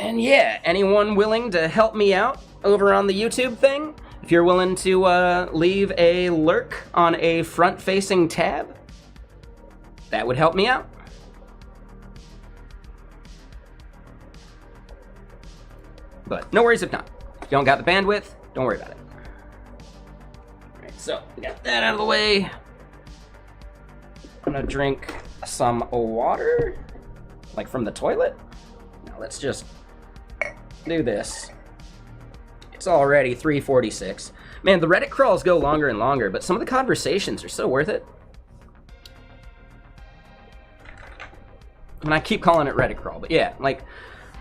And yeah, anyone willing to help me out over on the YouTube thing? If you're willing to leave a lurk on a front-facing tab, that would help me out. But no worries if not. If you don't got the bandwidth, don't worry about it. Alright, so we got that out of the way. I'm gonna drink some water, like from the toilet. Now let's just do this. It's already 3:46. Man, the Reddit crawls go longer and longer, but some of the conversations are so worth it. And I keep calling it Reddit crawl, but yeah, like,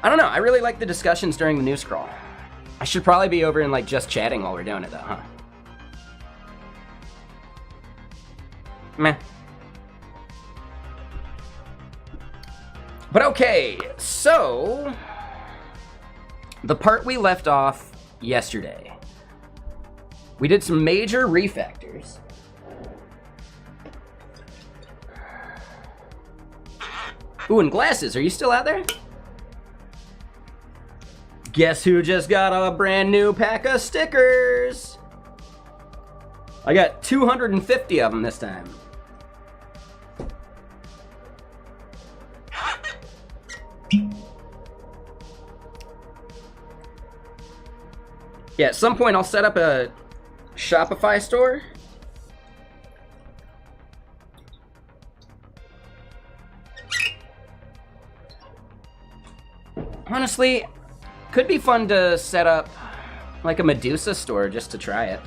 I don't know, I really like the discussions during the news crawl. I should probably be over and like just chatting while we're doing it though, huh? Meh. But okay, so the part we left off yesterday, we did some major refactors. Ooh, and glasses, are you still out there? Guess who just got a brand new pack of stickers? I got 250 of them this time. Yeah, at some point I'll set up a Shopify store. Honestly, could be fun to set up like a Medusa store just to try it.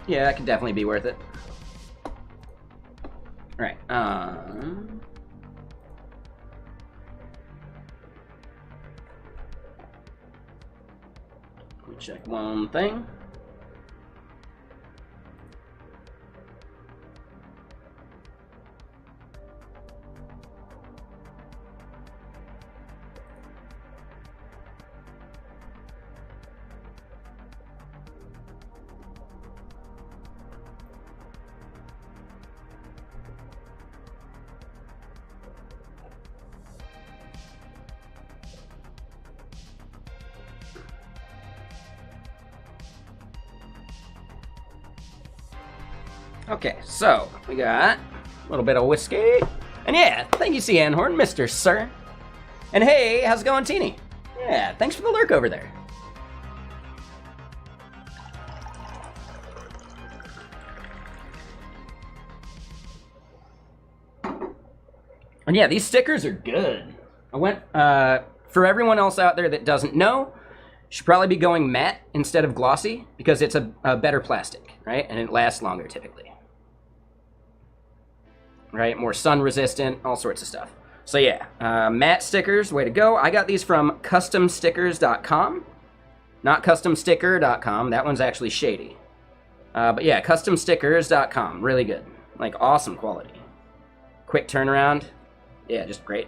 Yeah, that could definitely be worth it. Alright, let me check one thing. Okay, so we got a little bit of whiskey. And yeah, thank you, Cianhorn, Mr. Sir. And hey, how's it going, Teeny? Yeah, thanks for the lurk over there. And yeah, these stickers are good. I went, for everyone else out there that doesn't know, should probably be going matte instead of glossy because it's a better plastic, right? And it lasts longer typically. Right, more sun resistant, all sorts of stuff. So yeah, matte stickers, way to go. I got these from customstickers.com, not customsticker.com. That one's actually shady. But yeah, customstickers.com, really good. Like awesome quality. Quick turnaround. Yeah, just great.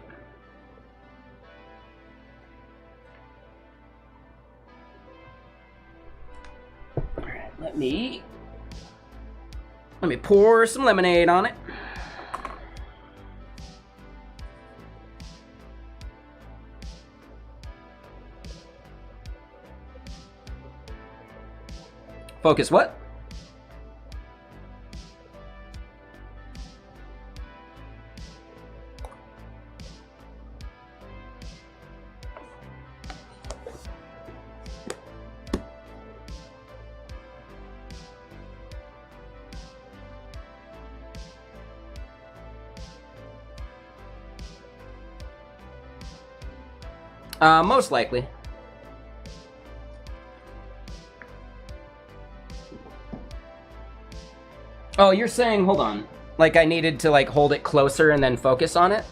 All right, let me pour some lemonade on it. Focus what? Most likely. Oh, you're saying, hold on, like I needed to like hold it closer and then focus on it?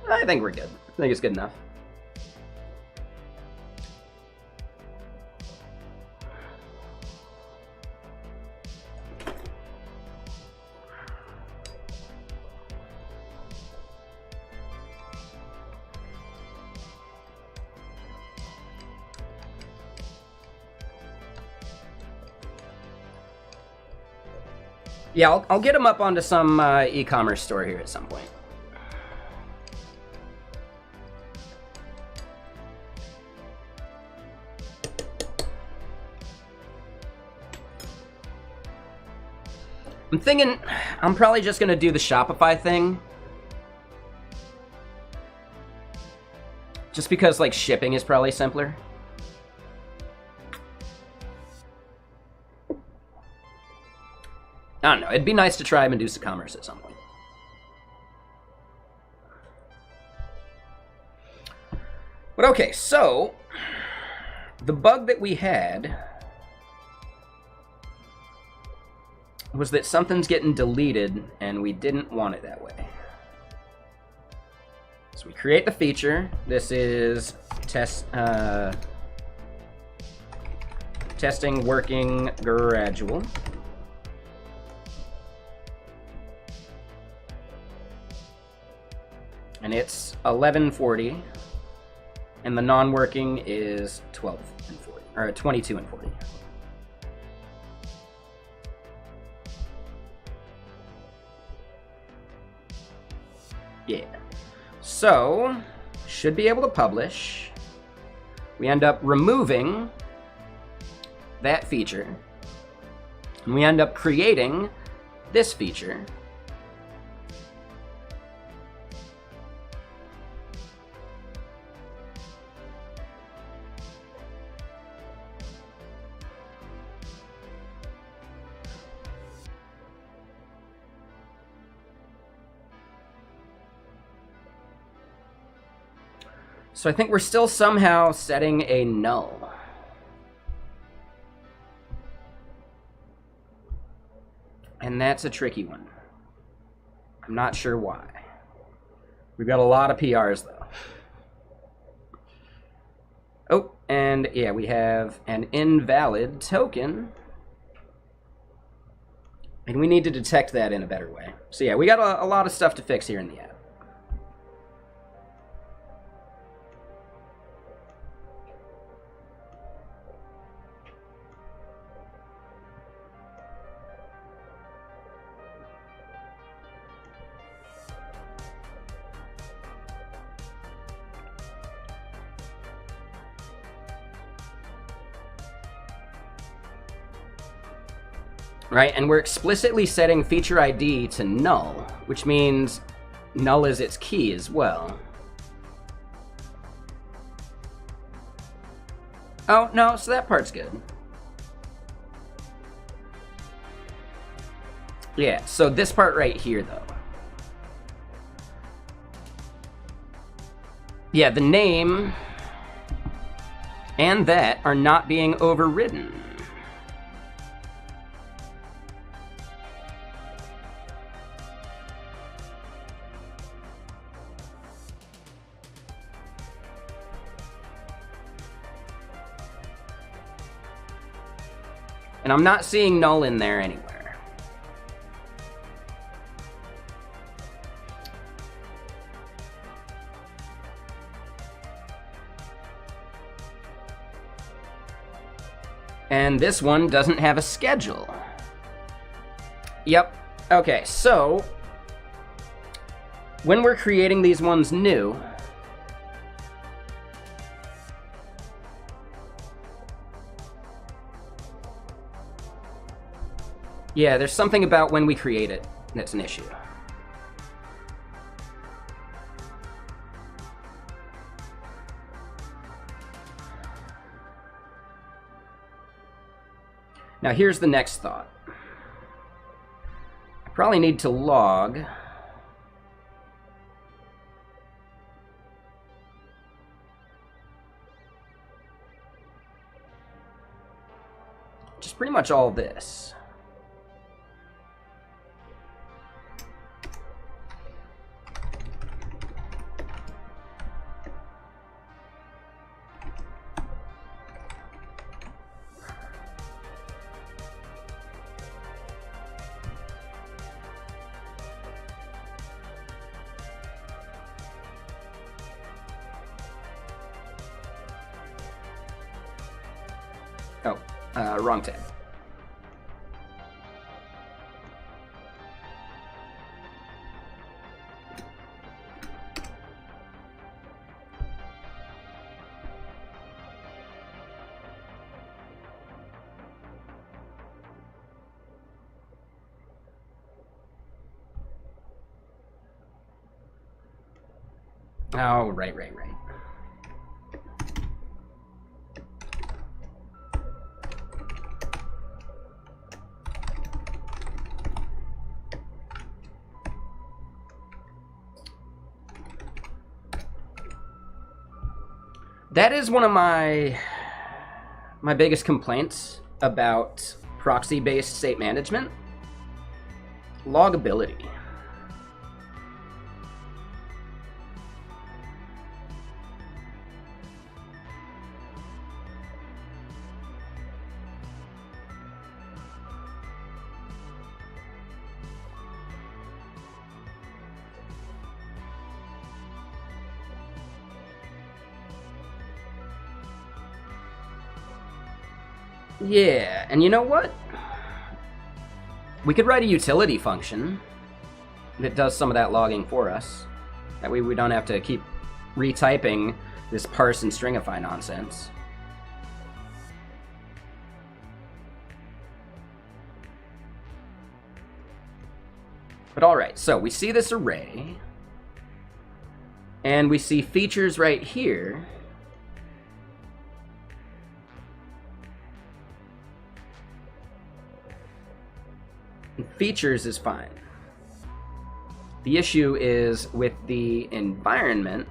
I think we're good. I think it's good enough. Yeah, I'll get them up onto some e-commerce store here at some point. I'm thinking I'm probably just going to do the Shopify thing. Just because, like, shipping is probably simpler. I don't know. It'd be nice to try Medusa Commerce at some point. But okay, so the bug that we had was that something's getting deleted, and we didn't want it that way. So we create the feature. This is testing working gradual. And it's 1140, and the non-working is 12 and 40, or 22 and 40. Yeah. So, should be able to publish. We end up removing that feature, and we end up creating this feature. So I think we're still somehow setting a null. And that's a tricky one. I'm not sure why. We've got a lot of PRs though. Oh, and yeah, we have an invalid token. And we need to detect that in a better way. So yeah, we got a lot of stuff to fix here in the app. Right, and we're explicitly setting feature ID to null, which means null is its key as well. Oh, no, so that part's good. Yeah, so this part right here, though. Yeah, the name and that are not being overridden. And I'm not seeing null in there anywhere. And this one doesn't have a schedule. Yep. Okay, so when we're creating these ones new, yeah, there's something about when we create it that's an issue. Now here's the next thought. I probably need to log just pretty much all this. Oh, wrong tab. Oh, right. That is one of my biggest complaints about proxy-based state management. Logability. Yeah, and you know what? We could write a utility function that does some of that logging for us. That way we don't have to keep retyping this parse and stringify nonsense. But alright, so we see this array, and we see features right here. Features is fine. The issue is with the environment,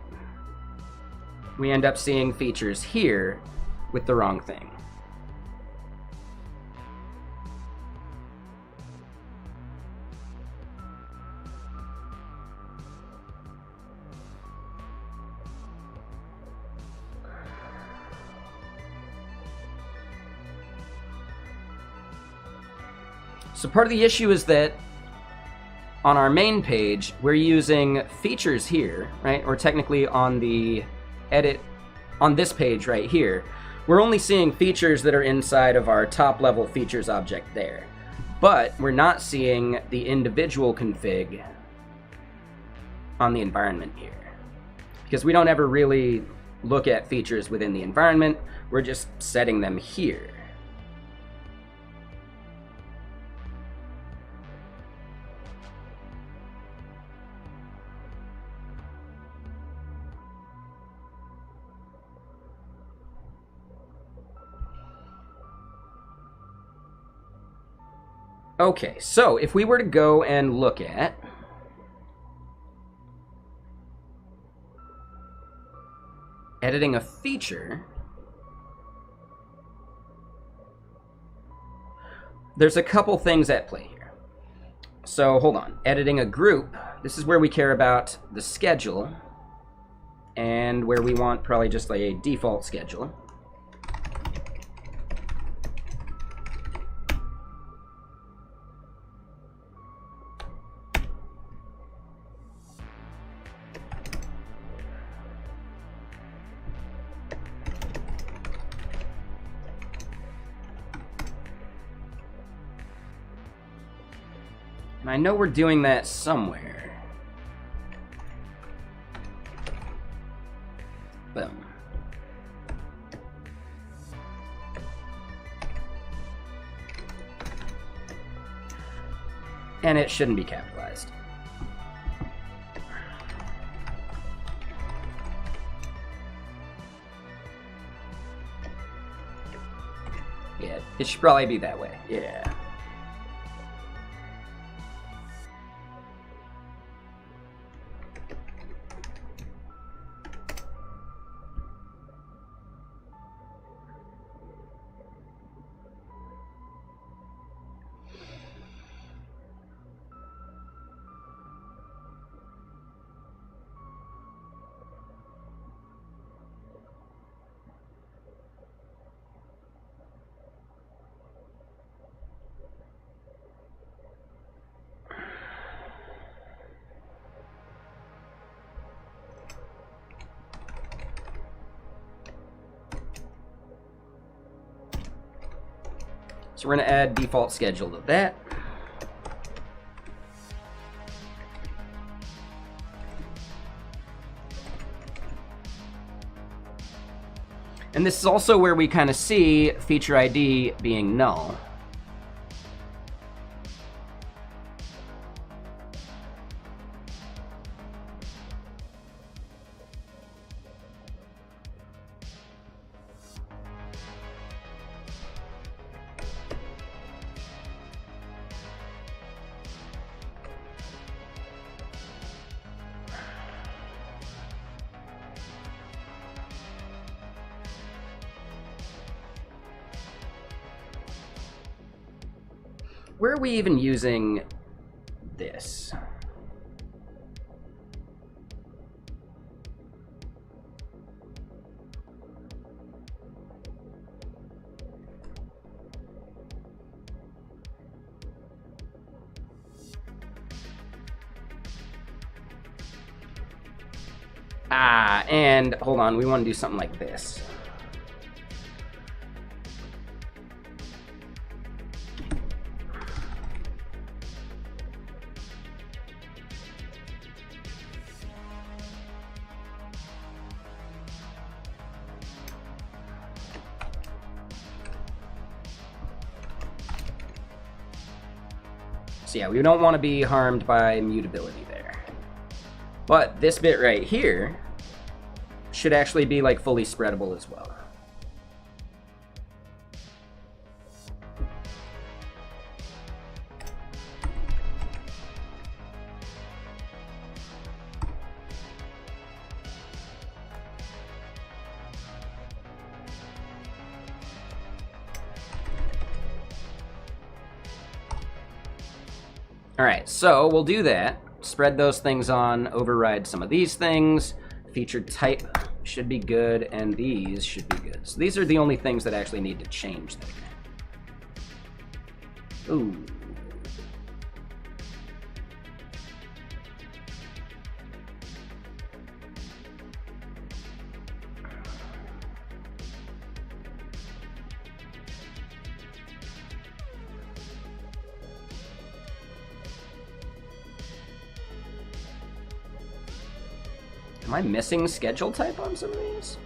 we end up seeing features here with the wrong thing. So part of the issue is that on our main page, we're using features here, right? Or technically on the edit, on this page right here, we're only seeing features that are inside of our top level features object there. But we're not seeing the individual config on the environment here. Because we don't ever really look at features within the environment, we're just setting them here. Okay, so if we were to go and look at editing a feature, there's a couple things at play here. So hold on, editing a group, this is where we care about the schedule and where we want probably just like a default schedule. And I know we're doing that somewhere. Boom. And it shouldn't be capitalized. Yeah, it should probably be that way. Yeah. So we're going to add default schedule to that. And this is also where we kind of see feature ID being null. Where are we even using this? And hold on, we want to do something like this. So yeah, we don't want to be harmed by mutability there. But this bit right here should actually be like fully spreadable as well. All right, so we'll do that. Spread those things on, override some of these things. Featured type should be good, and these should be good. So these are the only things that actually need to change there. Ooh. Am I missing schedule type on some of these?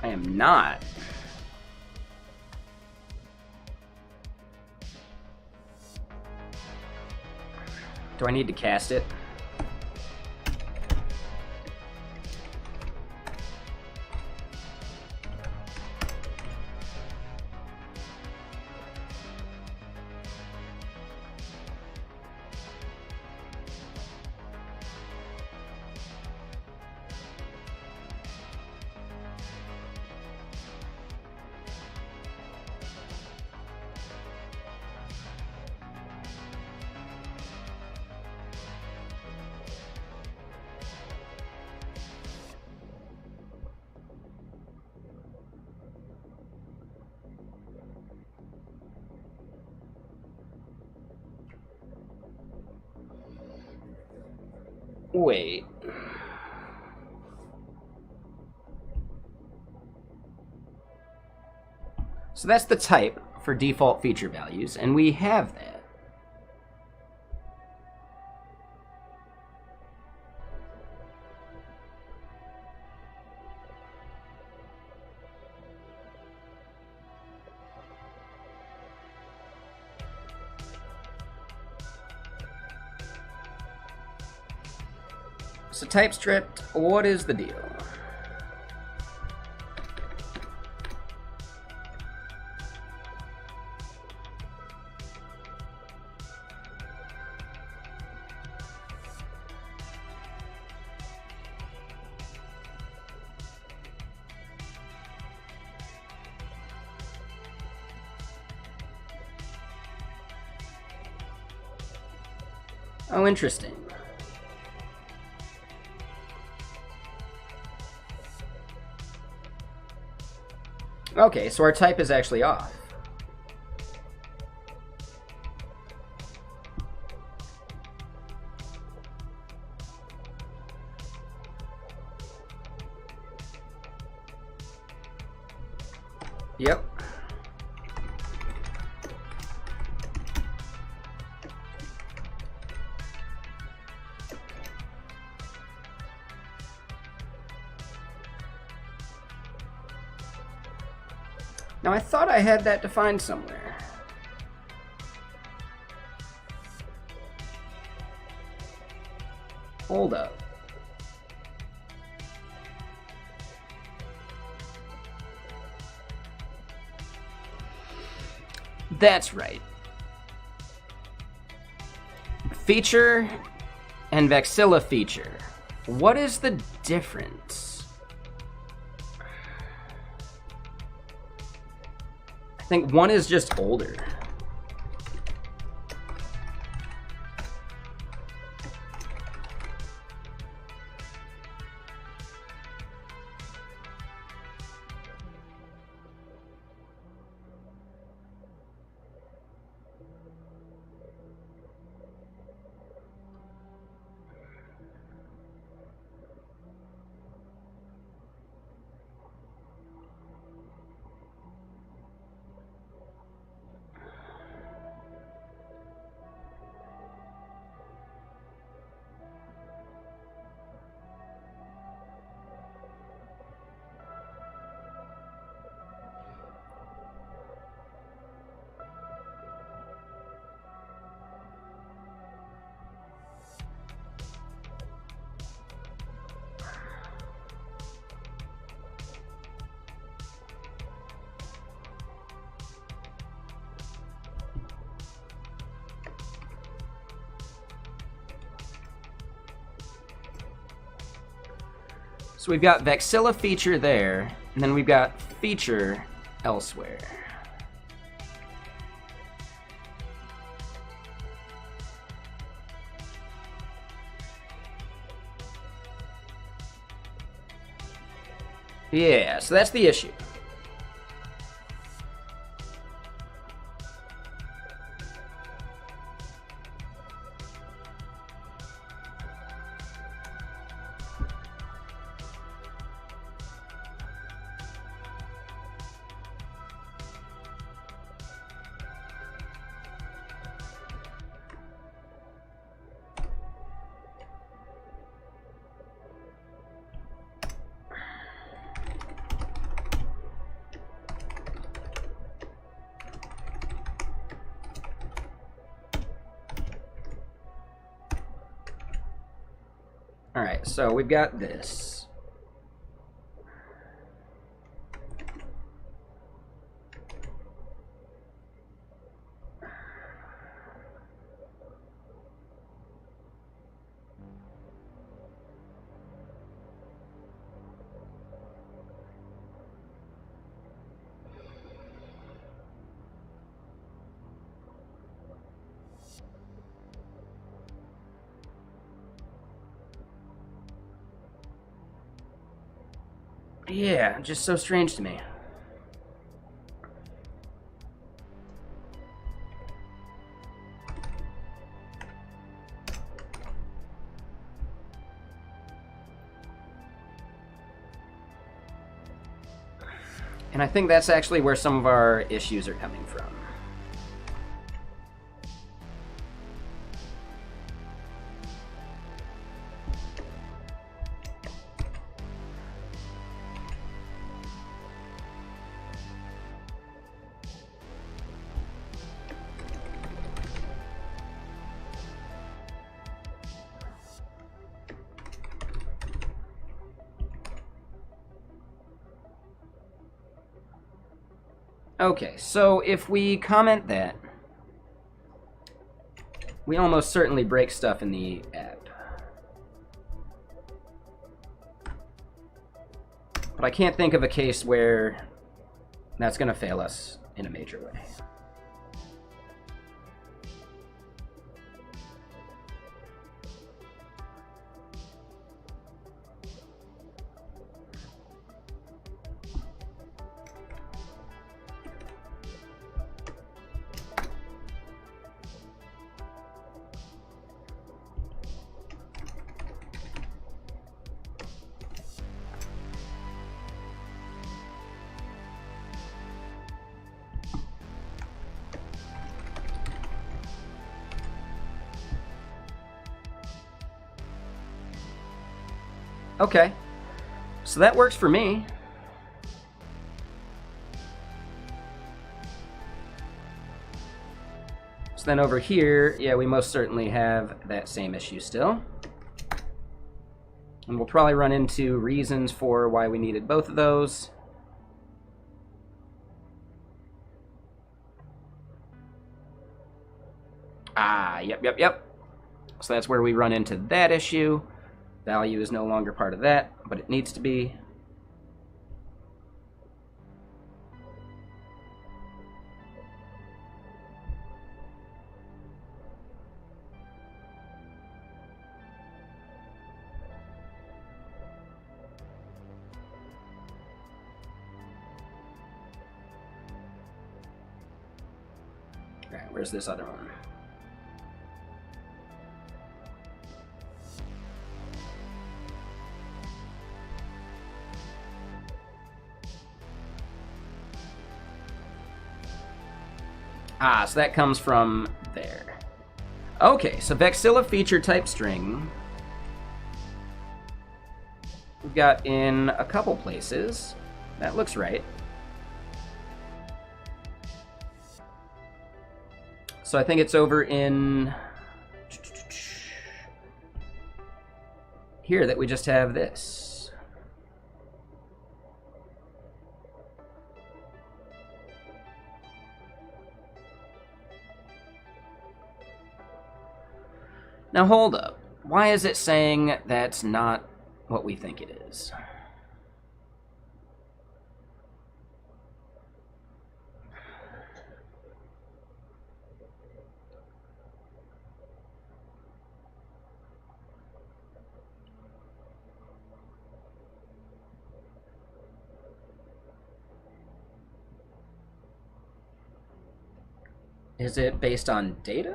I am not. Do I need to cast it? Wait. So that's the type for default feature values, and we have that. So type stripped, what is the deal? Oh, interesting. Okay, so our type is actually off. Yep. Now, I thought I had that defined somewhere. Hold up. That's right. Feature and Vexilla feature. What is the difference? think one is just older. So we've got Vexilla feature there, and then we've got feature elsewhere. Yeah, so that's the issue. All right, so we've got this. Yeah, just so strange to me. And I think that's actually where some of our issues are coming from. Okay, so if we comment that, we almost certainly break stuff in the app. But I can't think of a case where that's going to fail us in a major way. Okay, so that works for me. So then over here, yeah, we most certainly have that same issue still. And we'll probably run into reasons for why we needed both of those. Ah, yep. So that's where we run into that issue. Value is no longer part of that, but it needs to be. Alright, where's this other one? Ah, so that comes from there. Okay, so Vexilla feature type string. We've got in a couple places. That looks right. So I think it's over in here that we just have this. Now hold up. Why is it saying that's not what we think it is? Is it based on data?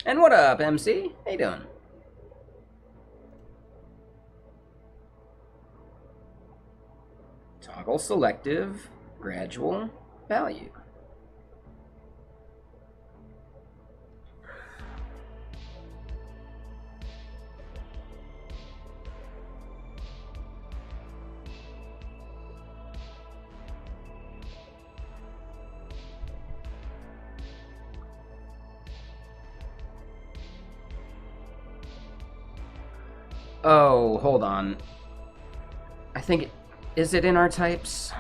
And what up, MC? How you doing? Toggle selective gradual value. Oh, hold on. I think, is it in our types?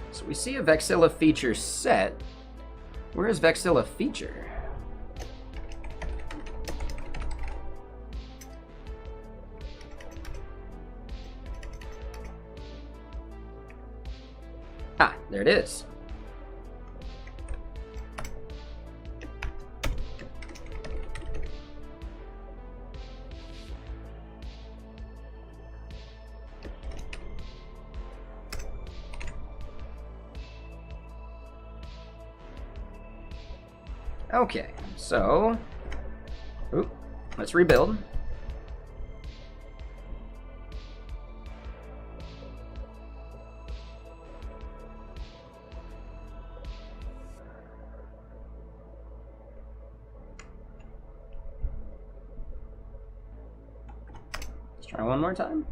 So we see a Vexilla feature set. Where is Vexilla feature? Ah, there it is. Okay, so, let's rebuild. Let's try one more time.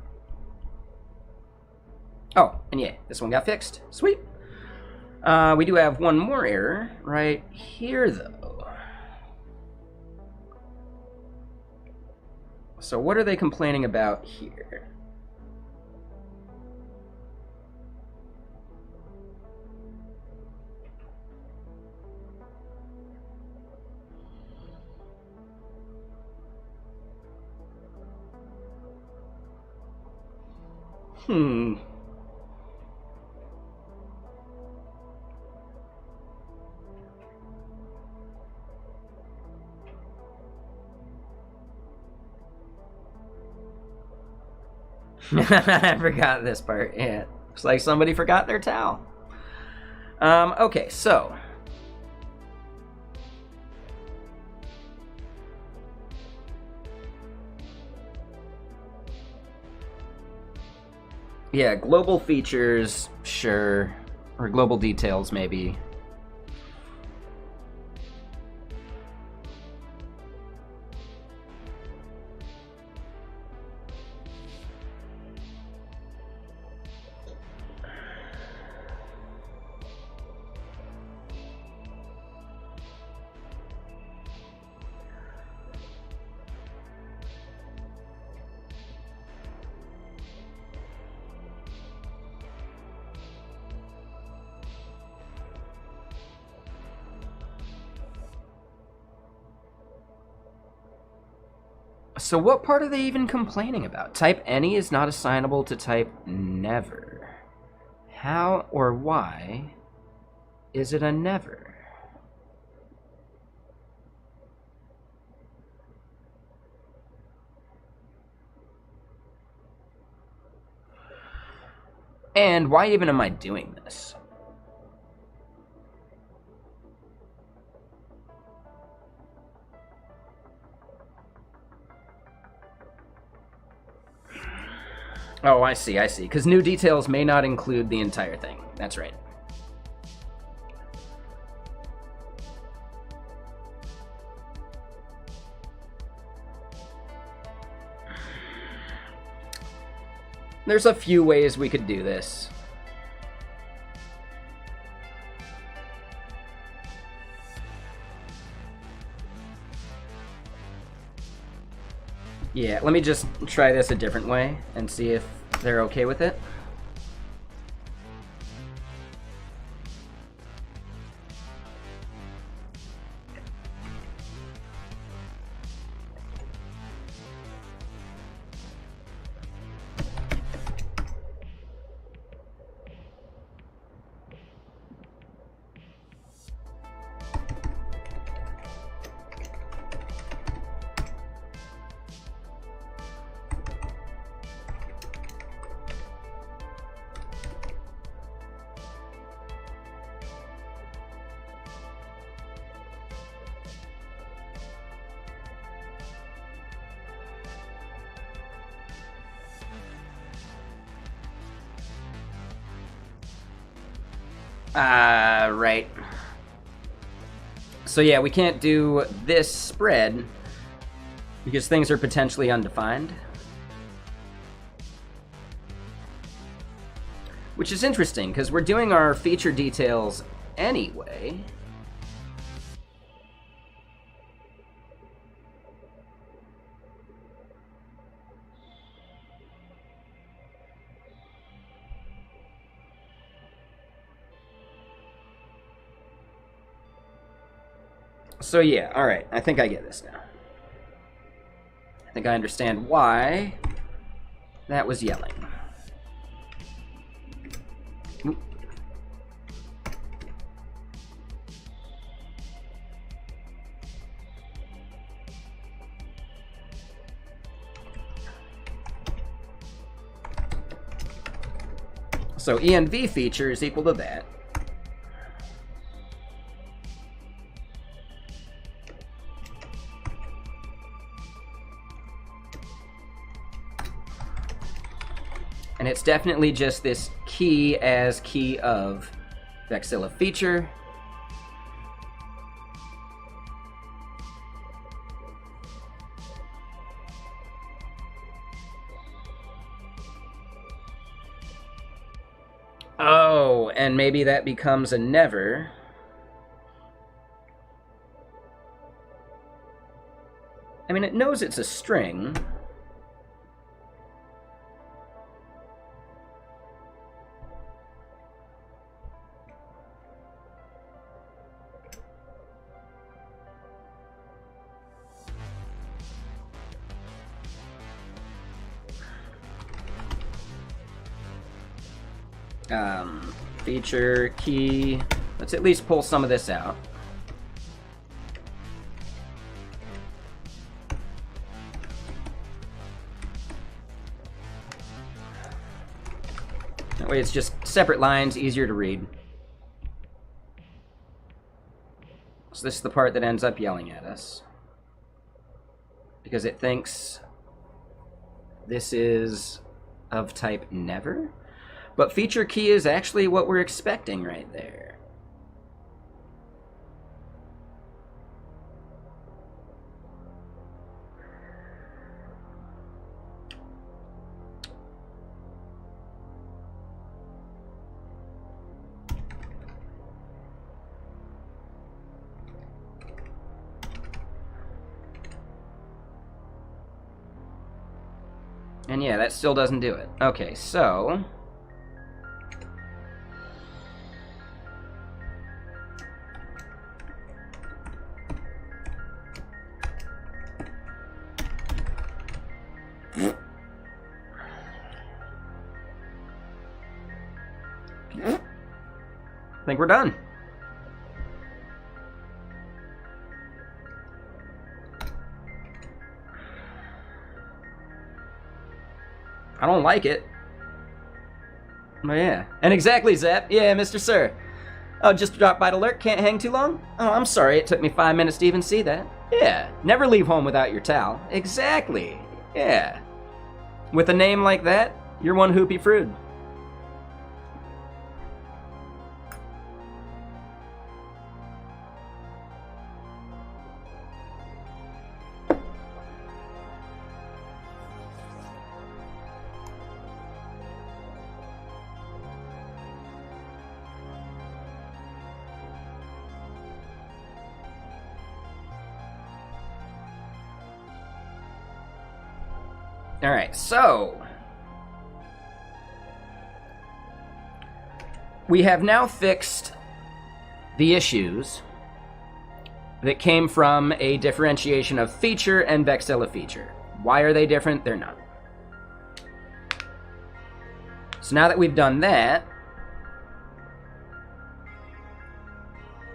Oh, and yeah, this one got fixed. Sweet. We do have one more error right here, though. So what are they complaining about here? I forgot this part. Yeah, looks like somebody forgot their towel. Okay, so yeah, global features, sure, or global details, maybe. So what part are they even complaining about? Type any is not assignable to type never. How or why is it a never? And why even am I doing this? Oh, I see, I see. Because new details may not include the entire thing. That's right. There's a few ways we could do this. Yeah, let me just try this a different way and see if they're okay with it. Right. So yeah, we can't do this spread because things are potentially undefined. Which is interesting, because we're doing our feature details anyway. So yeah, alright, I think I get this now. I think I understand why that was yelling. Oop. So env feature is equal to that. And it's definitely just this key as key of Vexilla feature. Oh, and maybe that becomes a never. I mean, it knows it's a string. Feature key. Let's at least pull some of this out. That way it's just separate lines, easier to read. So this is the part that ends up yelling at us, because it thinks this is of type never. But feature key is actually what we're expecting right there. And yeah, that still doesn't do it. Okay, so I think we're done. I don't like it. Oh, yeah. And exactly, Zap. Yeah, Mr. Sir. Oh, just dropped by to lurk. Can't hang too long? Oh, I'm sorry. It took me 5 minutes to even see that. Yeah. Never leave home without your towel. Exactly. Yeah. With a name like that, you're one hoopy fruit. Alright, so we have now fixed the issues that came from a differentiation of feature and Vexilla feature. Why are they different? They're not. So now that we've done that,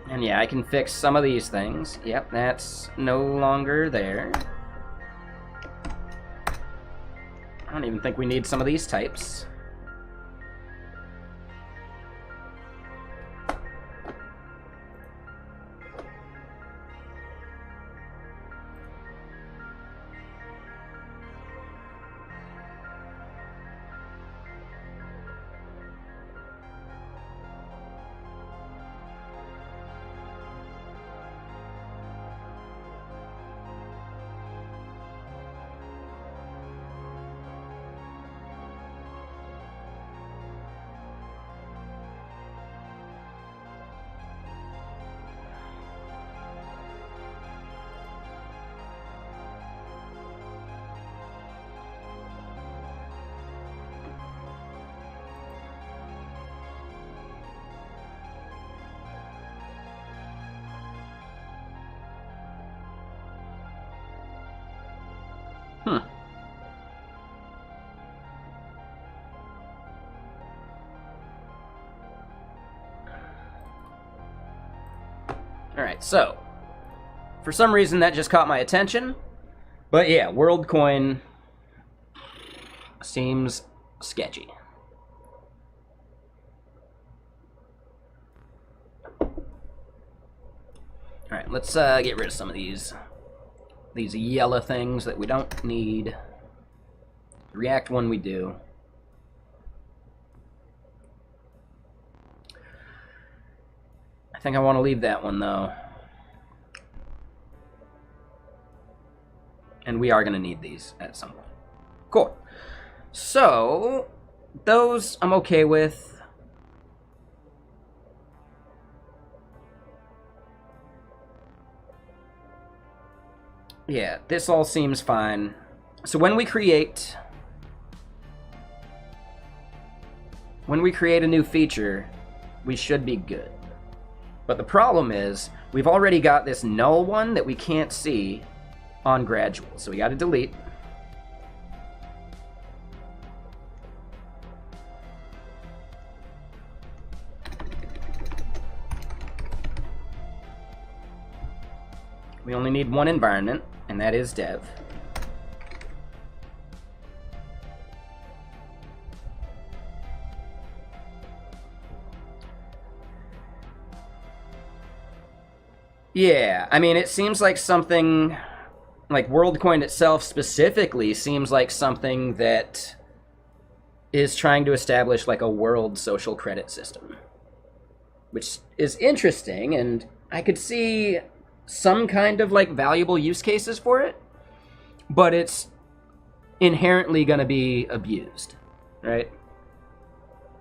and yeah, I can fix some of these things. Yep, that's no longer there. I don't even think we need some of these types. Alright, so, for some reason that just caught my attention, but yeah, WorldCoin seems sketchy. Alright, let's get rid of some of these yellow things that we don't need. React one we do. I think I want to leave that one, though. And we are going to need these at some point. Cool. So, those I'm okay with. Yeah, this all seems fine. So when we create a new feature, we should be good. But the problem is, we've already got this null one that we can't see on gradual. So we got to delete. We only need one environment, and that is dev. Yeah, I mean, it seems like something, like WorldCoin itself specifically seems like something that is trying to establish like a world social credit system, which is interesting, and I could see some kind of like valuable use cases for it, but it's inherently going to be abused, right?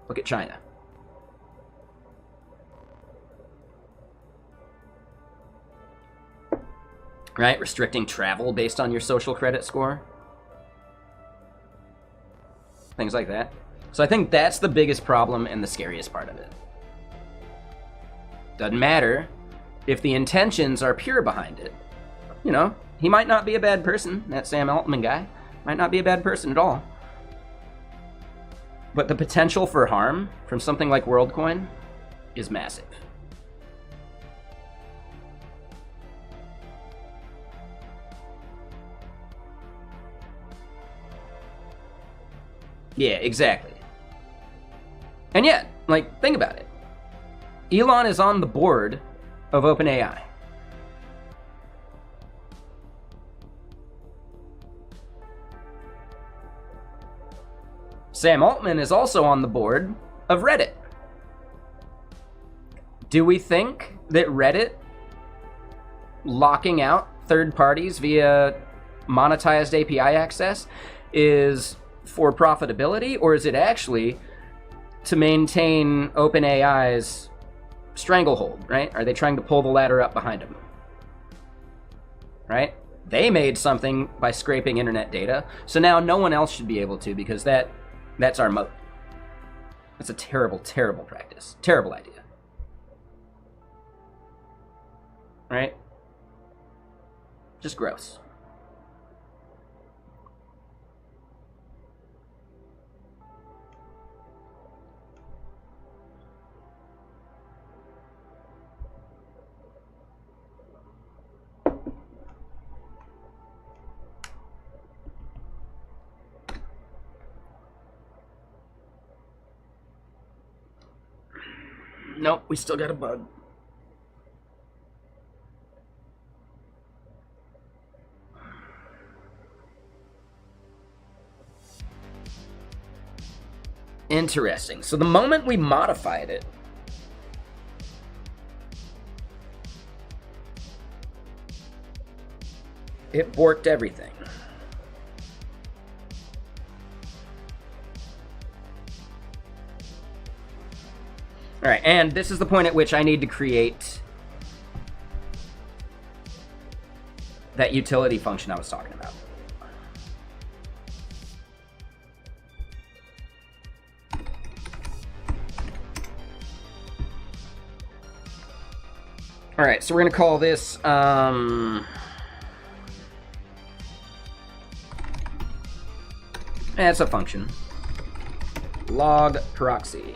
Look at China. Right? Restricting travel based on your social credit score. Things like that. So I think that's the biggest problem and the scariest part of it. Doesn't matter if the intentions are pure behind it. You know, he might not be a bad person, that Sam Altman guy. Might not be a bad person at all. But the potential for harm from something like WorldCoin is massive. Yeah, exactly. And yet, like, think about it. Elon is on the board of OpenAI. Sam Altman is also on the board of Reddit. Do we think that Reddit locking out third parties via monetized API access is for profitability, or is it actually to maintain OpenAI's stranglehold, right? Are they trying to pull the ladder up behind them? Right? They made something by scraping internet data, so now no one else should be able to, because that's our moat. That's a terrible, terrible practice. Terrible idea. Right? Just gross. Nope, we still got a bug. Interesting. So the moment we modified it, it borked everything. All right, and this is the point at which I need to create that utility function I was talking about. All right, so we're gonna call this it's a function, log proxy.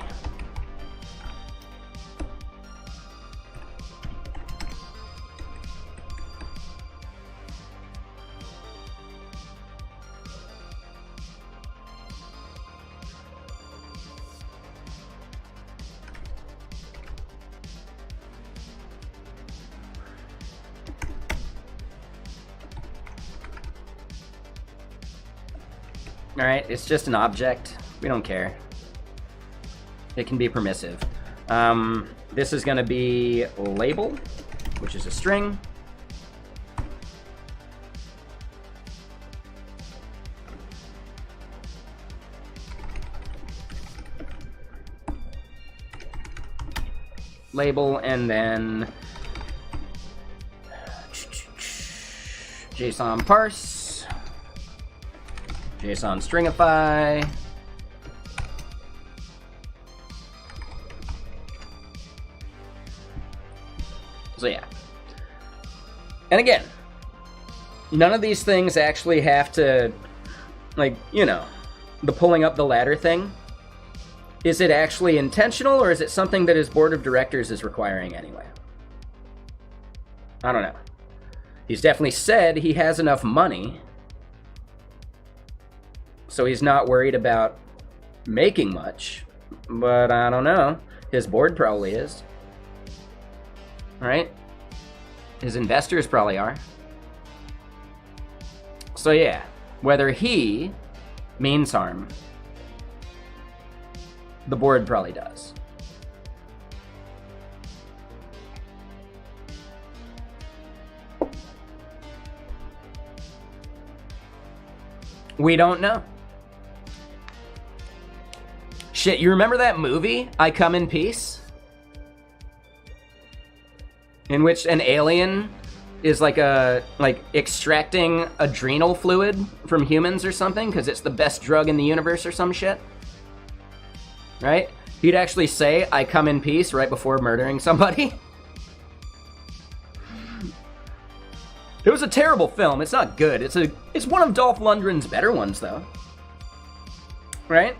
All right, it's just an object. We don't care. It can be permissive. This is going to be label, which is a string. Label, and then JSON parse, JSON stringify, so yeah. And again, none of these things actually have to, like, you know, the pulling up the ladder thing. Is it actually intentional, or is it something that his board of directors is requiring anyway? I don't know. He's definitely said he has enough money, so he's not worried about making much, but I don't know. His board probably is. Right? His investors probably are. So yeah, whether he means harm, the board probably does. We don't know. Shit, you remember that movie, I Come in Peace? In which an alien is like extracting adrenal fluid from humans or something because it's the best drug in the universe or some shit? Right? He'd actually say, I come in peace right before murdering somebody. It was a terrible film. It's not good. It's one of Dolph Lundgren's better ones, though. Right?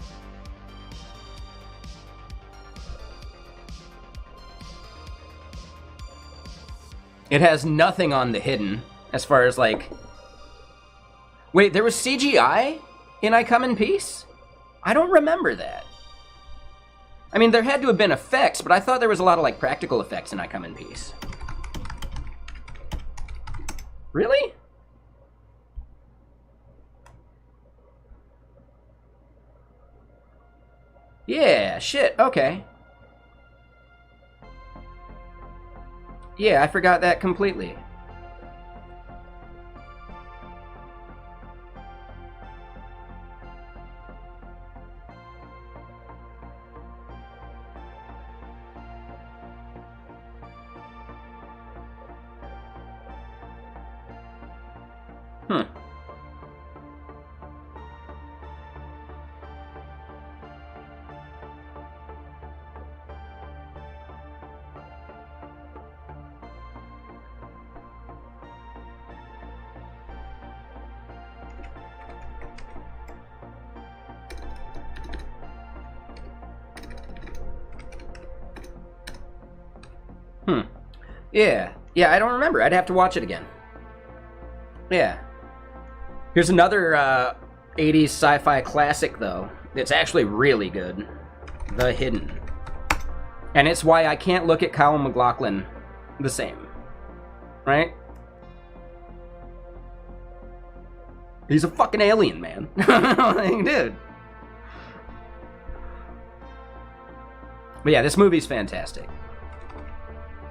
It has nothing on the hidden as far as, like... Wait, there was CGI in I Come in Peace? I don't remember that. I mean, there had to have been effects, but I thought there was a lot of, like, practical effects in I Come in Peace. Really? Yeah, shit, okay. Yeah, I forgot that completely. Yeah, I don't remember. I'd have to watch it again. Yeah. Here's another 80s sci-fi classic, though. It's actually really good. The Hidden. And it's why I can't look at Kyle MacLachlan the same. Right? He's a fucking alien, man. Dude. But yeah, this movie's fantastic.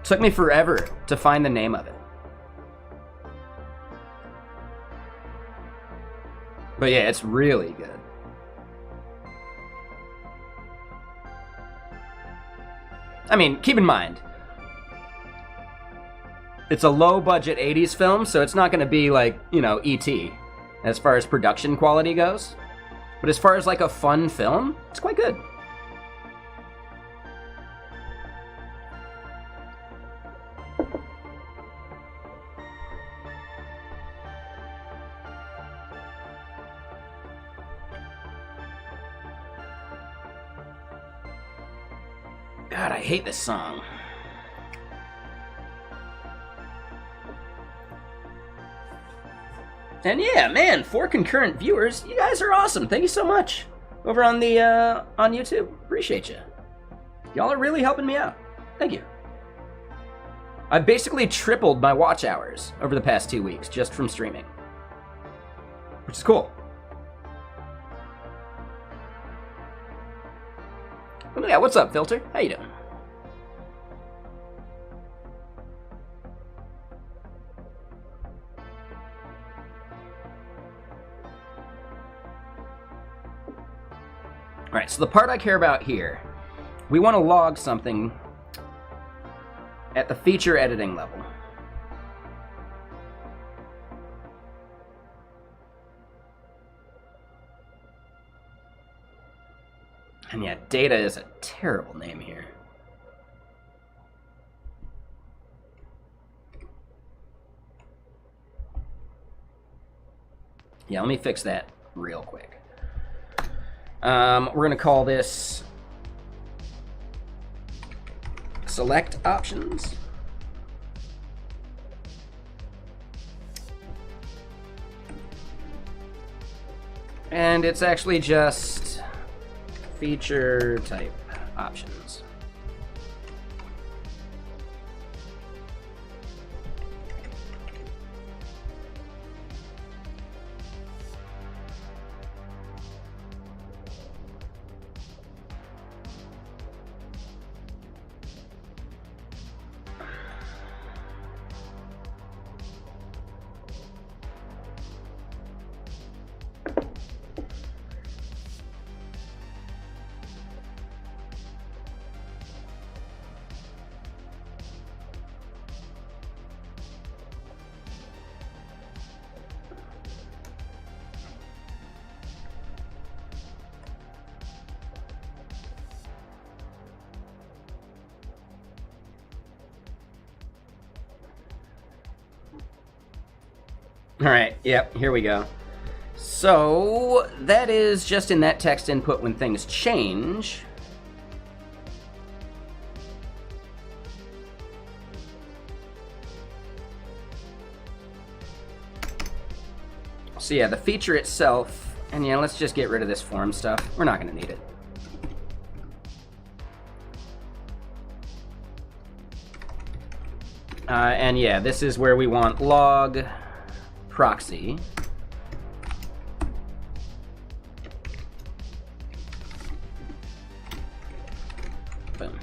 Took me forever to find the name of it. But yeah, it's really good. I mean, keep in mind, it's a low-budget 80s film, so it's not going to be like, you know, E.T. as far as production quality goes. But as far as like a fun film, it's quite good. God, I hate this song. And yeah, man, 4 concurrent viewers. You guys are awesome. Thank you so much. Over on the on YouTube. Appreciate you. Y'all are really helping me out. Thank you. I've basically tripled my watch hours over the past 2 weeks just from streaming, which is cool. Well, yeah, what's up, Filter? How you doing? Alright, so the part I care about here, we want to log something at the feature editing level. And yeah, data is a terrible name here. Yeah, let me fix that real quick. We're going to call this select options. And it's actually just feature type options. All right, yep, here we go. So that is just in that text input when things change. So yeah, the feature itself, and yeah, let's just get rid of this form stuff. We're not gonna need it. And yeah, this is where we want log proxy. Boom.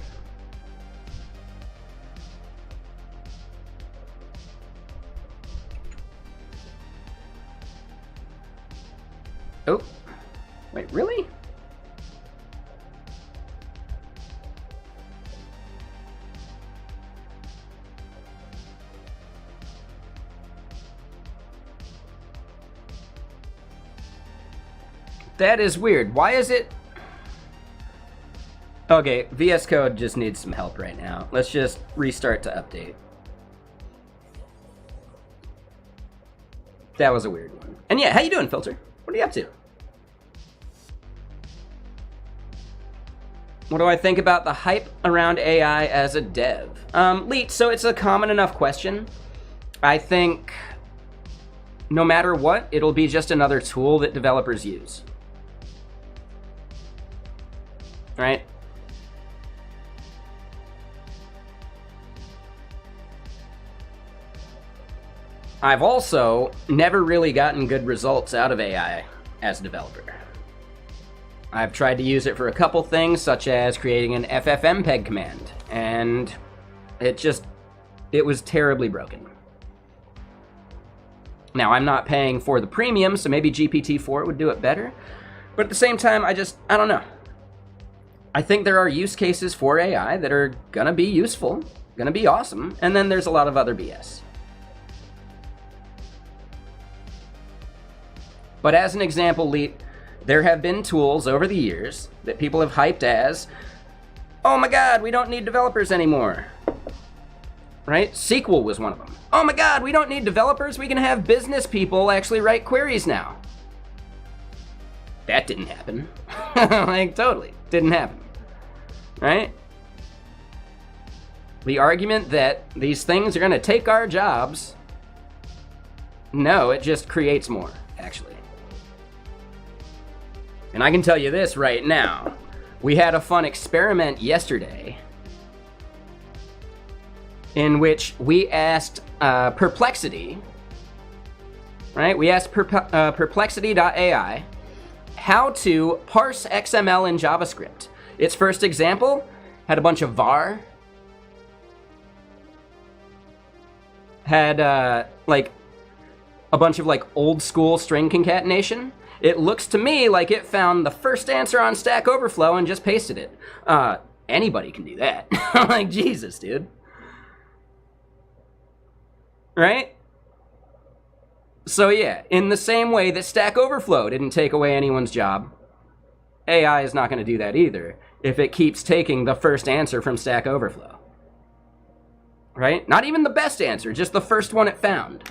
Oh, wait, really? That is weird. Why is it? Okay, VS Code just needs some help right now. Let's just restart to update. That was a weird one. And yeah, how you doing, Filter? What are you up to? What do I think about the hype around AI as a dev? Leet, so it's a common enough question. I think no matter what, it'll be just another tool that developers use. Right? I've also never really gotten good results out of AI as a developer. I've tried to use it for a couple things, such as creating an FFmpeg command, and it was terribly broken. Now, I'm not paying for the premium, so maybe GPT-4 would do it better, but at the same time, I don't know. I think there are use cases for AI that are gonna be useful, gonna be awesome, and then there's a lot of other BS. But as an example, there have been tools over the years that people have hyped as, oh my god, we don't need developers anymore. Right? SQL was one of them. Oh my god, we don't need developers, we can have business people actually write queries now. That didn't happen. Like, totally, didn't happen. Right? The argument that these things are gonna take our jobs, no, it just creates more, actually. And I can tell you this right now. We had a fun experiment yesterday in which we asked Perplexity, right? We asked Perplexity.ai how to parse XML in JavaScript. Its first example had a bunch of var, had like a bunch of like old school string concatenation. It looks to me like it found the first answer on Stack Overflow and just pasted it. Anybody can do that. Like, Jesus, dude. Right? So yeah, in the same way that Stack Overflow didn't take away anyone's job, AI is not going to do that either if it keeps taking the first answer from Stack Overflow. Right? Not even the best answer, just the first one it found.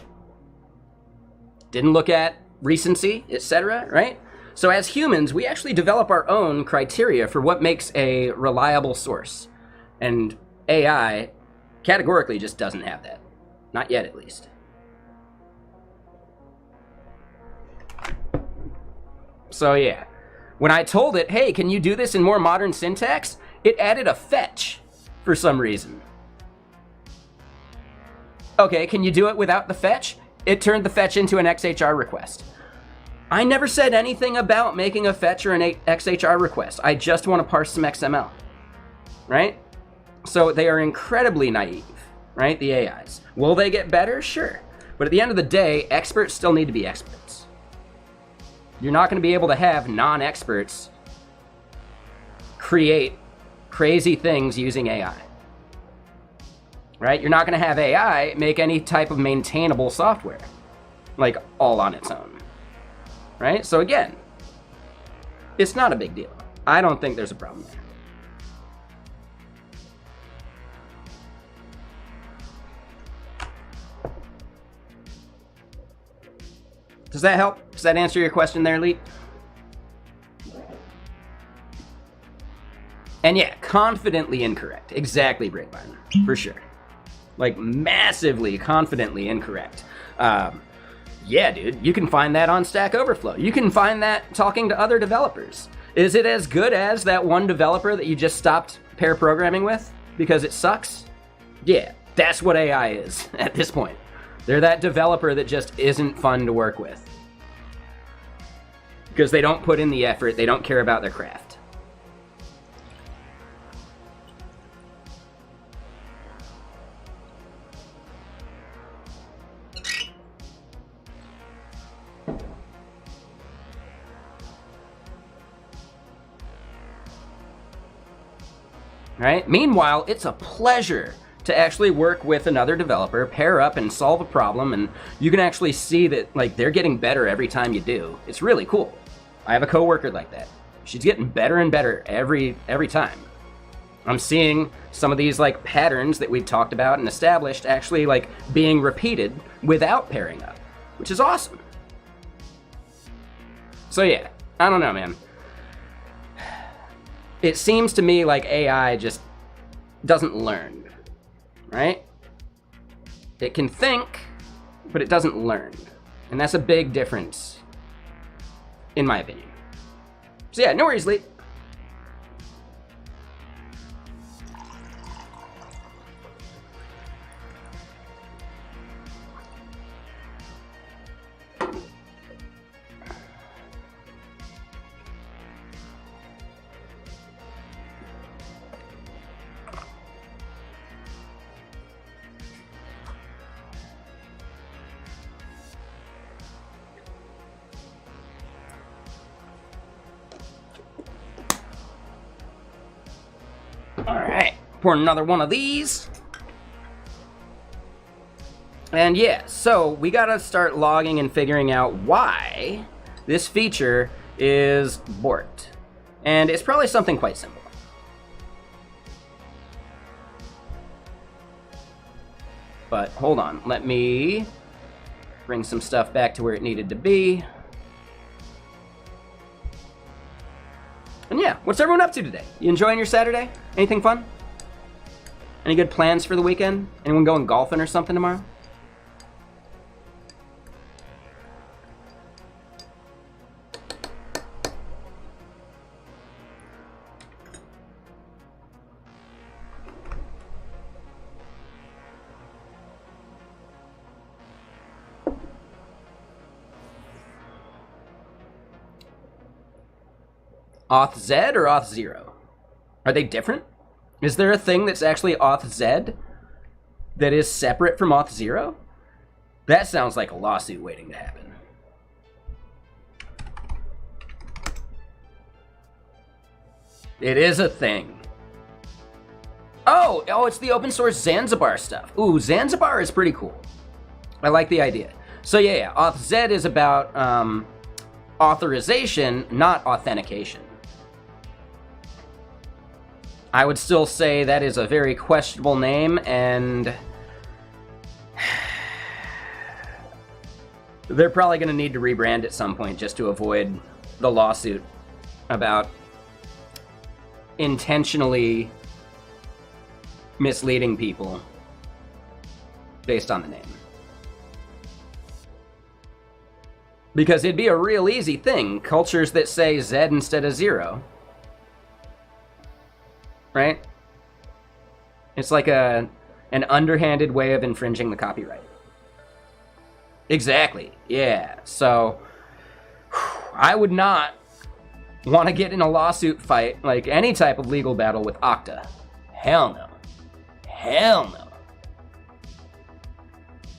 Didn't look at recency, etc., right? So as humans, we actually develop our own criteria for what makes a reliable source. And AI categorically just doesn't have that. Not yet, at least. So yeah, when I told it, hey, can you do this in more modern syntax? It added a fetch for some reason. Okay, can you do it without the fetch? It turned the fetch into an XHR request. I never said anything about making a fetch or an XHR request. I just want to parse some XML, right? So they are incredibly naive, right? The AIs. Will they get better? Sure. But at the end of the day, experts still need to be experts. You're not going to be able to have non-experts create crazy things using AI. Right? You're not going to have AI make any type of maintainable software, like all on its own. Right? So again, it's not a big deal. I don't think there's a problem there. Does that help? Does that answer your question there, Leet? And yeah, confidently incorrect. Exactly, Breakbine, for sure. Like, massively, confidently incorrect. Yeah, dude, you can find that on Stack Overflow. You can find that talking to other developers. Is it as good as that one developer that you just stopped pair programming with because it sucks? Yeah, That's what AI is at this point. They're that developer that just isn't fun to work with. Because they don't put in the effort, they don't care about their craft. Right? Meanwhile, it's a pleasure to actually work with another developer, pair up and solve a problem, and you can actually see that like they're getting better every time you do. It's really cool. I have a coworker like that. She's getting better and better every time. I'm seeing some of these like patterns that we've talked about and established actually like being repeated without pairing up, which is awesome. So yeah, I don't know, man. It seems to me like AI just doesn't learn, right? It can think, but it doesn't learn. And that's a big difference, in my opinion. So yeah, no worries, Lee. Alright, pour another one of these. And yeah, so we gotta start logging and figuring out why this feature is borked. And it's probably something quite simple. But hold on, let me bring some stuff back to where it needed to be. And yeah, what's everyone up to today? You enjoying your Saturday? Anything fun? Any good plans for the weekend? Anyone going golfing or something tomorrow? Auth Z or Auth 0? Are they different? Is there a thing that's actually Auth Z that is separate from Auth 0? That sounds like a lawsuit waiting to happen. It is a thing. Oh, it's the open source Zanzibar stuff. Ooh, Zanzibar is pretty cool. I like the idea. So yeah, Auth Z is about authorization, not authentication. I would still say that is a very questionable name, and they're probably going to need to rebrand at some point just to avoid the lawsuit about intentionally misleading people based on the name. Because it'd be a real easy thing, cultures that say Z instead of 0. Right? It's like an underhanded way of infringing the copyright. Exactly, yeah. So, I would not want to get in a lawsuit fight, like any type of legal battle with Okta. Hell no. Hell no.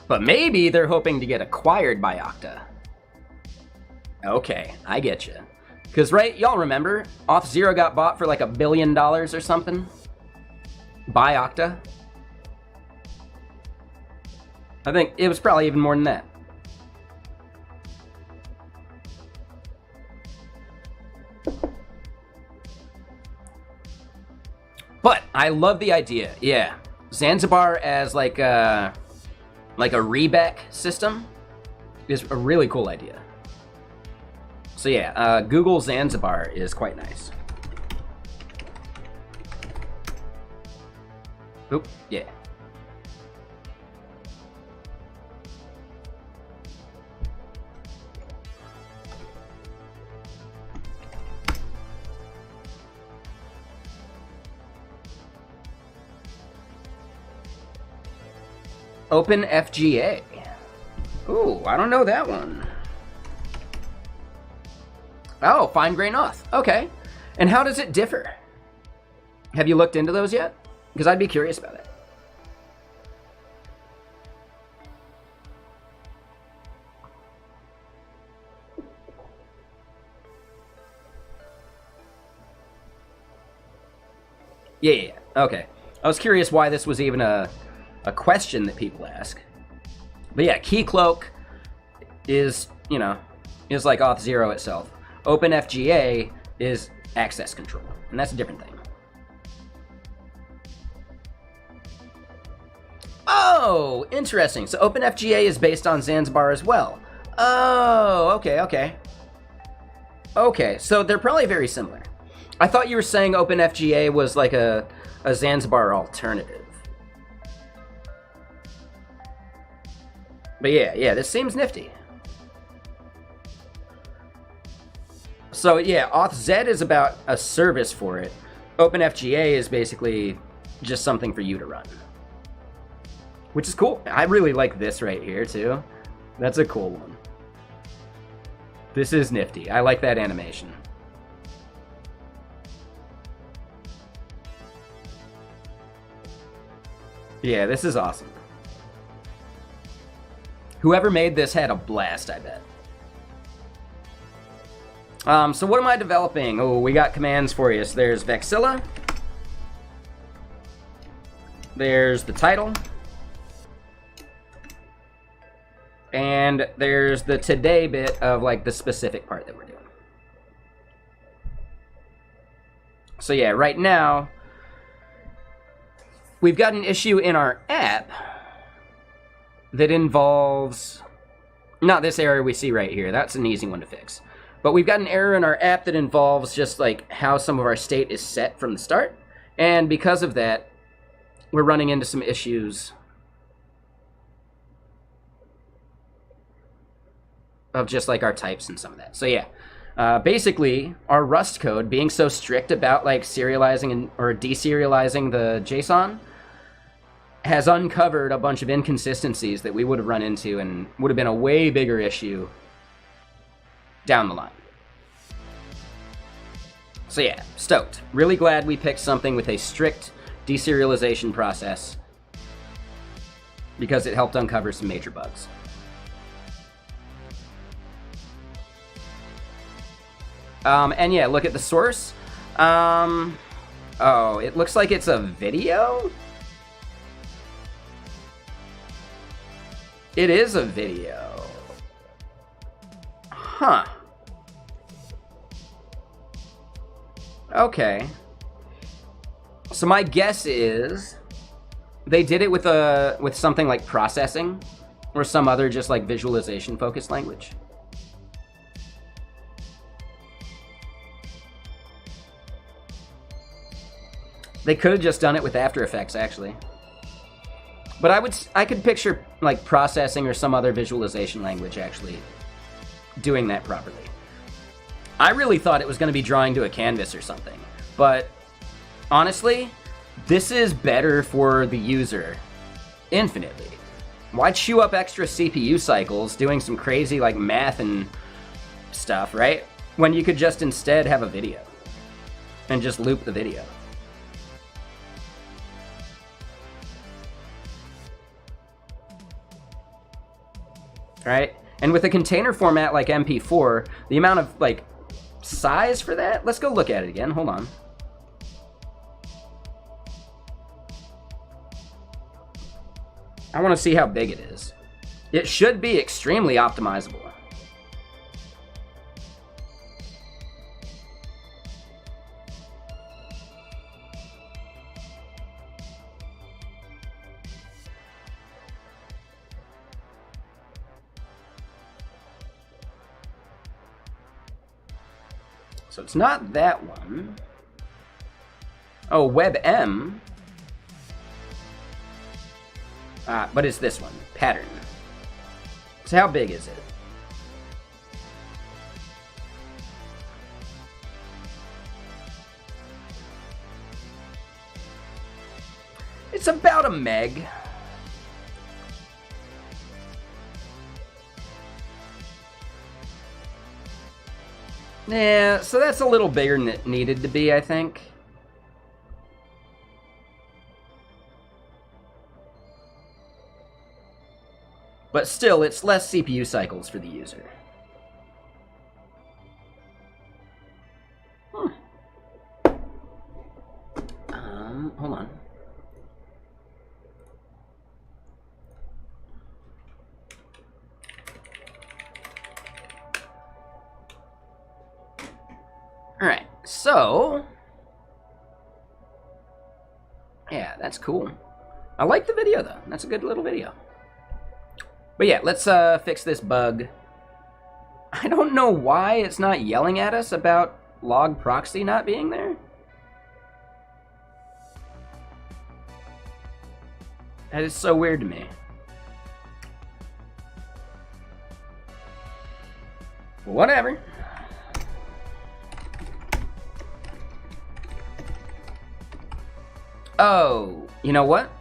But maybe they're hoping to get acquired by Okta. Okay, I get you. Because, right, y'all remember, Auth 0 got bought for like $1 billion or something? By Okta? I think it was probably even more than that. But I love the idea, yeah. Zanzibar as like a rebec system is a really cool idea. So yeah, Google Zanzibar is quite nice. Oop, yeah. OpenFGA. Ooh, I don't know that one. Oh, fine-grained auth. Okay. And how does it differ? Have you looked into those yet? Because I'd be curious about it. Yeah. Okay. I was curious why this was even a question that people ask. But yeah, Keycloak is, you know, is like Auth0 itself. OpenFGA is access control, and that's a different thing. Oh, interesting. So OpenFGA is based on Zanzibar as well. Oh, okay. Okay, so they're probably very similar. I thought you were saying OpenFGA was like a Zanzibar alternative. But yeah, this seems nifty. So yeah, AuthZ is about a service for it. OpenFGA is basically just something for you to run. Which is cool. I really like this right here too. That's a cool one. This is nifty. I like that animation. Yeah, this is awesome. Whoever made this had a blast, I bet. So what am I developing? Oh, we got commands for you. So there's Vexilla. There's the title. And there's the today bit of like the specific part that we're doing. So yeah, right now, we've got an issue in our app that involves, not this error we see right here, that's an easy one to fix. But we've got an error in our app that involves just like how some of our state is set from the start. And because of that, we're running into some issues of just like our types and some of that. So yeah, basically our Rust code being so strict about like serializing or deserializing the JSON has uncovered a bunch of inconsistencies that we would have run into and would have been a way bigger issue down the line. So yeah, stoked. Really glad we picked something with a strict deserialization process because it helped uncover some major bugs. And yeah, look at the source. Oh, it looks like it's a video? It is a video. Huh. Okay. So my guess is they did it with something like processing or some other just like visualization focused language. They could have just done it with After Effects, actually. But I could picture like processing or some other visualization language actually doing that properly. I really thought it was going to be drawing to a canvas or something, but honestly, this is better for the user infinitely. Why chew up extra CPU cycles doing some crazy like math and stuff, right? When you could just instead have a video and just loop the video. Right? And with a container format like MP4, the amount of like size for that, let's go look at it again. Hold on. I want to see how big it is. It should be extremely optimizable. So it's not that one. Oh, WebM. But it's this one, pattern. So how big is it? It's about a meg. Yeah, so that's a little bigger than it needed to be, I think. But still, it's less CPU cycles for the user. Hold on. Alright, so... yeah, that's cool. I like the video, though. That's a good little video. But yeah, let's fix this bug. I don't know why it's not yelling at us about log proxy not being there. That is so weird to me. Whatever. Oh, you know what?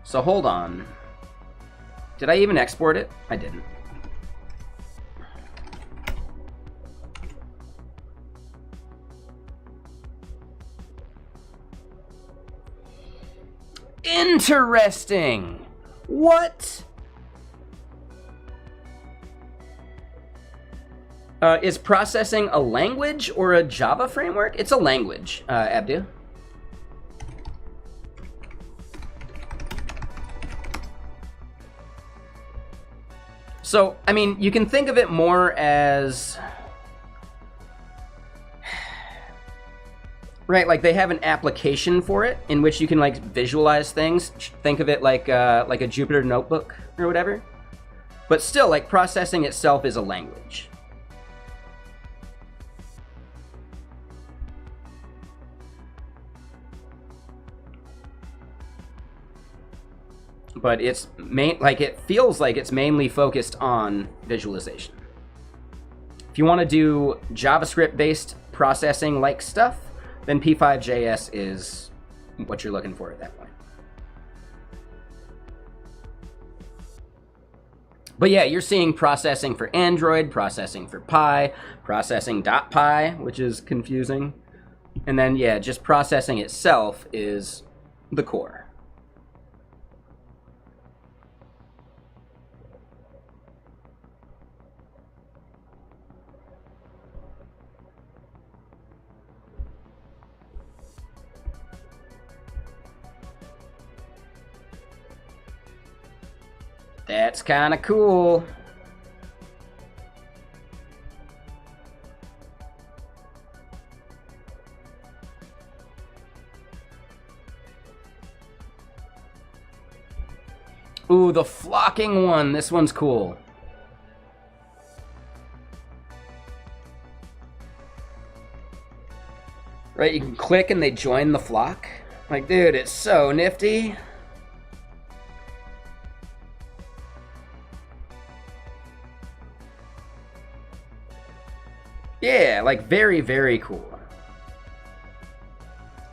So hold on. Did I even export it? I didn't. Interesting. What? Is processing a language or a Java framework? It's a language, Abdu. So, I mean, you can think of it more as... right, like they have an application for it in which you can like visualize things. Think of it like a Jupyter notebook or whatever. But still, like processing itself is a language. But it's it feels like it's mainly focused on visualization. If you want to do JavaScript-based processing like stuff, then P5.js is what you're looking for at that point. But yeah, you're seeing processing for Android, processing for Pi, processing .py, which is confusing. And then, yeah, just processing itself is the core. That's kind of cool. Ooh, the flocking one. This one's cool. Right, you can click and they join the flock. Like, dude, it's so nifty. Yeah, like very, very cool.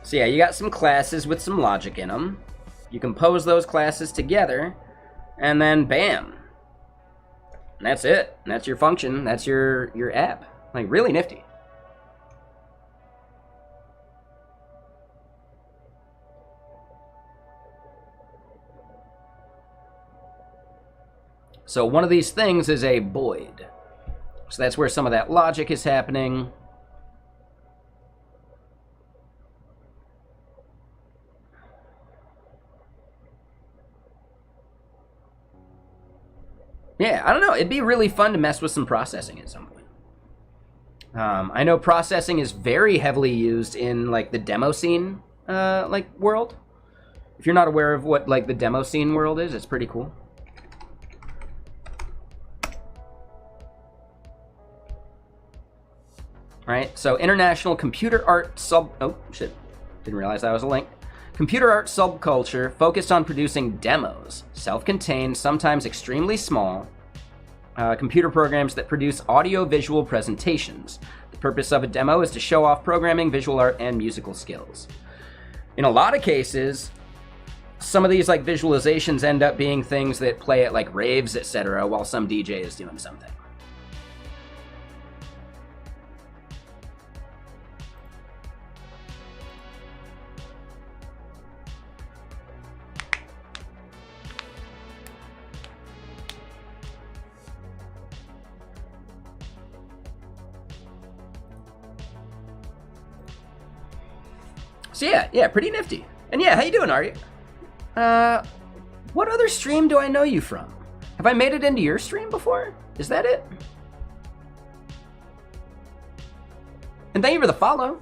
So yeah, you got some classes with some logic in them. You compose those classes together, and then bam. And that's it. And that's your function. That's your app. Like, really nifty. So one of these things is a void. So that's where some of that logic is happening. Yeah, I don't know. It'd be really fun to mess with some processing at some point. I know processing is very heavily used in like the demo scene like world. If you're not aware of what like the demo scene world is, it's pretty cool. Right, so International Computer Art oh shit, didn't realize that was a link. Computer art subculture focused on producing demos, self-contained, sometimes extremely small, computer programs that produce audio-visual presentations. The purpose of a demo is to show off programming, visual art, and musical skills. In a lot of cases, some of these like visualizations end up being things that play at like raves, etc., while some DJ is doing something. So yeah, pretty nifty. And yeah, how you doing, Ari? What other stream do I know you from? Have I made it into your stream before? Is that it? And thank you for the follow.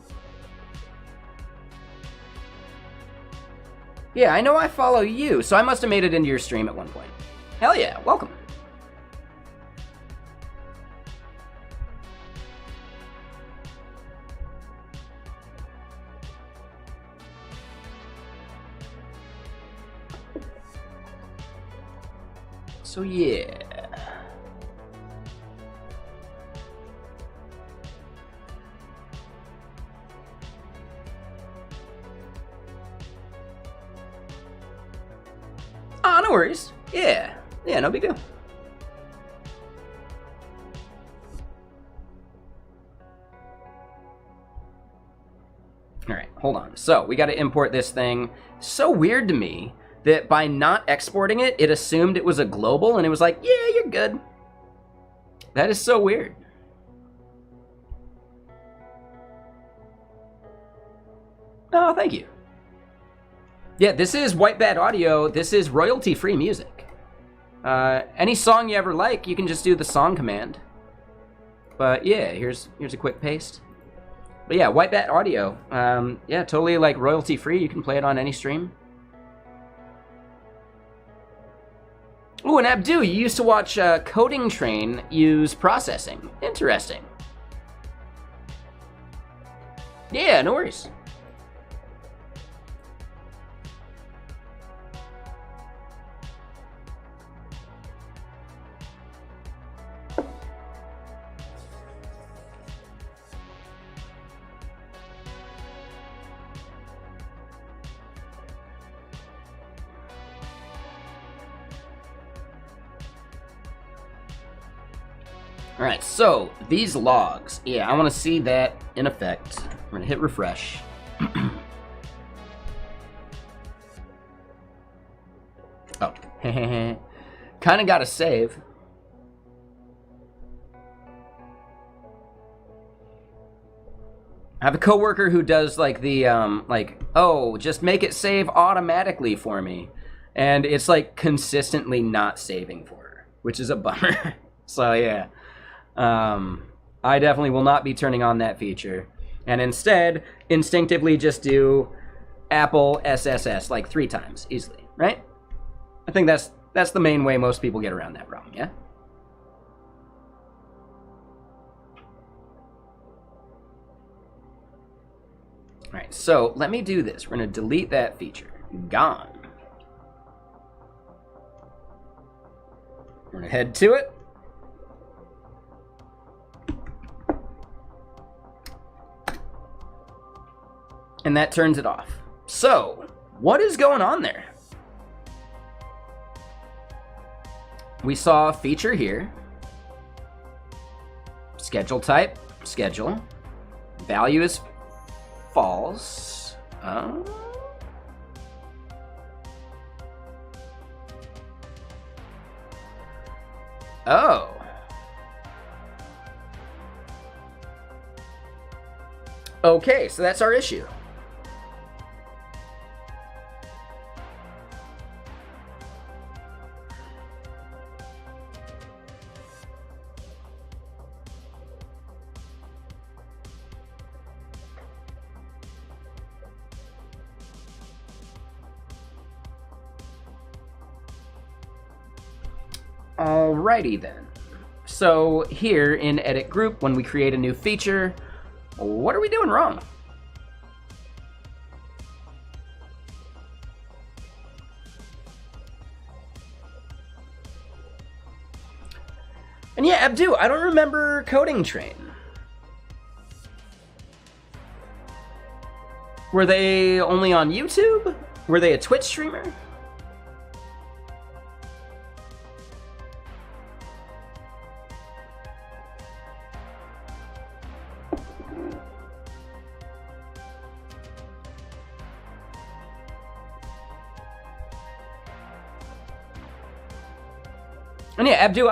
Yeah, I know I follow you, so I must have made it into your stream at one point. Hell yeah, welcome. So yeah. Ah, no worries. Yeah, no big deal. All right, hold on. So we got to import this thing. So weird to me that by not exporting it, it assumed it was a global, and it was like, yeah, you're good. That is so weird. Oh, thank you. Yeah, this is White Bat Audio. This is royalty-free music. Any song you ever like, you can just do the song command. But yeah, here's a quick paste. But yeah, White Bat Audio. Yeah, totally like royalty-free. You can play it on any stream. Ooh, and Abdu, you used to watch Coding Train use processing. Interesting. Yeah, no worries. All right, so these logs, yeah, I want to see that in effect. We're gonna hit refresh. Oh, kind of got to save. I have a coworker who does like the like, oh, just make it save automatically for me, and it's like consistently not saving for her, which is a bummer. So yeah. I definitely will not be turning on that feature, and instead instinctively just do Apple SSS like 3 times easily, right? I think that's the main way most people get around that problem, yeah? All right, so let me do this. We're gonna delete that feature. Gone. We're gonna head to it. And that turns it off. So, what is going on there? We saw a feature here. Schedule type, schedule. Value is false. Oh. Okay, so that's our issue. Alrighty then. So here in edit group, when we create a new feature, what are we doing wrong? And yeah, Abdu, I don't remember Coding Train. Were they only on YouTube? Were they a Twitch streamer? And yeah, Abdu,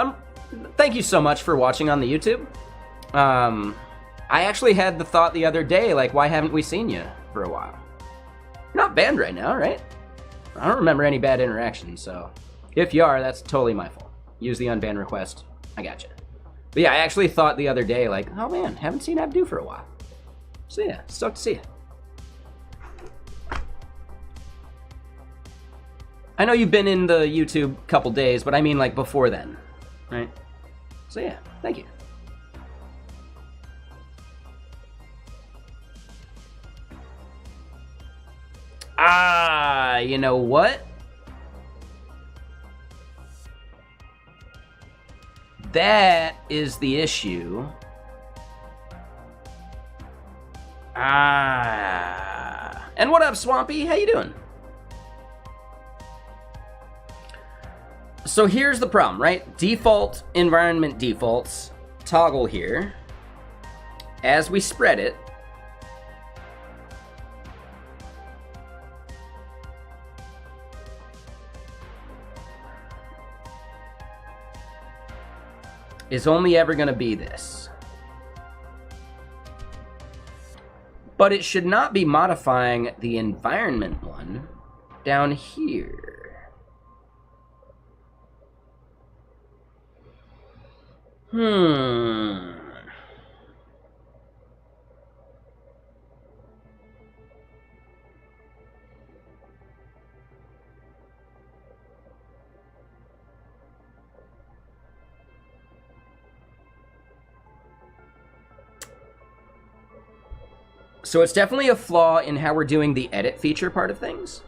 thank you so much for watching on the YouTube. I actually had the thought the other day, like, why haven't we seen you for a while? not banned right now, right? I don't remember any bad interactions, so if you are, that's totally my fault. Use the unban request. I gotcha. But yeah, I actually thought the other day, like, oh man, haven't seen Abdu for a while. So yeah, stoked to see you. I know you've been in the YouTube couple days, but I mean like before then, right? So yeah, thank you. Ah, you know what? That is the issue. Ah. And what up, Swampy? How you doing? So here's the problem, right? Default environment defaults toggle here. As we spread it, is only ever going to be this. But it should not be modifying the environment one down here. So it's definitely a flaw in how we're doing the edit feature part of things.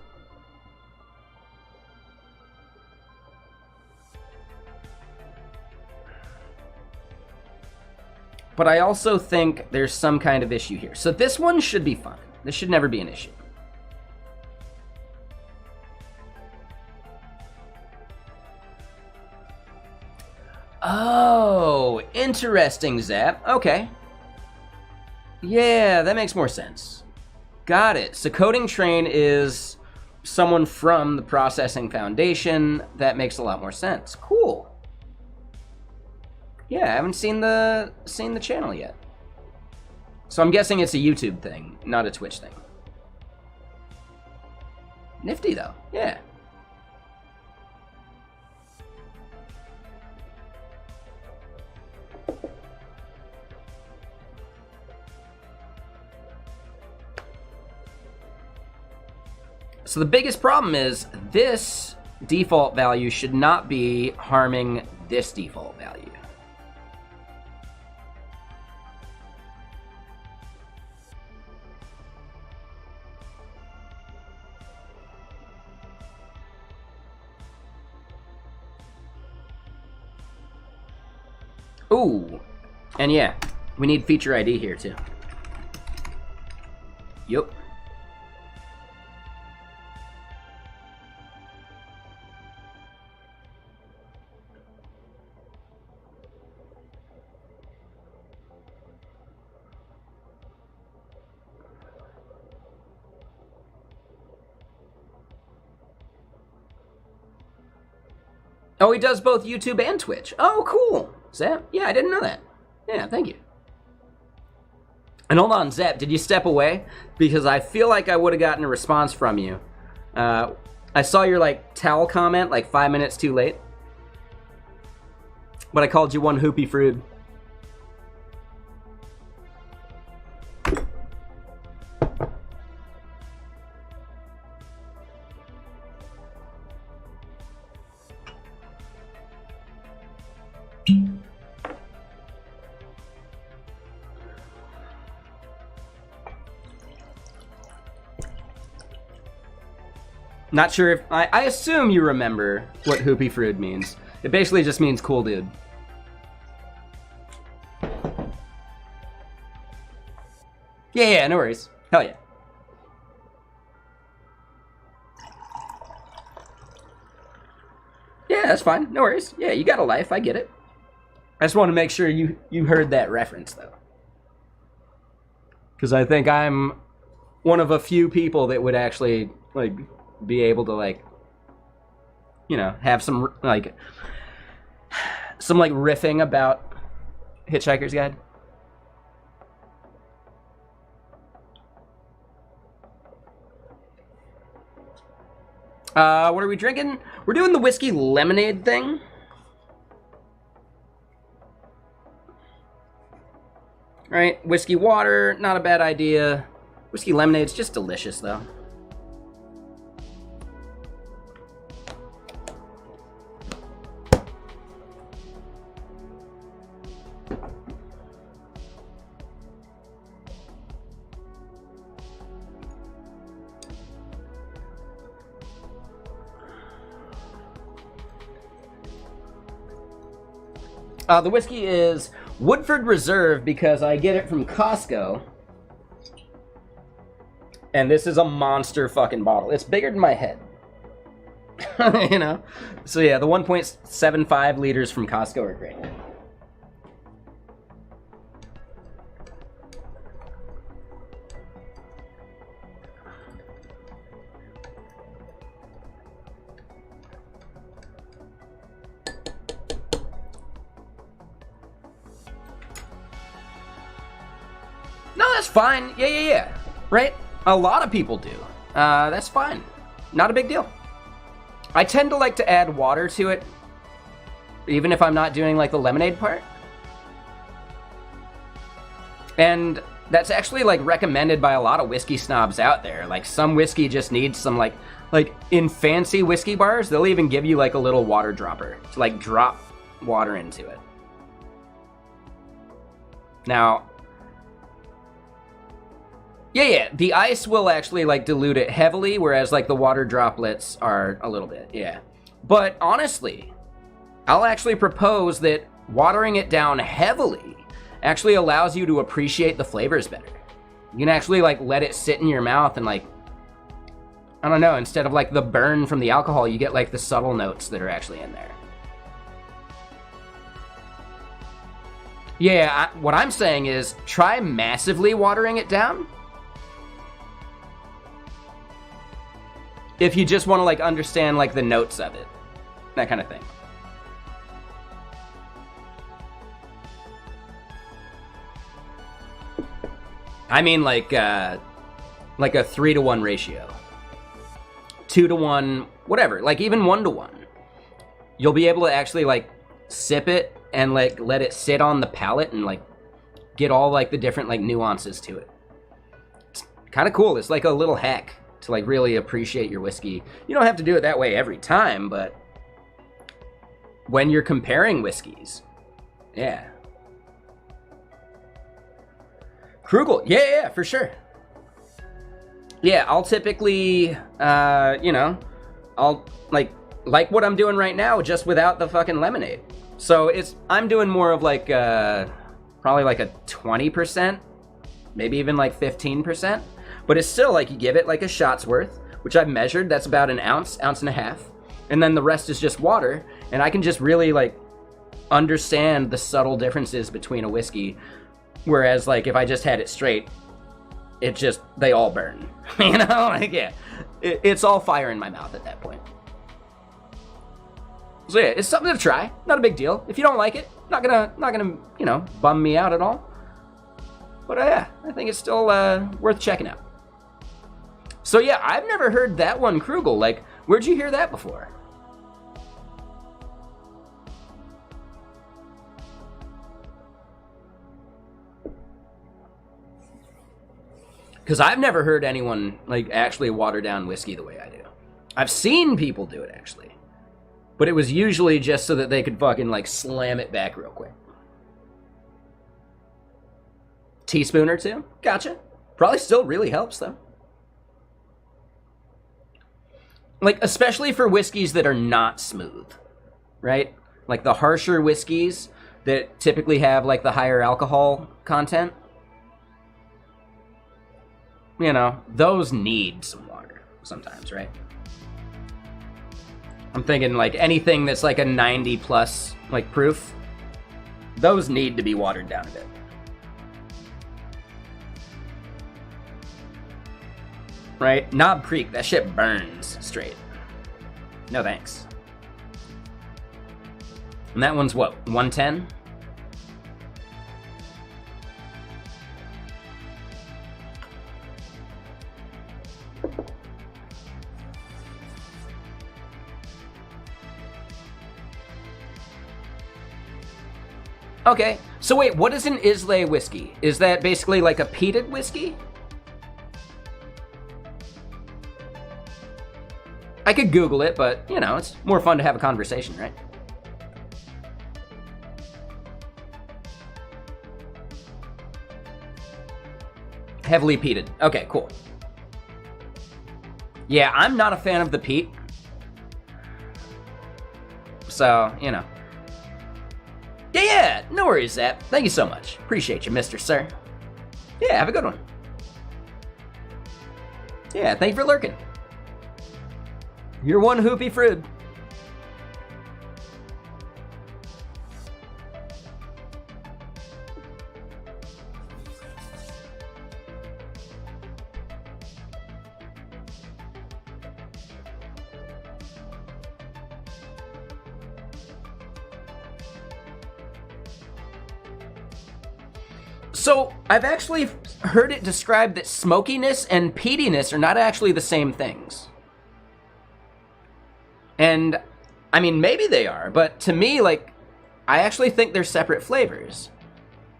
But I also think there's some kind of issue here. So this one should be fine. This should never be an issue. Oh, interesting, Zap. Okay. Yeah, that makes more sense. Got it. So coding train is someone from the processing foundation. That makes a lot more sense. Cool. Yeah, I haven't seen the channel yet. So I'm guessing it's a YouTube thing, not a Twitch thing. Nifty though. Yeah. So the biggest problem is this default value should not be harming this default value. Ooh, and yeah, we need feature ID here too. Yup. Oh, he does both YouTube and Twitch. Oh, cool. Zap? Yeah, I didn't know that. Yeah, thank you. And hold on, Zap, did you step away? Because I feel like I would have gotten a response from you. I saw your, like, towel comment, like, 5 minutes too late. But I called you one hoopy fruit. Not sure if... I assume you remember what Hoopy Fruit means. It basically just means cool dude. Yeah, no worries. Hell yeah. Yeah, that's fine. No worries. Yeah, you got a life. I get it. I just want to make sure you heard that reference, though. Because I think I'm one of a few people that would actually, like... be able to, like, you know, have some riffing about Hitchhiker's Guide. What are we drinking? We're doing the whiskey lemonade thing. Right, whiskey water, not a bad idea. Whiskey lemonade's just delicious, though. The whiskey is Woodford Reserve because I get it from Costco. And this is a monster fucking bottle. It's bigger than my head. You know? So yeah, the 1.75 liters from Costco are great. No, that's fine. Yeah. Right? A lot of people do. That's fine. Not a big deal. I tend to like to add water to it, even if I'm not doing like the lemonade part. And that's actually like recommended by a lot of whiskey snobs out there. Like some whiskey just needs some like in fancy whiskey bars, they'll even give you like a little water dropper to like drop water into it. Now, yeah, the ice will actually like dilute it heavily, whereas like the water droplets are a little bit, yeah. But honestly, I'll actually propose that watering it down heavily actually allows you to appreciate the flavors better. You can actually like let it sit in your mouth and like, I don't know, instead of like the burn from the alcohol, you get like the subtle notes that are actually in there. Yeah, what I'm saying is try massively watering it down. If you just want to like understand like the notes of it, that kind of thing. I mean like a 3-to-1 ratio, 2-to-1, whatever, like even 1-to-1. You'll be able to actually like sip it and like let it sit on the palate and like get all like the different like nuances to it. It's kind of cool. It's like a little hack to like really appreciate your whiskey. You don't have to do it that way every time, but when you're comparing whiskeys, yeah. Krugel, yeah, for sure. Yeah, I'll typically, you know, I'll like what I'm doing right now, just without the fucking lemonade. So I'm doing more of like, probably like a 20%, maybe even like 15%. But it's still like you give it like a shot's worth, which I've measured. That's about an ounce and a half. And then the rest is just water. And I can just really like understand the subtle differences between a whiskey. Whereas like if I just had it straight, they all burn. You know, like yeah, it's all fire in my mouth at that point. So yeah, it's something to try. Not a big deal. If you don't like it, not gonna you know, bum me out at all. But yeah, I think it's still worth checking out. So yeah, I've never heard that one, Krugel. Like, where'd you hear that before? Because I've never heard anyone like actually water down whiskey the way I do. I've seen people do it actually, but it was usually just so that they could fucking like slam it back real quick. Teaspoon or two, gotcha. Probably still really helps though. Like, especially for whiskeys that are not smooth, right? Like the harsher whiskeys that typically have like the higher alcohol content. You know, those need some water sometimes, right? I'm thinking like anything that's like a 90 plus like proof, those need to be watered down a bit. Right? Knob Creek, that shit burns straight. No thanks. And that one's what, 110? Okay, so wait, what is an Islay whiskey? Is that basically like a peated whiskey? I could Google it, but, you know, it's more fun to have a conversation, right? Heavily peated. Okay, cool. Yeah, I'm not a fan of the peat. So, you know. Yeah, no worries, Zap. Thank you so much. Appreciate you, Mr. Sir. Yeah, have a good one. Yeah, thank you for lurking. You're one hoopy fruit. So, I've actually heard it described that smokiness and peatiness are not actually the same things. And, I mean, maybe they are, but to me, like, I actually think they're separate flavors.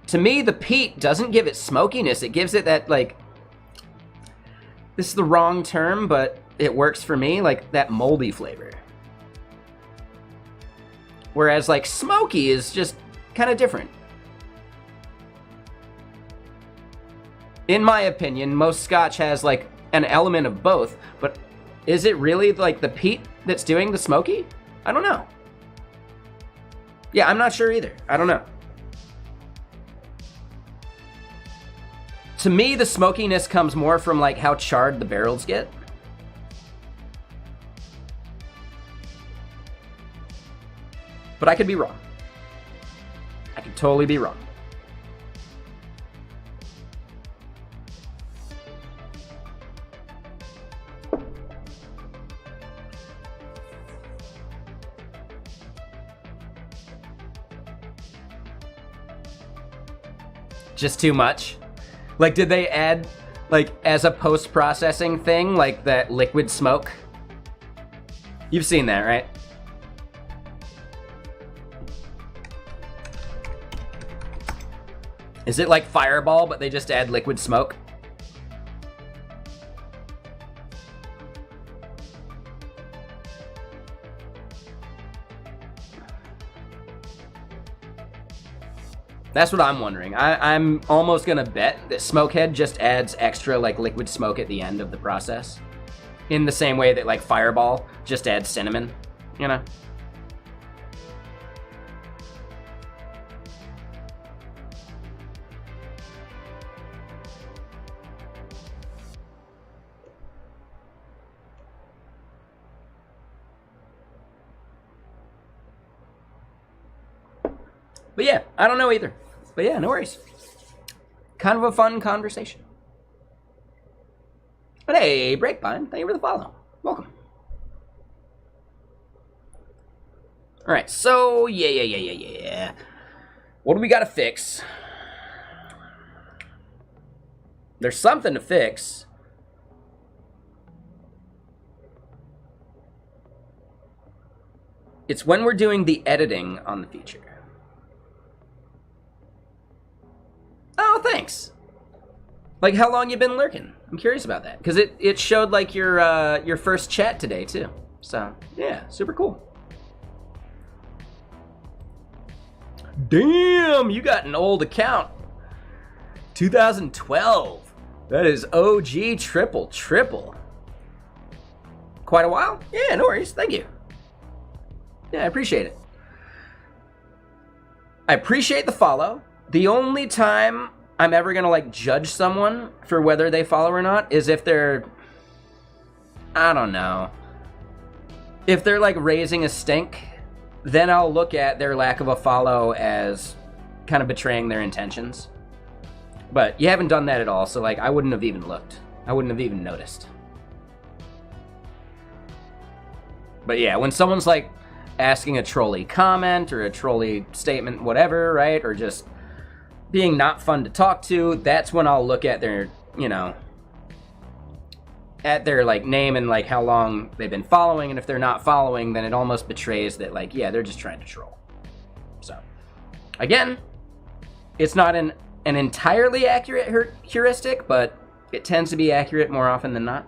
To me, the peat doesn't give it smokiness, it gives it that, like, this is the wrong term, but it works for me, like, that moldy flavor. Whereas, like, smoky is just kind of different. In my opinion, most Scotch has, like, an element of both, but is it really, like, the peat that's doing the smoky? I don't know. Yeah, I'm not sure either. I don't know. To me, the smokiness comes more from, like, how charred the barrels get. But I could be wrong. I could totally be wrong. Just too much? Like, did they add, like, as a post-processing thing, like that liquid smoke? You've seen that, right? Is it like Fireball, but they just add liquid smoke? That's what I'm wondering. I'm almost gonna bet that Smokehead just adds extra, like, liquid smoke at the end of the process. In the same way that, like, Fireball just adds cinnamon, you know? But yeah, I don't know either. But yeah, no worries. Kind of a fun conversation. But hey, Breakbind, thank you for the follow. Welcome. Alright, so yeah. What do we gotta fix? There's something to fix. It's when we're doing the editing on the feature. Oh, thanks. Like, how long you been lurking? I'm curious about that. Because it showed, like, your first chat today, too. So, yeah, super cool. Damn, you got an old account. 2012. That is OG triple. Quite a while? Yeah, no worries. Thank you. Yeah, I appreciate it. I appreciate the follow. The only time I'm ever gonna, like, judge someone for whether they follow or not is if they're, I don't know, if they're, like, raising a stink, then I'll look at their lack of a follow as kind of betraying their intentions. But you haven't done that at all, so, like, I wouldn't have even looked. I wouldn't have even noticed. But yeah, when someone's, like, asking a trolly comment or a trolly statement, whatever, right, or just being not fun to talk to, that's when I'll look at their, you know, at their, like, name and, like, how long they've been following, and if they're not following, then it almost betrays that, like, yeah, they're just trying to troll. So, again, It's not an entirely accurate heuristic, but it tends to be accurate more often than not.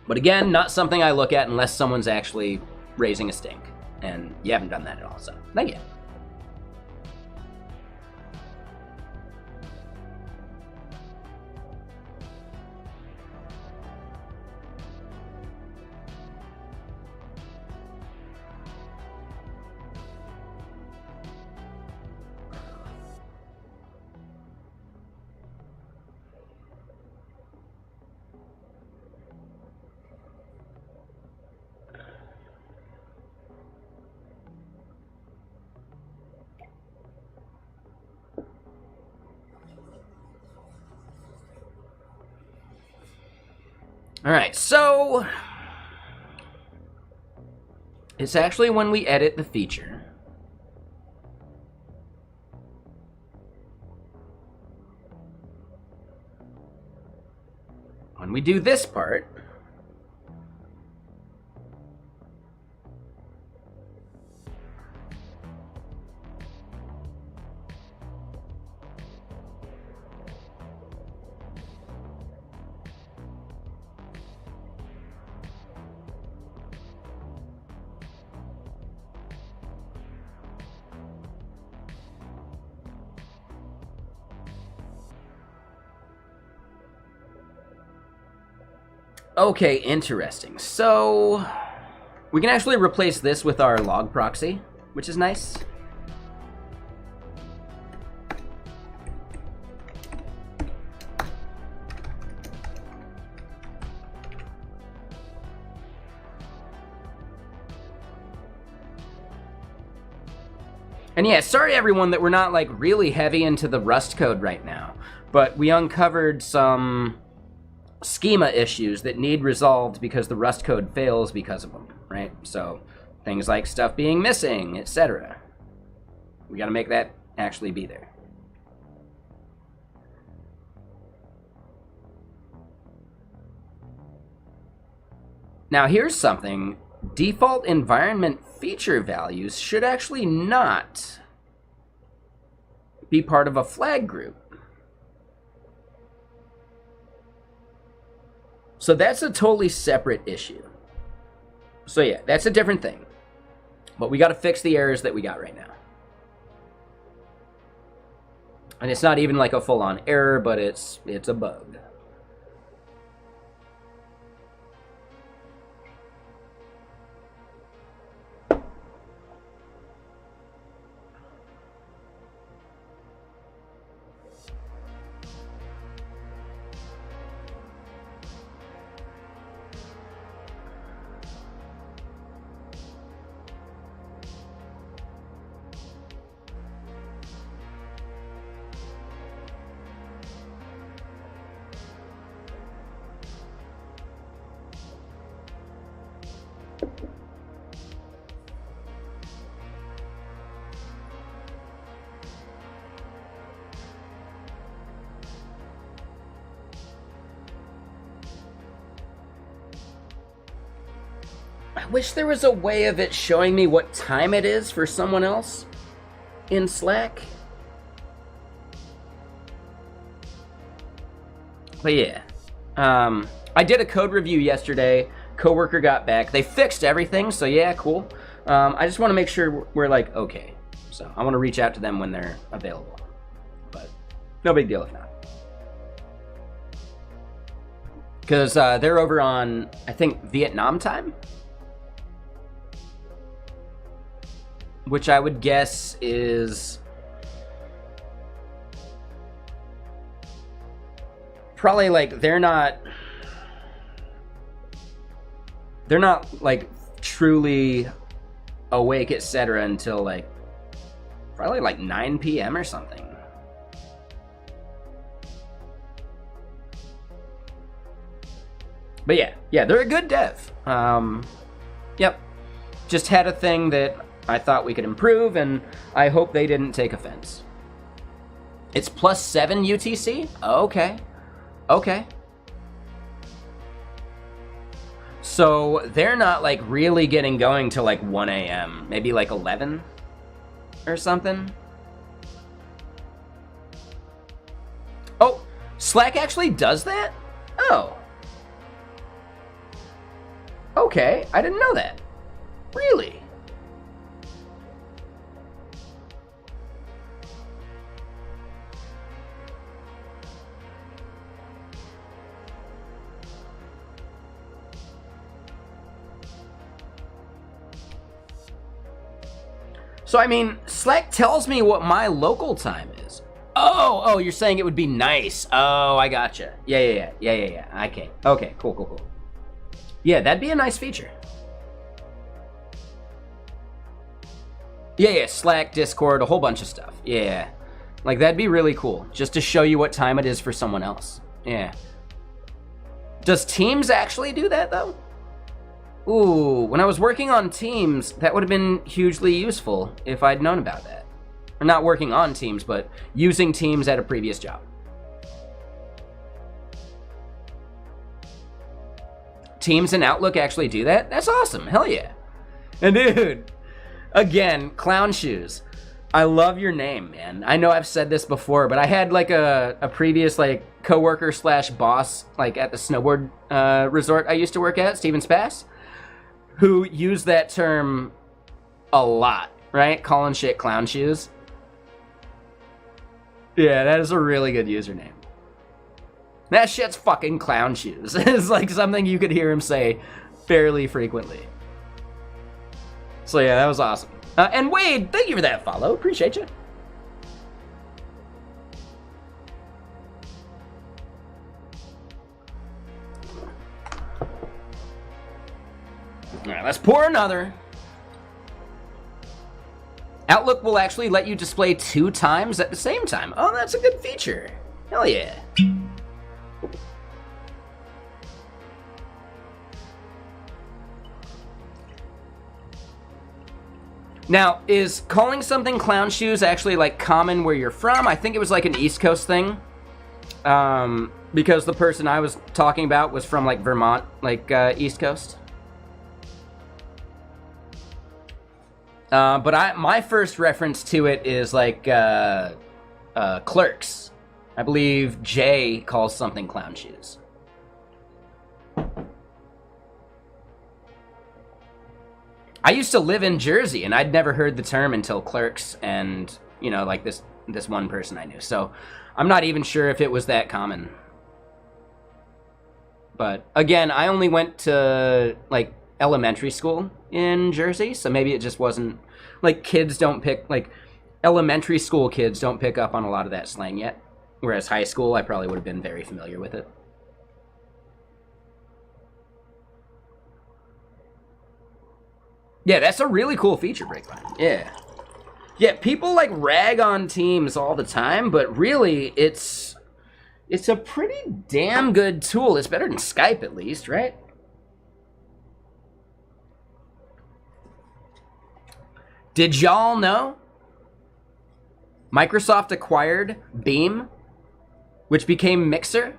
But again, not something I look at unless someone's actually raising a stink. And you haven't done that at all, so thank you. All right, so it's actually when we edit the feature. When we do this part, okay, interesting. So we can actually replace this with our log proxy, which is nice. And yeah, sorry everyone that we're not like really heavy into the Rust code right now, but we uncovered some schema issues that need resolved because the Rust code fails because of them, right? So things like stuff being missing, etc. We got to make that actually be there. Now here's something. Default environment feature values should actually not be part of a flag group. So that's a totally separate issue. So yeah, that's a different thing. But we got to fix the errors that we got right now. And it's not even like a full-on error, but it's a bug. I wish there was a way of it showing me what time it is for someone else in Slack. But yeah, I did a code review yesterday. Coworker got back. They fixed everything, so yeah, cool. I just want to make sure we're like okay. So I want to reach out to them when they're available. But no big deal if not. Because they're over on, I think, Vietnam time. Which I would guess is probably like they're not like truly awake, etc. until like probably like 9 p.m. or something. But yeah, they're a good dev. Yep, just had a thing that I thought we could improve, and I hope they didn't take offense. It's +7 UTC? Okay. Okay. So they're not like really getting going till like 1 a.m. Maybe like 11 or something. Oh, Slack actually does that? Oh. Okay, I didn't know that. Really? So, I mean, Slack tells me what my local time is. Oh, you're saying it would be nice. Oh, I gotcha. Yeah. Okay, cool. Yeah, that'd be a nice feature. Yeah, Slack, Discord, a whole bunch of stuff. Yeah, like that'd be really cool, just to show you what time it is for someone else. Yeah. Does Teams actually do that, though? Ooh, when I was working on Teams, that would have been hugely useful if I'd known about that. Or not working on Teams, but using Teams at a previous job. Teams and Outlook actually do that? That's awesome, hell yeah. And dude, again, Clown Shoes. I love your name, man. I know I've said this before, but I had like a previous like coworker / boss like at the snowboard resort I used to work at, Stevens Pass, who used that term a lot, right? Calling shit Clown Shoes. Yeah, that is a really good username. That shit's fucking Clown Shoes. It's like something you could hear him say fairly frequently. So yeah, that was awesome. And Wade, thank you for that follow. Appreciate you. All right, let's pour another. Outlook will actually let you display 2 times at the same time. Oh, that's a good feature. Hell yeah. Now, is calling something Clown Shoes actually like common where you're from? I think it was like an East Coast thing. Because the person I was talking about was from like Vermont, like East Coast. But my first reference to it is like Clerks. I believe Jay calls something Clown Shoes. I used to live in Jersey, and I'd never heard the term until Clerks and, you know, like this one person I knew. So I'm not even sure if it was that common. But again, I only went to like elementary school in Jersey, so maybe it just wasn't like kids don't pick, like elementary school kids don't pick up on a lot of that slang yet. Whereas high school, I probably would have been very familiar with it. Yeah, that's a really cool feature, Breakline. Yeah. Yeah, people like rag on Teams all the time, but really it's a pretty damn good tool. It's better than Skype at least, right? Did y'all know Microsoft acquired Beam, which became Mixer,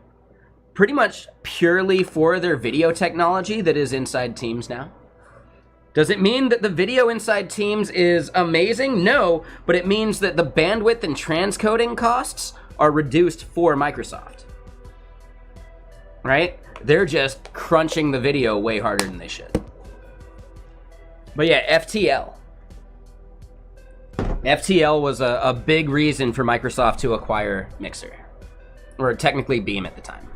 pretty much purely for their video technology that is inside Teams now? Does it mean that the video inside Teams is amazing? No, but it means that the bandwidth and transcoding costs are reduced for Microsoft. Right? They're just crunching the video way harder than they should. But yeah, FTL. FTL was a big reason for Microsoft to acquire Mixer. Or technically Beam at the time.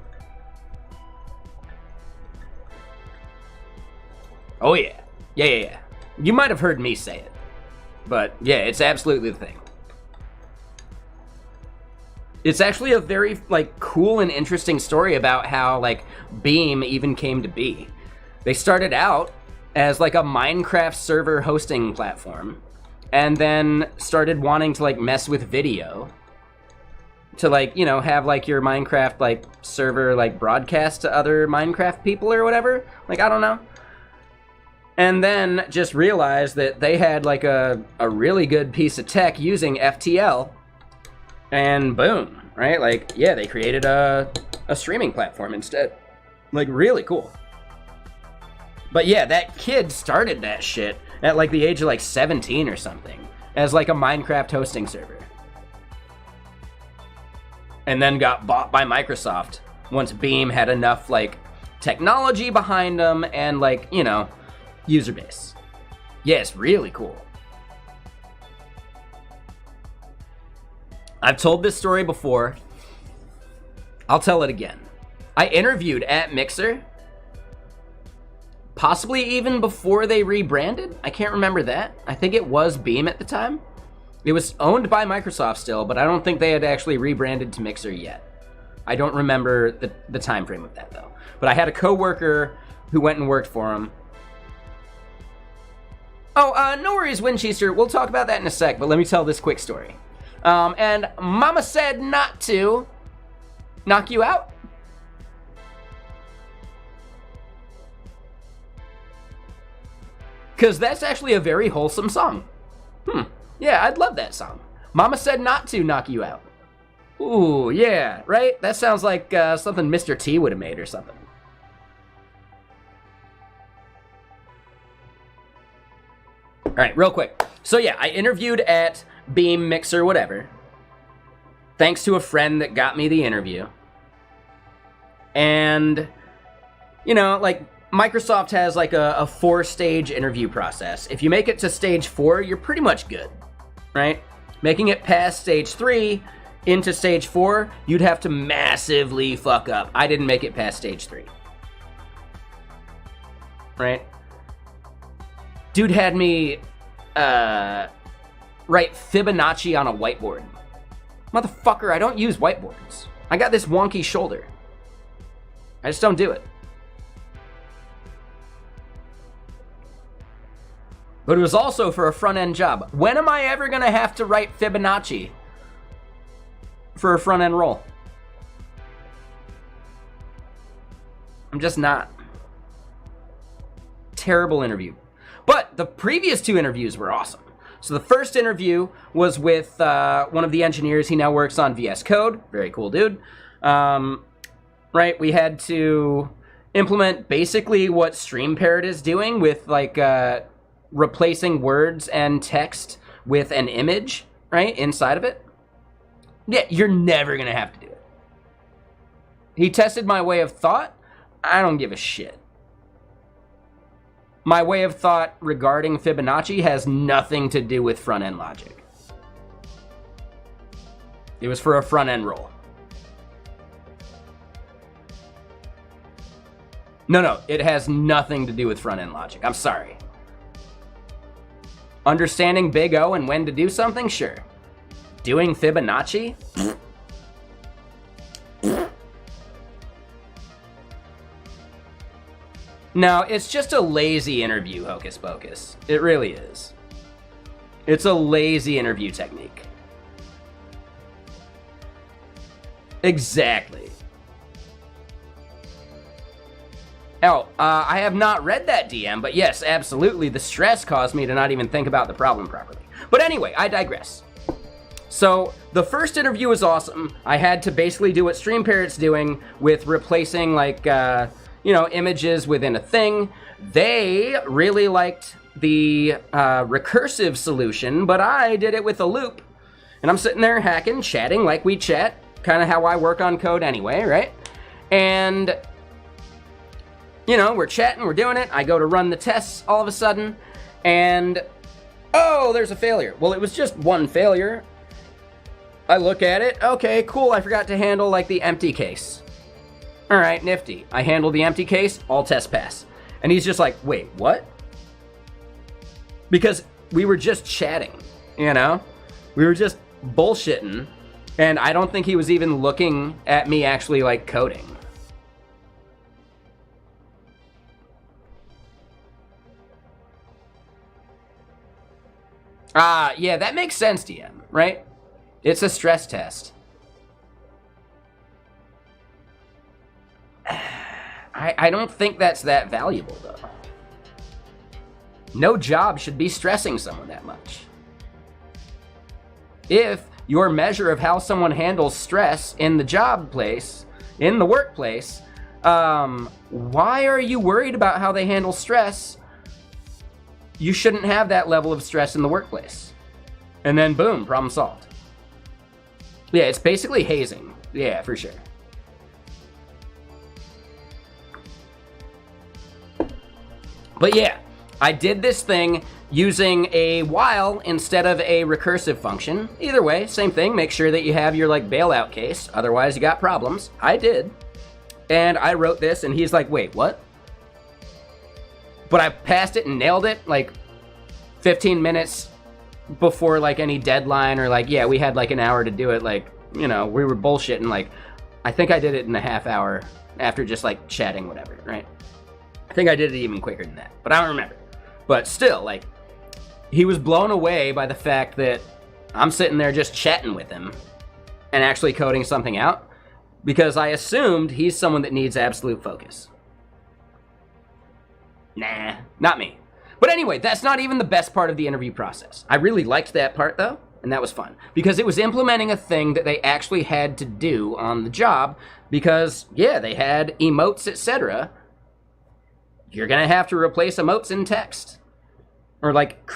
Oh yeah. Yeah. You might have heard me say it. But yeah, it's absolutely the thing. It's actually a very like cool and interesting story about how like Beam even came to be. They started out as like a Minecraft server hosting platform and then started wanting to like mess with video to like, you know, have like your Minecraft like server like broadcast to other Minecraft people or whatever. Like, I don't know. And then just realized that they had like a really good piece of tech using FTL, and boom, right? Like, yeah, they created a streaming platform instead. Like, really cool. But yeah, that kid started that shit at like the age of like 17 or something as like a Minecraft hosting server. And then got bought by Microsoft once Beam had enough like technology behind them and like, you know, user base. Yeah, it's really cool. I've told this story before. I'll tell it again. I interviewed at Mixer, possibly even before they rebranded. I can't remember that. I think it was Beam at the time. It was owned by Microsoft still, but I don't think they had actually rebranded to Mixer yet. I don't remember the time frame of that though. But I had a coworker who went and worked for him. Oh, no worries, Winchester. We'll talk about that in a sec, but let me tell this quick story. And Mama said not to knock you out. Because that's actually a very wholesome song. Yeah, I'd love that song. Mama said not to knock you out. Ooh, yeah, right? That sounds like something Mr. T would have made or something. All right, real quick. So yeah, I interviewed at Beam, Mixer, whatever. Thanks to a friend that got me the interview. And, you know, like, Microsoft has like a 4-stage interview process. If you make it to stage 4, you're pretty much good, right? Making it past stage 3 into stage 4, you'd have to massively fuck up. I didn't make it past stage 3. Right? Dude had me write Fibonacci on a whiteboard. Motherfucker, I don't use whiteboards. I got this wonky shoulder. I just don't do it. But it was also for a front-end job. When am I ever going to have to write Fibonacci for a front-end role? I'm just not. Terrible interview. But the previous 2 interviews were awesome. So the first interview was with one of the engineers. He now works on VS Code. Very cool dude. Right, we had to implement basically what StreamParrot is doing with like replacing words and text with an image, right, inside of it. Yeah, you're never gonna have to do it. He tested my way of thought. I don't give a shit. My way of thought regarding Fibonacci has nothing to do with front-end logic. It was for a front-end role. No, it has nothing to do with front-end logic. I'm sorry. Understanding Big O and when to do something? Sure. Doing Fibonacci? No, it's just a lazy interview, Hocus Pocus. It really is. It's a lazy interview technique. Exactly. Oh, I have not read that DM, but yes, absolutely, the stress caused me to not even think about the problem properly. But anyway, I digress. So, the first interview was awesome. I had to basically do what StreamParrot's doing with replacing, like, images within a thing. They really liked the recursive solution, but I did it with a loop. And I'm sitting there hacking, chatting like we chat, kind of how I work on code anyway, right? And we're chatting, we're doing it. I go to run the tests all of a sudden, and oh, there's a failure. Well, it was just one failure. I look at it. Okay, cool. I forgot to handle like the empty case. All right, nifty. I handle the empty case, all tests pass. And he's just like, wait, what? Because we were just chatting, We were just bullshitting, and I don't think he was even looking at me actually like coding. Yeah, that makes sense, DM, right? It's a stress test. I don't think that's that valuable, though. No job should be stressing someone that much. If your measure of how someone handles stress in the job place, in the workplace, Why are you worried about how they handle stress? You shouldn't have that level of stress in the workplace. And then boom, problem solved. Yeah, it's basically hazing. Yeah, for sure. But yeah, I did this thing using a while instead of a recursive function. Either way, same thing. Make sure that you have your like bailout case. Otherwise, you got problems. I did. And I wrote this, and he's like, wait, what? But I passed it and nailed it like 15 minutes before like any deadline, or like, yeah, we had like an hour to do it. Like, you know, we were bullshitting. Like, I think I did it in a half hour after just like chatting, whatever, right? I think I did it even quicker than that, but I don't remember. But still, like, he was blown away by the fact that I'm sitting there just chatting with him and actually coding something out, because I assumed he's someone that needs absolute focus. Nah, not me. But anyway, that's not even the best part of the interview process. I really liked that part, though, and that was fun, because it was implementing a thing that they actually had to do on the job, because, yeah, they had emotes, etc. You're going to have to replace emotes in text. Or, like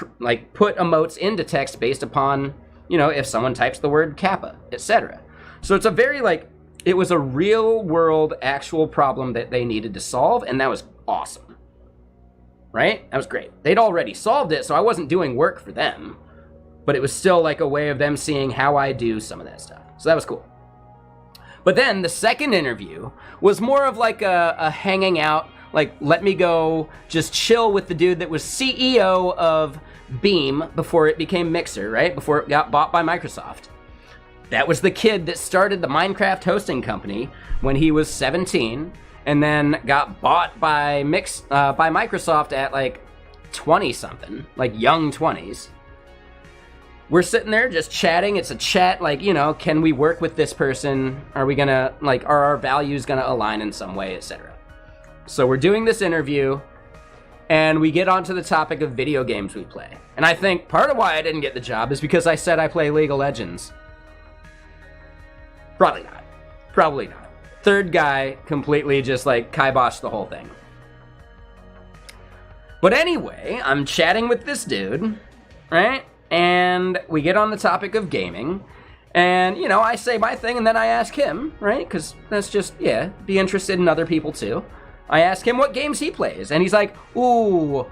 put emotes into text based upon, you know, if someone types the word kappa, etc. So it's a very, like, it was a real-world, actual problem that they needed to solve, and that was awesome. Right? That was great. They'd already solved it, so I wasn't doing work for them. But it was still, like, a way of them seeing how I do some of that stuff. So that was cool. But then the second interview was more of, like, a hanging out, like, let me go just chill with the dude that was CEO of Beam before it became Mixer, right? Before it got bought by Microsoft. That was the kid that started the Minecraft hosting company when he was 17, and then got bought by Microsoft at, like, 20-something, like young 20s. We're sitting there just chatting. It's a chat, like, you know, can we work with this person? Are we gonna, like, are our values gonna align in some way, etc.? So we're doing this interview, and we get onto the topic of video games we play. And I think part of why I didn't get the job is because I said I play League of Legends. Probably not. Probably not. Third guy completely just, like, kiboshed the whole thing. But anyway, I'm chatting with this dude, right? And we get on the topic of gaming. And, you know, I say my thing, and then I ask him, right? Because that's just, yeah, be interested in other people, too. I ask him what games he plays, and he's like, ooh,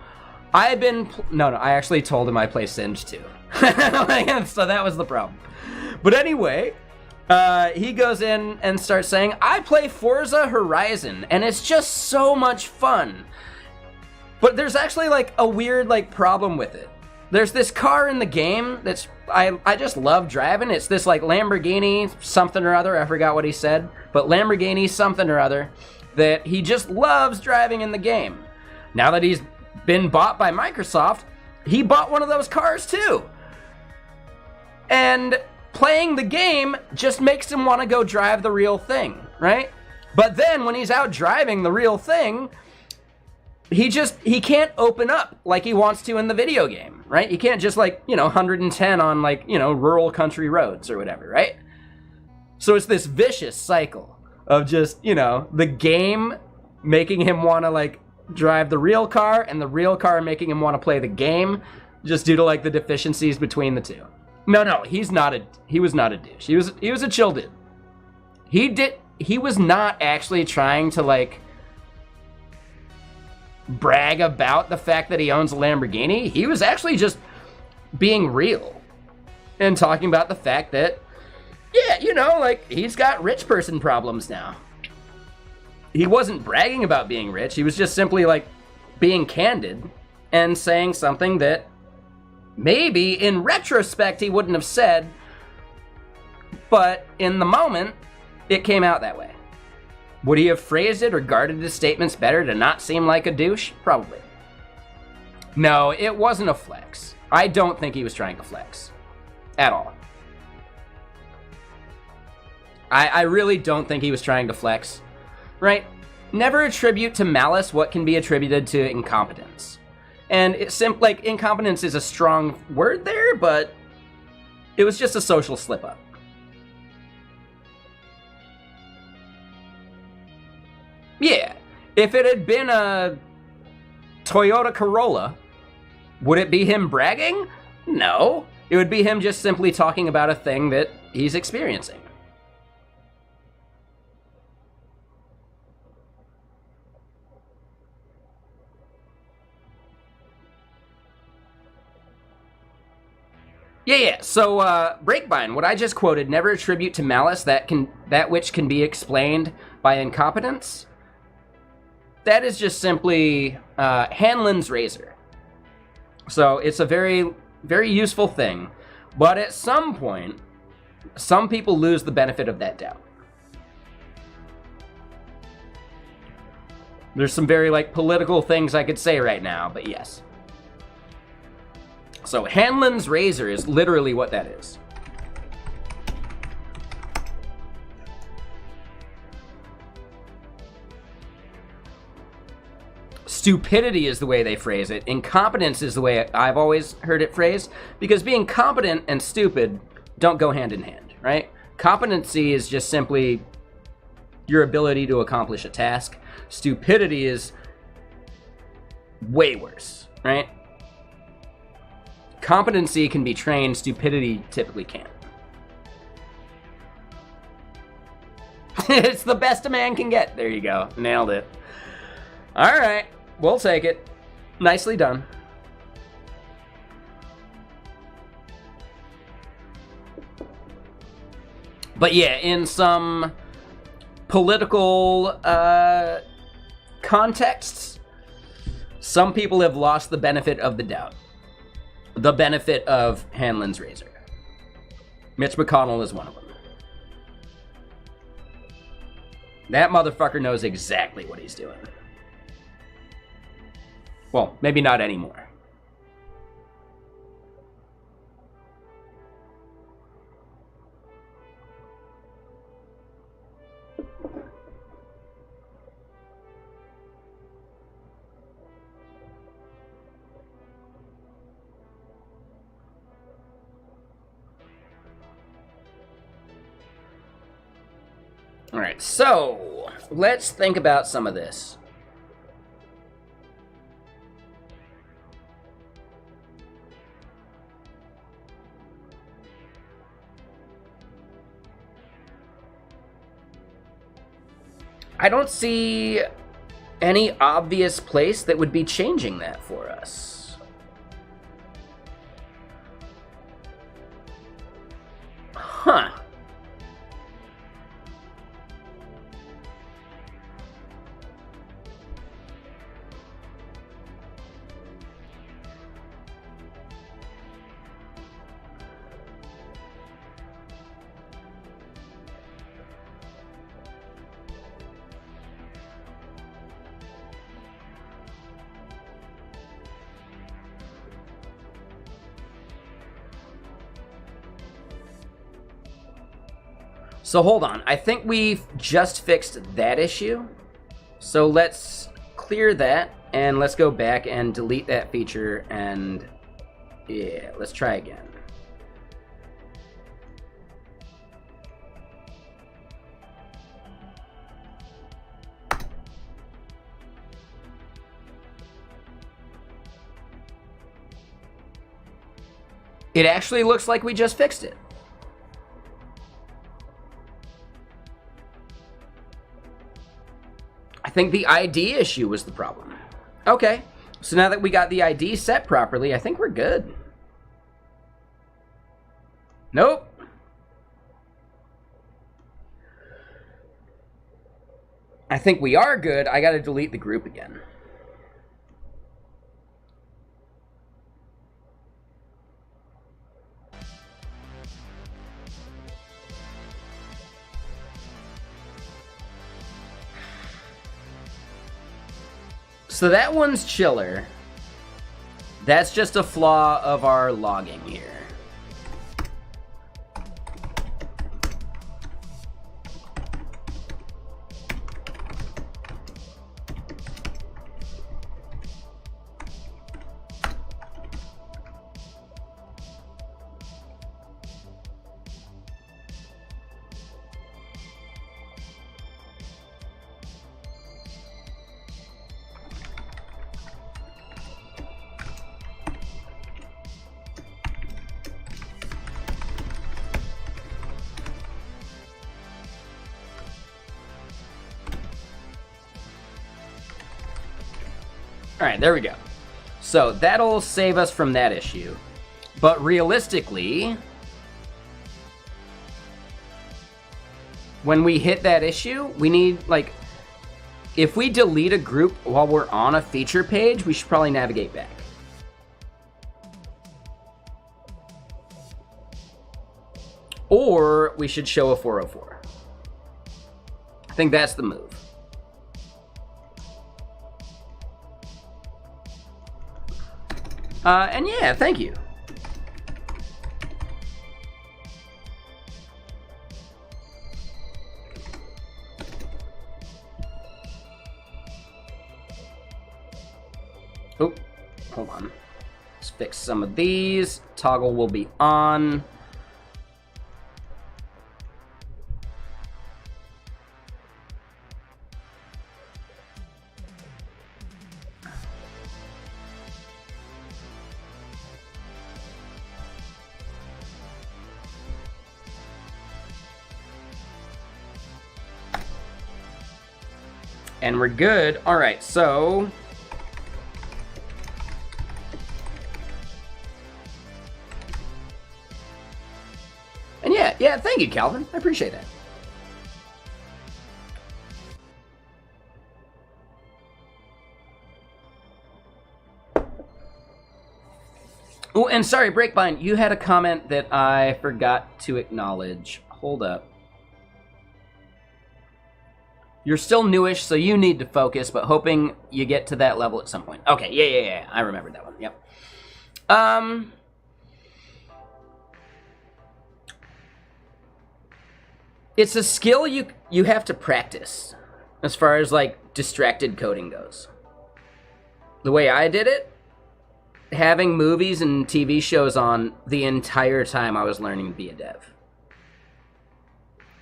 I've been... No, I actually told him I play Singe, too. So that was the problem. But anyway, he goes in and starts saying, I play Forza Horizon, and it's just so much fun. But there's actually, like, a weird, like, problem with it. There's this car in the game that's... I just love driving. It's this, like, Lamborghini something or other. I forgot what he said. But Lamborghini something or other that he just loves driving in the game. Now that he's been bought by Microsoft, he bought one of those cars too. And playing the game just makes him want to go drive the real thing, right? But then when he's out driving the real thing, he can't open up like he wants to in the video game, right? You can't just, like, you know, 110 on, like, you know, rural country roads or whatever, right? So it's this vicious cycle of just, you know, the game making him want to, like, drive the real car, and the real car making him want to play the game, just due to, like, the deficiencies between the two. No, he was not a douche. He was a chill dude. He was not actually trying to, like, brag about the fact that he owns a Lamborghini. He was actually just being real and talking about the fact that, yeah, you know, like, he's got rich person problems now. He wasn't bragging about being rich. He was just simply, like, being candid and saying something that maybe in retrospect he wouldn't have said, but in the moment it came out that way. Would he have phrased it or guarded his statements better to not seem like a douche? Probably. No, it wasn't a flex. I don't think he was trying to flex. At all. I really don't think he was trying to flex. Right? Never attribute to malice what can be attributed to incompetence. And it's like, incompetence is a strong word there, but it was just a social slip-up. Yeah, If it had been a Toyota Corolla, would it be him bragging? No. It would be him just simply talking about a thing that he's experiencing. Yeah. So, Breakbind, what I just quoted, never attribute to malice that which can be explained by incompetence. That is just simply Hanlon's razor. So it's a very, very useful thing. But at some point, some people lose the benefit of that doubt. There's some very, political things I could say right now, but yes. So Hanlon's razor is literally what that is. Stupidity is the way they phrase it. Incompetence is the way I've always heard it phrased, because being competent and stupid don't go hand in hand, right? Competency is just simply your ability to accomplish a task. Stupidity is way worse, right? Competency can be trained, stupidity typically can't. It's the best a man can get. There you go. Nailed it. All right. We'll take it. Nicely done. But yeah, in some political contexts, some people have lost the benefit of the doubt. The benefit of Hanlon's razor. Mitch McConnell is one of them. That motherfucker knows exactly what he's doing. Well, maybe not anymore. All right, so let's think about some of this. I don't see any obvious place that would be changing that for us. Huh. So hold on, I think we've just fixed that issue. So let's clear that, and let's go back and delete that feature, and yeah, let's try again. It actually looks like we just fixed it. I think the ID issue was the problem. Okay, so now that we got the ID set properly, I think we're good. Nope. I think we are good. I gotta delete the group again. So that one's chiller. That's just a flaw of our logging here. All right, there we go. So that'll save us from that issue. But realistically, when we hit that issue, we need, like, if we delete a group while we're on a feature page, we should probably navigate back. Or we should show a 404. I think that's the move. And yeah, thank you. Oh, hold on. Let's fix some of these. Toggle will be on. And we're good. All right, so and yeah, thank you, Calvin. I appreciate that. Oh, and sorry, Breakbind, you had a comment that I forgot to acknowledge. Hold up. You're still newish, so you need to focus, but hoping you get to that level at some point. Okay, yeah. I remembered that one. Yep. It's a skill you have to practice as far as, like, distracted coding goes. The way I did it, having movies and TV shows on the entire time I was learning to be a dev.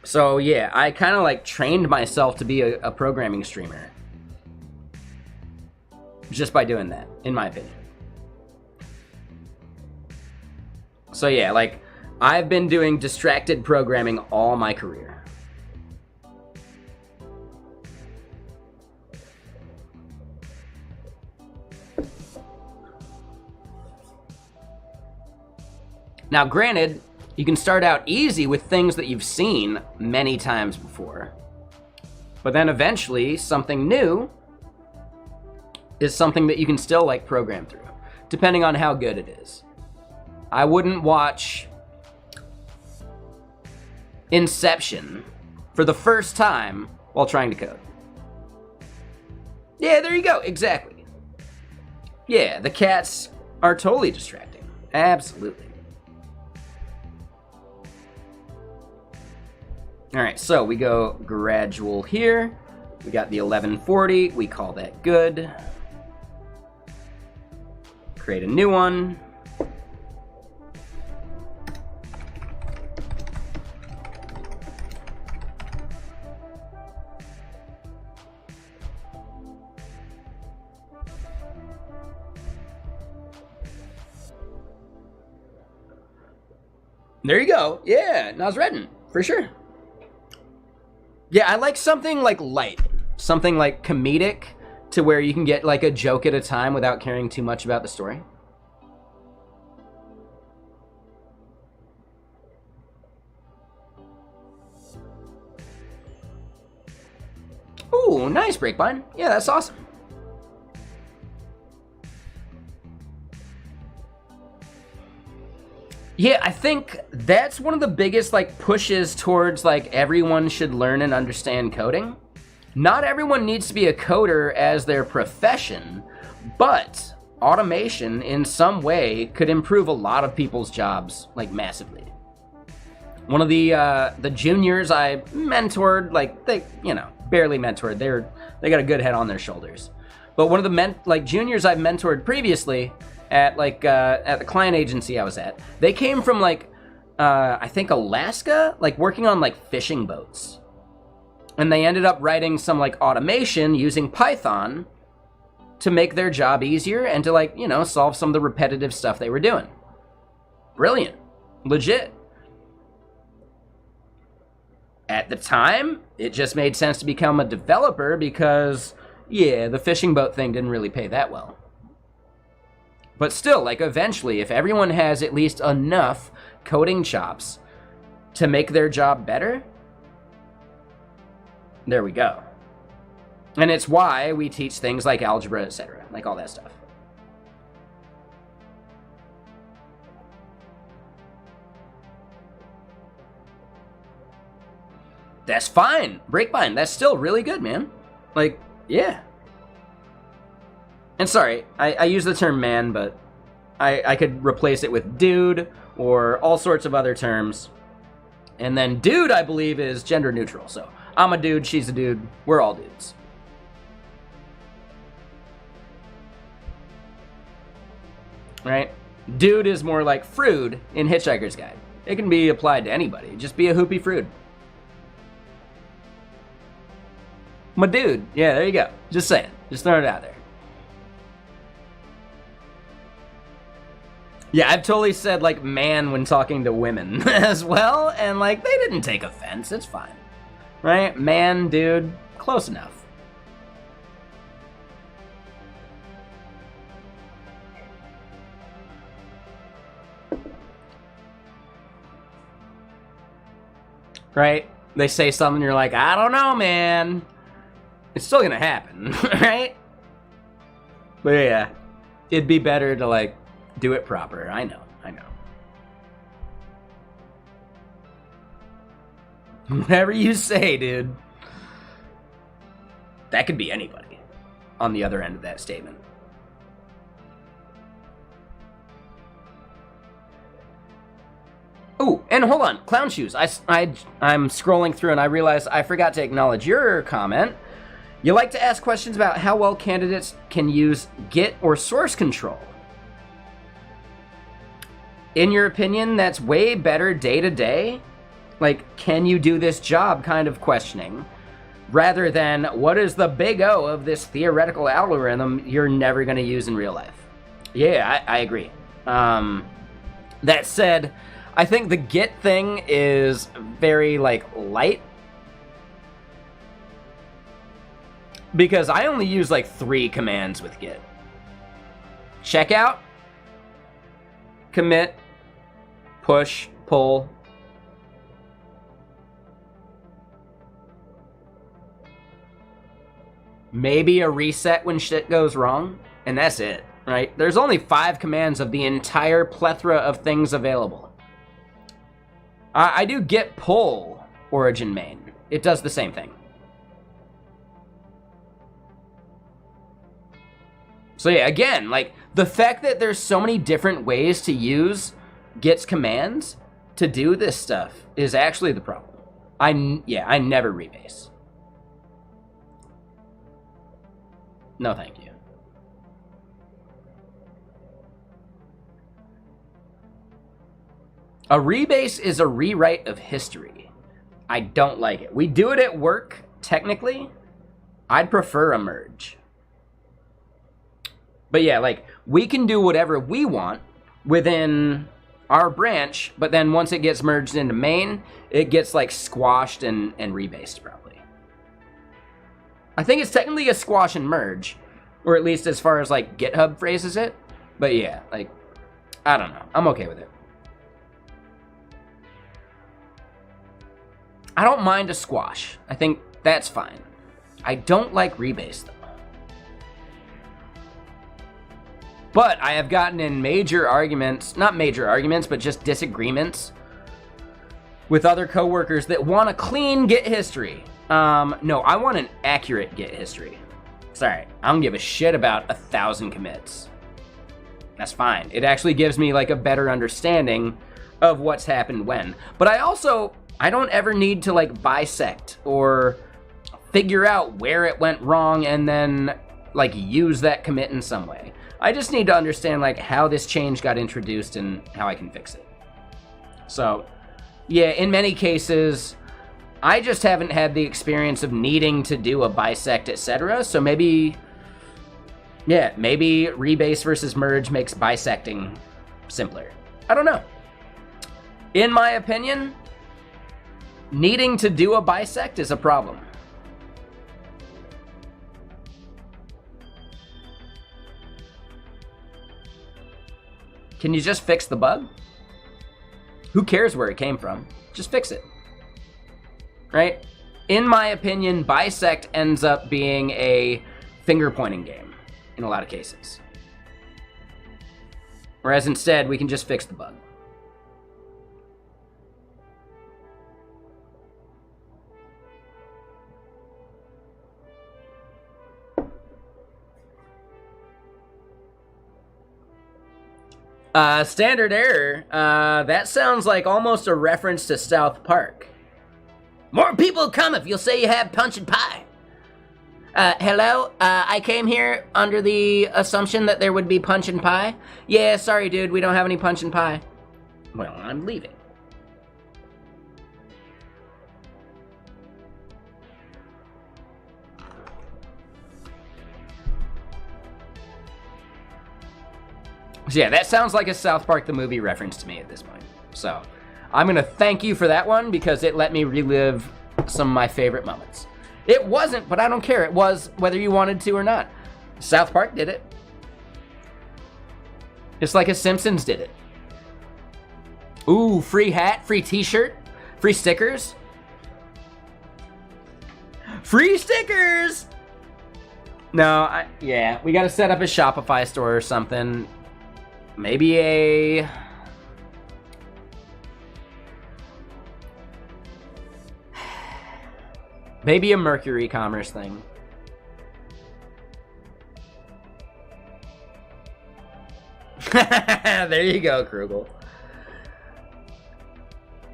So yeah, I kind of like trained myself to be a programming streamer just by doing that, in my opinion. So yeah, like I've been doing distracted programming all my career. Now granted, you can start out easy with things that you've seen many times before. But then eventually, something new is something that you can still, like, program through, depending on how good it is. I wouldn't watch Inception for the first time while trying to code. Yeah, there you go, exactly. Yeah, the cats are totally distracting. Absolutely. All right, so we go gradual here. We got the 1140, we call that good. Create a new one. There you go. Yeah, Nasreddin, for sure. Yeah, I like something like light, something like comedic, to where you can get like a joke at a time without caring too much about the story. Ooh, nice, Breakbind. Yeah, that's awesome. Yeah, I think that's one of the biggest like pushes towards like everyone should learn and understand coding. Not everyone needs to be a coder as their profession, but automation in some way could improve a lot of people's jobs like massively. One of the juniors I mentored, like they, you know, barely mentored. They got a good head on their shoulders. But one of the juniors I've mentored previously at the client agency I was at, they came from like I think Alaska, like working on like fishing boats. And they ended up writing some like automation using Python to make their job easier and to like, you know, solve some of the repetitive stuff they were doing. Brilliant. Legit. At the time, it just made sense to become a developer because Yeah, the fishing boat thing didn't really pay that well. But still, like, eventually, if everyone has at least enough coding chops to make their job better, there we go. And it's why we teach things like algebra, etc., like all that stuff. That's fine. Breakbind, that's still really good, man. Like, yeah. And sorry, I use the term man, but I could replace it with dude or all sorts of other terms. And then dude, I believe, is gender neutral. So I'm a dude, she's a dude, we're all dudes. Right? Dude is more like Frood in Hitchhiker's Guide. It can be applied to anybody. Just be a hoopy Frood. My dude. Yeah, there you go. Just saying. Just throwing it out there. Yeah, I've totally said, like, man when talking to women as well, and, like, they didn't take offense. It's fine. Right? Man, dude, close enough. Right? They say something, you're like, I don't know, man. It's still gonna happen, right? But yeah, it'd be better to, like, do it proper. I know. Whatever you say, dude. That could be anybody on the other end of that statement. Oh, and hold on, Clown Shoes. I'm scrolling through and I realized I forgot to acknowledge your comment. You like to ask questions about how well candidates can use Git or source control. In your opinion, that's way better day to day? Like, can you do this job kind of questioning, rather than what is the big O of this theoretical algorithm you're never going to use in real life? Yeah, I agree. That said, I think the Git thing is very, like, light. Because I only use, like, 3 commands with Git. Checkout, commit, push, pull. Maybe a reset when shit goes wrong, and that's it, right? There's only 5 commands of the entire plethora of things available. I do git pull origin main. It does the same thing. So yeah, again, like, the fact that there's so many different ways to use Git's commands to do this stuff is actually the problem. I never rebase. No, thank you. A rebase is a rewrite of history. I don't like it. We do it at work, technically. I'd prefer a merge. But yeah, like, we can do whatever we want within our branch, but then once it gets merged into main, it gets, like, squashed and rebased, probably. I think it's technically a squash and merge, or at least as far as, like, GitHub phrases it. But yeah, like, I don't know. I'm okay with it. I don't mind a squash. I think that's fine. I don't like rebase, though. But I have gotten in major arguments, not major arguments, but just disagreements with other coworkers that want a clean Git history. No, I want an accurate Git history. Sorry, I don't give a shit about 1,000 commits. That's fine. It actually gives me, like, a better understanding of what's happened when. But I don't ever need to, like, bisect or figure out where it went wrong and then, like, use that commit in some way. I just need to understand, like, how this change got introduced and how I can fix it. So, yeah, in many cases, I just haven't had the experience of needing to do a bisect, etc. So maybe rebase versus merge makes bisecting simpler. I don't know. In my opinion, needing to do a bisect is a problem. Can you just fix the bug? Who cares where it came from? Just fix it. Right? In my opinion, Bisect ends up being a finger-pointing game in a lot of cases. Whereas instead, we can just fix the bug. Standard error. That sounds like almost a reference to South Park. More people come if you'll say you have punch and pie. Hello? I came here under the assumption that there would be punch and pie. Yeah, sorry, dude, we don't have any punch and pie. Well, I'm leaving. So yeah, that sounds like a South Park the movie reference to me at this point. So, I'm gonna thank you for that one because it let me relive some of my favorite moments. It wasn't, but I don't care. It was whether you wanted to or not. South Park did it. Just like a Simpsons did it. Ooh, free hat, free t-shirt, free stickers. Free stickers! No, yeah, we gotta set up a Shopify store or something. Maybe a... Maybe a Mercury commerce thing. There you go, Krugel.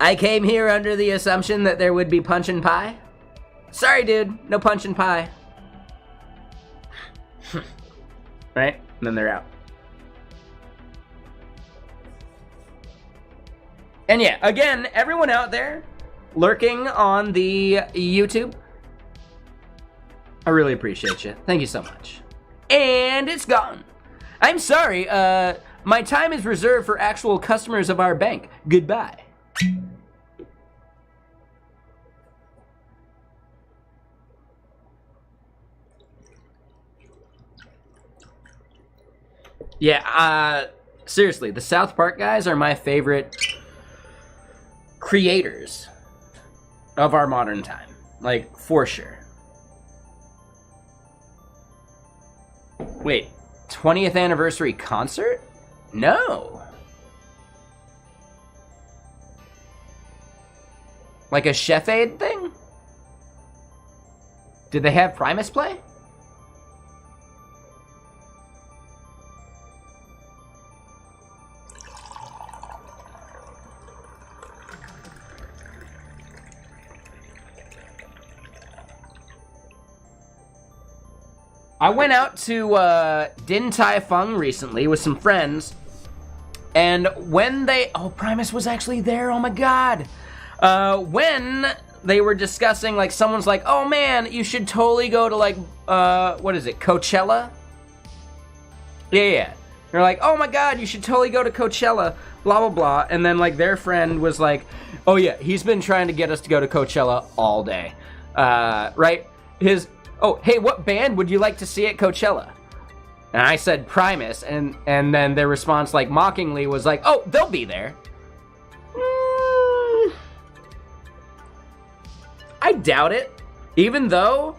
I came here under the assumption that there would be punch and pie. Sorry, dude, no punch and pie. Right? And then they're out. And yeah, again, everyone out there lurking on the YouTube, I really appreciate you. Thank you so much. And it's gone. I'm sorry, my time is reserved for actual customers of our bank. Goodbye. Yeah, seriously, the South Park guys are my favorite creators of our modern time. Like, for sure. Wait, 20th anniversary concert? No. Like a Chef Aid thing? Did they have Primus play? I went out to Din Tai Fung recently with some friends, and when they... Oh, Primus was actually there, oh my god! When they were discussing, like, someone's like, oh man, you should totally go to, like, what is it, Coachella? Yeah. They're like, oh my god, you should totally go to Coachella, blah, blah, blah. And then, like, their friend was like, oh yeah, he's been trying to get us to go to Coachella all day. Right? Oh, hey, what band would you like to see at Coachella? And I said Primus, and then their response, like, mockingly was like, oh, they'll be there. I doubt it. Even though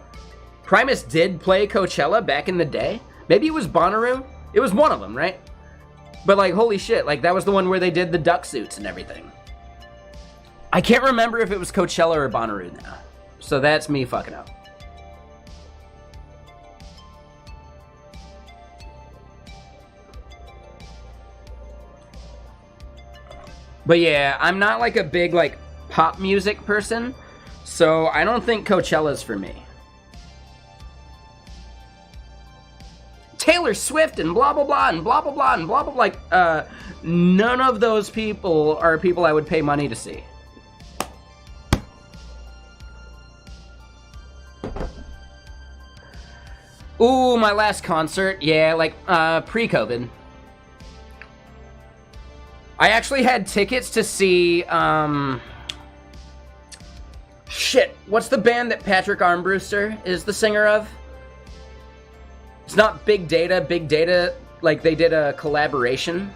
Primus did play Coachella back in the day. Maybe it was Bonnaroo. It was one of them, right? But, like, holy shit, like, that was the one where they did the duck suits and everything. I can't remember if it was Coachella or Bonnaroo now. So that's me fucking up. But yeah, I'm not like a big like pop music person, so I don't think Coachella's for me. Taylor Swift and blah blah blah and blah blah blah and blah blah, like none of those people are people I would pay money to see. Ooh, my last concert, yeah, like pre-COVID. I actually had tickets to see, shit, what's the band that Patrick Armbruster is the singer of? It's not Big Data, like they did a collaboration.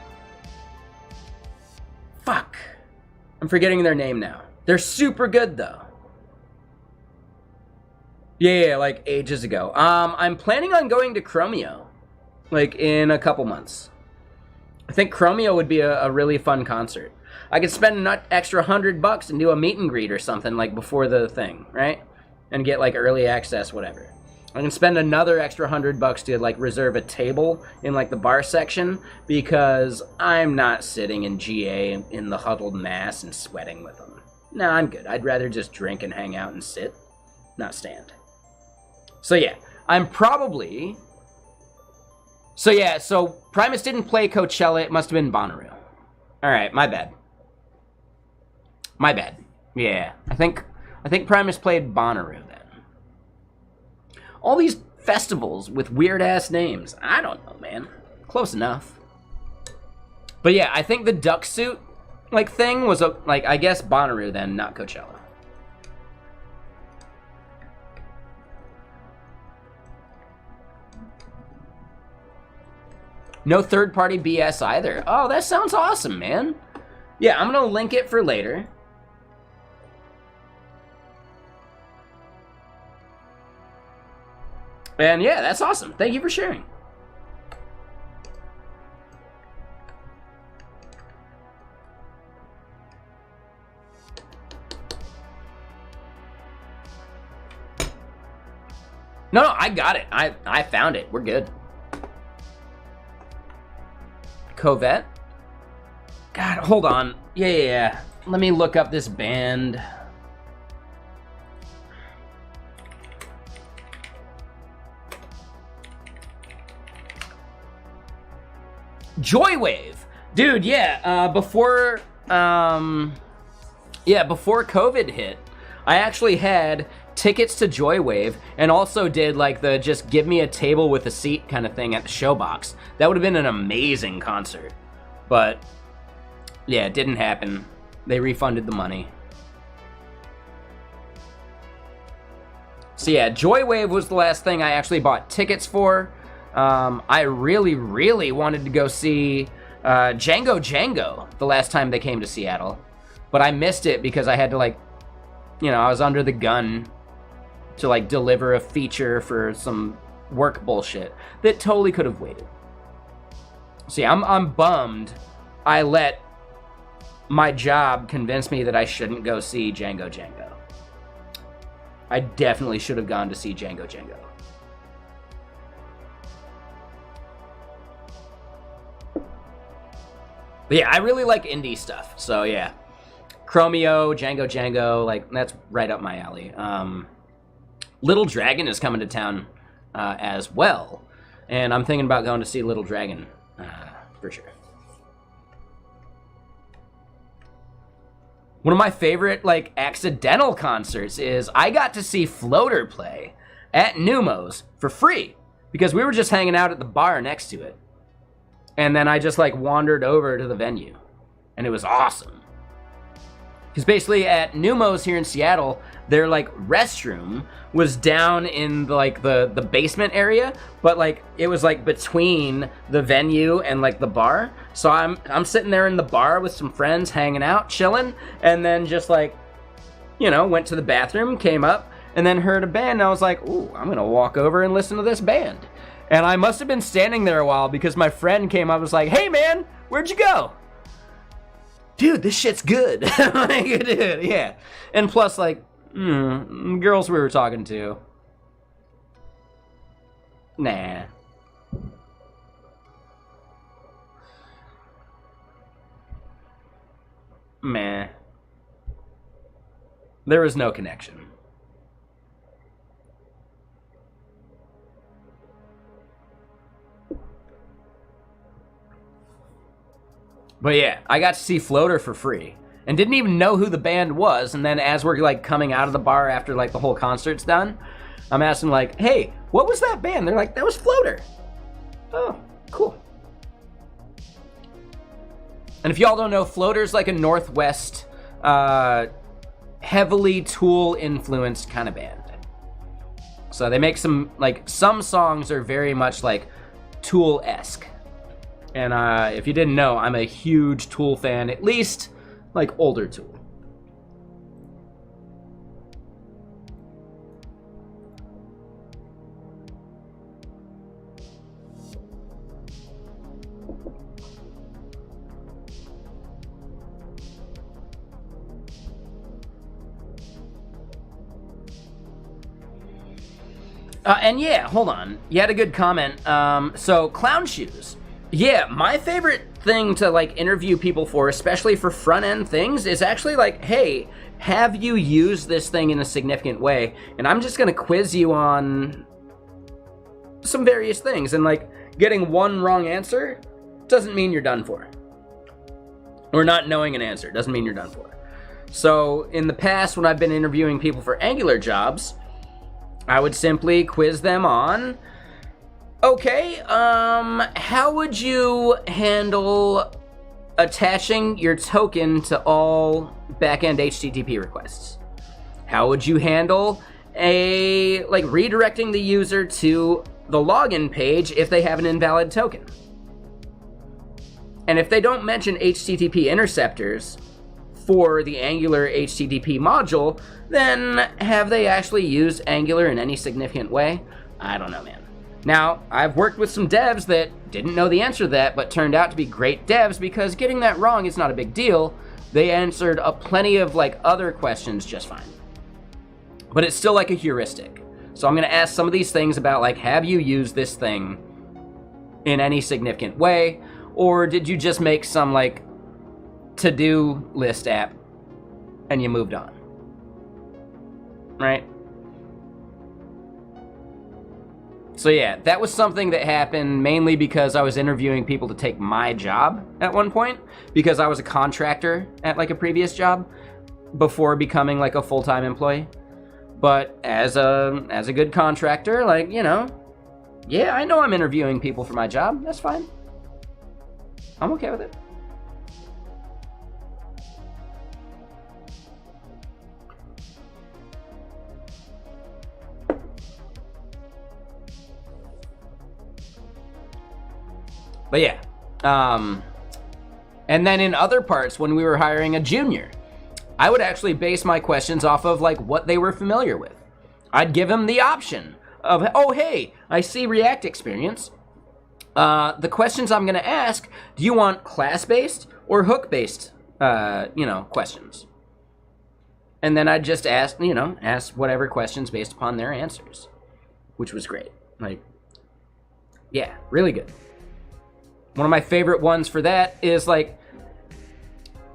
I'm forgetting their name now. They're super good, though. Yeah, like ages ago. I'm planning on going to Chromeo, like in a couple months. I think Chromeo would be a really fun concert. I could spend an extra $100 and do a meet and greet or something like before the thing, right? And get like early access, whatever. I can spend another extra $100 to like reserve a table in like the bar section because I'm not sitting in GA in the huddled mass and sweating with them. No, I'm good. I'd rather just drink and hang out and sit, not stand. So yeah, I'm probably... So Primus didn't play Coachella. It must have been Bonnaroo. All right, my bad. My bad. Yeah, I think Primus played Bonnaroo then. All these festivals with weird-ass names. I don't know, man. Close enough. But yeah, I think the duck suit like thing was like I guess Bonnaroo then, not Coachella. No third-party BS either. Oh, that sounds awesome, man. Yeah, I'm gonna link it for later. And yeah, that's awesome. Thank you for sharing. No, I got it. I found it. We're good. Covette? God, hold on. Yeah. Let me look up this band. Joywave. Dude, yeah, before COVID hit, I actually had tickets to Joywave and also did like the just give me a table with a seat kind of thing at the Showbox. That would have been an amazing concert. But yeah, it didn't happen. They refunded the money. So yeah, Joywave was the last thing I actually bought tickets for. I really wanted to go see Django the last time they came to Seattle. But I missed it because I had to like, I was under the gun to like deliver a feature for some work bullshit that totally could have waited. So yeah, I'm bummed I let my job convince me that I shouldn't go see Django. I definitely should have gone to see Django. But yeah, I really like indie stuff. So yeah, Chromeo, Django, like that's right up my alley. Little Dragon is coming to town as well, and I'm thinking about going to see Little Dragon for sure. One of my favorite like accidental concerts is I got to see Floater play at Neumos for free because we were just hanging out at the bar next to it. And then I just like wandered over to the venue and it was awesome. Because basically at Neumos here in Seattle, their like restroom was down in the basement area, but like it was like between the venue and like the bar. So I'm sitting there in the bar with some friends hanging out, chilling, and then just like, went to the bathroom, came up, and then heard a band, and I was like, ooh, I'm gonna walk over and listen to this band. And I must have been standing there a while because my friend came up and was like, hey man, where'd you go? Dude, this shit's good. Like, dude, yeah. And plus, like, girls we were talking to. Nah. Meh. There was no connection. But yeah, I got to see Floater for free and didn't even know who the band was. And then as we're like coming out of the bar after like the whole concert's done, I'm asking like, hey, what was that band? They're like, that was Floater. Oh, cool. And if y'all don't know, Floater's like a Northwest, heavily Tool influenced kind of band. So they make some songs are very much like Tool-esque. And if you didn't know, I'm a huge Tool fan, at least like, older tool. And yeah, hold on. You had a good comment. So, clown shoes. Yeah, my favorite thing to, like, interview people for, especially for front-end things, is actually, like, hey, have you used this thing in a significant way? And I'm just gonna quiz you on some various things. And, like, getting one wrong answer doesn't mean you're done for. Or not knowing an answer doesn't mean you're done for. So, in the past, when I've been interviewing people for Angular jobs, I would simply quiz them on, okay, how would you handle attaching your token to all backend HTTP requests? How would you handle redirecting the user to the login page if they have an invalid token? And if they don't mention HTTP interceptors for the Angular HTTP module, then have they actually used Angular in any significant way? I don't know, man. Now, I've worked with some devs that didn't know the answer to that, but turned out to be great devs because getting that wrong is not a big deal. They answered plenty of other questions just fine. But it's still like a heuristic. So I'm gonna ask some of these things about have you used this thing in any significant way? Or did you just make some to-do list app and you moved on? Right? So yeah, that was something that happened mainly because I was interviewing people to take my job at one point, because I was a contractor at a previous job before becoming a full-time employee. But as a good contractor, yeah, I know I'm interviewing people for my job. That's fine. I'm okay with it. But yeah, and then in other parts, when we were hiring a junior, I would actually base my questions off of what they were familiar with. I'd give them the option of, oh, hey, I see React experience. The questions I'm going to ask, do you want class-based or hook-based, questions? And then I'd just ask whatever questions based upon their answers, which was great. Yeah, really good. One of my favorite ones for that is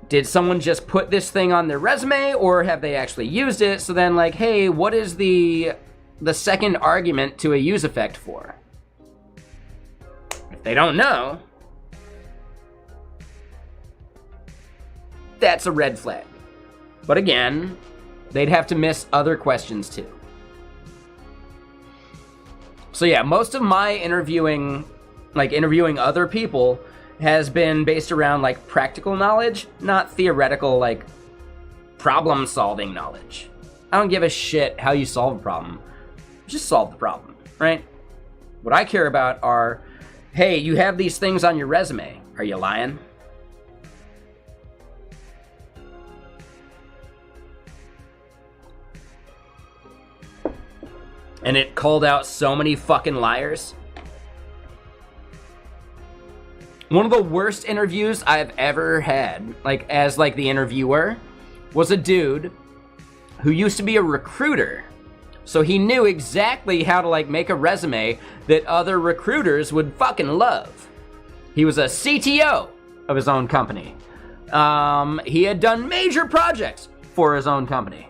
did someone just put this thing on their resume or have they actually used it? So then hey, what is the second argument to a use effect for? If they don't know, that's a red flag. But again, they'd have to miss other questions too. So yeah, most of my interviewing other people has been based around practical knowledge, not theoretical problem solving knowledge. I don't give a shit how you solve a problem. Just solve the problem, right? What I care about are, hey, you have these things on your resume. Are you lying? And it called out so many fucking liars. One of the worst interviews I've ever had, as the interviewer, was a dude who used to be a recruiter. So he knew exactly how to make a resume that other recruiters would fucking love. He was a CTO of his own company. He had done major projects for his own company.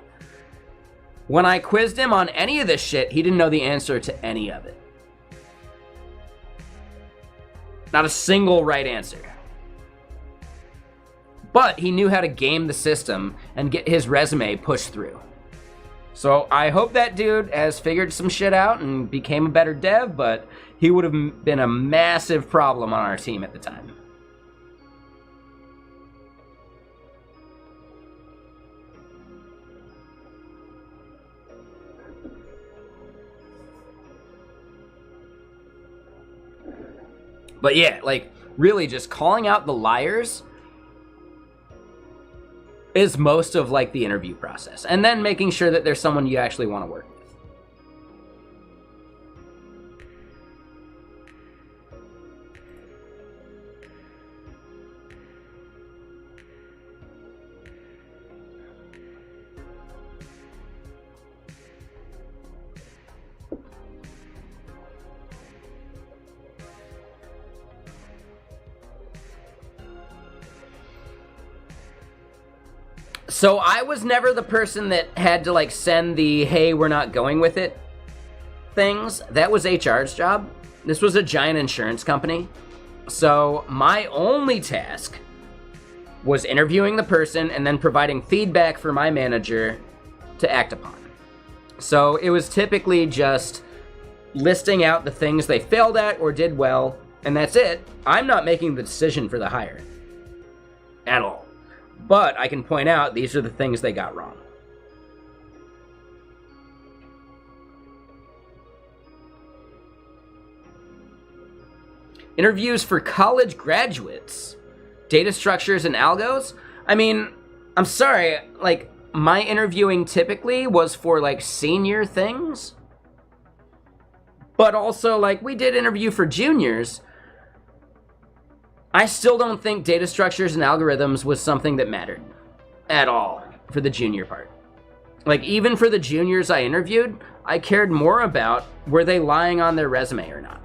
When I quizzed him on any of this shit, he didn't know the answer to any of it. Not a single right answer. But he knew how to game the system and get his resume pushed through. So I hope that dude has figured some shit out and became a better dev, but he would have been a massive problem on our team at the time. But yeah, really just calling out the liars is most of like the interview process. And then making sure that there's someone you actually want to work with. So I was never the person that had to like send the, hey, we're not going with it things. That was HR's job. This was a giant insurance company. So my only task was interviewing the person and then providing feedback for my manager to act upon. So it was typically just listing out the things they failed at or did well, and that's it. I'm not making the decision for the hire at all. But I can point out these are the things they got wrong. Interviews for college graduates. Data structures and algos. I mean, I'm sorry, like, my interviewing typically was for, like, senior things. But also, like, we did interview for juniors. I still don't think data structures and algorithms was something that mattered at all for the junior part. Like, even for the juniors I interviewed, I cared more about were they lying on their resume or not.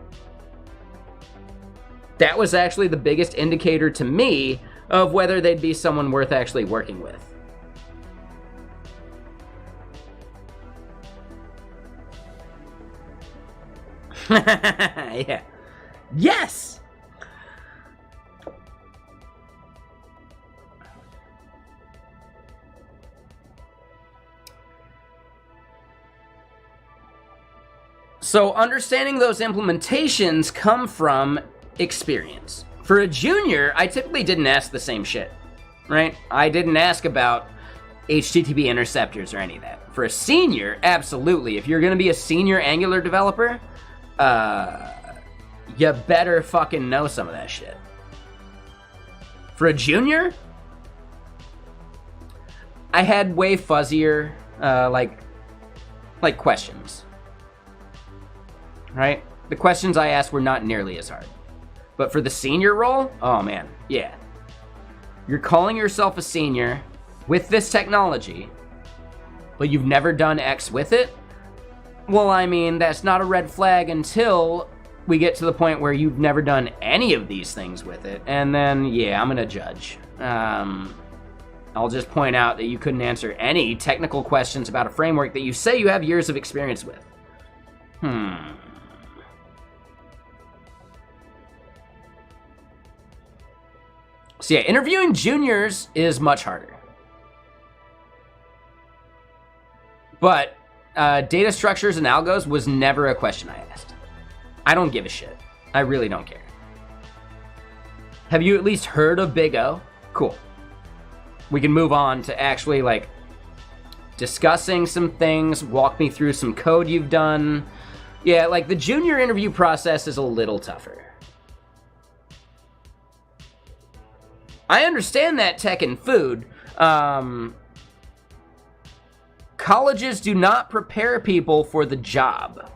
That was actually the biggest indicator to me of whether they'd be someone worth actually working with. Yeah. Yes! So understanding those implementations come from experience. For a junior, I typically didn't ask the same shit, right? I didn't ask about HTTP interceptors or any of that. For a senior, absolutely. If you're going to be a senior Angular developer, you better fucking know some of that shit. For a junior, I had way fuzzier, like questions. Right? The questions I asked were not nearly as hard. But for the senior role, oh man, yeah. You're calling yourself a senior with this technology, but you've never done X with it? Well, I mean, that's not a red flag until we get to the point where you've never done any of these things with it, and then, yeah, I'm gonna judge. I'll just point out that you couldn't answer any technical questions about a framework that you say you have years of experience with. So yeah, interviewing juniors is much harder. But data structures and algos was never a question I asked. I don't give a shit. I really don't care. Have you at least heard of Big O? Cool. We can move on to actually like discussing some things, walk me through some code you've done. Yeah, like the junior interview process is a little tougher. I understand that tech and food. Colleges do not prepare people for the job.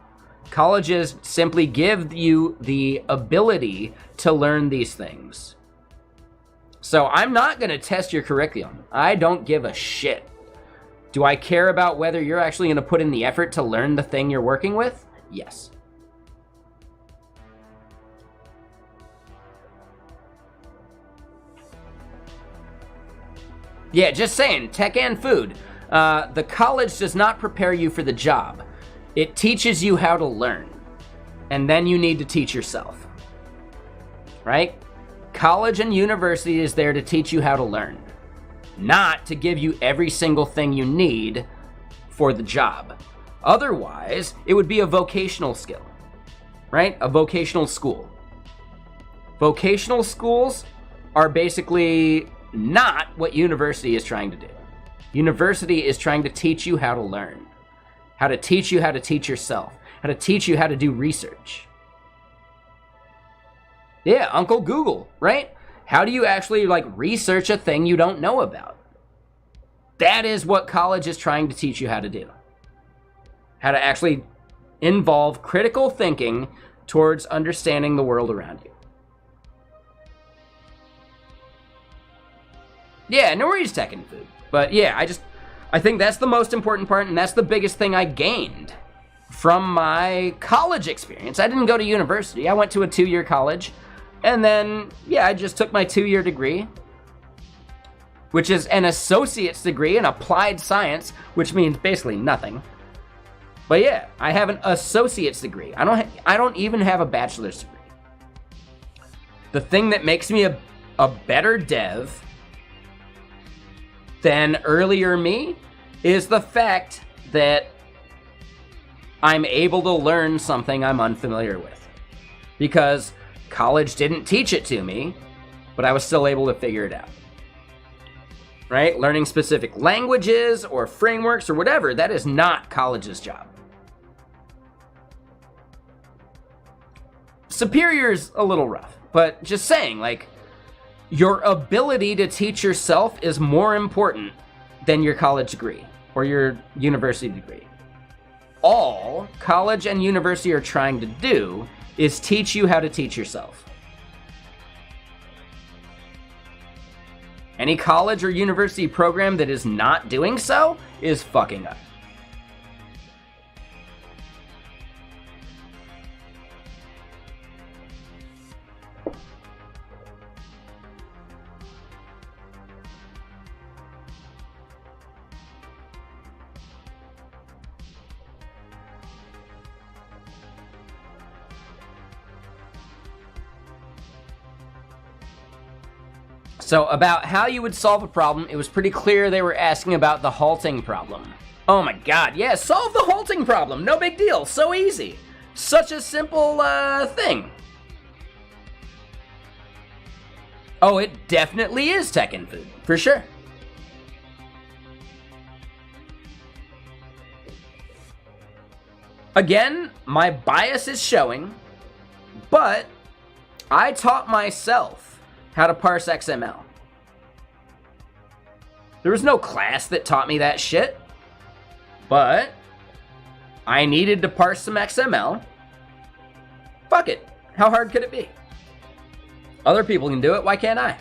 Colleges simply give you the ability to learn these things. So I'm not going to test your curriculum. I don't give a shit. Do I care about whether you're actually going to put in the effort to learn the thing you're working with? Yes. Yeah, just saying, tech and food. The college does not prepare you for the job. It teaches you how to learn. And then you need to teach yourself. Right? College and university is there to teach you how to learn. Not to give you every single thing you need for the job. Otherwise, it would be a vocational skill. Right? A vocational school. Vocational schools are basically not what university is trying to do. University is trying to teach you how to learn. How to teach you how to teach yourself. How to teach you how to do research. Yeah, Uncle Google, right? How do you actually like research a thing you don't know about? That is what college is trying to teach you how to do. How to actually involve critical thinking towards understanding the world around you. Yeah, no worries, tech and food. But yeah, I think that's the most important part, and that's the biggest thing I gained from my college experience. I didn't go to university. I went to a 2-year college, and then, yeah, I just took my 2-year degree, which is an associate's degree in applied science, which means basically nothing. But yeah, I have an associate's degree. I don't even have a bachelor's degree. The thing that makes me a better dev than earlier me is the fact that I'm able to learn something I'm unfamiliar with. Because college didn't teach it to me, but I was still able to figure it out. Right? Learning specific languages or frameworks or whatever, that is not college's job. Superior's a little rough, but just saying, like, your ability to teach yourself is more important than your college degree or your university degree. All college and university are trying to do is teach you how to teach yourself. Any college or university program that is not doing so is fucking up. So about how you would solve a problem, it was pretty clear they were asking about the halting problem. Oh my god, yeah, solve the halting problem. No big deal, so easy. Such a simple thing. Oh, it definitely is tech and food, for sure. Again, my bias is showing, but I taught myself how to parse XML. There was no class that taught me that shit, but I needed to parse some XML. Fuck it. How hard could it be? Other people can do it, why can't I?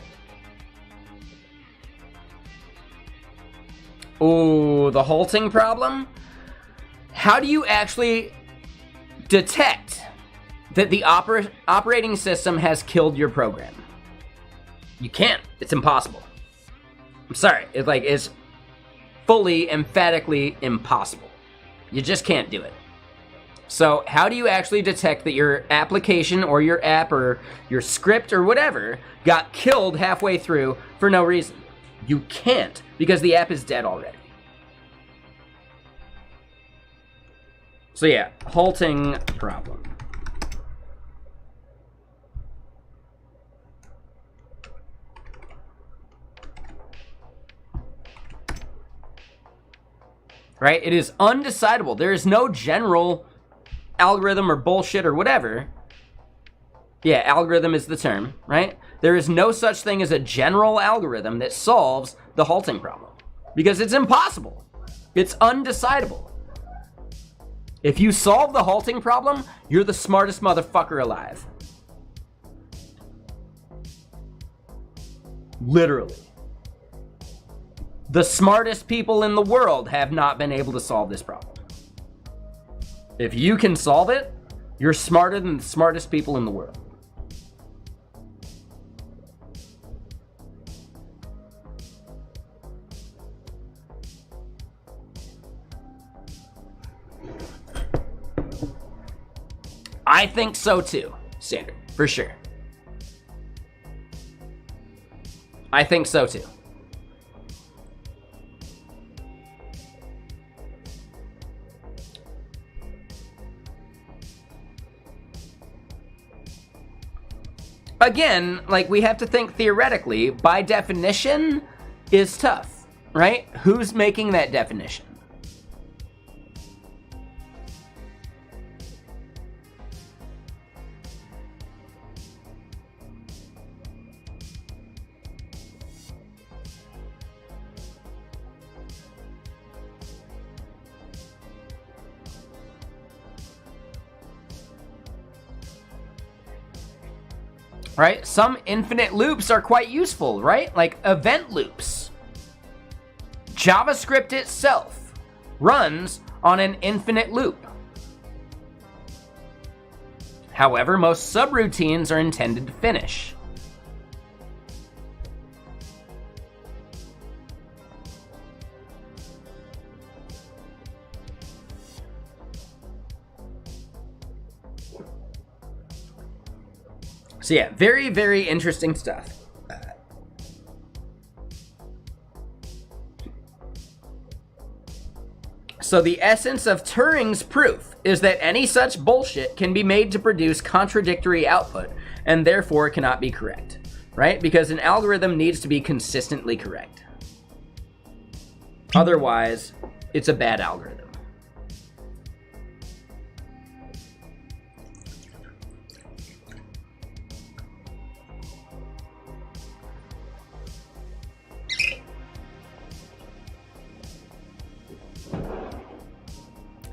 Ooh, the halting problem? How do you actually detect that the operating system has killed your program? You can't. It's impossible. I'm sorry. It's fully, emphatically impossible. You just can't do it. So how do you actually detect that your application or your app or your script or whatever got killed halfway through for no reason? You can't, because the app is dead already. So yeah, halting problem. Right? It is undecidable. There is no general algorithm or bullshit or whatever. Yeah, algorithm is the term, right? There is no such thing as a general algorithm that solves the halting problem. Because it's impossible. It's undecidable. If you solve the halting problem, you're the smartest motherfucker alive. Literally. The smartest people in the world have not been able to solve this problem. If you can solve it, you're smarter than the smartest people in the world. I think so too, Standard, for sure. I think so too. Again, like, we have to think theoretically. By definition is tough, right? Who's making that definition? right? Some infinite loops are quite useful, right? Like event loops. JavaScript itself runs on an infinite loop. However, most subroutines are intended to finish. So yeah, very, very interesting stuff. So the essence of Turing's proof is that any such bullshit can be made to produce contradictory output, and therefore cannot be correct, right? Because an algorithm needs to be consistently correct. Otherwise, it's a bad algorithm.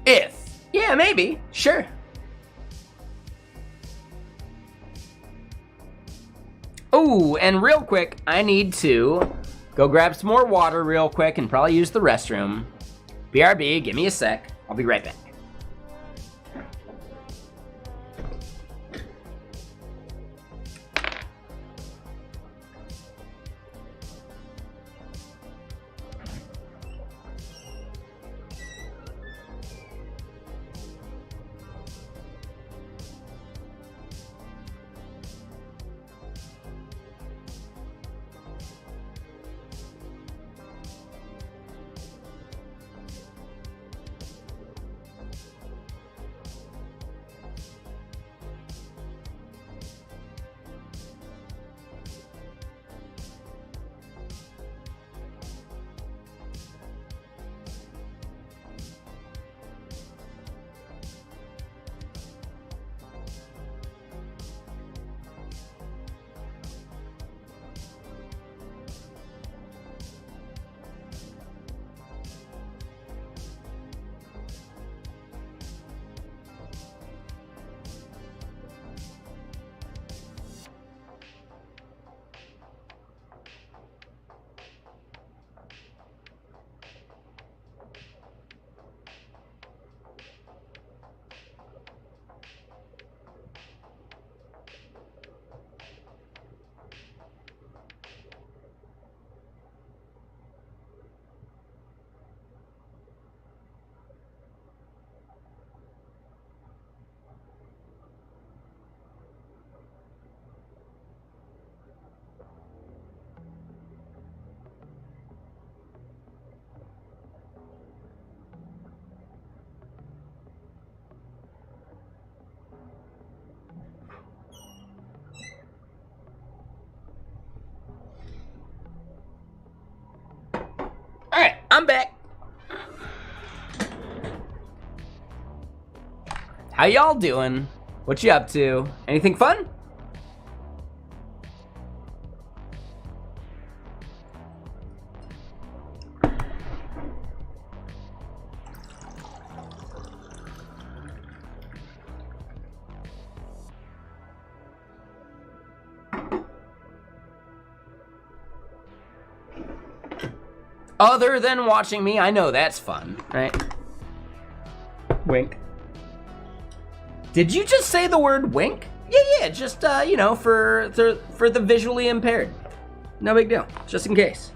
If. Yeah, maybe. Sure. Oh, and real quick, I need to go grab some more water real quick and probably use the restroom. BRB, give me a sec. I'll be right back. Alright, I'm back. How y'all doing? What you up to? Anything fun? Other than watching me, I know that's fun, right? Wink. Did you just say the word wink? Yeah, just, you know, for the visually impaired. No big deal, just in case.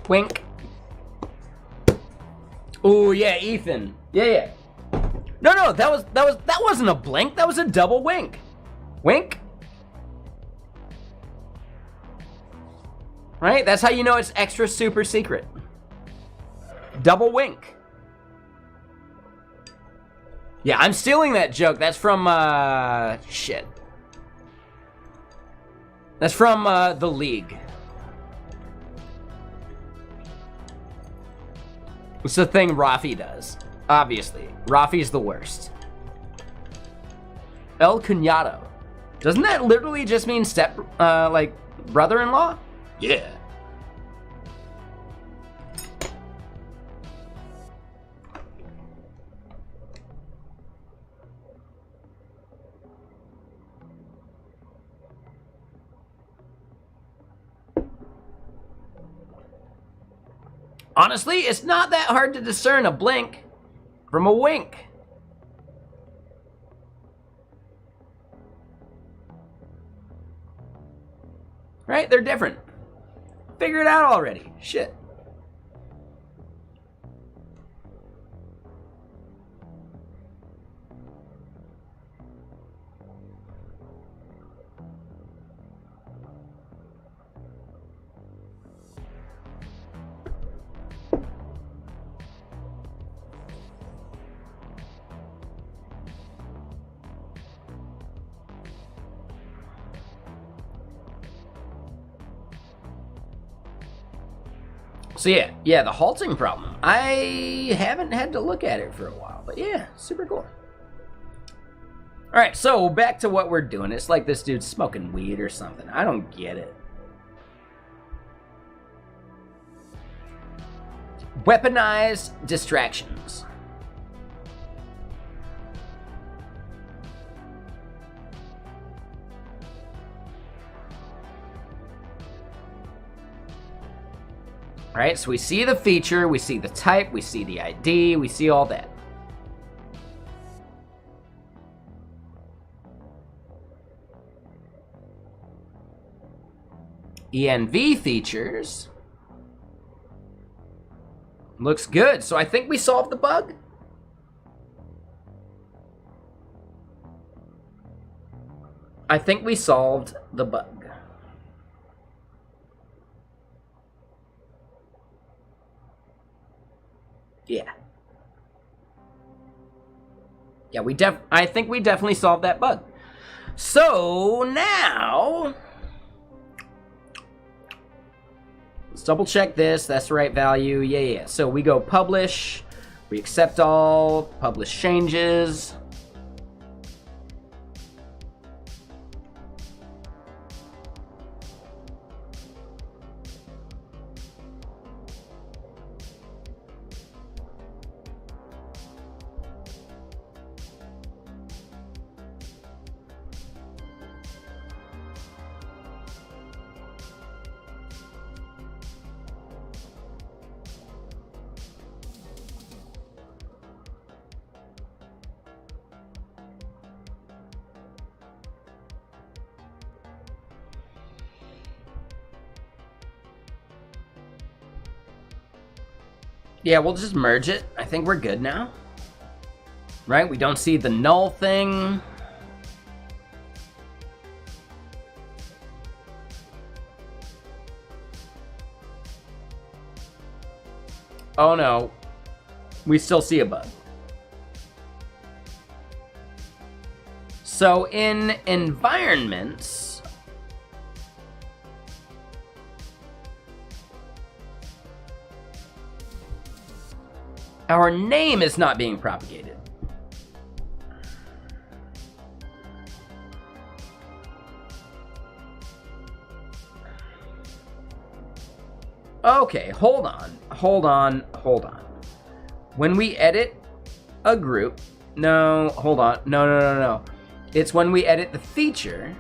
Wink. Oh yeah, Ethan. Yeah. No, that wasn't a blink. That was a double wink. Wink. Right? That's how you know it's extra super secret. Double wink. Yeah, I'm stealing that joke. That's from shit. That's from The League. It's the thing Rafi does. Obviously, Rafi's the worst. El Cuñado. Doesn't that literally just mean Brother-in-law? Yeah. Honestly, it's not that hard to discern a blink from a wink. Right? They're different. Figure it out already. Shit. So yeah, the halting problem. I haven't had to look at it for a while, but yeah, super cool. All right, so back to what we're doing. It's like this dude's smoking weed or something. I don't get it. Weaponized distractions. All right, so we see the feature, we see the type, we see the ID, we see all that. ENV features. Looks good. So I think we solved the bug. I think we solved the bug. Yeah. Yeah, I think we definitely solved that bug. So now let's double check this. That's the right value. Yeah. So we go publish. We accept all. Publish changes. Yeah, we'll just merge it. I think we're good now. Right? We don't see the null thing. Oh no. We still see a bug. So in environments, our name is not being propagated. Okay, hold on. When we edit a group, no, hold on, no. It's when we edit the feature.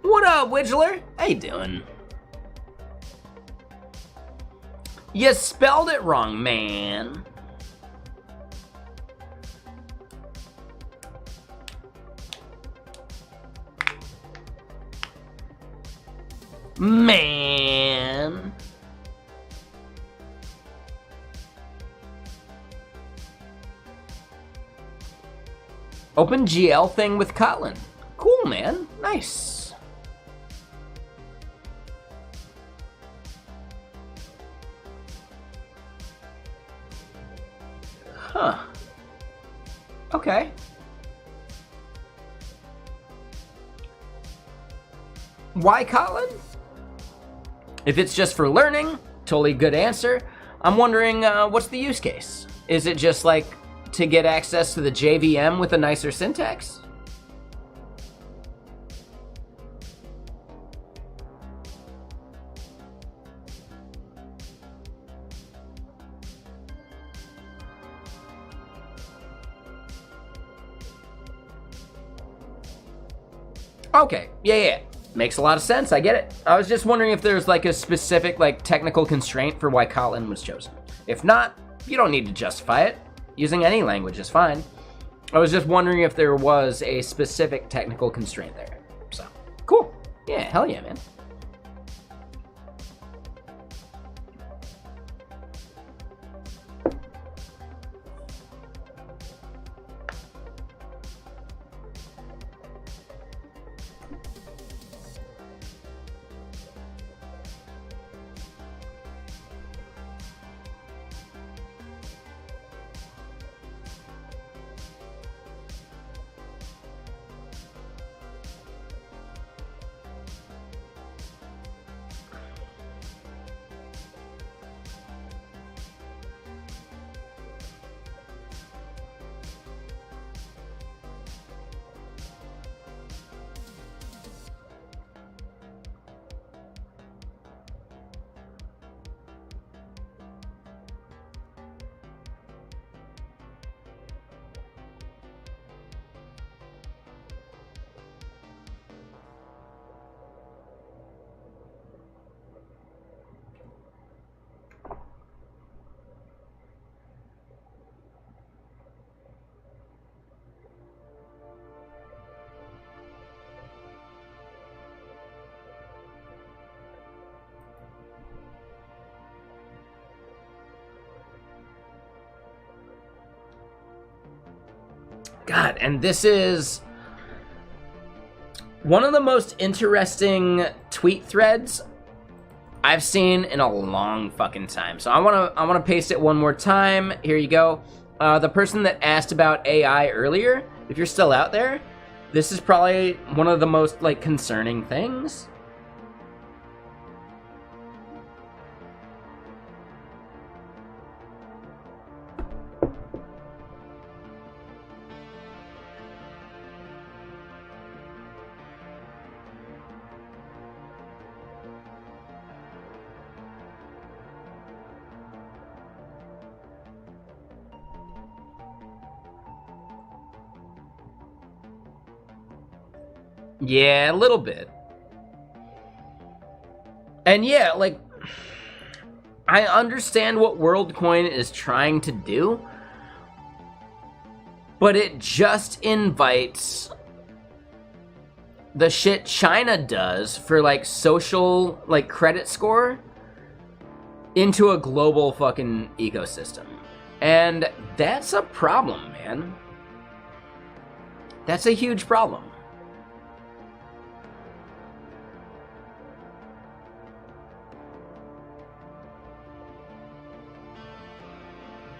What up, Widgler? How you doing? You spelled it wrong, man. Man. Open GL thing with Kotlin. Cool, man. Nice. Huh. Okay. Why Kotlin? If it's just for learning, totally good answer. I'm wondering, what's the use case? Is it just like to get access to the JVM with a nicer syntax? Okay, yeah. Makes a lot of sense, I get it. I was just wondering if there's like a specific like technical constraint for why Kotlin was chosen. If not, you don't need to justify it. Using any language is fine. I was just wondering if there was a specific technical constraint there. So, cool. Yeah, hell yeah, man. God, and this is one of the most interesting tweet threads I've seen in a long fucking time. So I wanna paste it one more time. Here you go. The person that asked about AI earlier, if you're still out there, this is probably one of the most like concerning things. Yeah, a little bit. And yeah, like, I understand what WorldCoin is trying to do, but it just invites the shit China does for, like, social, like, credit score into a global fucking ecosystem. And that's a problem, man. That's a huge problem.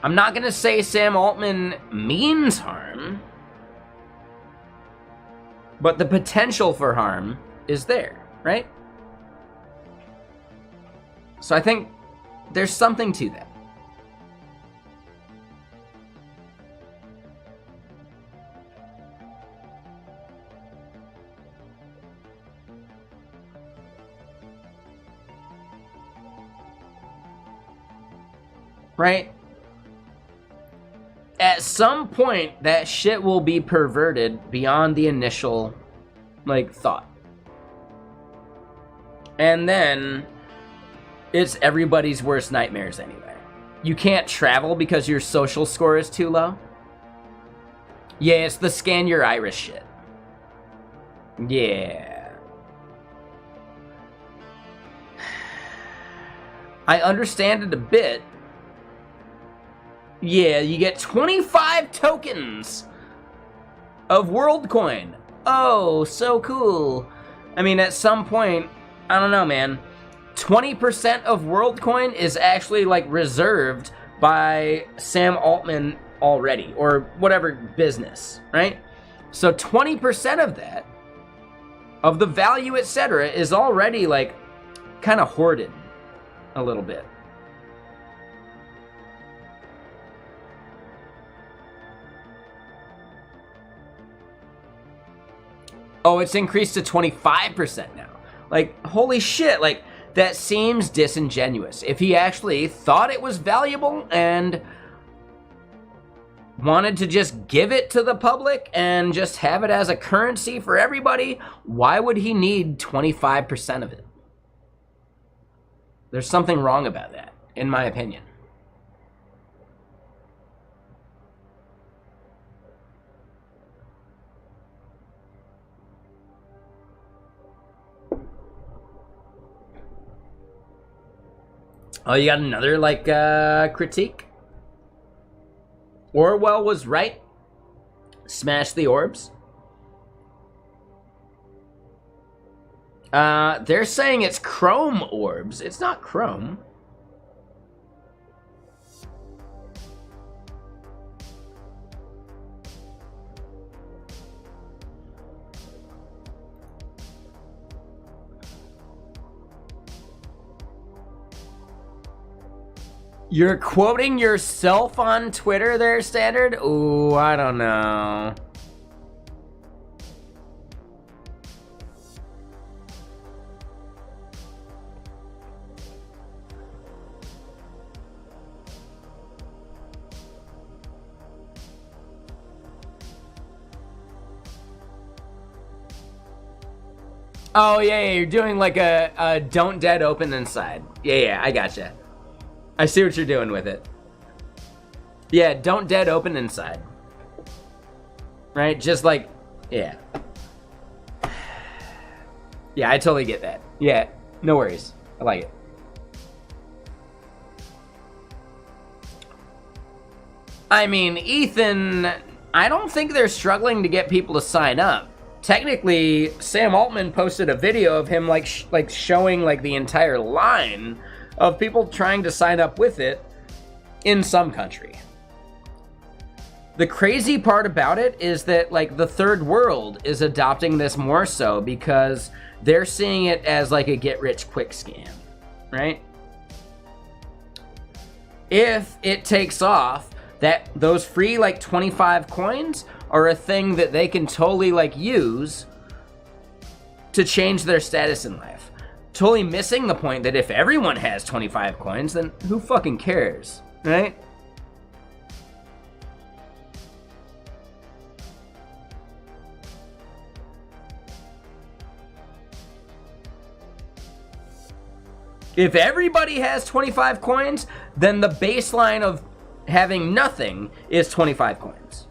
I'm not gonna say Sam Altman means harm, but the potential for harm is there, right? So I think there's something to that. Right? At some point, that shit will be perverted beyond the initial, like, thought. And then, it's everybody's worst nightmares anyway. You can't travel because your social score is too low? Yeah, it's the scan your iris shit. Yeah. I understand it a bit. Yeah, you get 25 tokens of WorldCoin. Oh, so cool. I mean, at some point, I don't know, man. 20% of WorldCoin is actually, like, reserved by Sam Altman already, or whatever business, right? So 20% of that of the value, etc., is already like kind of hoarded a little bit. Oh, it's increased to 25% now. Like, holy shit, like, that seems disingenuous. If he actually thought it was valuable and wanted to just give it to the public and just have it as a currency for everybody, why would he need 25% of it? There's something wrong about that, in my opinion. Oh, you got another, like, critique? Orwell was right. Smash the orbs. They're saying it's chrome orbs. It's not chrome. You're quoting yourself on Twitter there, Standard? Ooh, I don't know. Oh, yeah, you're doing like a don't dead open inside. Yeah, I gotcha. I see what you're doing with it. Yeah, don't dead open inside. Right? Just like, yeah. Yeah, I totally get that. Yeah, no worries. I like it. I mean, Ethan, I don't think they're struggling to get people to sign up. Technically, Sam Altman posted a video of him like showing like the entire line of people trying to sign up with it in some country. The crazy part about it is that like the third world is adopting this more so because they're seeing it as like a get-rich-quick scam, right? If it takes off, that those free like 25 coins are a thing that they can totally like use to change their status in life. Totally missing the point that if everyone has 25 coins, then who fucking cares, right? If everybody has 25 coins, then the baseline of having nothing is 25 coins.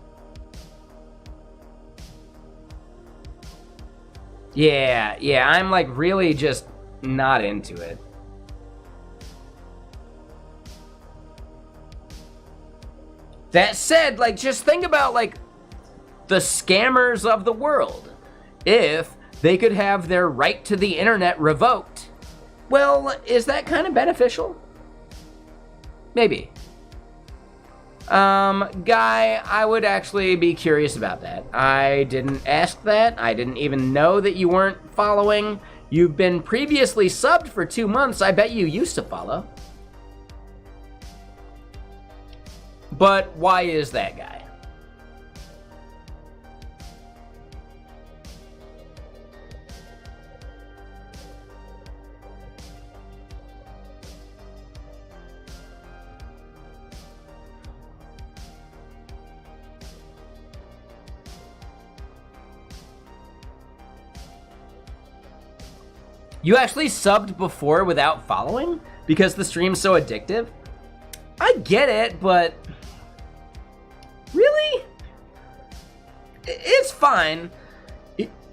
Yeah, I'm like really just not into it. That said, like just think about like the scammers of the world. If they could have their right to the internet revoked, well, is that kind of beneficial? Maybe. Guy, I would actually be curious about that. I didn't ask that. I didn't even know that you weren't following. You've been previously subbed for 2 months. I bet you used to follow. But why is that, guy? You actually subbed before without following? Because the stream's so addictive? I get it, but... Really? It's fine.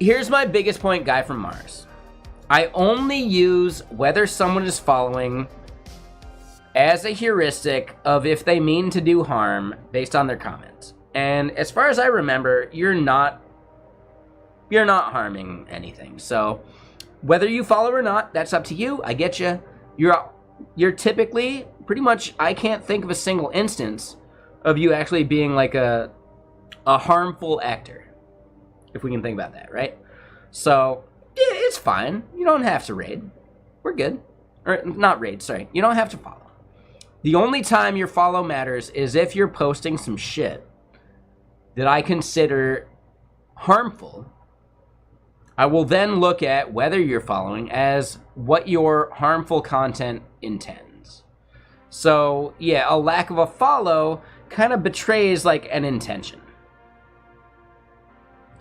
Here's my biggest point, Guy from Mars. I only use whether someone is following as a heuristic of if they mean to do harm based on their comments. And as far as I remember, you're not harming anything. So... whether you follow or not, that's up to you. I get you. You're typically pretty much. I can't think of a single instance of you actually being like a harmful actor, if we can think about that, right? So It's fine. You don't have to raid. We're good. Or not raid, sorry. You don't have to follow. The only time your follow matters is if you're posting some shit that I consider harmful. I will then look at whether you're following as what your harmful content intends. So, yeah, a lack of a follow kind of betrays, like, an intention.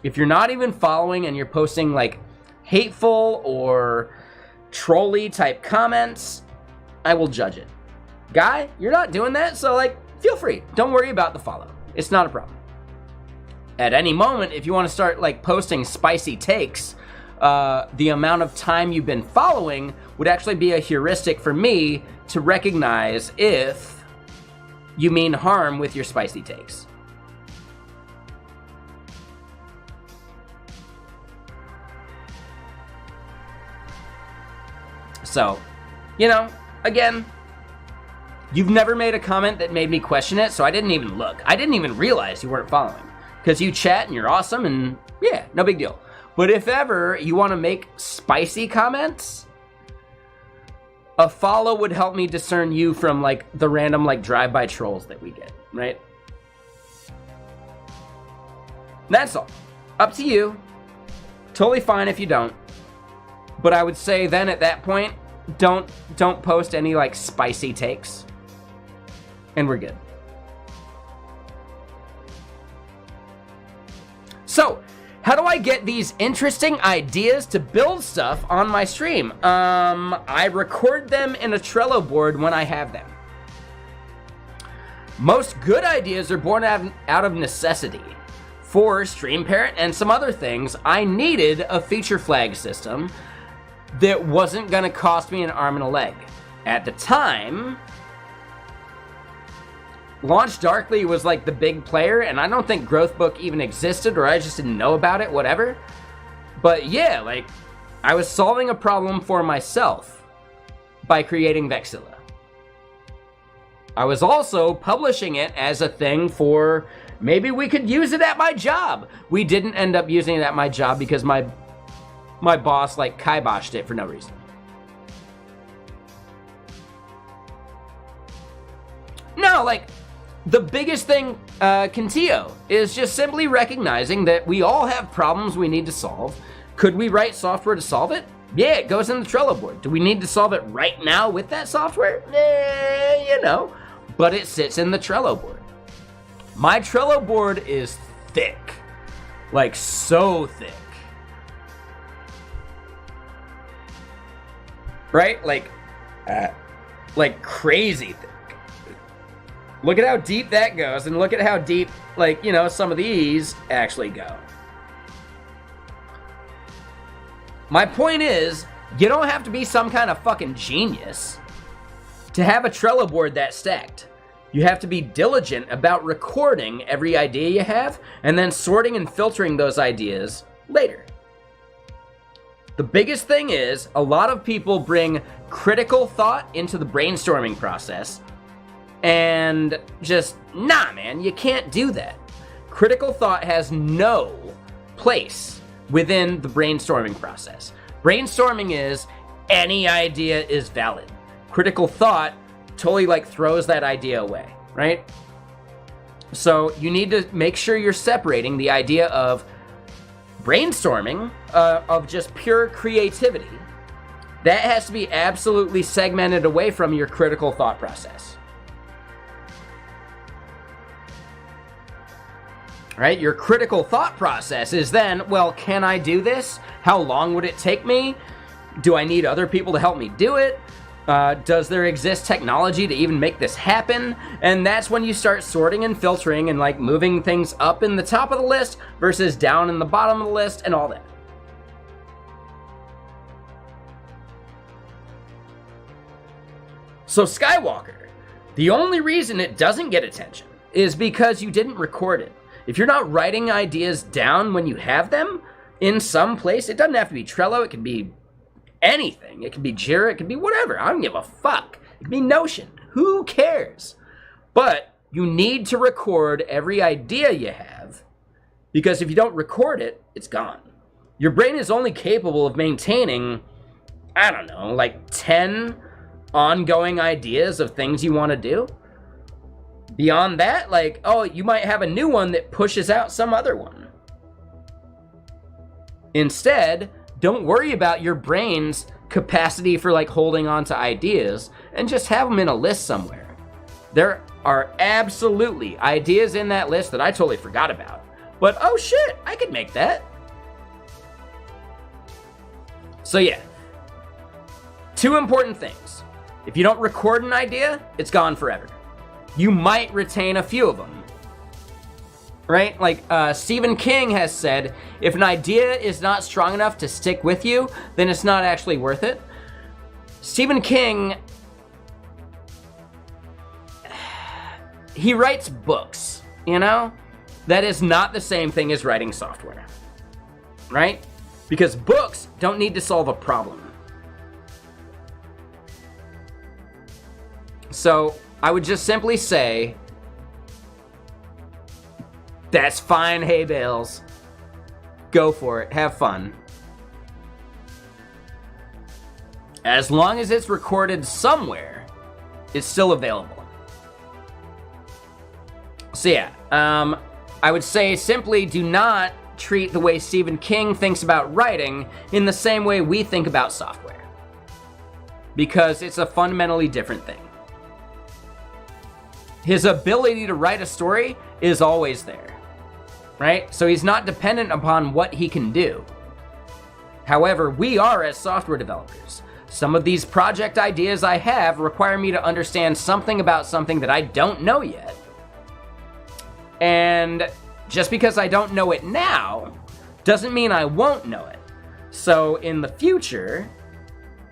If you're not even following and you're posting, like, hateful or trolly type comments, I will judge it. Guy, you're not doing that, so, like, feel free. Don't worry about the follow. It's not a problem. At any moment, if you want to start, like, posting spicy takes, the amount of time you've been following would actually be a heuristic for me to recognize if you mean harm with your spicy takes. So, you know, again, you've never made a comment that made me question it, so I didn't even look. I didn't even realize you weren't following. Because you chat and you're awesome and, yeah, no big deal. But if ever you want to make spicy comments, a follow would help me discern you from, like, the random, like, drive-by trolls that we get, right? That's all. Up to you. Totally fine if you don't. But I would say then at that point, don't post any, like, spicy takes. And we're good. So, how do I get these interesting ideas to build stuff on my stream? I record them in a Trello board when I have them. Most good ideas are born out of necessity. For Stream Parent and some other things, I needed a feature flag system that wasn't going to cost me an arm and a leg. At the time, Launch Darkly was like the big player, and I don't think Growthbook even existed, or I just didn't know about it, whatever. But yeah, like, I was solving a problem for myself by creating Vexilla. I was also publishing it as a thing for maybe we could use it at my job. We didn't end up using it at my job because my boss, like, kiboshed it for no reason. No, like, the biggest thing, Contio, is just simply recognizing that we all have problems we need to solve. Could we write software to solve it? Yeah, it goes in the Trello board. Do we need to solve it right now with that software? You know, but it sits in the Trello board. My Trello board is thick, like so thick. Right? Like crazy thick. Look at how deep that goes, and look at how deep, like, you know, some of these actually go. My point is, you don't have to be some kind of fucking genius to have a Trello board that stacked. You have to be diligent about recording every idea you have, and then sorting and filtering those ideas later. The biggest thing is, a lot of people bring critical thought into the brainstorming process, and just, nah, man, you can't do that. Critical thought has no place within the brainstorming process. Brainstorming is, any idea is valid. Critical thought totally, like, throws that idea away, right? So you need to make sure you're separating the idea of brainstorming, of just pure creativity. That has to be absolutely segmented away from your critical thought process. Right? Your critical thought process is then, well, can I do this? How long would it take me? Do I need other people to help me do it? Does there exist technology to even make this happen? And that's when you start sorting and filtering and, like, moving things up in the top of the list versus down in the bottom of the list and all that. So Skywalker, the only reason it doesn't get attention is because you didn't record it. If you're not writing ideas down when you have them in some place, it doesn't have to be Trello, it can be anything. It can be Jira, it can be whatever. I don't give a fuck. It can be Notion. Who cares? But you need to record every idea you have, because if you don't record it, it's gone. Your brain is only capable of maintaining, I don't know, like 10 ongoing ideas of things you want to do. Beyond that, like, oh, you might have a new one that pushes out some other one. Instead, don't worry about your brain's capacity for like holding on to ideas and just have them in a list somewhere. There are absolutely ideas in that list that I totally forgot about. But oh shit, I could make that. So yeah, 2 important things. If you don't record an idea, it's gone forever. You might retain a few of them, right? Like Stephen King has said, if an idea is not strong enough to stick with you, then it's not actually worth it. Stephen King, he writes books, you know? That is not the same thing as writing software, right? Because books don't need to solve a problem. So I would just simply say, that's fine, hay bales. Go for it, have fun. As long as it's recorded somewhere, it's still available. So yeah, I would say simply do not treat the way Stephen King thinks about writing in the same way we think about software. Because it's a fundamentally different thing. His ability to write a story is always there, right? So he's not dependent upon what he can do. However, we are as software developers. Some of these project ideas I have require me to understand something about something that I don't know yet. And just because I don't know it now, doesn't mean I won't know it. So in the future,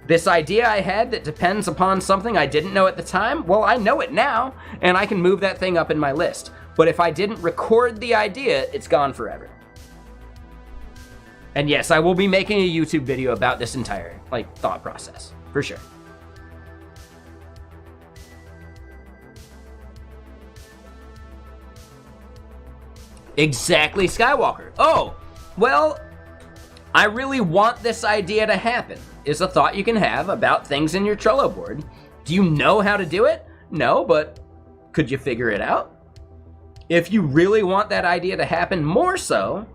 this idea I had that depends upon something I didn't know at the time, well, I know it now, and I can move that thing up in my list. But if I didn't record the idea, it's gone forever. And yes, I will be making a YouTube video about this entire, thought process, for sure. Exactly, Skywalker. Oh, well, I really want this idea to happen, is a thought you can have about things in your Trello board. Do you know how to do it? No, but could you figure it out? If you really want that idea to happen more so,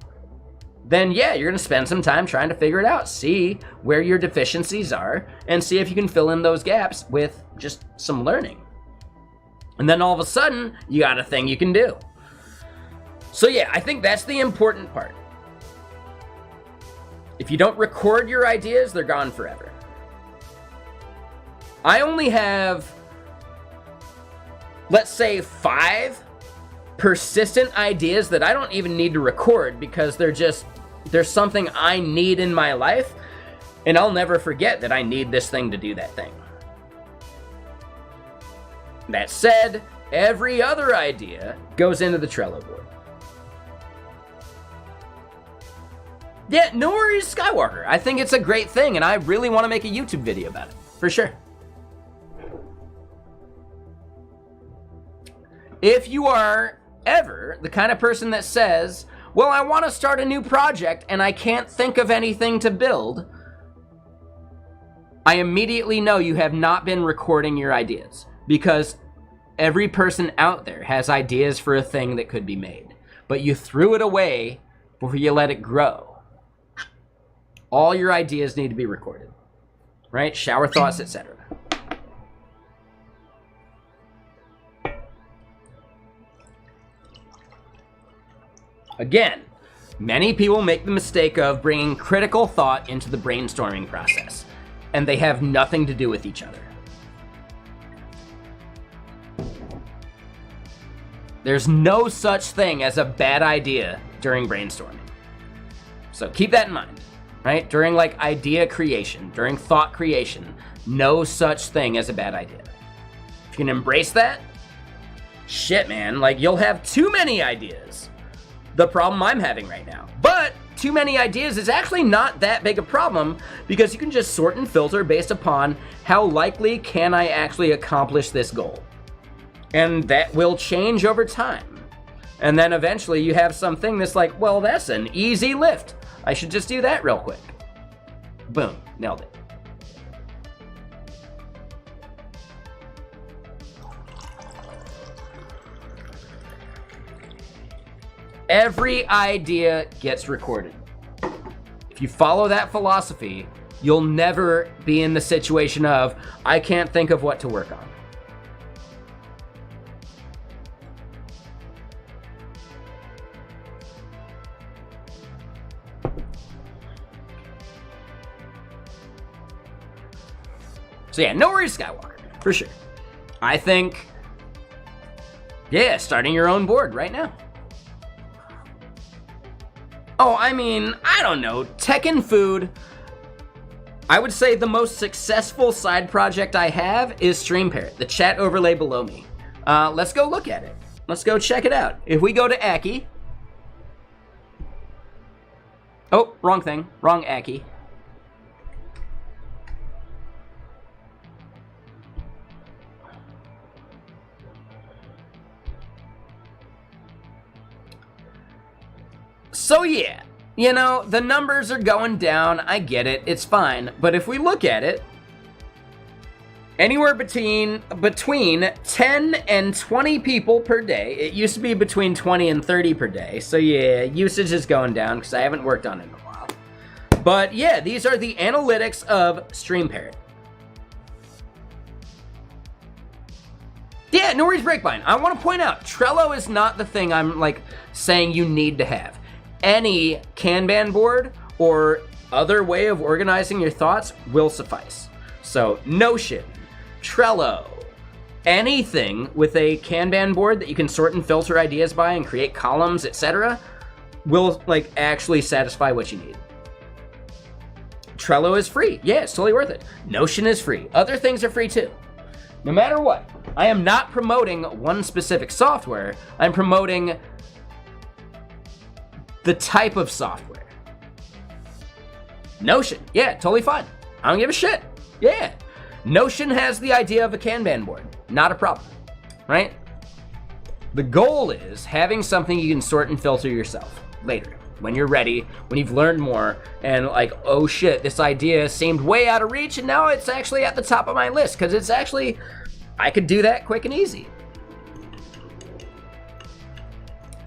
then yeah, you're gonna spend some time trying to figure it out, see where your deficiencies are, and see if you can fill in those gaps with just some learning. And then all of a sudden, you got a thing you can do. So yeah, I think that's the important part. If you don't record your ideas, they're gone forever. I only have, let's say, 5 persistent ideas that I don't even need to record because there's something I need in my life, and I'll never forget that I need this thing to do that thing. That said, every other idea goes into the Trello board. Yeah, no worries, Skywalker. I think it's a great thing, and I really want to make a YouTube video about it, for sure. If you are ever the kind of person that says, well, I want to start a new project, and I can't think of anything to build, I immediately know you have not been recording your ideas, because every person out there has ideas for a thing that could be made, but you threw it away before you let it grow. All your ideas need to be recorded, right? Shower thoughts, etc. Again, many people make the mistake of bringing critical thought into the brainstorming process, and they have nothing to do with each other. There's no such thing as a bad idea during brainstorming. So keep that in mind. Right? During idea creation, during thought creation, no such thing as a bad idea. If you can embrace that, shit, man, you'll have too many ideas. The problem I'm having right now. But too many ideas is actually not that big a problem because you can just sort and filter based upon how likely can I actually accomplish this goal. And that will change over time. And then eventually you have something that's like, well, that's an easy lift. I should just do that real quick. Boom, nailed it. Every idea gets recorded. If you follow that philosophy, you'll never be in the situation of, I can't think of what to work on. So yeah, no worries, Skywalker, for sure. I think, yeah, starting your own board right now. Oh, I mean, I don't know, tech and food. I would say the most successful side project I have is StreamParrot, the chat overlay below me. Let's go look at it. Let's go check it out. If we go to Aki. Oh, wrong thing, wrong Aki. So yeah, you know, the numbers are going down, I get it, it's fine, but if we look at it, anywhere between 10 and 20 people per day, it used to be between 20 and 30 per day, so yeah, usage is going down because I haven't worked on it in a while. But yeah, these are the analytics of StreamParrot. Yeah, no worries, Breakbind. I want to point out, Trello is not the thing I'm like saying you need to have. Any Kanban board or other way of organizing your thoughts will suffice. So Notion, Trello, anything with a Kanban board that you can sort and filter ideas by and create columns, etc., will like actually satisfy what you need. Trello is free. Yeah, it's totally worth it. Notion is free. Other things are free too. No matter what, I am not promoting one specific software. I'm promoting the type of software. Notion, yeah, totally fine. I don't give a shit. Yeah. Notion has the idea of a Kanban board. Not a problem, right? The goal is having something you can sort and filter yourself later, when you're ready, when you've learned more, and like, oh shit, this idea seemed way out of reach, and now it's actually at the top of my list, because it's actually, I could do that quick and easy.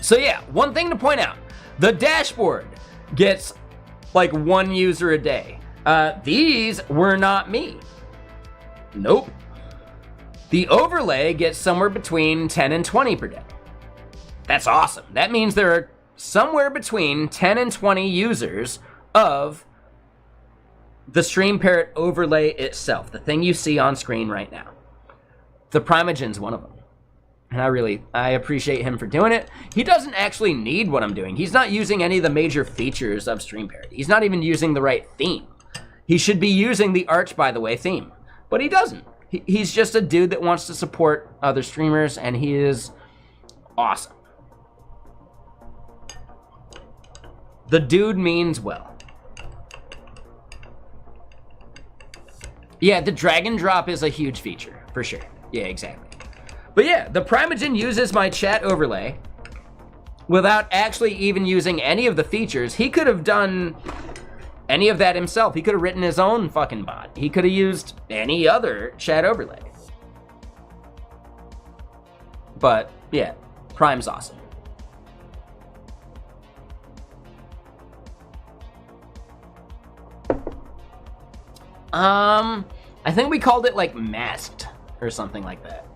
So yeah, one thing to point out, the dashboard gets like 1 user a day. These were not me. Nope. The overlay gets somewhere between 10 and 20 per day. That's awesome. That means there are somewhere between 10 and 20 users of the StreamParrot overlay itself, the thing you see on screen right now. The Primogen's one of them. And I appreciate him for doing it. He doesn't actually need what I'm doing. He's not using any of the major features of StreamParrot. He's not even using the right theme. He should be using the Arch, by the way, theme. But he doesn't. He's just a dude that wants to support other streamers, and he is awesome. The dude means well. Yeah, the drag and drop is a huge feature, for sure. Yeah, exactly. But yeah, the Primogen uses my chat overlay without actually even using any of the features. He could have done any of that himself. He could have written his own fucking bot. He could have used any other chat overlay. But yeah, Prime's awesome. I think we called it like masked or something like that.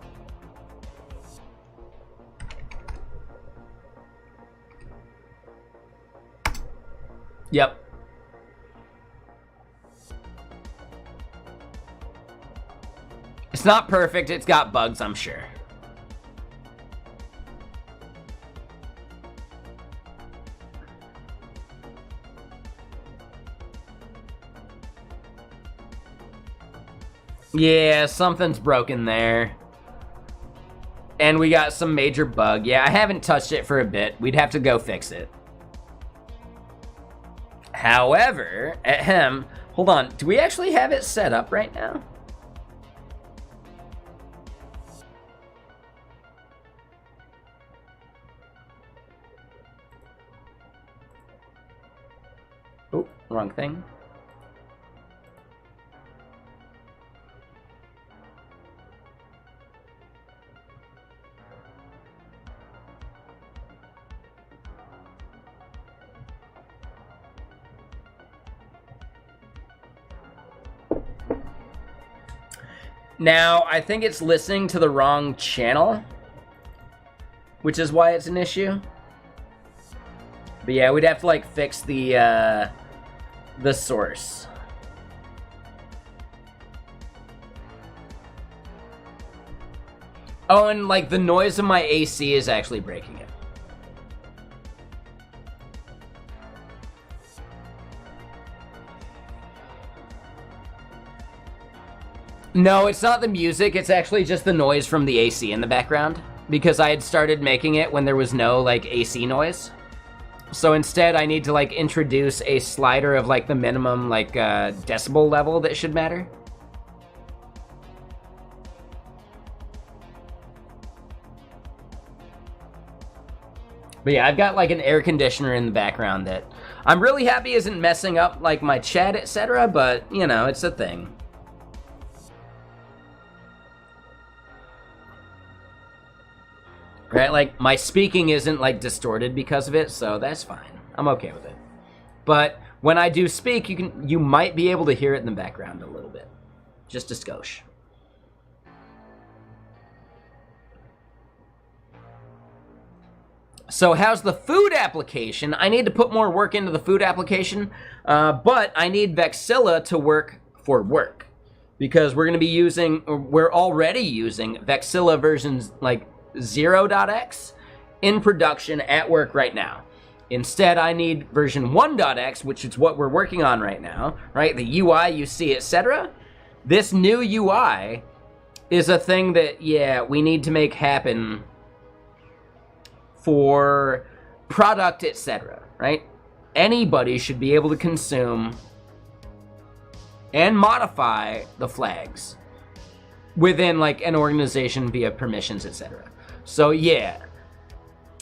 Yep. It's not perfect, it's got bugs, I'm sure. Yeah, something's broken there. And we got some major bug. Yeah, I haven't touched it for a bit. We'd have to go fix it. However, hold on. Do we actually have it set up right now? wrong thing. Now, I think it's listening to the wrong channel, which is why it's an issue. But yeah, we'd have to like fix the source. Oh, and like the noise of my AC is actually breaking it. No, it's not the music, it's actually just the noise from the AC in the background, because I had started making it when there was no like AC noise. So instead I need to like introduce a slider of like the minimum like decibel level that should matter. But yeah, I've got like an air conditioner in the background that I'm really happy isn't messing up like my chat, etc., but you know, it's a thing. Right, like, my speaking isn't, like, distorted because of it, so that's fine. I'm okay with it. But when I do speak, you might be able to hear it in the background a little bit. Just a skosh. So how's the food application? I need to put more work into the food application, but I need Vexilla to work for work. Because we're already using Vexilla versions, like, 0.x in production at work right now. Instead, I need version 1.x, which is what we're working on right now, right? The UI you see, etc. This new UI is a thing that, yeah, we need to make happen for product, etc., right? Anybody should be able to consume and modify the flags within like an organization via permissions, etc. So yeah,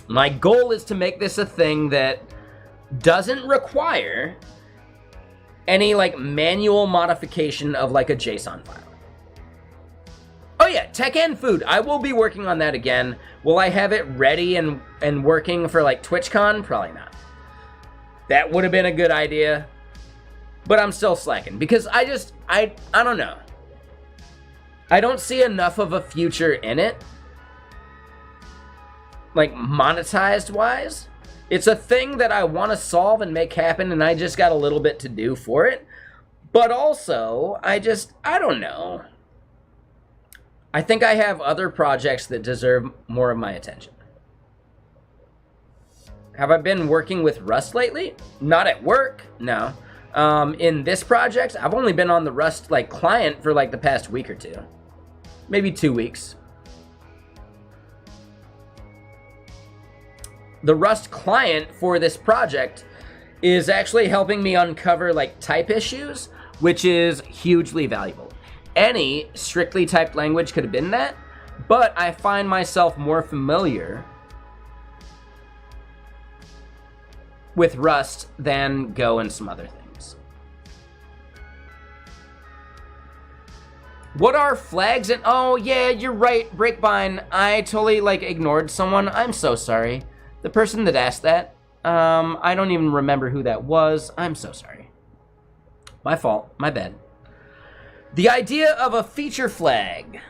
my goal is to make this a thing that doesn't require any like manual modification of like a JSON file. Oh yeah, tech and food. I will be working on that again. Will I have it ready and working for like TwitchCon? Probably not. That would have been a good idea, but I'm still slacking because I don't know. I don't see enough of a future in it. Like, monetized wise. It's a thing that I want to solve and make happen, and I just got a little bit to do for it. But also, I don't know. I think I have other projects that deserve more of my attention. Have I been working with Rust lately? Not at work, no. In this project, I've only been on the Rust like client for like the past week or two. Maybe 2 weeks. The Rust client for this project is actually helping me uncover like type issues, which is hugely valuable. Any strictly typed language could have been that, but I find myself more familiar with Rust than Go and some other things. What are flags and oh yeah, you're right, Breakbind. I totally like ignored someone. I'm so sorry. The person that asked that, I don't even remember who that was. I'm so sorry. My fault, my bad. The idea of a feature flag.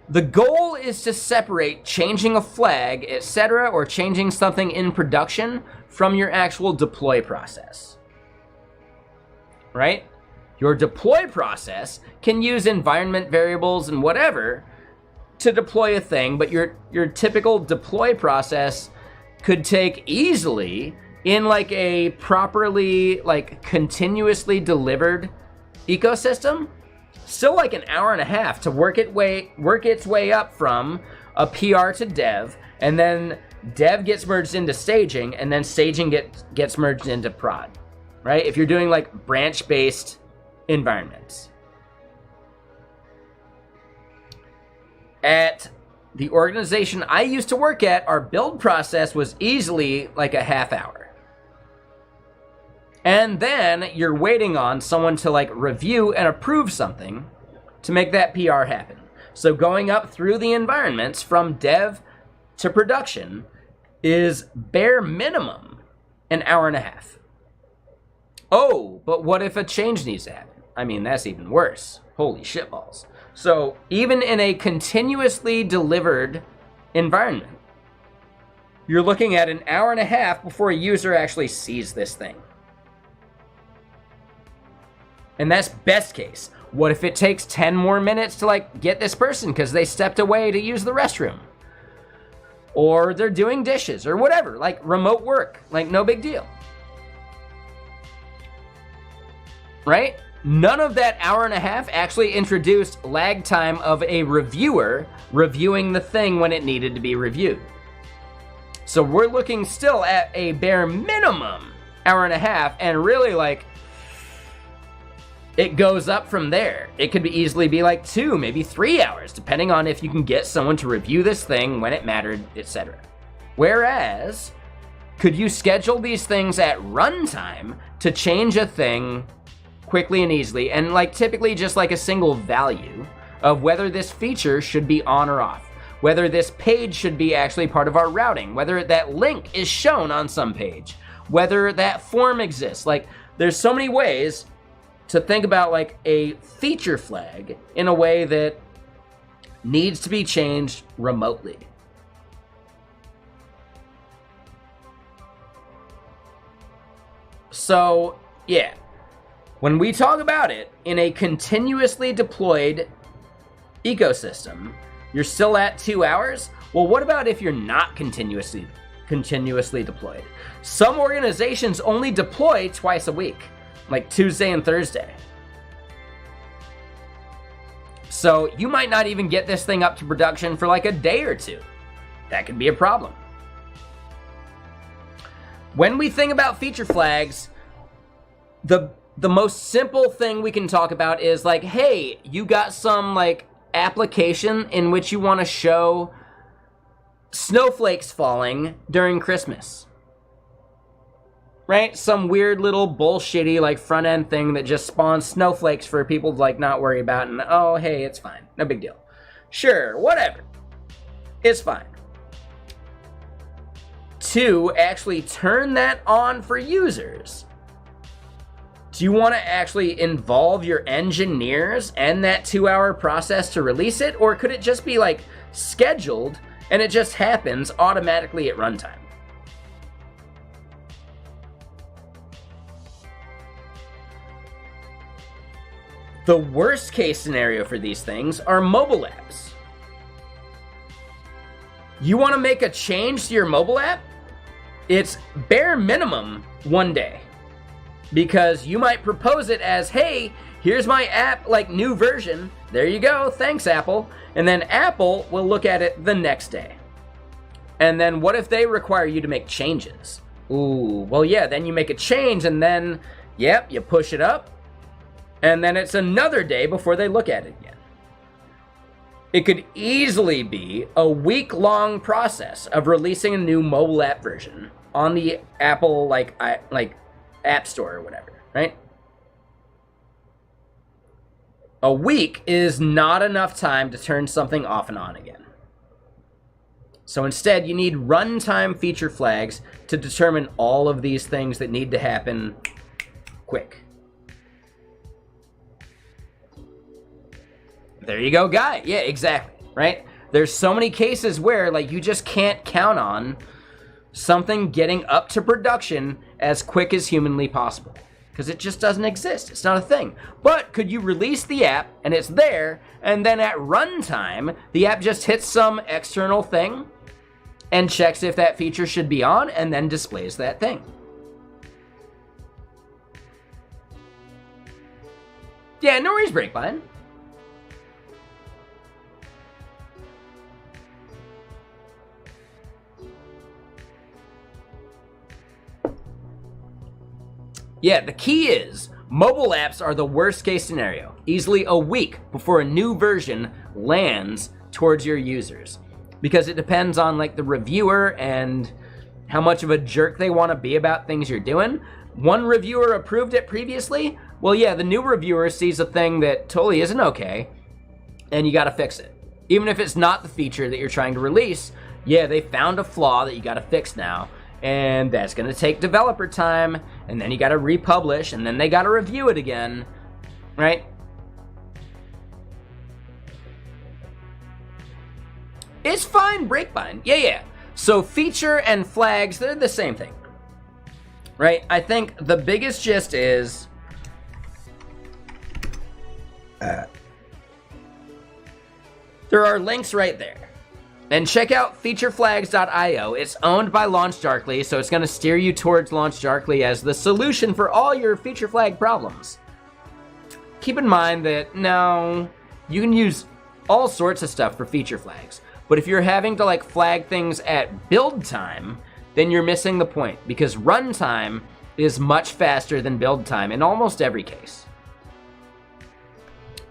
The goal is to separate changing a flag, etc., or changing something in production from your actual deploy process. Right? Your deploy process can use environment variables and whatever to deploy a thing, but your typical deploy process could take easily in like a properly like continuously delivered ecosystem, still like an hour and a half to work its way up from a PR to dev, and then dev gets merged into staging, and then staging gets merged into prod, right? If you're doing like branch-based environments. At the organization I used to work at, our build process was easily like a half hour. And then you're waiting on someone to like review and approve something to make that PR happen. So going up through the environments from dev to production is bare minimum an hour and a half. Oh, but what if a change needs to happen? I mean, that's even worse. Holy shitballs. So even in a continuously delivered environment, you're looking at an hour and a half before a user actually sees this thing. And that's best case. What if it takes 10 more minutes to like get this person because they stepped away to use the restroom? Or they're doing dishes or whatever, like remote work, like no big deal. Right? None of that hour and a half actually introduced lag time of a reviewer reviewing the thing when it needed to be reviewed. So we're looking still at a bare minimum hour and a half, and really like it goes up from there. It could easily be like 2, maybe 3 hours, depending on if you can get someone to review this thing when it mattered, etc. Whereas, could you schedule these things at runtime to change a thing quickly and easily, and like typically just like a single value of whether this feature should be on or off, whether this page should be actually part of our routing, whether that link is shown on some page, whether that form exists. Like there's so many ways to think about like a feature flag in a way that needs to be changed remotely. So yeah, when we talk about it in a continuously deployed ecosystem, you're still at 2 hours? Well, what about if you're not continuously deployed? Some organizations only deploy twice a week, like Tuesday and Thursday. So you might not even get this thing up to production for like a day or two. That could be a problem. When we think about feature flags, the most simple thing we can talk about is like, hey, you got some like application in which you want to show snowflakes falling during Christmas. Right? Some weird little bullshitty like front end thing that just spawns snowflakes for people to like not worry about, and oh hey, it's fine. No big deal. Sure, whatever. It's fine. To actually turn that on for users, do you want to actually involve your engineers and that 2-hour process to release it? Or could it just be like scheduled and it just happens automatically at runtime? The worst case scenario for these things are mobile apps. You want to make a change to your mobile app? It's bare minimum 1 day. Because you might propose it as, hey, here's my app, like new version. There you go, thanks Apple. And then Apple will look at it the next day. And then what if they require you to make changes? Ooh, well yeah, then you make a change and then, yep, you push it up. And then it's another day before they look at it again. It could easily be a week-long process of releasing a new mobile app version on the Apple like App Store or whatever, right? A week is not enough time to turn something off and on again. So instead, you need runtime feature flags to determine all of these things that need to happen quick. There you go, guy. Yeah, exactly, right? There's so many cases where like you just can't count on something getting up to production as quick as humanly possible because it just doesn't exist. It's not a thing. But could you release the app and it's there, and then at runtime, the app just hits some external thing and checks if that feature should be on and then displays that thing? Yeah, no worries, Breakbind. Yeah, the key is mobile apps are the worst case scenario. Easily a week before a new version lands towards your users. Because it depends on like the reviewer and how much of a jerk they want to be about things you're doing. One reviewer approved it previously. Well, yeah, the new reviewer sees a thing that totally isn't okay, and you got to fix it. Even if it's not the feature that you're trying to release, yeah, they found a flaw that you got to fix now, and that's going to take developer time, and then you got to republish, and then they got to review it again, right? It's fine, breakbind. Yeah. So feature and flags, they're the same thing, right? I think the biggest gist is there are links right there. And check out featureflags.io. It's owned by LaunchDarkly, so it's going to steer you towards LaunchDarkly as the solution for all your feature flag problems. Keep in mind that, no, you can use all sorts of stuff for feature flags. But if you're having to like flag things at build time, then you're missing the point, because runtime is much faster than build time in almost every case.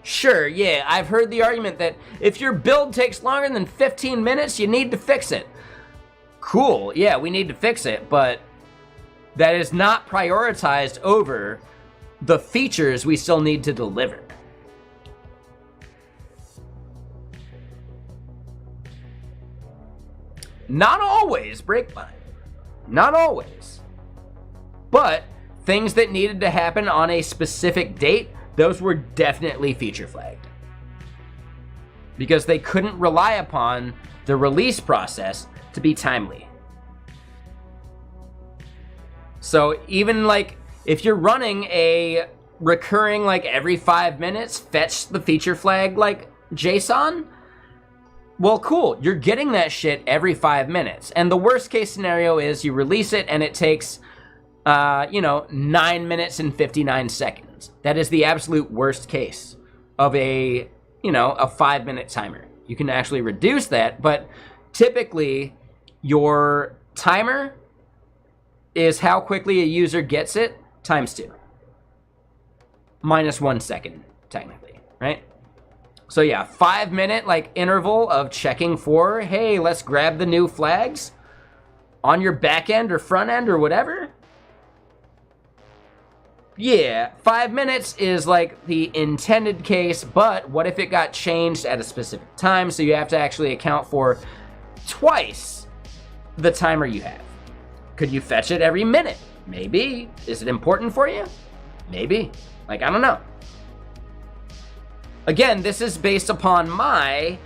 Sure, yeah, I've heard the argument that if your build takes longer than 15 minutes, you need to fix it. Cool, yeah, we need to fix it, but that is not prioritized over the features we still need to deliver. Not always, breakbind. Not always. But things that needed to happen on a specific date, those were definitely feature flagged. Because they couldn't rely upon the release process to be timely. So even like, if you're running a recurring like every 5 minutes, fetch the feature flag like JSON, well, cool, you're getting that shit every 5 minutes. And the worst case scenario is you release it and it takes, 9 minutes and 59 seconds. That is the absolute worst case of a 5-minute timer. You can actually reduce that, but typically your timer is how quickly a user gets it times 2. Minus 1 second, technically, right? So yeah, 5-minute like interval of checking for, hey, let's grab the new flags on your back end or front end or whatever. Yeah, 5 minutes is like the intended case, but what if it got changed at a specific time, so you have to actually account for twice the timer you have? Could you fetch it every minute? Maybe. Is it important for you? Maybe. Like, I don't know. Again, this is based upon my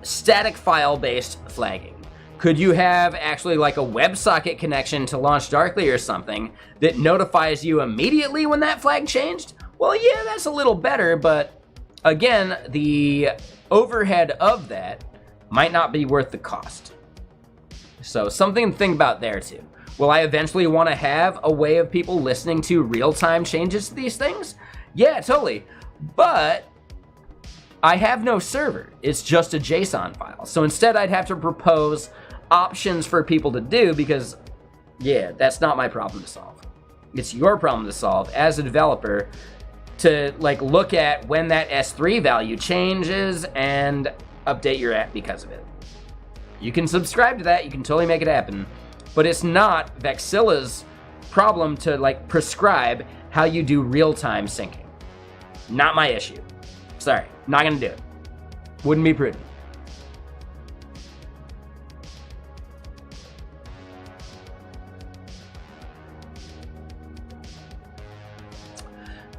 static file-based flagging. Could you have actually like a WebSocket connection to LaunchDarkly or something that notifies you immediately when that flag changed? Well, yeah, that's a little better, but again, the overhead of that might not be worth the cost. So something to think about there too. Will I eventually want to have a way of people listening to real-time changes to these things? Yeah, totally. But I have no server. It's just a JSON file. So instead, I'd have to propose options for people to do because, yeah, that's not my problem to solve. It's your problem to solve as a developer to like look at when that S3 value changes and update your app because of it. You can subscribe to that. You can totally make it happen. But it's not Vexilla's problem to like prescribe how you do real-time syncing. Not my issue. Sorry, not gonna do it. Wouldn't be prudent.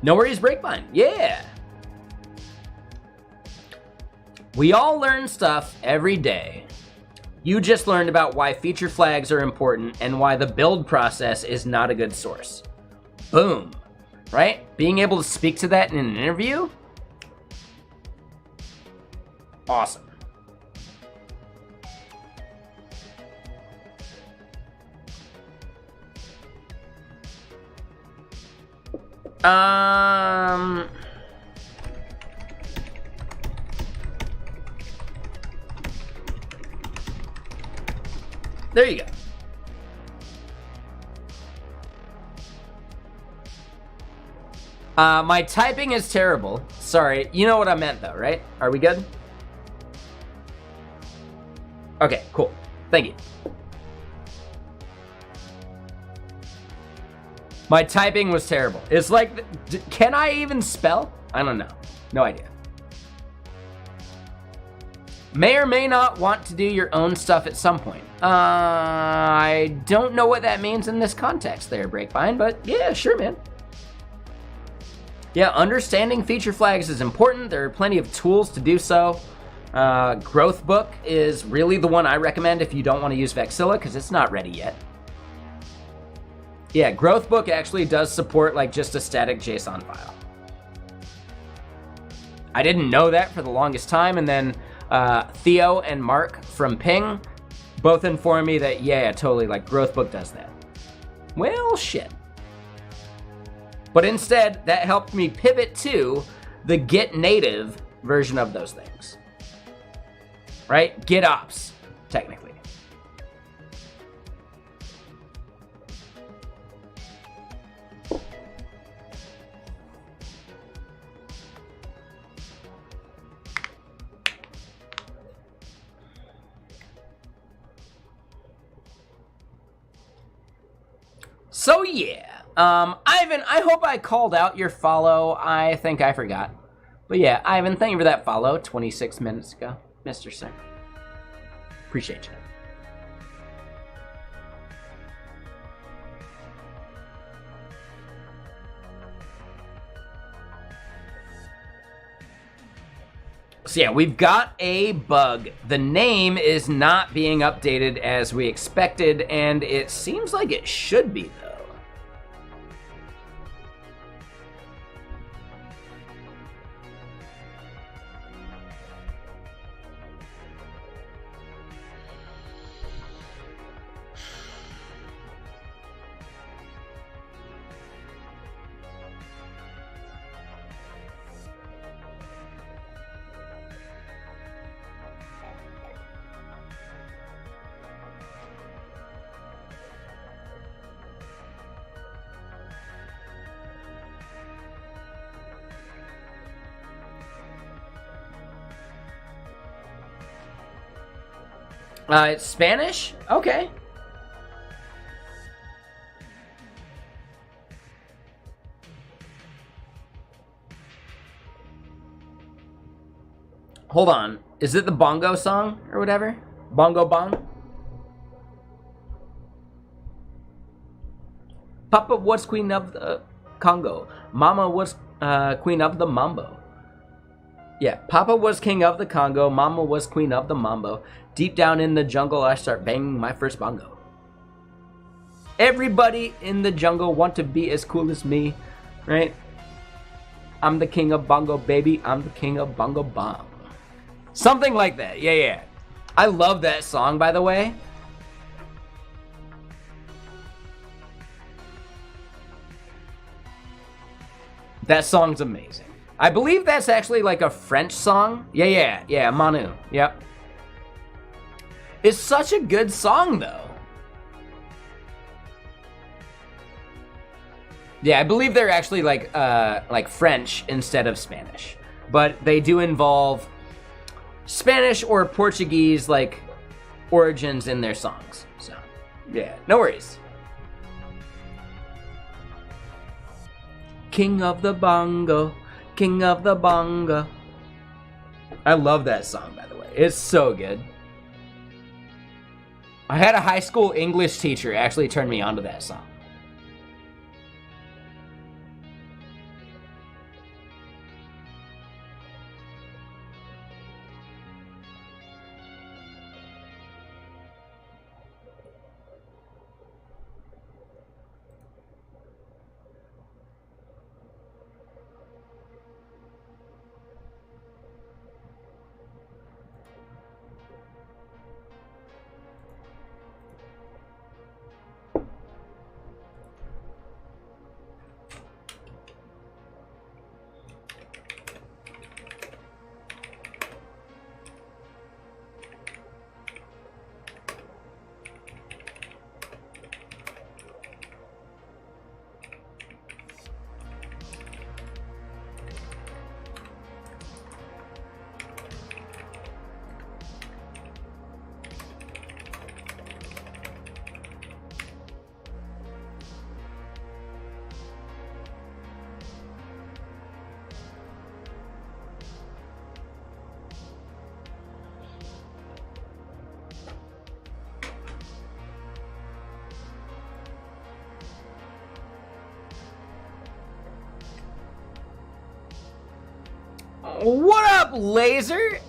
No worries, breakbind. Yeah. We all learn stuff every day. You just learned about why feature flags are important and why the build process is not a good source. Boom. Right? Being able to speak to that in an interview? Awesome. There you go. My typing is terrible. Sorry. You know what I meant though, right? Are we good? Okay, cool. Thank you. My typing was terrible. It's like, can I even spell? I don't know. No idea. May or may not want to do your own stuff at some point. I don't know what that means in this context there, Breakbind, but yeah, sure, man. Yeah, understanding feature flags is important. There are plenty of tools to do so. Growth Book is really the one I recommend if you don't want to use Vexilla, because it's not ready yet. Yeah, Growth Book actually does support like just a static JSON file. I didn't know that for the longest time, and then Theo and Mark from Ping both informed me that, yeah, totally, like, Growth Book does that. Well, shit. But instead, that helped me pivot to the Git native version of those things. Right? Git ops, technically. So yeah, Ivan, I hope I called out your follow. I think I forgot. But yeah, Ivan, thank you for that follow 26 minutes ago, Mr. Sir. Appreciate you. So yeah, we've got a bug. The name is not being updated as we expected, and it seems like it should be, though. It's Spanish? Okay. Hold on. Is it the bongo song or whatever? Bongo bong? Papa was queen of the Congo. Mama was queen of the mambo. Yeah, Papa was king of the Congo. Mama was queen of the mambo. Deep down in the jungle, I start banging my first bongo. Everybody in the jungle want to be as cool as me, right? I'm the king of bongo, baby. I'm the king of bongo bomb. Something like that. Yeah, yeah. I love that song, by the way. That song's amazing. I believe that's actually like a French song. Yeah, Manu. Yep. It's such a good song, though. Yeah, I believe they're actually like French instead of Spanish, but they do involve Spanish or Portuguese like origins in their songs. So, yeah, no worries. King of the bongo, king of the bongo. I love that song, by the way. It's so good. I had a high school English teacher actually turn me onto that song. What up, Laser?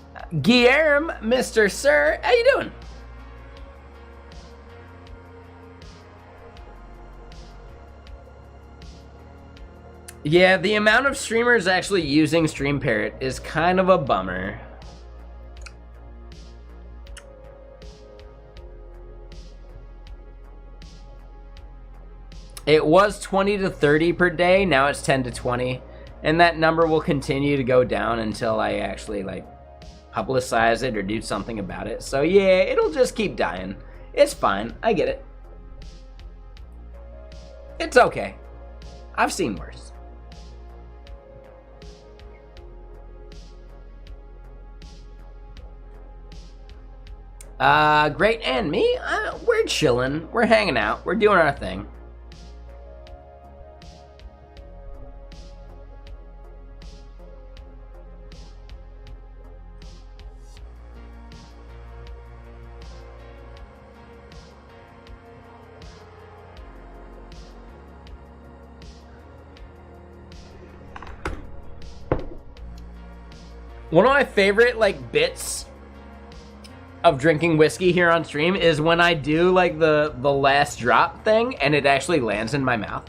Guillermo, Mr. Sir, how you doing? Yeah, the amount of streamers actually using Stream Parrot is kind of a bummer. It was 20 to 30 per day, now it's 10 to 20. And that number will continue to go down until I actually like publicize it or do something about it. So yeah, it'll just keep dying. It's fine, I get it. It's okay. I've seen worse. Great, and me? We're chilling, we're hanging out, we're doing our thing. One of my favorite like bits of drinking whiskey here on stream is when I do like the last drop thing and it actually lands in my mouth.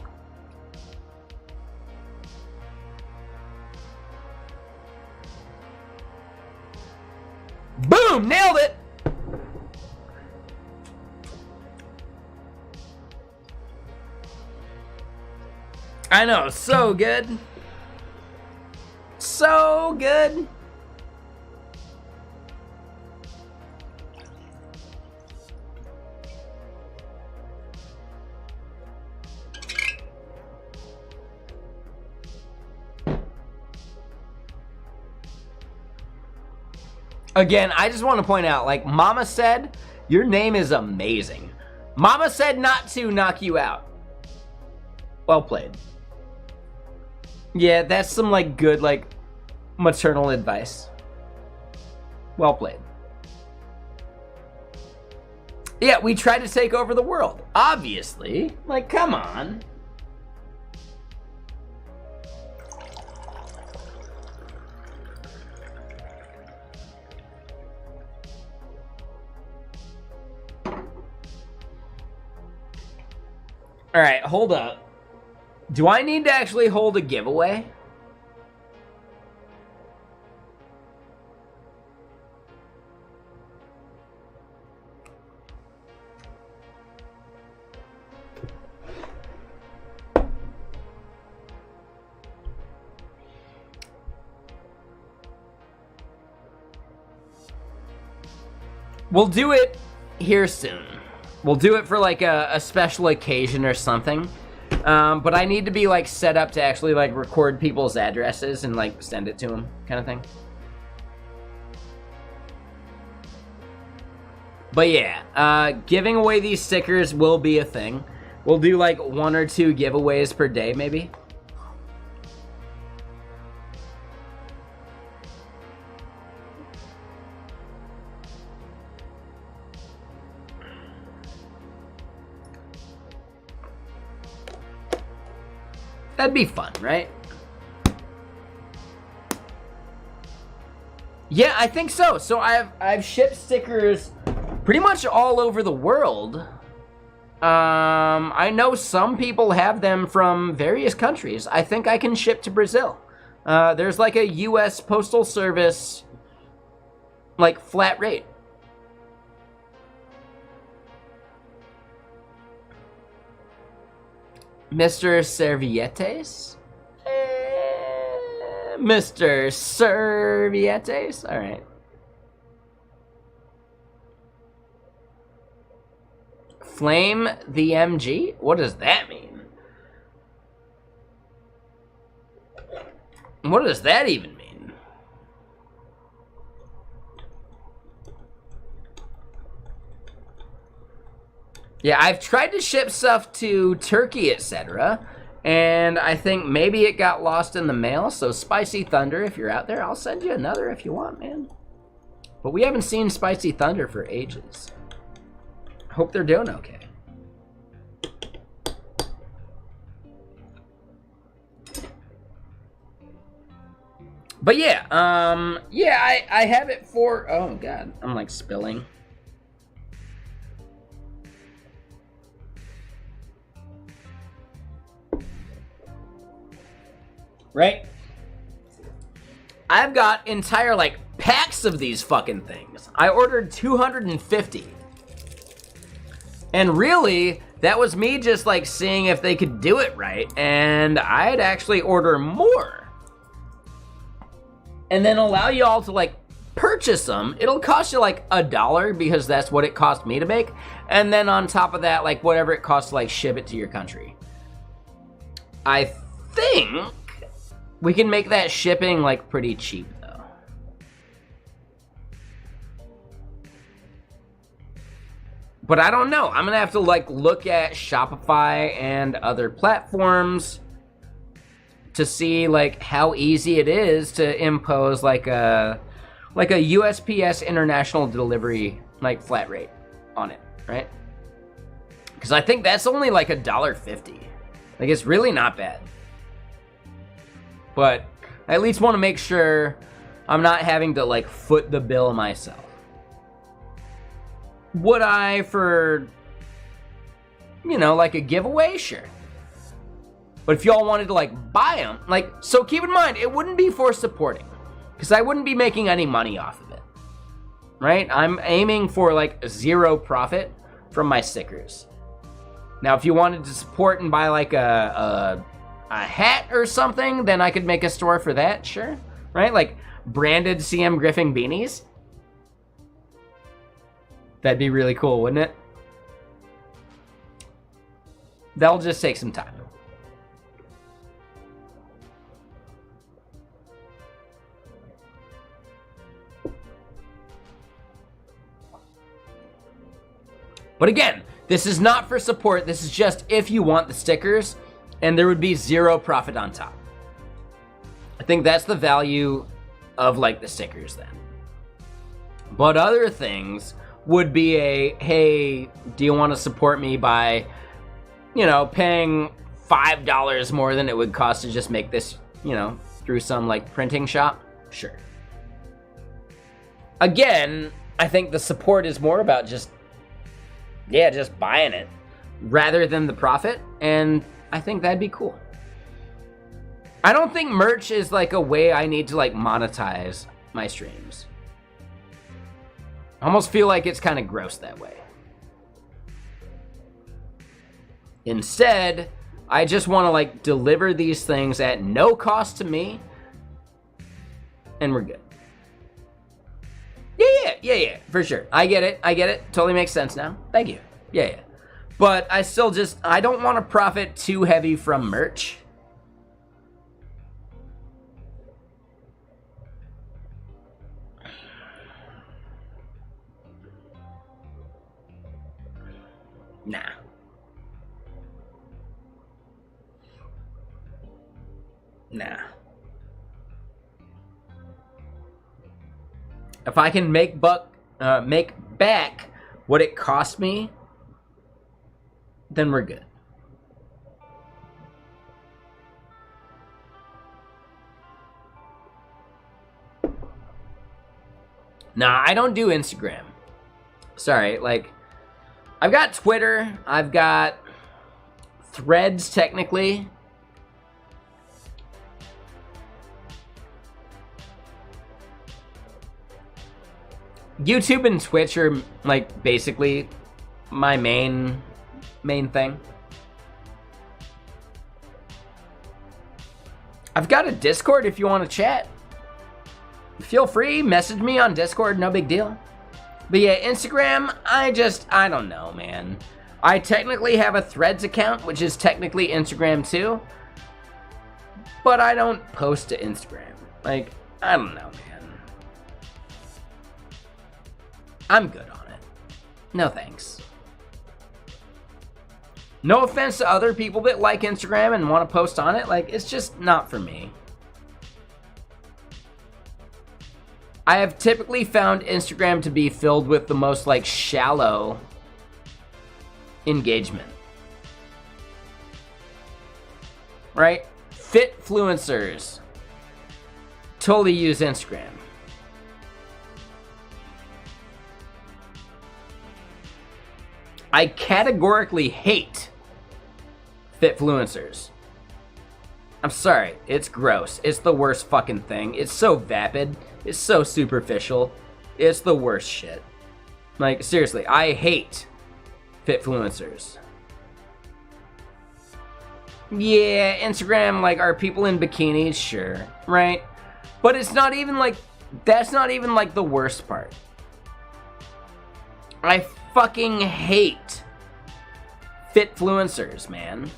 Boom! Nailed it! I know, so good. So good. Again, I just want to point out, like, Mama said, your name is amazing. Mama said not to knock you out. Well played. Yeah, that's some, like, good, like, maternal advice. Well played. Yeah, we tried to take over the world. Obviously. Like, come on. All right, hold up. Do I need to actually hold a giveaway? We'll do it here soon. We'll do it for like a special occasion or something. But I need to be like set up to actually like record people's addresses and like send it to them, kind of thing. But yeah, giving away these stickers will be a thing. We'll do like 1 or 2 giveaways per day, maybe. That'd be fun, right? Yeah, I think so. So I've shipped stickers pretty much all over the world. I know some people have them from various countries. I think I can ship to Brazil. There's like a US Postal Service like flat rate. Mr. Servietes? Mr. Servietes? All right. Flame the MG? What does that mean? What does that even mean? Yeah, I've tried to ship stuff to Turkey, etc. And I think maybe it got lost in the mail. So Spicy Thunder, if you're out there, I'll send you another if you want, man. But we haven't seen Spicy Thunder for ages. Hope they're doing okay. But yeah, I have it for, oh god, I'm like spilling. Right? I've got entire like packs of these fucking things. I ordered 250. And really, that was me just like seeing if they could do it right, and I'd actually order more. And then allow y'all to like purchase them. It'll cost you like $1 because that's what it cost me to make. And then on top of that, like whatever it costs to like ship it to your country. I think we can make that shipping like pretty cheap though. But I don't know. I'm gonna have to like look at Shopify and other platforms to see like how easy it is to impose like a USPS international delivery like flat rate on it, right? Because I think that's only like $1.50. Like it's really not bad. But I at least want to make sure I'm not having to like foot the bill myself. Would I for, you know, like a giveaway? Sure. But if y'all wanted to like buy them, like, so keep in mind, it wouldn't be for supporting, because I wouldn't be making any money off of it, right? I'm aiming for like 0 profit from my stickers. Now, if you wanted to support and buy like a hat or something, then I could make a store for that, sure, right? Like branded CM Griffin beanies. That'd be really cool, wouldn't it? That'll just take some time. But again, this is not for support. This is just if you want the stickers, and there would be 0 profit on top. I think that's the value of like the stickers then. But other things would be hey, do you want to support me by, you know, paying $5 more than it would cost to just make this, you know, through some like printing shop? Sure. Again, I think the support is more about just buying it rather than the profit, and I think that'd be cool. I don't think merch is like a way I need to like monetize my streams. I almost feel like it's kind of gross that way. Instead, I just want to like deliver these things at no cost to me, and we're good. Yeah, for sure. I get it. Totally makes sense now. Thank you. Yeah. But I still I don't want to profit too heavy from merch. Nah. If I can make back what it cost me, then we're good. Nah, I don't do Instagram. Sorry, like, I've got Twitter, I've got Threads technically. YouTube and Twitch are like basically my main thing. I've got a Discord if you want to chat. Feel free, message me on Discord, no big deal. But yeah, Instagram, I don't know, man. I technically have a Threads account, which is technically Instagram too. But I don't post to Instagram. Like, I don't know, man. I'm good on it. No thanks. No offense to other people that like Instagram and want to post on it. Like, it's just not for me. I have typically found Instagram to be filled with the most like shallow engagement. Right? Fitfluencers, totally use Instagram. I categorically hate Fitfluencers. I'm sorry, it's gross. It's the worst fucking thing. It's so vapid. It's so superficial. It's the worst shit. Like, seriously, I hate Fitfluencers. Yeah, Instagram, like, are people in bikinis? Sure, right? But it's not even like, that's not even like the worst part. I fucking hate Fitfluencers, man.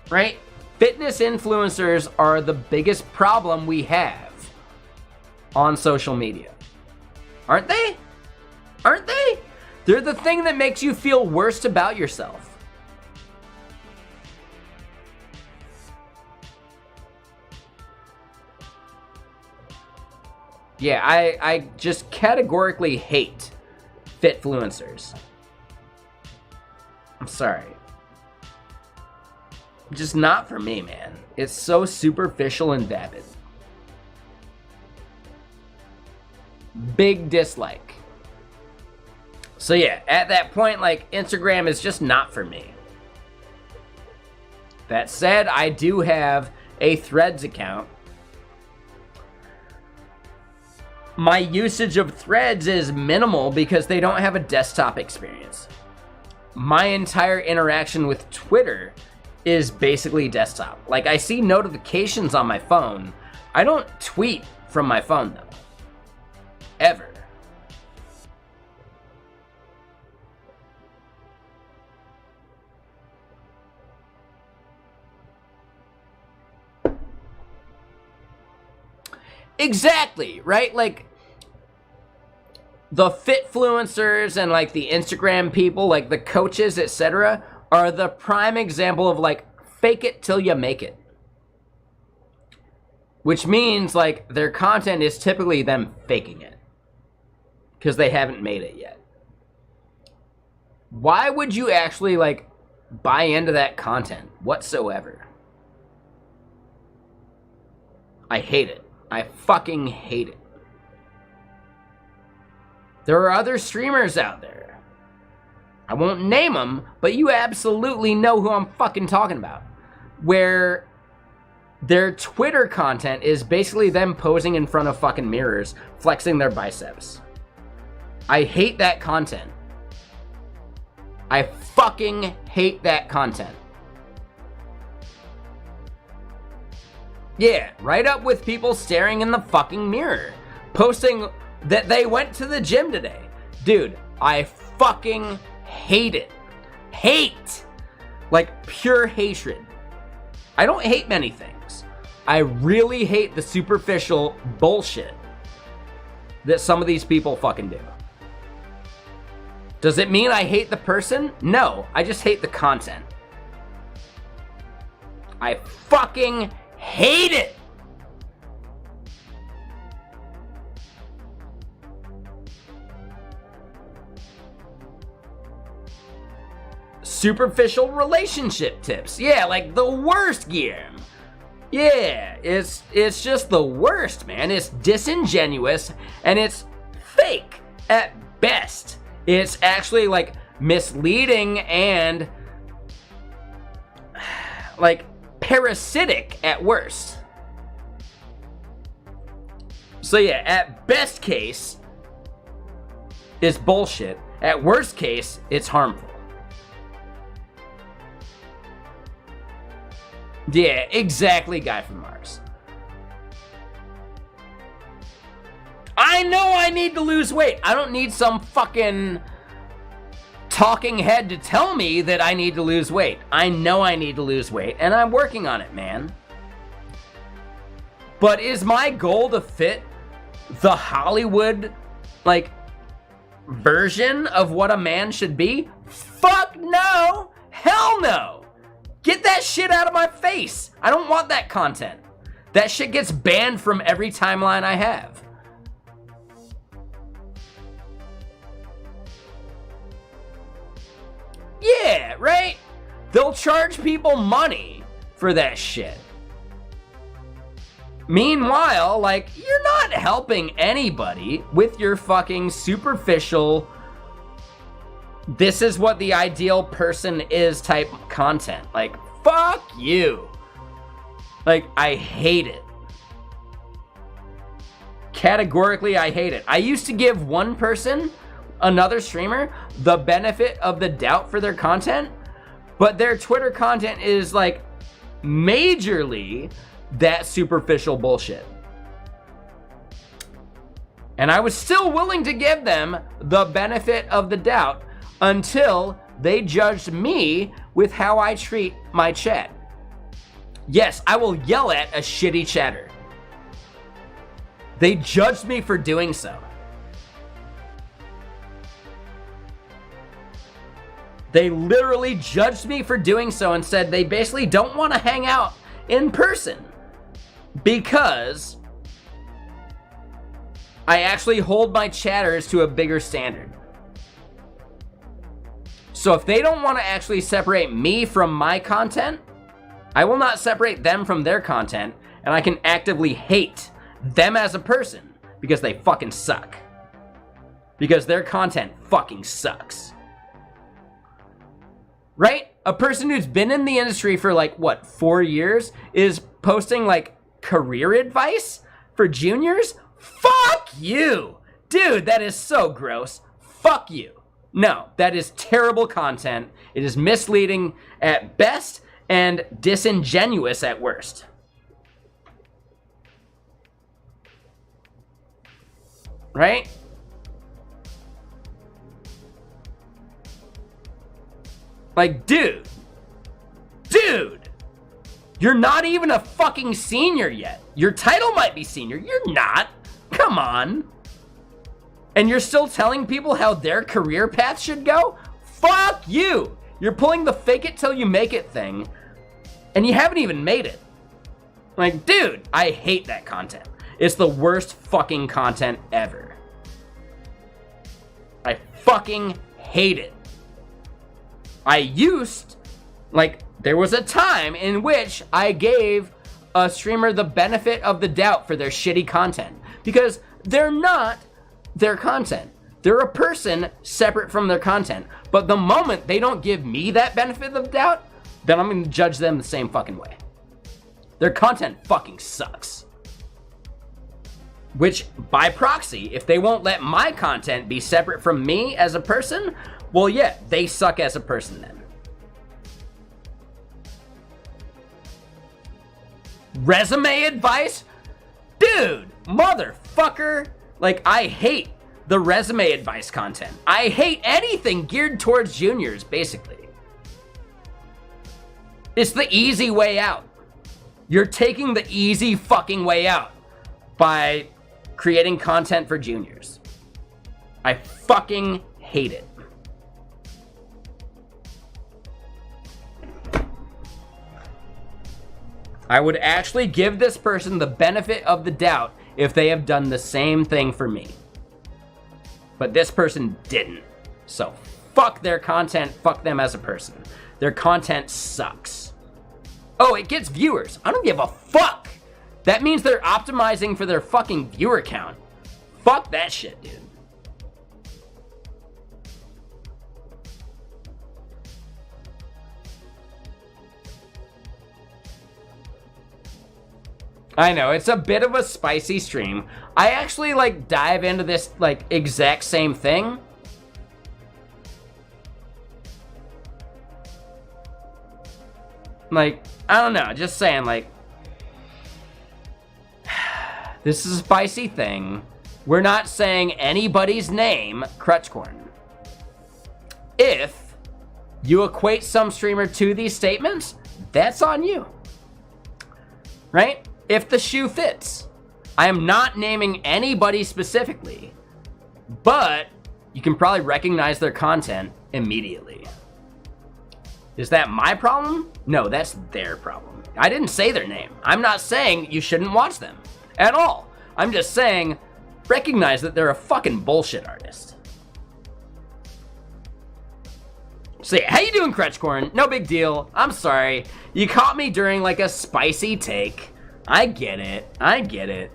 Right? Fitness influencers are the biggest problem we have on social media. Aren't they? Aren't they? They're the thing that makes you feel worst about yourself. Yeah, I just categorically hate Fitfluencers. I'm sorry. Just not for me, man. It's so superficial and vapid. Big dislike. So yeah, at that point, like, Instagram is just not for me. That said, I do have a Threads account. My usage of Threads is minimal because they don't have a desktop experience. My entire interaction with Twitter is basically desktop. Like, I see notifications on my phone. I don't tweet from my phone, though. Ever. Exactly, right? Like, the Fitfluencers and, like, the Instagram people, like, the coaches, etc., are the prime example of, like, fake it till you make it. Which means, like, their content is typically them faking it. Because they haven't made it yet. Why would you actually, like, buy into that content whatsoever? I hate it. I fucking hate it. There are other streamers out there. I won't name them, but you absolutely know who I'm fucking talking about. Where their Twitter content is basically them posing in front of fucking mirrors, flexing their biceps. I hate that content. I fucking hate that content. Yeah, right up with people staring in the fucking mirror, posting that they went to the gym today. Dude, I fucking hate it. Hate. Like, pure hatred. I don't hate many things. I really hate the superficial bullshit that some of these people fucking do. Does it mean I hate the person? No, I just hate the content. I fucking hate it. Superficial relationship tips. Yeah, like the worst gear. Yeah, it's just the worst, man. It's disingenuous and it's fake at best. It's actually like misleading and like parasitic at worst. So yeah, at best case, it's bullshit. At worst case, it's harmful. Yeah, exactly, Guy from Mars. I know I need to lose weight. I don't need some fucking talking head to tell me that I need to lose weight. I know I need to lose weight, and I'm working on it, man. But is my goal to fit the Hollywood, like, version of what a man should be? Fuck no! Hell no! Get that shit out of my face. I don't want that content. That shit gets banned from every timeline I have. Yeah, right? They'll charge people money for that shit. Meanwhile, like, you're not helping anybody with your fucking superficial, this is what the ideal person is type content. Like, fuck you. Like, I hate it. Categorically, I hate it. I used to give one person, another streamer, the benefit of the doubt for their content, but their Twitter content is like majorly that superficial bullshit. And I was still willing to give them the benefit of the doubt until they judged me with how I treat my chat. Yes, I will yell at a shitty chatter. They judged me for doing so. They literally judged me for doing so and said they basically don't want to hang out in person because I actually hold my chatters to a bigger standard. So if they don't want to actually separate me from my content, I will not separate them from their content, and I can actively hate them as a person because they fucking suck. Because their content fucking sucks. Right? A person who's been in the industry for like, what, 4 years is posting like career advice for juniors? Fuck you! Dude, that is so gross. Fuck you. No, that is terrible content. It is misleading at best and disingenuous at worst. Right? Like, dude, you're not even a fucking senior yet. Your title might be senior. You're not. Come on. And you're still telling people how their career path should go? Fuck you. You're pulling the fake it till you make it thing, and you haven't even made it. Like, dude, I hate that content. It's the worst fucking content ever. I fucking hate it. There was a time in which I gave a streamer the benefit of the doubt for their shitty content. Because they're not their content. They're a person separate from their content. But the moment they don't give me that benefit of the doubt, then I'm gonna judge them the same fucking way. Their content fucking sucks. Which, by proxy, if they won't let my content be separate from me as a person, well, yeah, they suck as a person then. Resume advice? Dude, motherfucker. Like, I hate the resume advice content. I hate anything geared towards juniors, basically. It's the easy way out. You're taking the easy fucking way out by creating content for juniors. I fucking hate it. I would actually give this person the benefit of the doubt if they have done the same thing for me. But this person didn't. So fuck their content, fuck them as a person. Their content sucks. Oh, it gets viewers. I don't give a fuck. That means they're optimizing for their fucking viewer count. Fuck that shit, dude. I know, it's a bit of a spicy stream. I actually, like, dive into this, like, exact same thing. Like, I don't know, just saying, like, this is a spicy thing. We're not saying anybody's name, Crutchcorn. If you equate some streamer to these statements, that's on you. Right? If the shoe fits. I am not naming anybody specifically, but you can probably recognize their content immediately. Is that my problem? No, that's their problem. I didn't say their name. I'm not saying you shouldn't watch them at all. I'm just saying recognize that they're a fucking bullshit artist. So yeah, how you doing, Crutchcorn? No big deal. I'm sorry. You caught me during like a spicy take. I get it. I get it.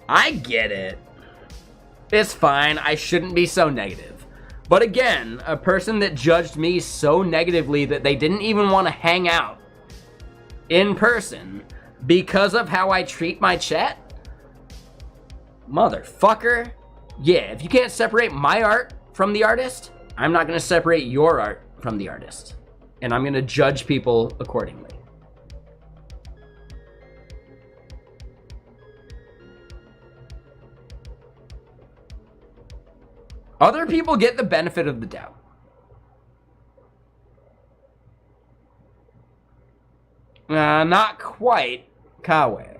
I get it. It's fine. I shouldn't be so negative. But again, a person that judged me so negatively that they didn't even want to hang out in person because of how I treat my chat? Motherfucker. Yeah, if you can't separate my art from the artist, I'm not going to separate your art from the artist. And I'm going to judge people accordingly. Other people get the benefit of the doubt. Not quite, Kawe.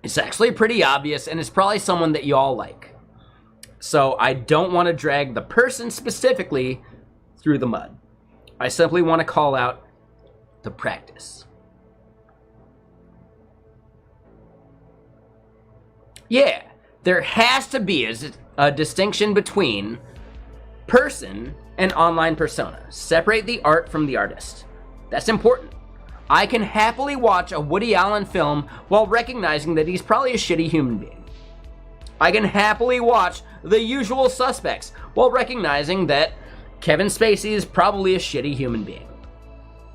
It's actually pretty obvious, and it's probably someone that you all like. So I don't want to drag the person specifically through the mud. I simply want to call out the practice. Yeah, there has to be a distinction between person and online persona. Separate the art from the artist. That's important. I can happily watch a Woody Allen film while recognizing that he's probably a shitty human being. I can happily watch The Usual Suspects while recognizing that Kevin Spacey is probably a shitty human being.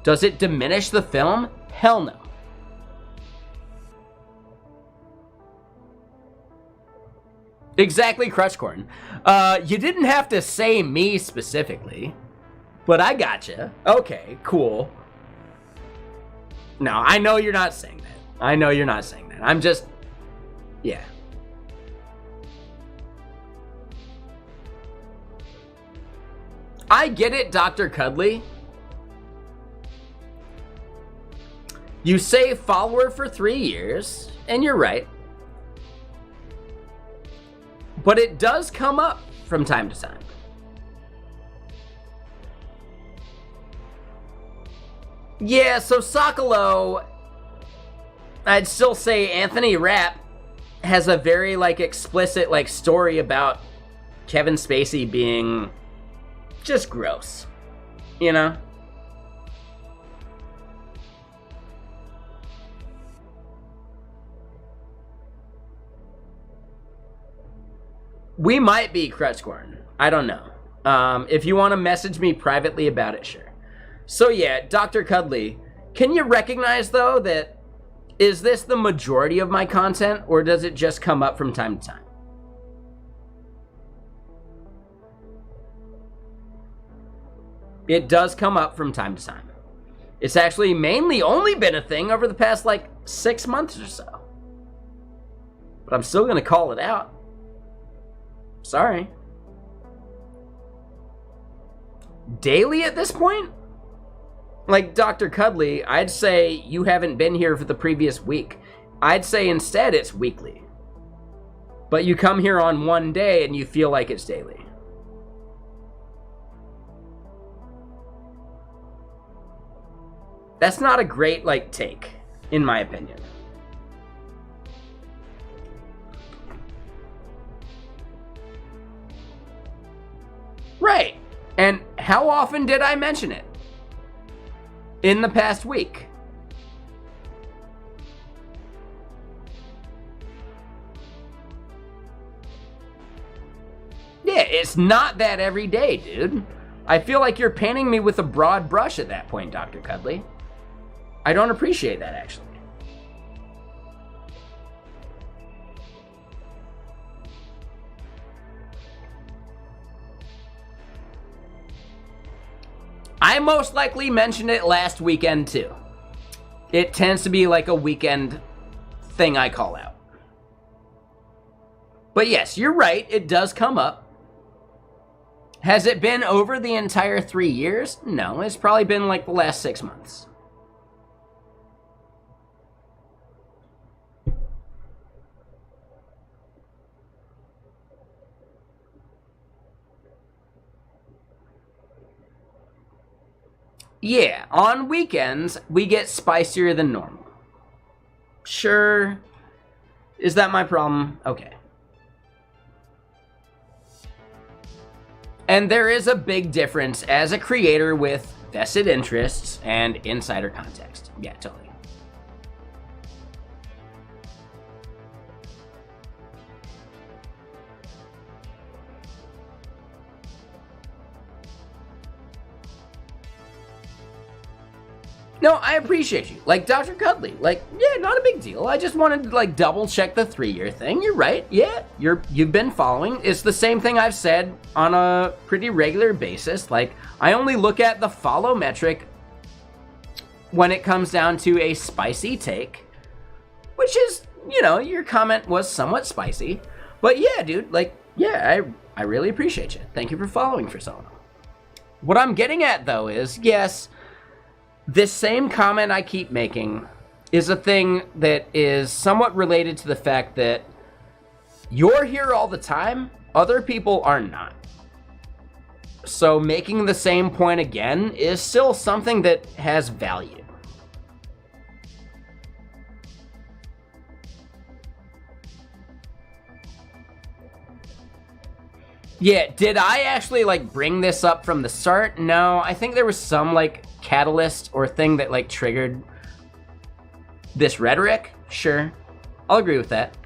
Does it diminish the film? Hell no. Exactly, Crutchcorn. You didn't have to say me specifically, but I gotcha. Okay, cool. No, I know you're not saying that. I know you're not saying that. I'm just... yeah. I get it, Dr. Cuddly. You say follower for 3 years, and you're right. But it does come up from time to time. Yeah, so Sokolo, I'd still say Anthony Rapp has a very, like, explicit, like, story about Kevin Spacey being just gross, you know? We might be, Crutchcorn. I don't know. If you want to message me privately about it, sure. So yeah, Dr. Cuddly, can you recognize, though, that is this the majority of my content, or does it just come up from time to time? It does come up from time to time. It's actually mainly only been a thing over the past, like, 6 months or so. But I'm still gonna call it out. Sorry. Daily at this point? Like Dr. Cuddly, I'd say you haven't been here for the previous week. I'd say instead it's weekly. But you come here on one day and you feel like it's daily. That's not a great, like, take, in my opinion. Right. And how often did I mention it? In the past week. Yeah, it's not that every day, dude. I feel like you're painting me with a broad brush at that point, Dr. Cuddly. I don't appreciate that, actually. I most likely mentioned it last weekend, too. It tends to be like a weekend thing I call out. But yes, you're right, it does come up. Has it been over the entire 3 years? No, it's probably been like the last 6 months. Yeah, on weekends, we get spicier than normal. Sure. Is that my problem? Okay. And there is a big difference as a creator with vested interests and insider context. Yeah, totally. No, I appreciate you. Like, Dr. Cuddly, like, yeah, not a big deal. I just wanted to, like, double check the 3-year thing. You're right. Yeah, you've been following. It's the same thing I've said on a pretty regular basis. Like, I only look at the follow metric when it comes down to a spicy take, which is, you know, your comment was somewhat spicy. But yeah, dude, like, yeah, I really appreciate you. Thank you for following for so long. What I'm getting at, though, is, yes, this same comment I keep making is a thing that is somewhat related to the fact that you're here all the time, other people are not. So making the same point again is still something that has value. Yeah, did I actually, like, bring this up from the start? No, I think there was some, like, catalyst or thing that, like, triggered this rhetoric. Sure, I'll agree with that.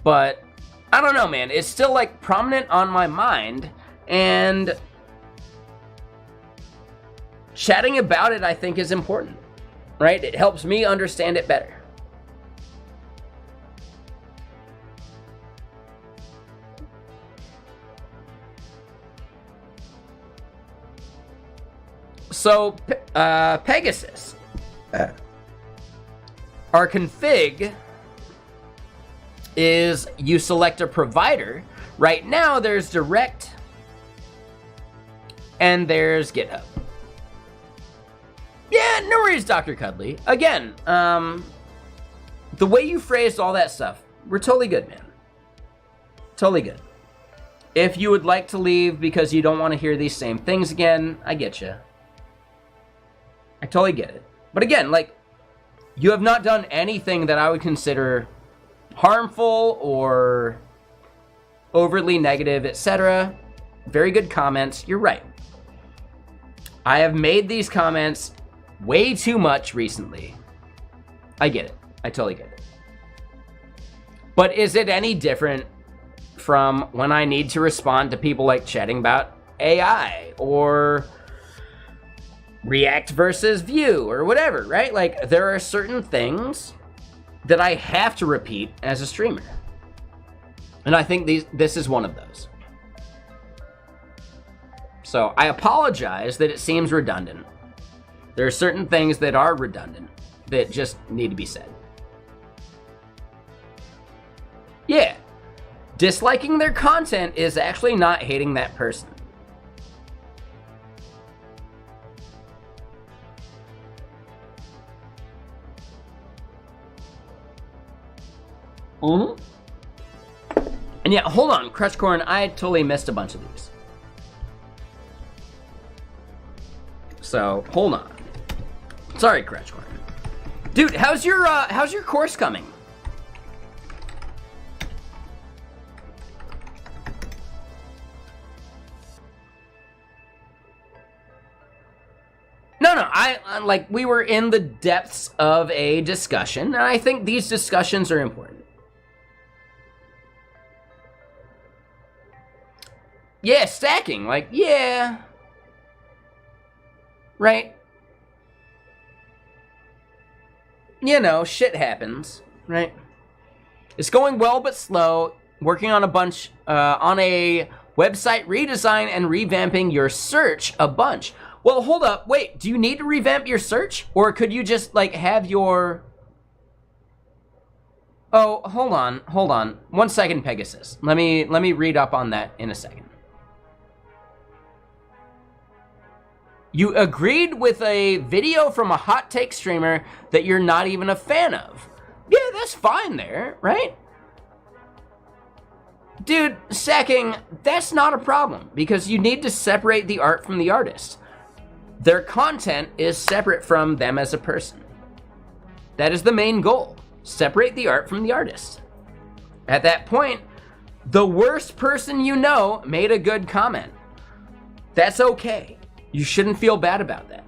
But I don't know, man. It's still, like, prominent on my mind, and chatting about it, I think, is important, right? It helps me understand it better. So, Pegasus, our config is you select a provider. Right now, there's direct and there's GitHub. Yeah, no worries, Dr. Cuddly. Again, the way you phrased all that stuff, we're totally good, man. Totally good. If you would like to leave because you don't want to hear these same things again, I get you. I totally get it. But again, like, you have not done anything that I would consider harmful or overly negative, etc. Very good comments. You're right. I have made these comments way too much recently. I get it. I totally get it. But is it any different from when I need to respond to people like chatting about AI or React versus Vue or whatever, right? Like, there are certain things that I have to repeat as a streamer. And I think this is one of those. So I apologize that it seems redundant. There are certain things that are redundant that just need to be said. Yeah. Disliking their content is actually not hating that person. Mm-hmm. And yeah, hold on, Crutchcorn, I totally missed a bunch of these. So, hold on. Sorry, Crutchcorn. Dude, how's your course coming? No, I like, we were in the depths of a discussion, and I think these discussions are important. Yeah, stacking, like, yeah. Right? You know, shit happens, right? It's going well but slow. Working on a bunch, on a website redesign and revamping your search a bunch. Well, hold up, wait, do you need to revamp your search? Or could you just, like, have your... Oh, hold on. 1 second, Pegasus. Let me read up on that in a second. You agreed with a video from a hot take streamer that you're not even a fan of. Yeah, that's fine there, right? Dude, stacking, that's not a problem because you need to separate the art from the artist. their content is separate from them as a person. That is the main goal. Separate the art from the artist. At that point, the worst person you know made a good comment. That's okay. You shouldn't feel bad about that.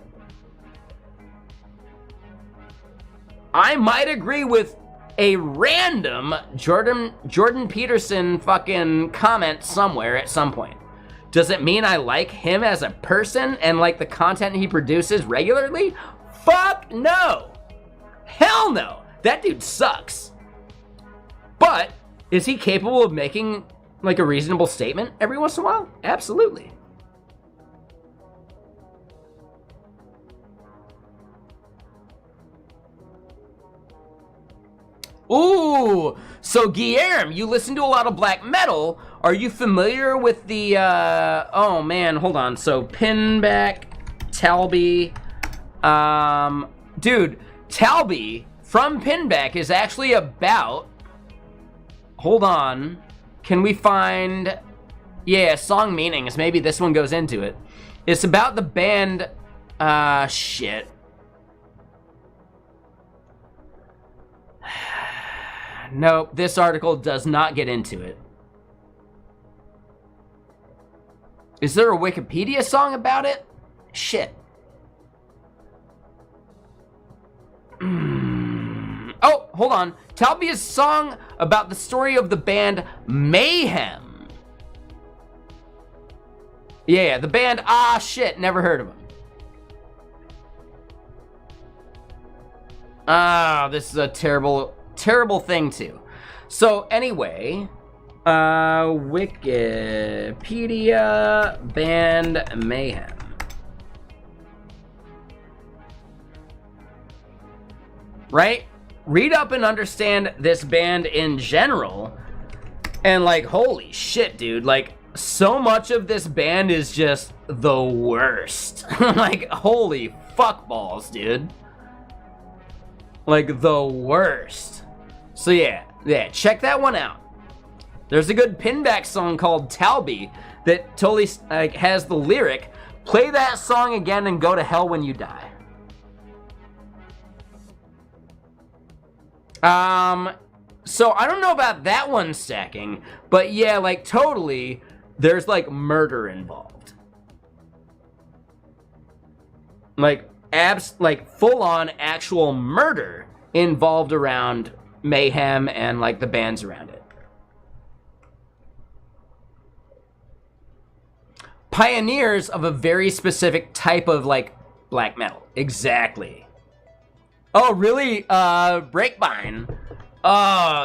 I might agree with a random Jordan Peterson fucking comment somewhere at some point. Does it mean I like him as a person and like the content he produces regularly? Fuck no. Hell no. That dude sucks. But is he capable of making like a reasonable statement every once in a while? Absolutely. Ooh, so Guillermo, you listen to a lot of black metal. Are you familiar with the, oh man, hold on. So Pinback, Talby, dude, Talby from Pinback is actually about, hold on, can we find, yeah, song meanings, maybe this one goes into it. It's about the band, shit. Nope, this article does not get into it. Is there a Wikipedia song about it? Shit. Oh, hold on. Talbia's song about the story of the band Mayhem. Yeah, the band, shit, never heard of them. This is a terrible thing too. So anyway, Wikipedia band Mayhem. Right? Read up and understand this band in general. And like, holy shit, dude. Like, so much of this band is just the worst. Like, holy fuck balls, dude. Like, the worst. So yeah, check that one out. There's a good Pinback song called Talby that totally has the lyric, play that song again and go to hell when you die. So I don't know about that one stacking, but yeah, like totally, there's like murder involved. Like full on actual murder involved around Mayhem and like the bands around it. Pioneers of a very specific type of like black metal. Exactly. Oh, really? Breakbine.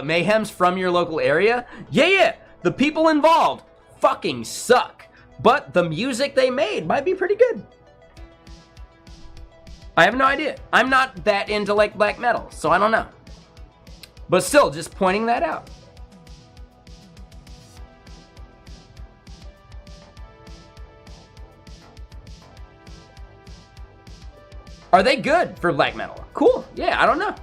Mayhem's from your local area? Yeah. The people involved fucking suck. But the music they made might be pretty good. I have no idea. I'm not that into like black metal, so I don't know. But still, just pointing that out. Are they good for black metal? Cool. Yeah, I don't know.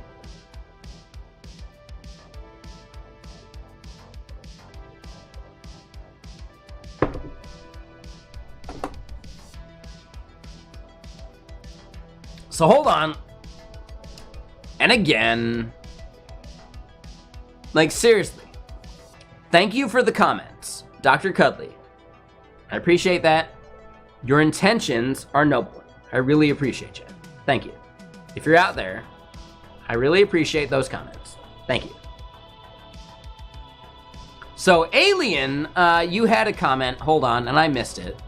So hold on. And again, like seriously, thank you for the comments, Dr. Cuddly. I appreciate that. Your intentions are noble. I really appreciate you. Thank you. If you're out there, I really appreciate those comments. Thank you. So Alien, you had a comment, hold on, and I missed it.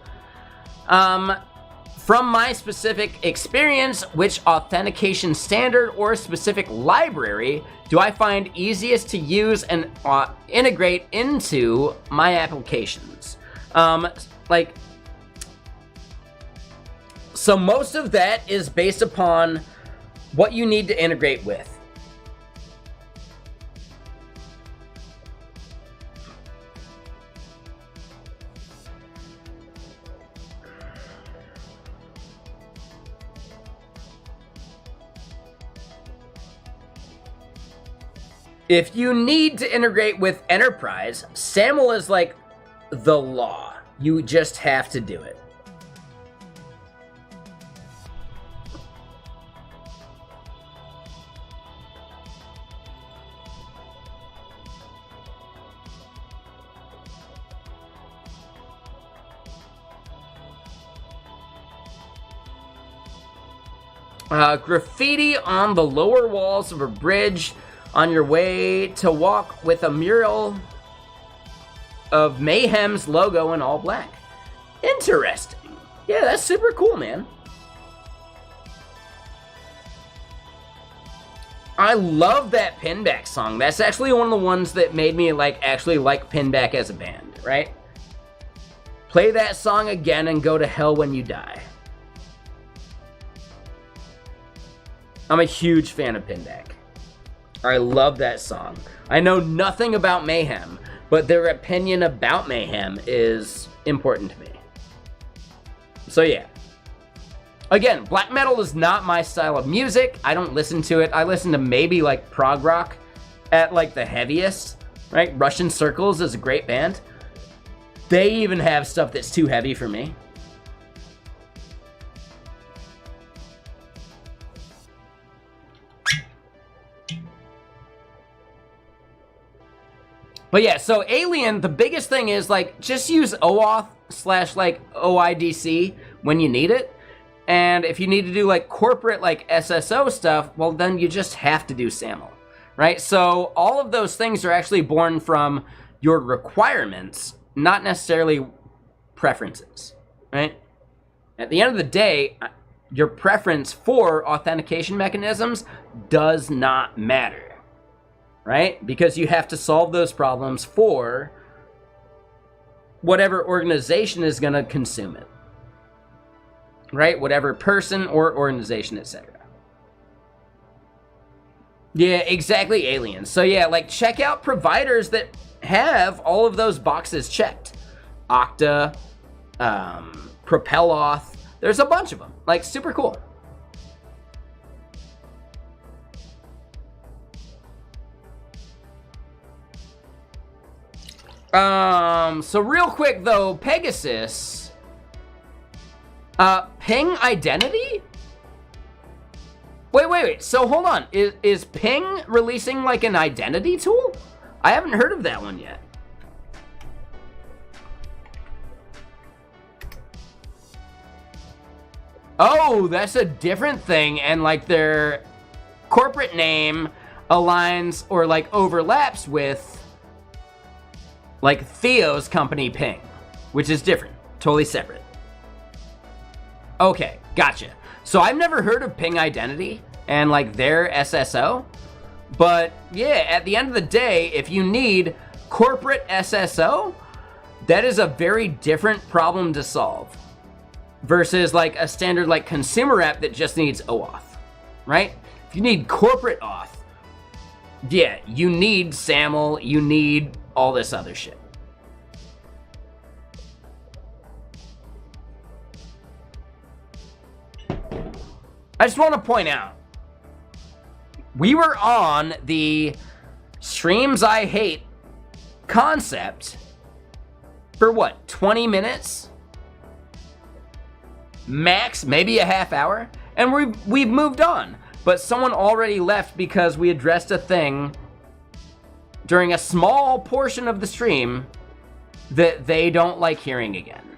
From my specific experience, which authentication standard or specific library do I find easiest to use and integrate into my applications? So most of that is based upon what you need to integrate with. If you need to integrate with Enterprise, SAML is like the law. You just have to do it. Graffiti on the lower walls of a bridge on your way to walk with a mural of Mayhem's logo in all black. Interesting. Yeah, that's super cool, man. I love that Pinback song. That's actually one of the ones that made me actually like Pinback as a band, right? Play that song again and go to hell when you die. I'm a huge fan of Pinback. I love that song. I know nothing about Mayhem, but their opinion about Mayhem is important to me. So yeah. Again, black metal is not my style of music. I don't listen to it. I listen to maybe like prog rock at like the heaviest, right? Russian Circles is a great band. They even have stuff that's too heavy for me. But yeah, so Alien, the biggest thing is like just use OAuth / like OIDC when you need it. And if you need to do like corporate like SSO stuff, well then you just have to do SAML, right? So all of those things are actually born from your requirements, not necessarily preferences, right? At the end of the day, your preference for authentication mechanisms does not matter, right? Because you have to solve those problems for whatever organization is going to consume it. Right? Whatever person or organization, etc. Yeah, exactly, aliens. So yeah, like check out providers that have all of those boxes checked. Okta, Propelauth, there's a bunch of them. Like, super cool. So real quick though, Pegasus... ping identity? Wait. So hold on. Is ping releasing like an identity tool? I haven't heard of that one yet. Oh, that's a different thing, and like their corporate name aligns or like overlaps with like Theo's company Ping, which is different, totally separate. Okay, gotcha. So I've never heard of Ping Identity and like their SSO, but yeah, at the end of the day, if you need corporate SSO, that is a very different problem to solve versus like a standard like consumer app that just needs OAuth, right? If you need corporate auth, yeah, you need SAML, you need all this other shit. I just want to point out, we were on the streams I hate concept for what, 20 minutes? Max, maybe a half hour? And we've moved on. But someone already left because we addressed a thing during a small portion of the stream that they don't like hearing again.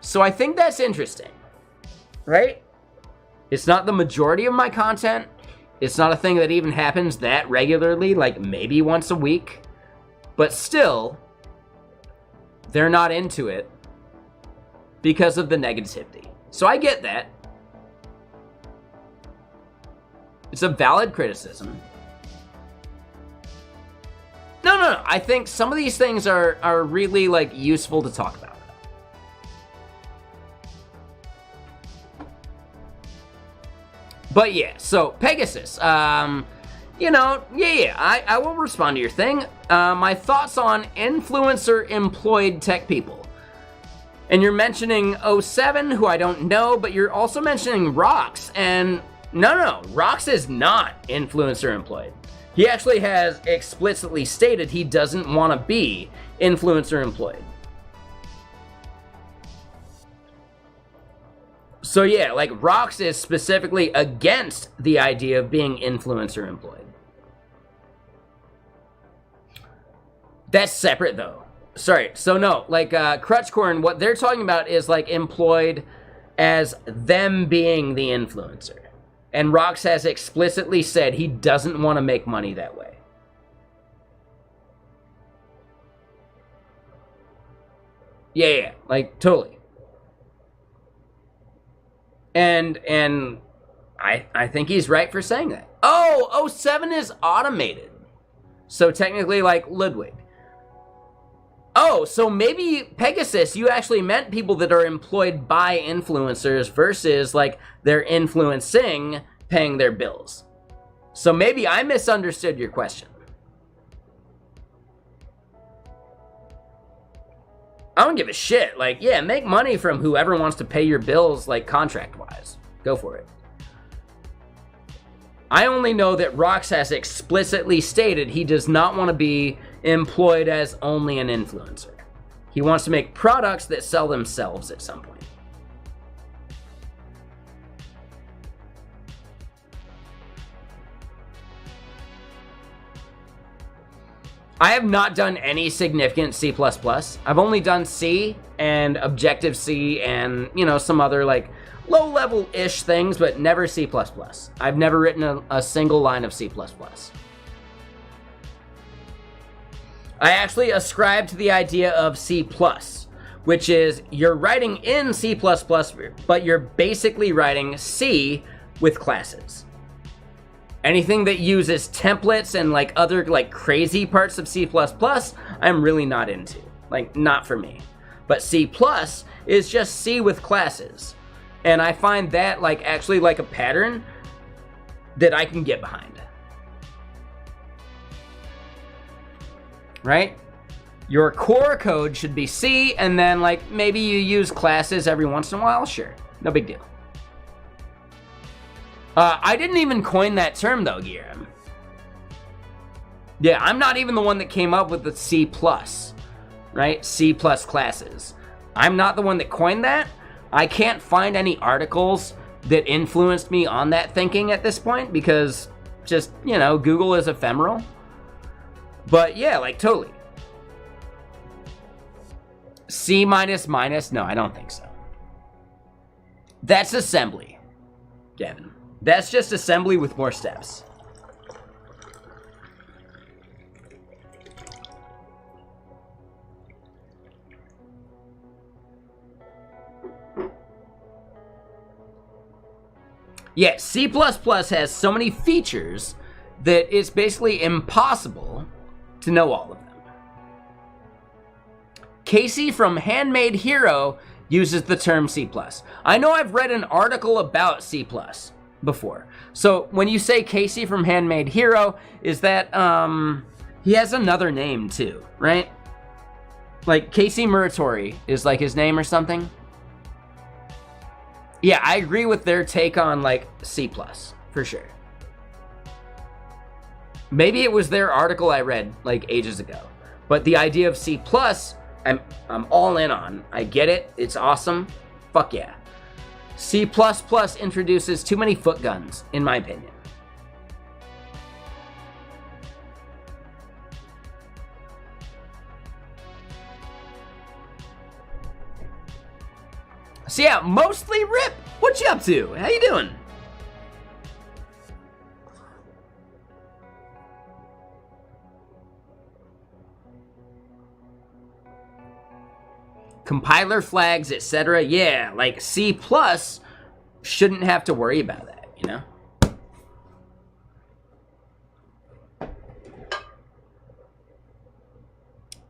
So I think that's interesting, right? It's not the majority of my content. It's not a thing that even happens that regularly, like maybe once a week. But still, they're not into it because of the negativity. So I get that. It's a valid criticism. No. I think some of these things are really like useful to talk about. But yeah, so Pegasus, you know, I will respond to your thing. My thoughts on influencer-employed tech people. And you're mentioning 07, who I don't know, but you're also mentioning Rox, and no, Rox is not influencer-employed. He actually has explicitly stated he doesn't want to be influencer-employed. So yeah, like Rox is specifically against the idea of being influencer employed. That's separate though. Sorry, so no, like Crutchcorn, what they're talking about is like employed as them being the influencer. And Rox has explicitly said he doesn't want to make money that way. Yeah, like, totally. And I think he's right for saying that. Oh, 07 is automated. So technically, like, Ludwig. Oh, so maybe, Pegasus, you actually meant people that are employed by influencers versus, like, they're influencing paying their bills. So maybe I misunderstood your question. I don't give a shit. Like, yeah, make money from whoever wants to pay your bills, like, contract-wise. Go for it. I only know that Rox has explicitly stated he does not want to be employed as only an influencer. He wants to make products that sell themselves at some point. I have not done any significant C++. I've only done C and Objective-C and, you know, some other, like, low-level-ish things, but never C++. I've never written a single line of C++. I actually ascribe to the idea of C++, which is you're writing in C++, but you're basically writing C with classes. Anything that uses templates and, like, other, like, crazy parts of C++, I'm really not into. Like, not for me. But C++ is just C with classes. And I find that, like, actually, like, a pattern that I can get behind. Right? Your core code should be C, and then, like, maybe you use classes every once in a while. Sure. No big deal. I didn't even coin that term, though, Guillermo. Yeah, I'm not even the one that came up with the C+, right? C+ classes. I'm not the one that coined that. I can't find any articles that influenced me on that thinking at this point because just, you know, Google is ephemeral. But yeah, like, totally. C minus? No, I don't think so. That's assembly, Gavin. That's just assembly with more steps. Yeah, C++ has so many features that it's basically impossible to know all of them. Casey from Handmade Hero uses the term C++. I know I've read an article about C++ before. So when you say Casey from Handmade Hero, is that, he has another name too, right? Like Casey Muratori is like his name or something. Yeah, I agree with their take on, like, C++, for sure. Maybe it was their article I read, like, ages ago. But the idea of C++, I'm all in on. I get it. It's awesome. Fuck yeah. C++ introduces too many foot guns, in my opinion. So yeah, mostly Rip. What you up to? How you doing? Compiler flags, etc. Yeah, like C+ shouldn't have to worry about that, you know?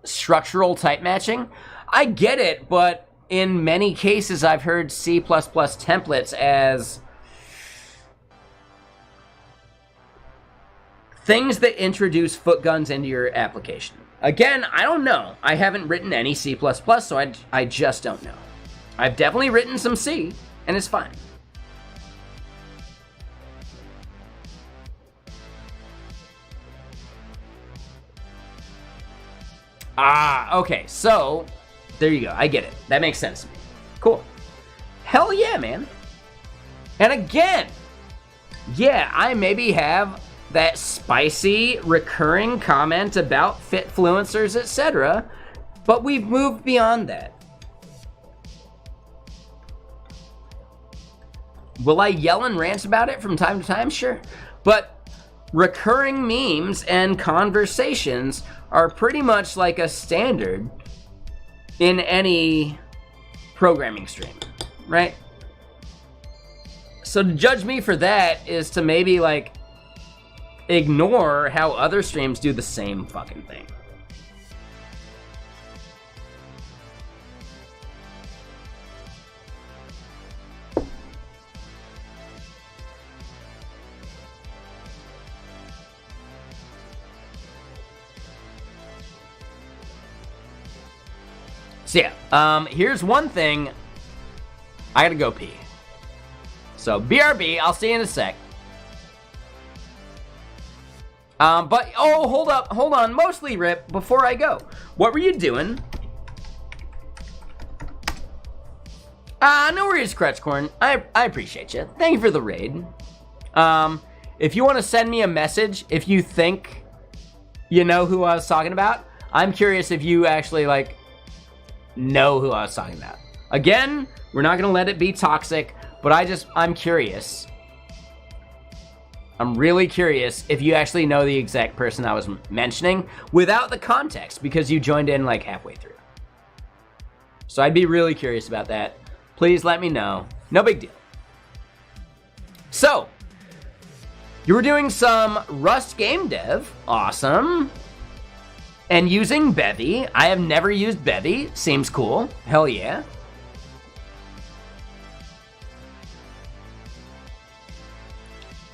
Structural type matching? I get it, but in many cases, I've heard C++ templates as things that introduce foot guns into your application. Again, I don't know. I haven't written any C++, so I just don't know. I've definitely written some C, and it's fine. Ah, okay, so there you go. I get it. That makes sense to me. Cool. Hell yeah, man. And again, yeah, I maybe have that spicy recurring comment about fitfluencers, etc., but we've moved beyond that. Will I yell and rant about it from time to time? Sure. But recurring memes and conversations are pretty much like a standard in any programming stream, right? So to judge me for that is to maybe like ignore how other streams do the same fucking thing. So yeah, here's one thing. I gotta go pee. So BRB, I'll see you in a sec. But, oh, hold on, mostly Rip, before I go. What were you doing? No worries, Crutchcorn. I appreciate you. Thank you for the raid. If you want to send me a message, if you think you know who I was talking about, I'm curious if you actually, like, know who I was talking about. Again, we're not gonna let it be toxic, but I'm curious. I'm really curious if you actually know the exact person I was mentioning without the context, because you joined in like halfway through. So I'd be really curious about that. Please let me know. No big deal. So, you were doing some Rust game dev. Awesome. And using Bevy. I have never used Bevy. Seems cool. Hell yeah.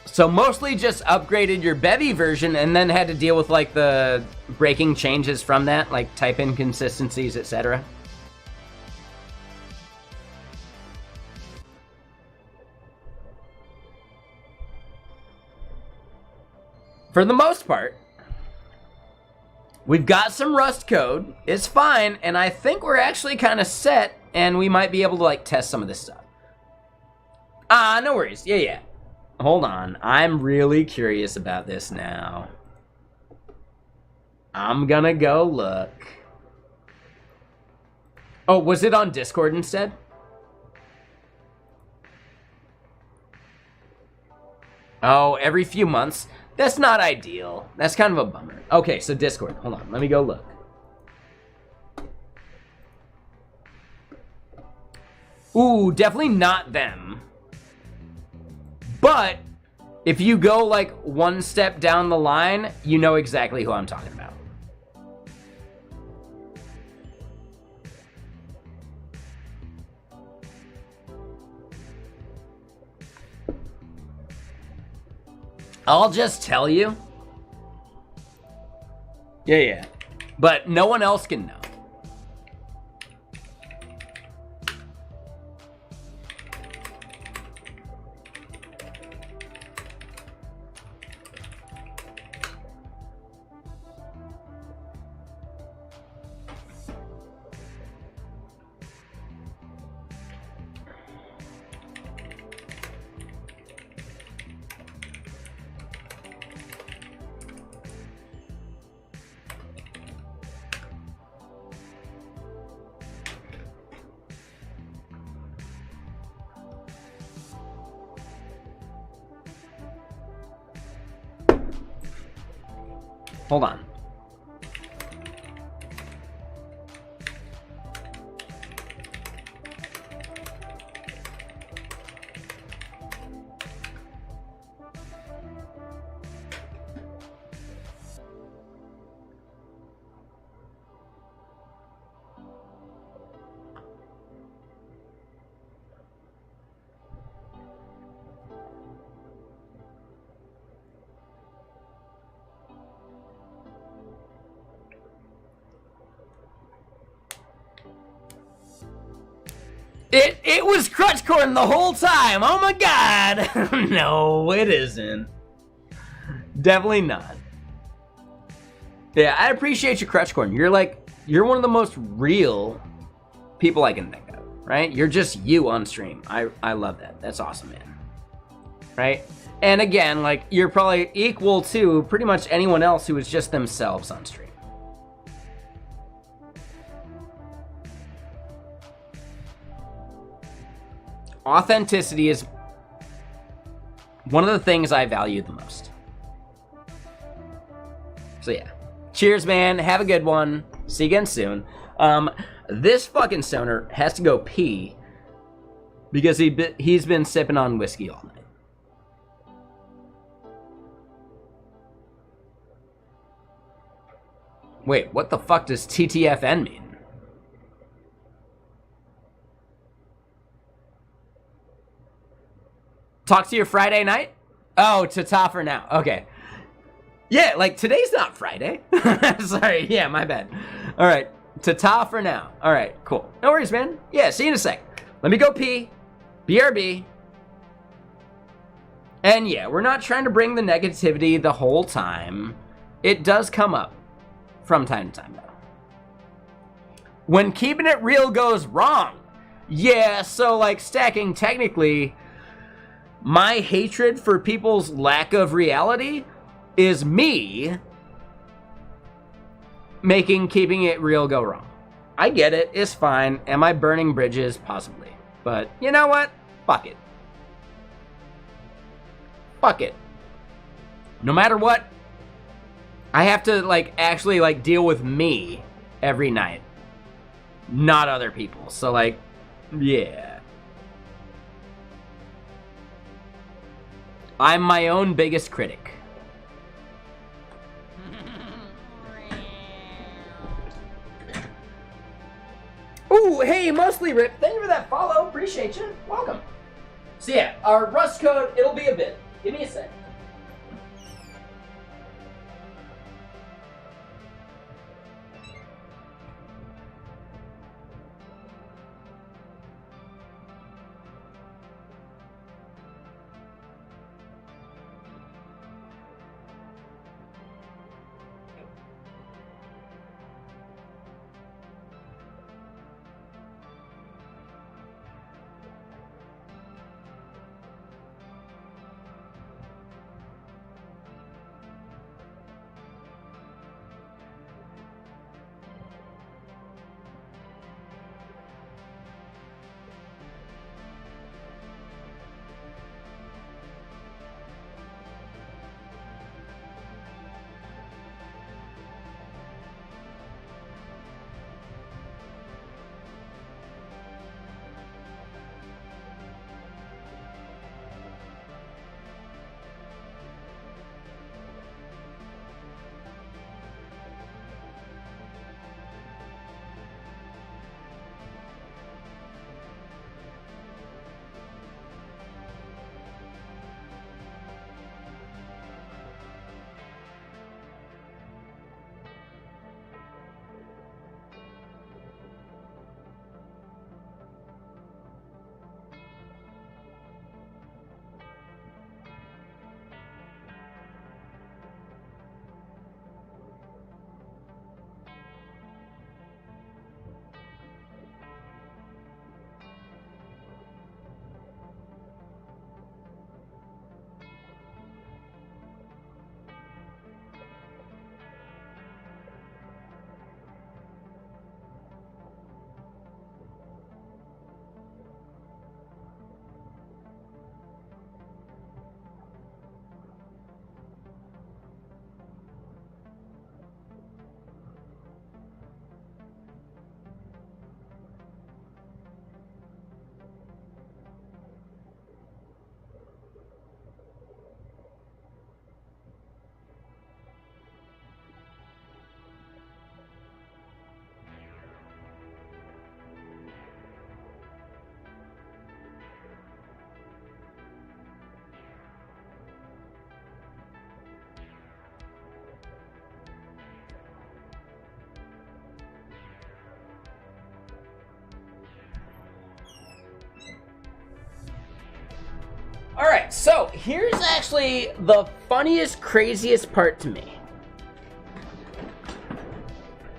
So mostly just upgraded your Bevy version and then had to deal with like the breaking changes from that, like type inconsistencies, etc. For the most part, we've got some Rust code. It's fine, and I think we're actually kind of set, and we might be able to like test some of this stuff. No worries. Yeah. Hold on. I'm really curious about this now. I'm gonna go look. Oh, was it on Discord instead? Oh, every few months? That's not ideal. That's kind of a bummer. Okay, so Discord. Hold on. Let me go look. Ooh, definitely not them. But if you go like one step down the line, you know exactly who I'm talking about. I'll just tell you. Yeah. But no one else can know. Hold on. It was Crutchcorn the whole time. Oh my god. No, it isn't. Definitely not. Yeah, I appreciate you, Crutchcorn. You're one of the most real people I can think of, right? You're just you on stream. I love that. That's awesome, man. Right? And again, like, you're probably equal to pretty much anyone else who is just themselves on stream. Authenticity is one of the things I value the most. So yeah. Cheers, man. Have a good one. See you again soon. This fucking stoner has to go pee because he's been sipping on whiskey all night. Wait, what the fuck does TTFN mean? Talk to your Friday night? Oh, ta-ta for now. Okay. Yeah, like, today's not Friday. Sorry, yeah, my bad. All right, ta-ta for now. All right, cool. No worries, man. Yeah, see you in a sec. Let me go pee. BRB. And yeah, we're not trying to bring the negativity the whole time. It does come up from time to time, though. When keeping it real goes wrong. Yeah, so, like, stacking technically, my hatred for people's lack of reality is me making keeping it real go wrong. I get it. It's fine. Am I burning bridges? Possibly. But you know what? Fuck it. Fuck it. No matter what, I have to, like, actually, like, deal with me every night. Not other people. So, like, yeah. I'm my own biggest critic. Ooh, hey, Mostly Rip, thank you for that follow. Appreciate you. Welcome. So yeah, our Rust code, it'll be a bit. Give me a sec. Alright, so here's actually the funniest, craziest part to me.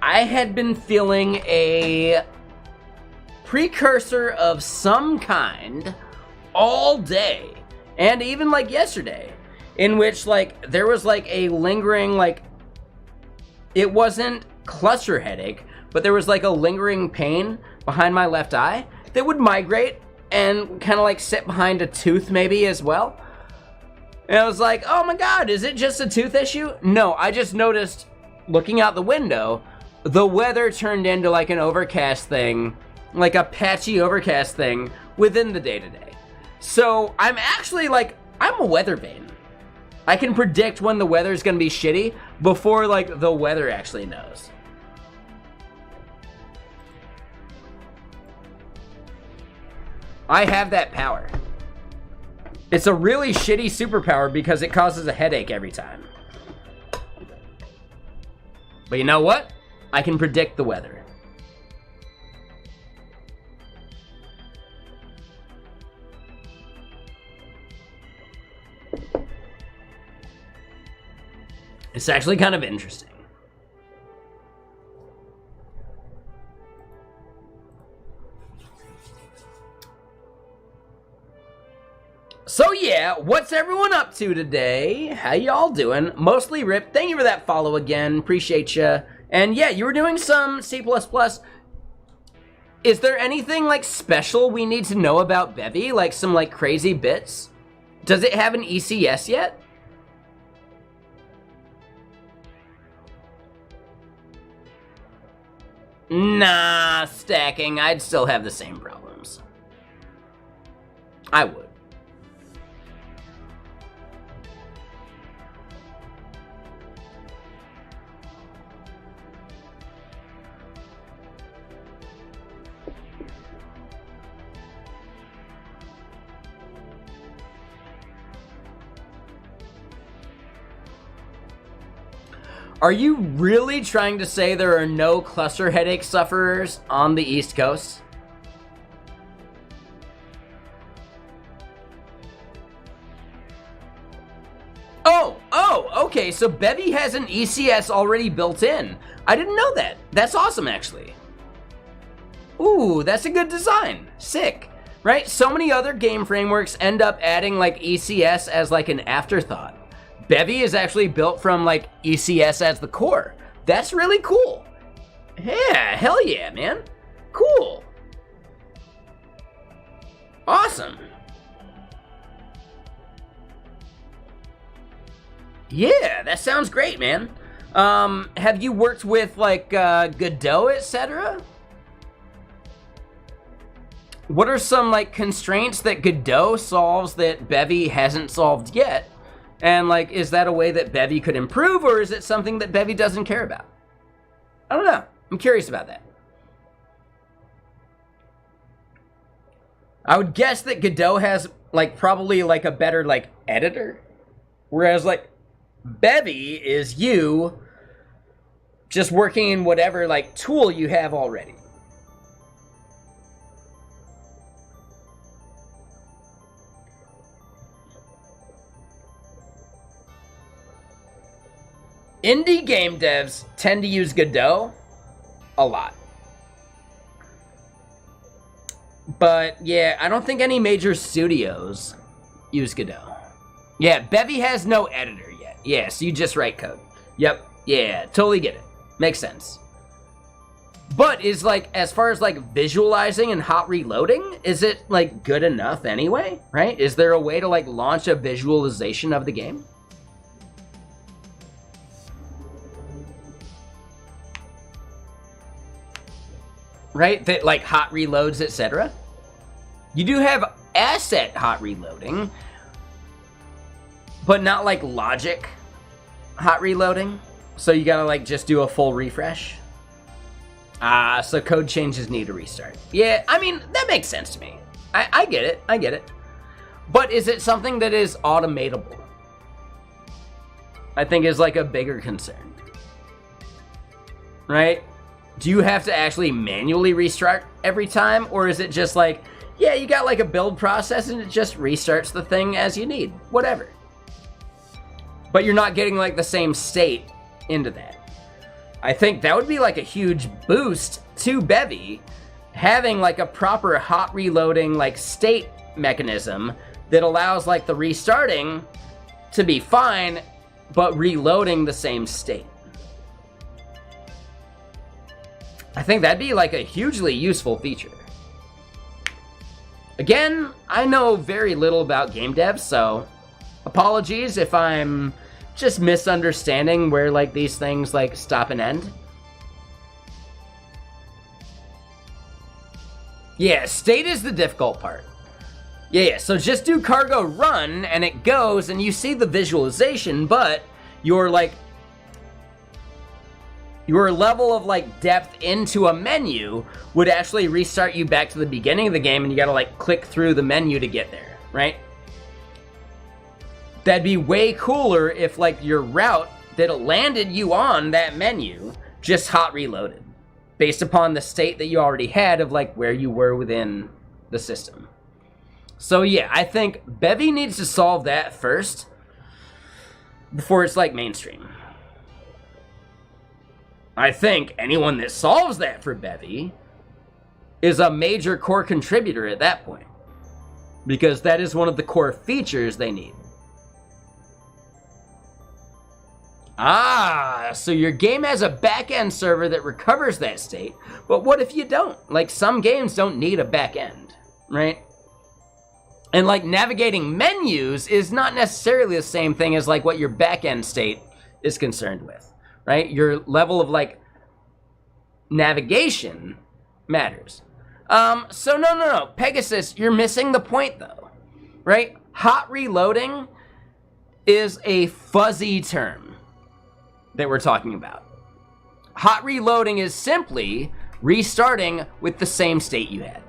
I had been feeling a precursor of some kind all day, and even like yesterday, in which like there was like a lingering, like, it wasn't cluster headache, but there was like a lingering pain behind my left eye that would migrate and kind of like sit behind a tooth maybe as well. And I was like, oh my god, is it just a tooth issue? No, I just noticed, looking out the window, the weather turned into like an overcast thing, like a patchy overcast thing within the day-to-day. So I'm actually like, I'm a weather vane. I can predict when the weather's gonna be shitty before like the weather actually knows. I have that power. It's a really shitty superpower because it causes a headache every time. But you know what? I can predict the weather. It's actually kind of interesting. So yeah, what's everyone up to today? How y'all doing? Mostly Rip, thank you for that follow again, appreciate ya. And yeah, you were doing some C++. Is there anything like special we need to know about Bevy? Like some like crazy bits? Does it have an ECS yet? Nah, stacking, I'd still have the same problems. I would. Are you really trying to say there are no cluster headache sufferers on the East Coast? Oh, okay, so Bevy has an ECS already built in. I didn't know that. That's awesome, actually. Ooh, that's a good design. Sick, right? So many other game frameworks end up adding like ECS as like an afterthought. Bevy is actually built from like ECS as the core. That's really cool. Yeah, hell yeah, man. Cool. Awesome. Yeah, that sounds great, man. Have you worked with like Godot, etc.? What are some like constraints that Godot solves that Bevy hasn't solved yet? And like, is that a way that Bevy could improve, or is it something that Bevy doesn't care about? I don't know. I'm curious about that. I would guess that Godot has like probably like a better like editor, whereas like Bevy is you just working in whatever like tool you have already. Indie game devs tend to use Godot a lot. But yeah, I don't think any major studios use Godot. Yeah, Bevy has no editor yet. Yeah, so you just write code. Yep, yeah, totally get it. Makes sense. But is like, as far as like visualizing and hot reloading, is it like good enough anyway, right? Is there a way to like launch a visualization of the game? Right, that like hot reloads, etc. You do have asset hot reloading, but not like logic hot reloading. So you gotta like just do a full refresh. So code changes need a restart. Yeah, I mean, that makes sense to me. I get it, I get it. But is it something that is automatable? I think is like a bigger concern. Right? Do you have to actually manually restart every time? Or is it just like, yeah, you got like a build process and it just restarts the thing as you need, whatever. But you're not getting like the same state into that. I think that would be like a huge boost to Bevy, having like a proper hot reloading like state mechanism that allows like the restarting to be fine, but reloading the same state. I think that'd be like a hugely useful feature. Again, I know very little about game devs, so Apologies if I'm just misunderstanding where, like, these things, like, stop and end. Yeah, state is the difficult part. Yeah, so just do cargo run, and it goes, and you see the visualization, but your, like, your level of, like, depth into a menu would actually restart you back to the beginning of the game, and you gotta, like, click through the menu to get there, right? That'd be way cooler if, like, your route that landed you on that menu just hot reloaded, based upon the state that you already had of, like, where you were within the system. So yeah, I think Bevy needs to solve that first before it's, like, mainstream. I think anyone that solves that for Bevy is a major core contributor at that point, because that is one of the core features they need. Ah, so your game has a back-end server that recovers that state, but what if you don't? Like, some games don't need a back-end, right? And, like, navigating menus is not necessarily the same thing as, like, what your back-end state is concerned with, right? Your level of, like, navigation matters. So no. Pegasus, you're missing the point, though, right? Hot reloading is a fuzzy term that we're talking about. Hot reloading is simply restarting with the same state you had.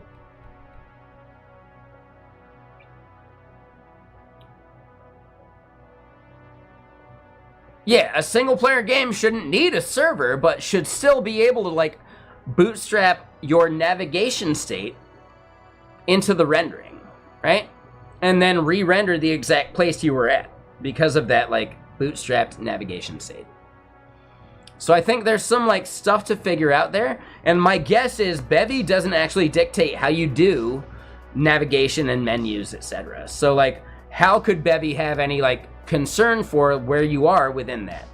Yeah, a single-player game shouldn't need a server, but should still be able to, like, bootstrap your navigation state into the rendering, right? And then re-render the exact place you were at because of that, like, bootstrapped navigation state. So I think there's some, like, stuff to figure out there, and my guess is Bevy doesn't actually dictate how you do navigation and menus, etc. So, like, how could Bevy have any, like, concern for where you are within that?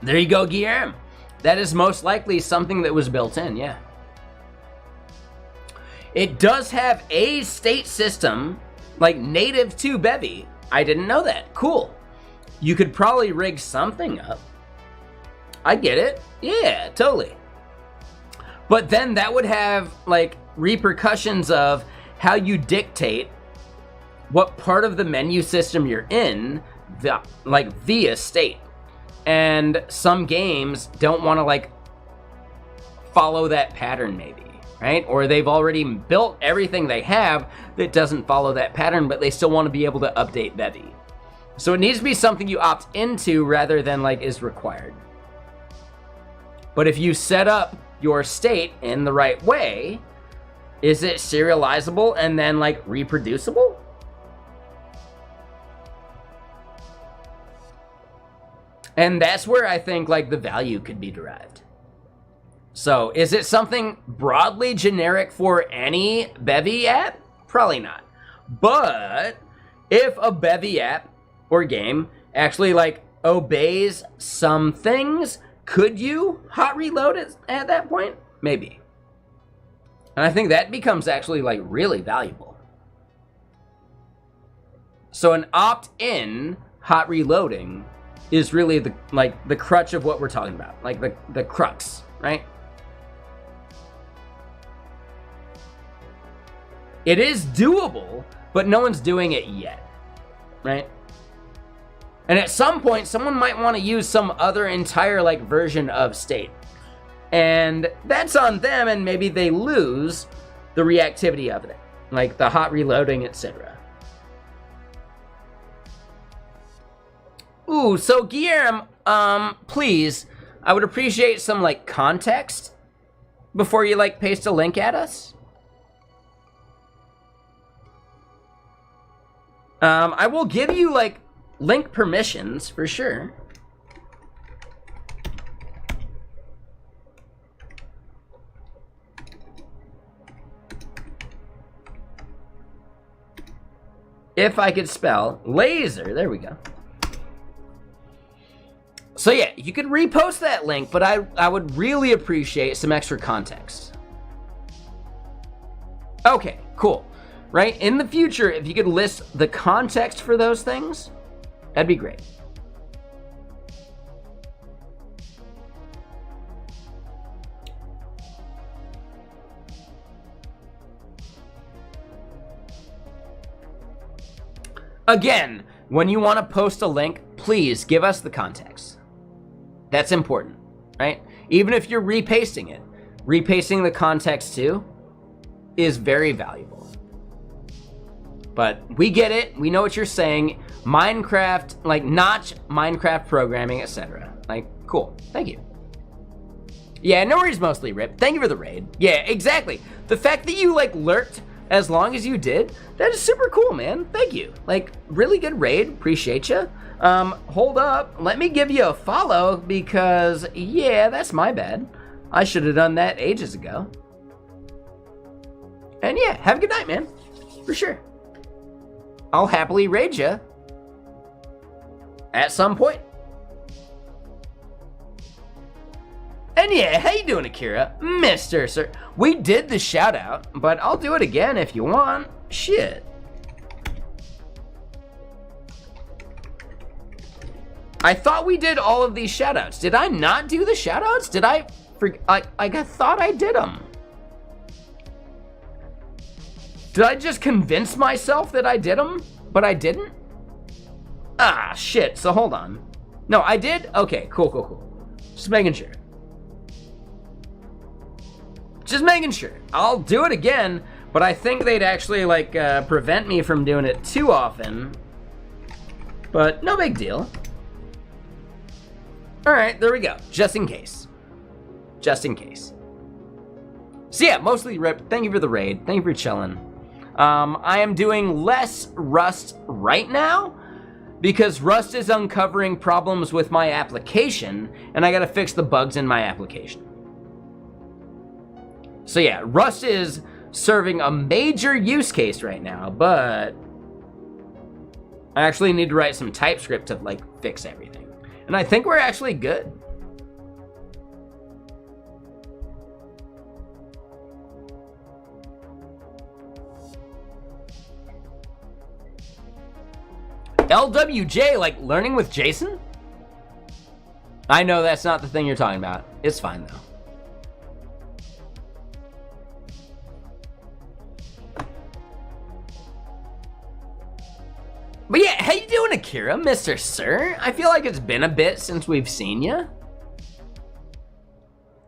There you go, Guillermo. That is most likely something that was built in, yeah. It does have a state system, like, native to Bevy. I didn't know that. Cool. You could probably rig something up. I get it. Yeah, totally. But then that would have, like, repercussions of how you dictate what part of the menu system you're in, like, via state. And some games don't want to, like, follow that pattern, maybe, right? Or they've already built everything they have that doesn't follow that pattern, but they still want to be able to update Bevy. So it needs to be something you opt into rather than, like, is required. But if you set up your state in the right way, is it serializable and then, like, reproducible? And that's where I think, like, the value could be derived. So, is it something broadly generic for any Bevy app? Probably not. But if a Bevy app or game actually, like, obeys some things, could you hot reload it at that point? Maybe. And I think that becomes actually, like, really valuable. So an opt-in hot reloading is really the, like, the crutch of what we're talking about, like the crux, right? It is doable, but no one's doing it yet, right? And at some point, someone might want to use some other entire, like, version of state. And that's on them, and maybe they lose the reactivity of it, like the hot reloading, etc. Ooh, so Guillermo, please, I would appreciate some, like, context before you, like, paste a link at us. I will give you, like, link permissions for sure. If I could spell laser, there we go. So yeah, you could repost that link, but I would really appreciate some extra context. Okay, cool. Right, in the future, if you could list the context for those things, that'd be great. Again, when you want to post a link, please give us the context. That's important, right? Even if you're repasting it, repasting the context too is very valuable. But we get it. We know what you're saying. Minecraft, like Notch, Minecraft programming, etc. Like, cool. Thank you. Yeah, no worries, mostly Rip. Thank you for the raid. Yeah, exactly. The fact that you like lurked as long as you did, that is super cool, man. Thank you. Like, really good raid. Appreciate you. Hold up. Let me give you a follow because, yeah, that's my bad. I should have done that ages ago. And yeah, have a good night, man. For sure. I'll happily raid you at some point. And yeah, how you doing, Akira? Mr. Sir. We did the shout out, but I'll do it again if you want. Shit. I thought we did all of these shout outs. Did I not do the shout outs? Did I thought I did them. Did I just convince myself that I did them, but I didn't? Ah, shit. So hold on. No, I did? Okay, cool. Just making sure. Just making sure. I'll do it again, but I think they'd actually like prevent me from doing it too often. But no big deal. All right, there we go. Just in case. Just in case. So yeah, mostly Rip. Thank you for the raid. Thank you for chilling. I am doing less Rust right now because Rust is uncovering problems with my application, and I gotta fix the bugs in my application. So yeah, Rust is serving a major use case right now, but I actually need to write some TypeScript to like fix everything. And I think we're actually good. LWJ, like learning with Jason? I know that's not the thing you're talking about. It's fine though. But yeah, how you doing, Akira, Mr. Sir? I feel like it's been a bit since we've seen you.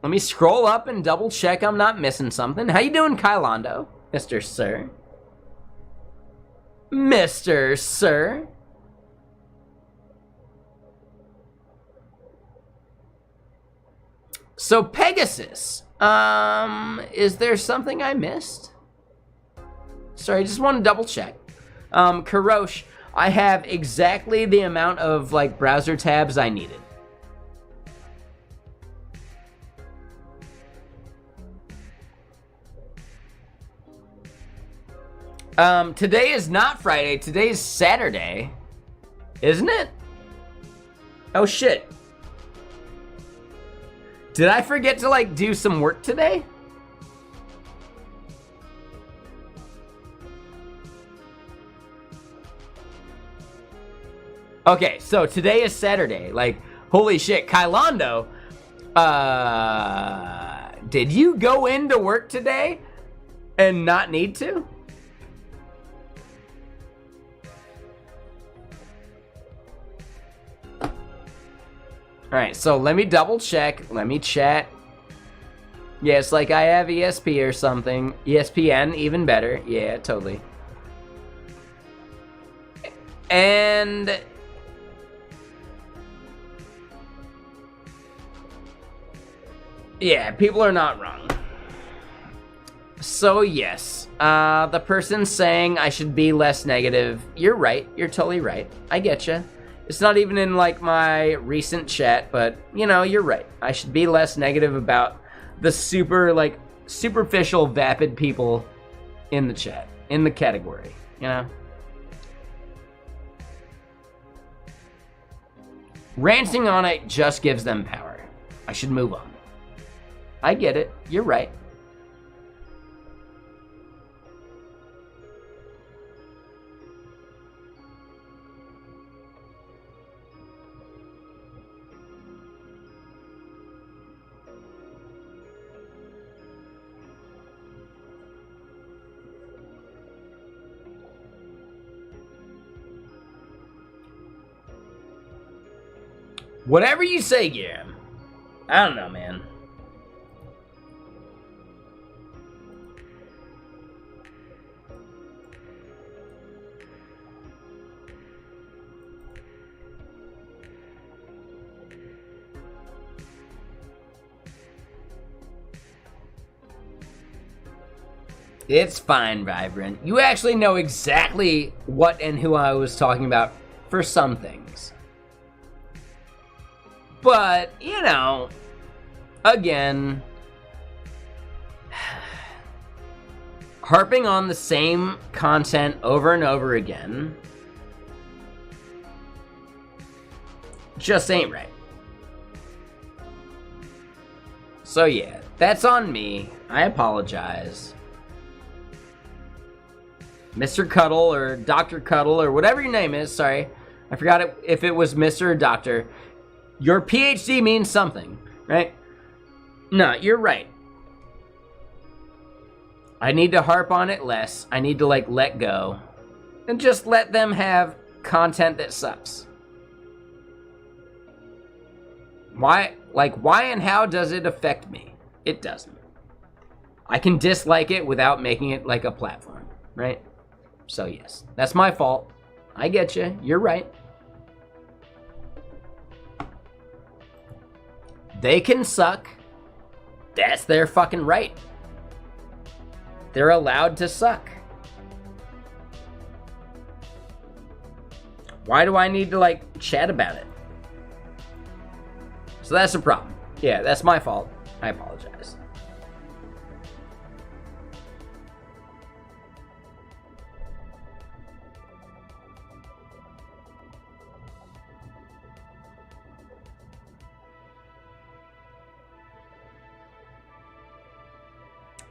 Let me scroll up and double check I'm not missing something. How you doing, Kylondo, Mr. Sir? Mr. Sir? So Pegasus, is there something I missed? Sorry, I just want to double check. Karosh, I have exactly the amount of like browser tabs I needed. Today is not Friday, today is Saturday, isn't it? Oh shit. Did I forget to like do some work today? Okay, so today is Saturday. Like, holy shit, Kylondo, did you go into work today and not need to? All right, so let me double check. Let me chat. Yes, like I have ESP or something. ESPN, even better. Yeah, totally. And yeah, people are not wrong. So yes, the person saying I should be less negative, you're right. You're totally right. I get you. It's not even in like my recent chat, but you know, you're right. I should be less negative about the superficial vapid people in the chat, in the category, you know? Ranting on it just gives them power. I should move on. I get it. You're right. Whatever you say, Guillaume. I don't know, man. It's fine, Vibrant. You actually know exactly what and who I was talking about for some things. But, you know, again, harping on the same content over and over again just ain't right. So yeah, that's on me. I apologize. Mr. Cuddle or Dr. Cuddle or whatever your name is, sorry. I forgot if it was Mr. or Dr. Your PhD means something, right? No, you're right. I need to harp on it less. I need to, like, let go. And just let them have content that sucks. Why and how does it affect me? It doesn't. I can dislike it without making it like a platform, right? So yes, that's my fault. I get you. You're right. They can suck. That's their fucking right. They're allowed to suck. Why do I need to, like, chat about it? So that's a problem. Yeah, that's my fault. I apologize.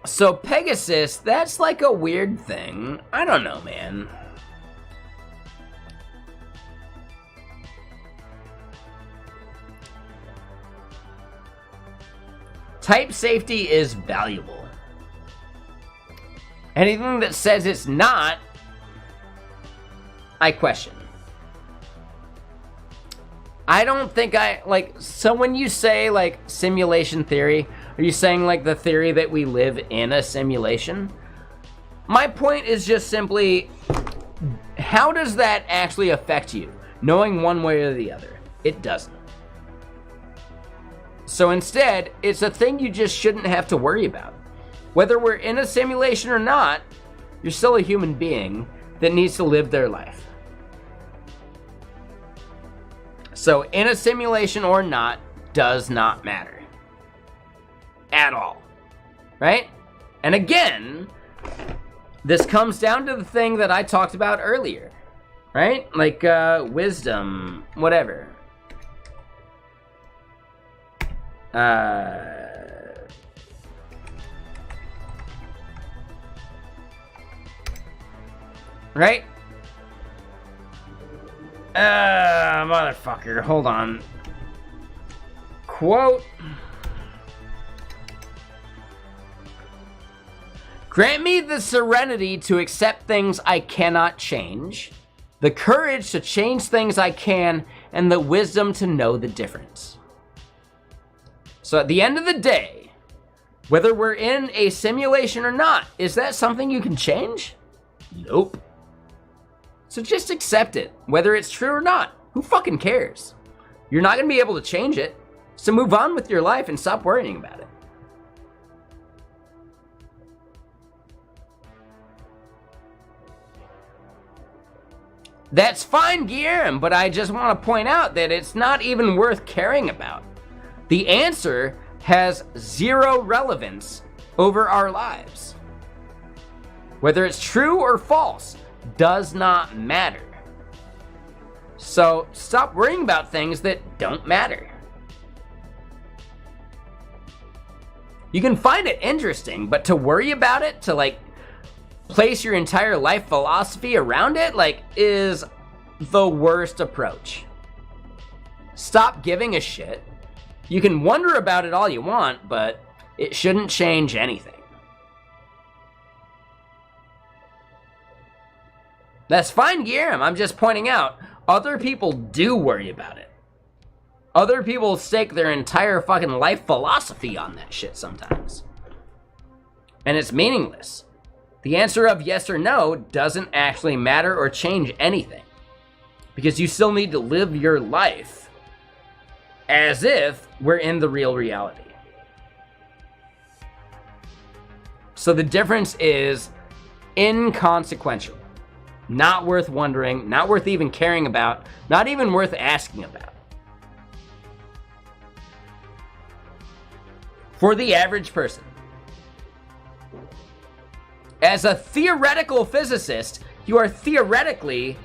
So Pegasus, that's like a weird thing. I don't know, man. Type safety is valuable. Anything that says it's not, I question. I don't think so when you say, like, simulation theory, are you saying, like, the theory that we live in a simulation? My point is just simply, how does that actually affect you? Knowing one way or the other. It doesn't. So instead, it's a thing you just shouldn't have to worry about. Whether we're in a simulation or not, you're still a human being that needs to live their life. So in a simulation or not does not matter. At all. Right? And again, this comes down to the thing that I talked about earlier. Right? Like, wisdom, whatever. Right? Motherfucker, hold on. Quote. Grant me the serenity to accept things I cannot change, the courage to change things I can, and the wisdom to know the difference. So at the end of the day, whether we're in a simulation or not, is that something you can change? Nope. So just accept it, whether it's true or not. Who fucking cares? You're not going to be able to change it, so move on with your life and stop worrying about it. That's fine, Guillermo, but I just want to point out that it's not even worth caring about. The answer has zero relevance over our lives. Whether it's true or false does not matter. So stop worrying about things that don't matter. You can find it interesting, but to worry about it, to like place your entire life philosophy around it, like, is the worst approach. Stop giving a shit. You can wonder about it all you want, but it shouldn't change anything. That's fine, Guillermo. I'm just pointing out, other people do worry about it. Other people stake their entire fucking life philosophy on that shit sometimes. And it's meaningless. The answer of yes or no doesn't actually matter or change anything. Because you still need to live your life as if we're in the real reality. So the difference is inconsequential. Not worth wondering, not worth even caring about, not even worth asking about. For the average person. As a theoretical physicist, you are theoretically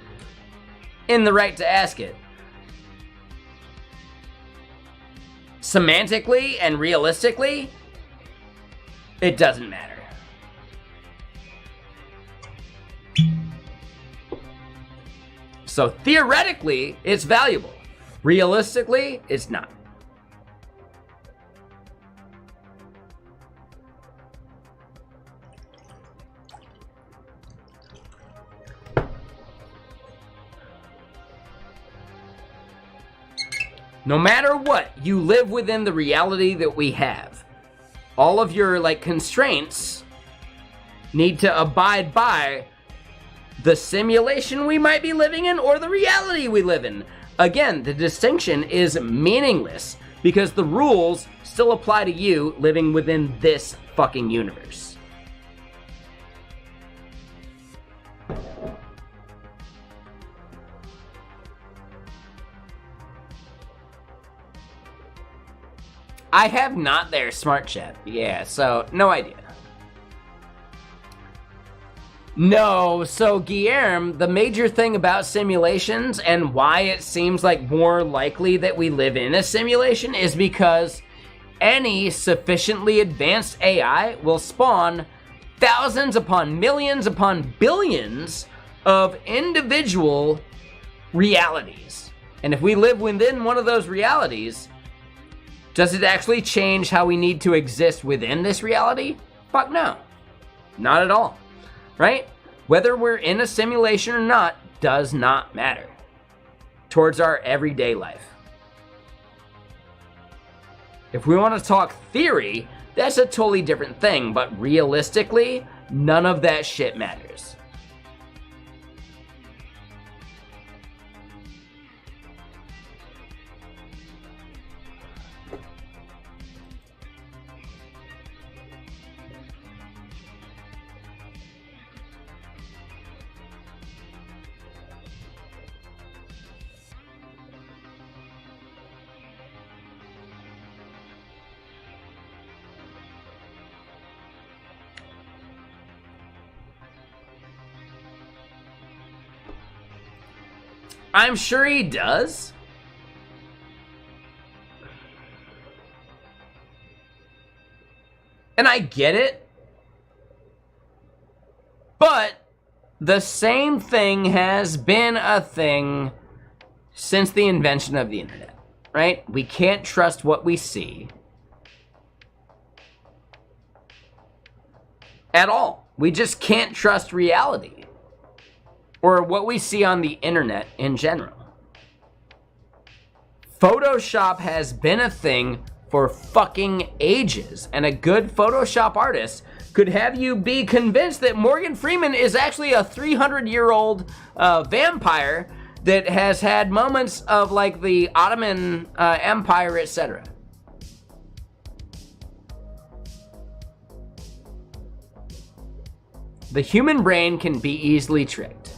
in the right to ask it. Semantically and realistically, it doesn't matter. So theoretically, it's valuable. Realistically, it's not. No matter what, you live within the reality that we have. All of your, like, constraints need to abide by the simulation we might be living in or the reality we live in. Again, the distinction is meaningless because the rules still apply to you living within this fucking universe. I have not their smart chat. Yeah, so no idea. No, so Guillermo, the major thing about simulations and why it seems like more likely that we live in a simulation is because any sufficiently advanced AI will spawn thousands upon millions upon billions of individual realities. And if we live within one of those realities, does it actually change how we need to exist within this reality? Fuck no. Not at all. Right? Whether we're in a simulation or not does not matter towards our everyday life. If we want to talk theory, that's a totally different thing, but realistically, none of that shit matters. I'm sure he does. And I get it. But the same thing has been a thing since the invention of the internet, right? We can't trust what we see at all. We just can't trust reality. Or what we see on the internet in general. Photoshop has been a thing for fucking ages, and a good Photoshop artist could have you be convinced that Morgan Freeman is actually a 300-year-old vampire that has had moments of like the Ottoman Empire, etc. The human brain can be easily tricked.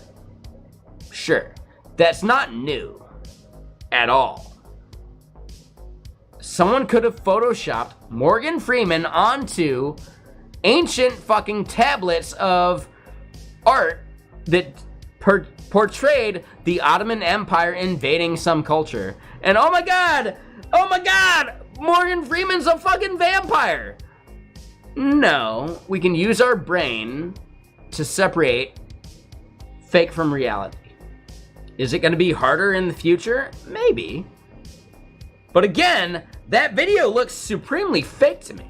Sure, that's not new at all. Someone could have photoshopped Morgan Freeman onto ancient fucking tablets of art that portrayed the Ottoman Empire invading some culture. And oh my god, Morgan Freeman's a fucking vampire. No, we can use our brain to separate fake from reality. Is it going to be harder in the future? Maybe. But again, that video looks supremely fake to me.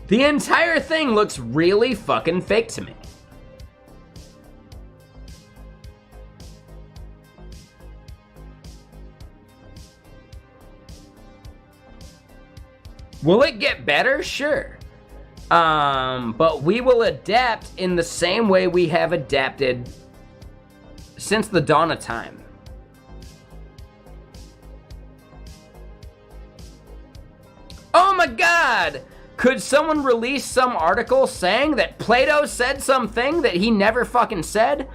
The entire thing looks really fucking fake to me. Will it get better? Sure. But we will adapt in the same way we have adapted since the dawn of time. Oh my god! Could someone release some article saying that Plato said something that he never fucking said,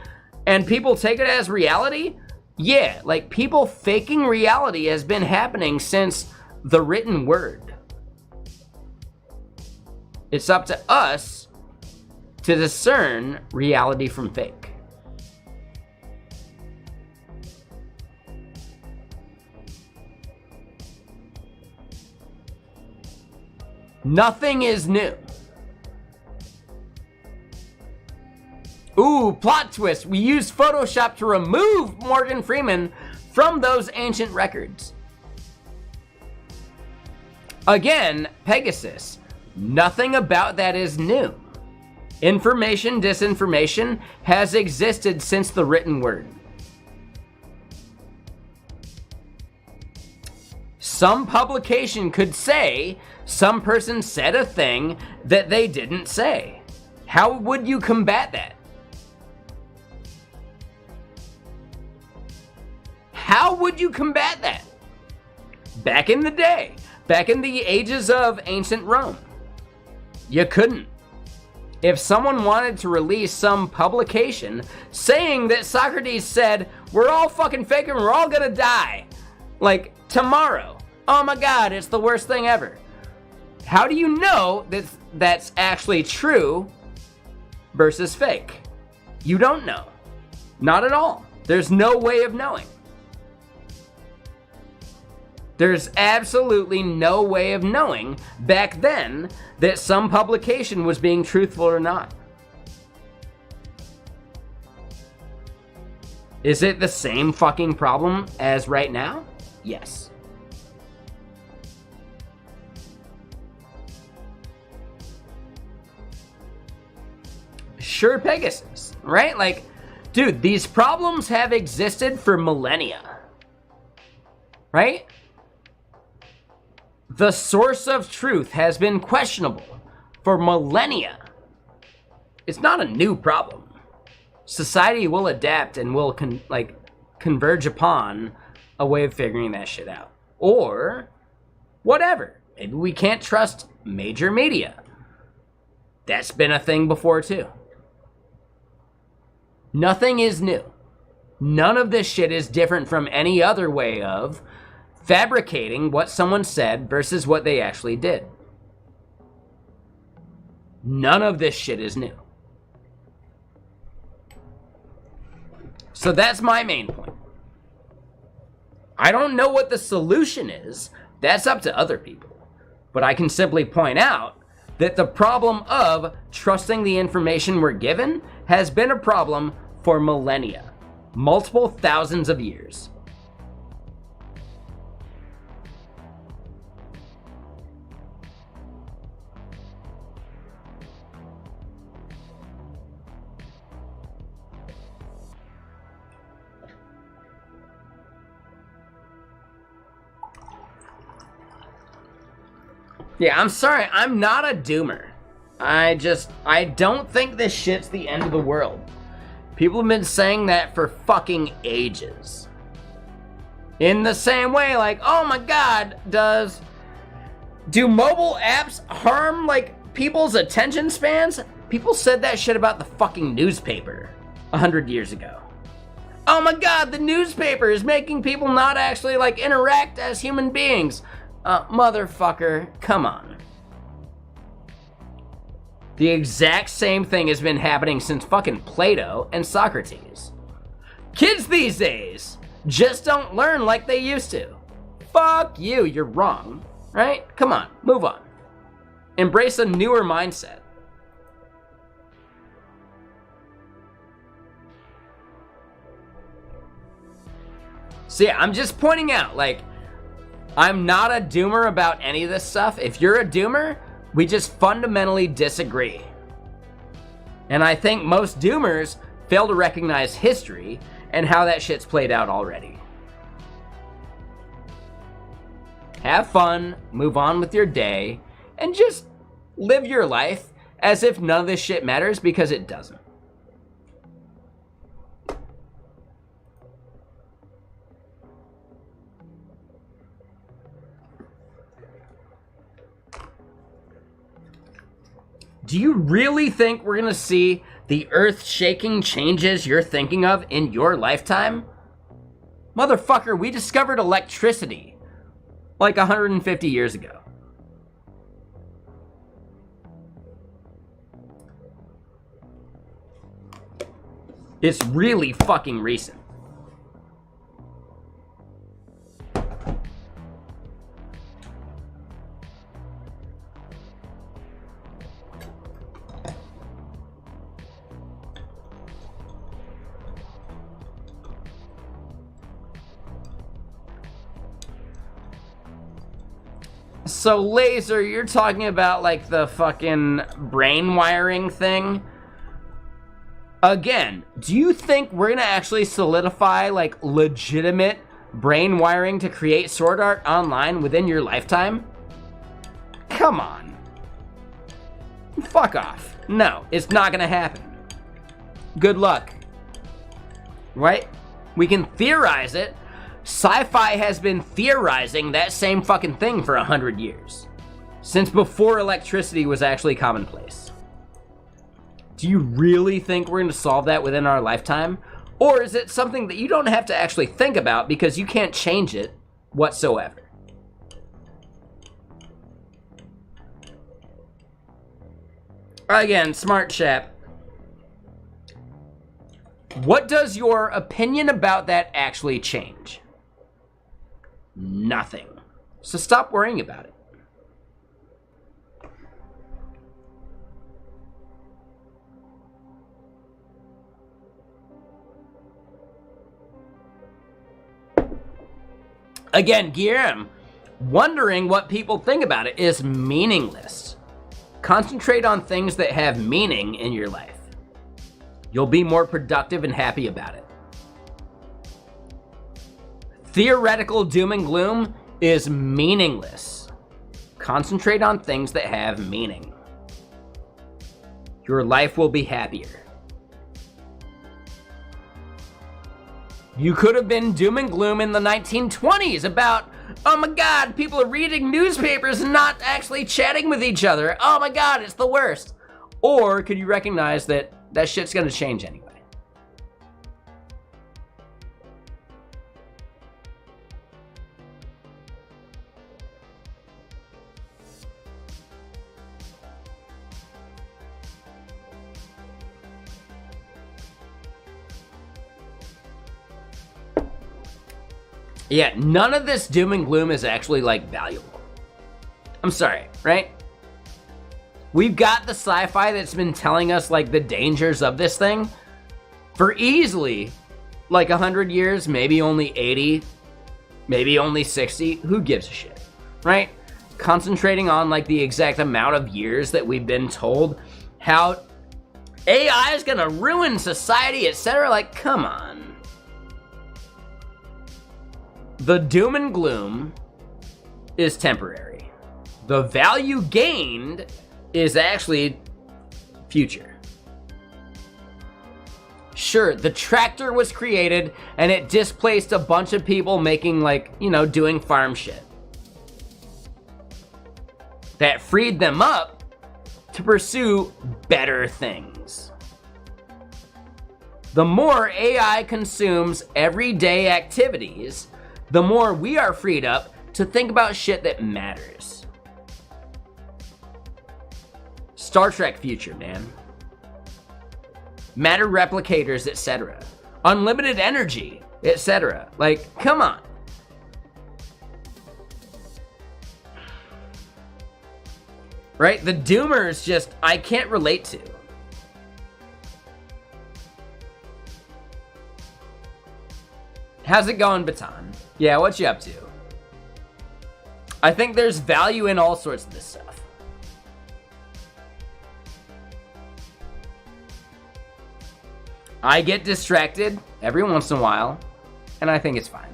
and people take it as reality? Yeah, like, people faking reality has been happening since the written word. It's up to us to discern reality from fake. Nothing is new. Ooh, plot twist. We used Photoshop to remove Morgan Freeman from those ancient records. Again, Pegasus. Nothing about that is new. Information, disinformation has existed since the written word. Some publication could say some person said a thing that they didn't say. How would you combat that? How would you combat that? Back in the day, back in the ages of ancient Rome, you couldn't. If someone wanted to release some publication saying that Socrates said, we're all fucking fake and we're all gonna die, like tomorrow, oh my god, it's the worst thing ever. How do you know that that's actually true versus fake? You don't know. Not at all. There's no way of knowing. There's absolutely no way of knowing back then that some publication was being truthful or not. Is it the same fucking problem as right now? Yes. Sure, Pegasus, right? Like, dude, these problems have existed for millennia, right? The source of truth has been questionable for millennia. It's not a new problem. Society will adapt and will converge upon a way of figuring that shit out. Or whatever. Maybe we can't trust major media. That's been a thing before too. Nothing is new. None of this shit is different from any other way of fabricating what someone said versus what they actually did. None of this shit is new. So that's my main point. I don't know what the solution is. That's up to other people. But I can simply point out that the problem of trusting the information we're given has been a problem for millennia, multiple thousands of years. Yeah, I'm sorry, I'm not a doomer. I don't think this shit's the end of the world. People have been saying that for fucking ages. In the same way, like, oh my god, do mobile apps harm, like, people's attention spans? People said that shit about the fucking newspaper 100 years ago. Oh my god, the newspaper is making people not actually, like, interact as human beings. Motherfucker, come on. The exact same thing has been happening since fucking Plato and Socrates. Kids these days just don't learn like they used to. Fuck you, you're wrong, right? Come on, move on. Embrace a newer mindset. So yeah, I'm just pointing out, like, I'm not a doomer about any of this stuff. If you're a doomer, we just fundamentally disagree. And I think most doomers fail to recognize history and how that shit's played out already. Have fun, move on with your day, and just live your life as if none of this shit matters, because it doesn't. Do you really think we're gonna see the earth-shaking changes you're thinking of in your lifetime? Motherfucker, we discovered electricity like 150 years ago. It's really fucking recent. So, Laser, you're talking about, like, the fucking brain wiring thing? Again, do you think we're gonna actually solidify, like, legitimate brain wiring to create Sword Art Online within your lifetime? Come on. Fuck off. No, it's not gonna happen. Good luck. Right? We can theorize it. Sci-fi has been theorizing that same fucking thing for 100 years. Since before electricity was actually commonplace. Do you really think we're going to solve that within our lifetime? Or is it something that you don't have to actually think about because you can't change it whatsoever? Again, smart chap. What does your opinion about that actually change? Nothing. So stop worrying about it. Again, Guillaume, wondering what people think about it is meaningless. Concentrate on things that have meaning in your life. You'll be more productive and happy about it. Theoretical doom and gloom is meaningless. Concentrate on things that have meaning. Your life will be happier. You could have been doom and gloom in the 1920s about, oh my god, people are reading newspapers and not actually chatting with each other. Oh my god, it's the worst. Or could you recognize that that shit's gonna change anyway? Yeah, none of this doom and gloom is actually, like, valuable. I'm sorry, right? We've got the sci-fi that's been telling us, like, the dangers of this thing for easily, like, 100 years, maybe only 80, maybe only 60. Who gives a shit, right? Concentrating on, like, the exact amount of years that we've been told how AI is gonna ruin society, etc. Like, come on. The doom and gloom is temporary. The value gained is actually future. Sure, the tractor was created and it displaced a bunch of people making, like, you know, doing farm shit. That freed them up to pursue better things. The more AI consumes everyday activities, the more we are freed up to think about shit that matters. Star Trek future, man. Matter replicators, etc. Unlimited energy, etc. Like, come on. Right? The doomers just, I can't relate to. How's it going, Baton? Yeah, what you up to? I think there's value in all sorts of this stuff. I get distracted every once in a while, and I think it's fine.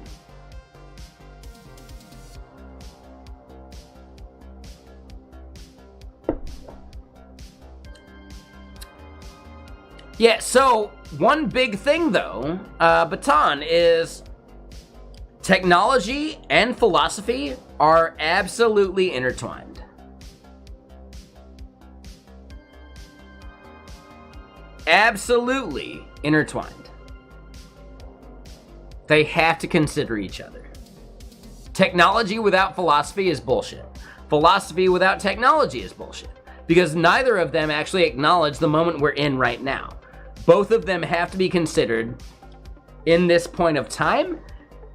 Yeah, so one big thing though, Baton, is technology and philosophy are absolutely intertwined. Absolutely intertwined. They have to consider each other. Technology without philosophy is bullshit. Philosophy without technology is bullshit. Because neither of them actually acknowledge the moment we're in right now. Both of them have to be considered in this point of time,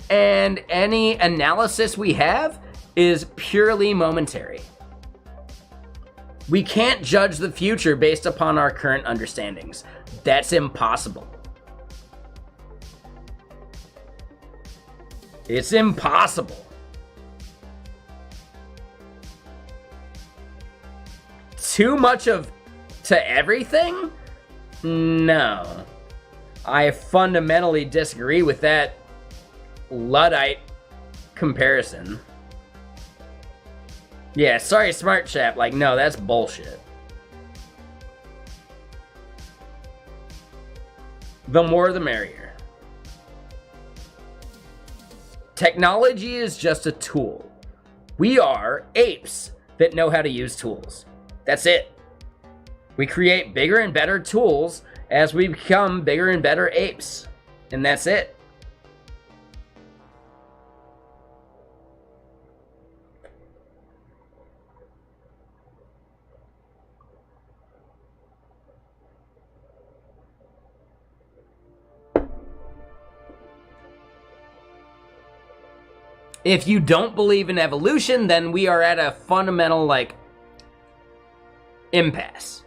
and any analysis we have is purely momentary. We can't judge the future based upon our current understandings. That's impossible. It's impossible. Too much of to everything? No. I fundamentally disagree with that Luddite comparison. Yeah, sorry, smart chap. Like, no, that's bullshit. The more the merrier. Technology is just a tool. We are apes that know how to use tools. That's it. We create bigger and better tools as we become bigger and better apes. And that's it. If you don't believe in evolution, then we are at a fundamental, like, impasse.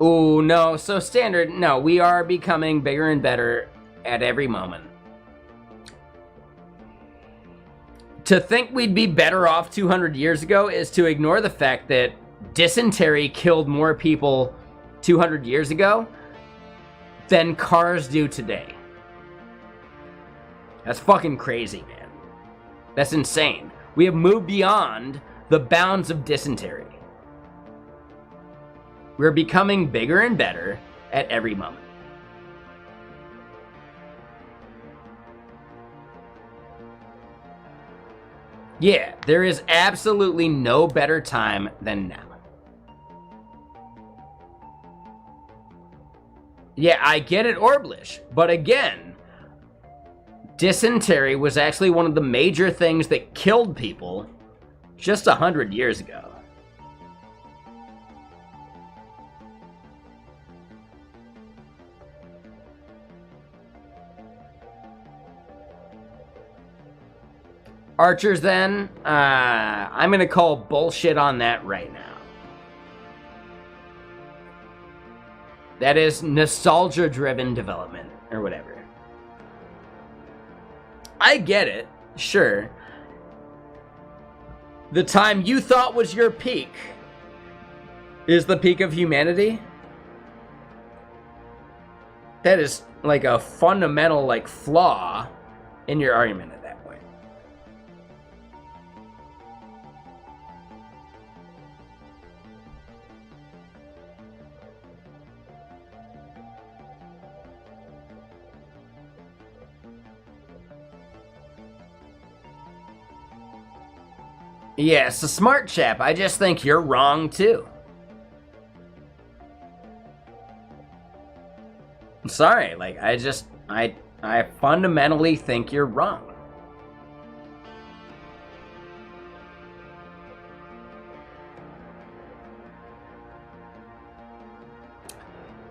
Ooh, no, so standard, no, we are becoming bigger and better at every moment. To think we'd be better off 200 years ago is to ignore the fact that dysentery killed more people 200 years ago than cars do today. That's fucking crazy, man. That's insane. We have moved beyond the bounds of dysentery. We're becoming bigger and better at every moment. Yeah, there is absolutely no better time than now. Yeah, I get it, Orblish, but again, dysentery was actually one of the major things that killed people just 100 years ago. Archers, then, I'm gonna call bullshit on that right now. That is nostalgia-driven development, or whatever. I get it, sure. The time you thought was your peak is the peak of humanity? That is like a fundamental, like, flaw in your argument at that point. Yes, a smart chap. I just think you're wrong too. sorry, like, I fundamentally think you're wrong.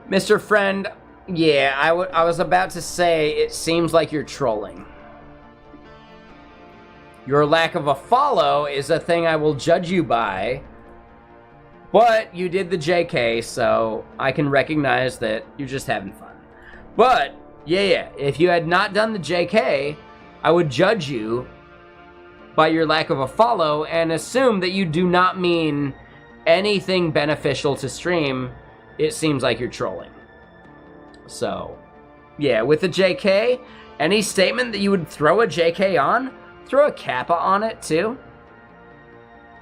Mr. Friend, yeah, I was about to say, it seems like you're trolling. Your lack of a follow is a thing I will judge you by, but you did the JK, so I can recognize that you're just having fun. But, yeah, if you had not done the JK, I would judge you by your lack of a follow and assume that you do not mean anything beneficial to stream. It seems like you're trolling. So, yeah, with the JK, any statement that you would throw a JK on, throw a kappa on it too.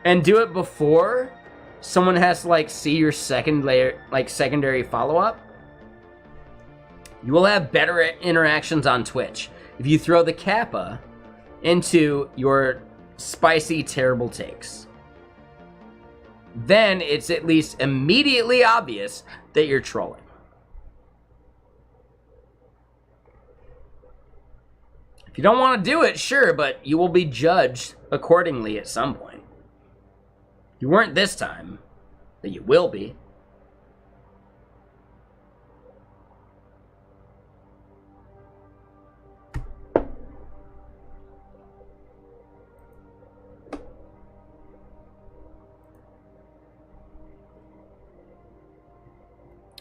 And do it before someone has to like see your secondary follow-up. You will have better interactions on Twitch if you throw the kappa into your spicy, terrible takes. Then it's at least immediately obvious that you're trolling. If you don't want to do it, sure, but you will be judged accordingly at some point. You weren't this time, but you will be.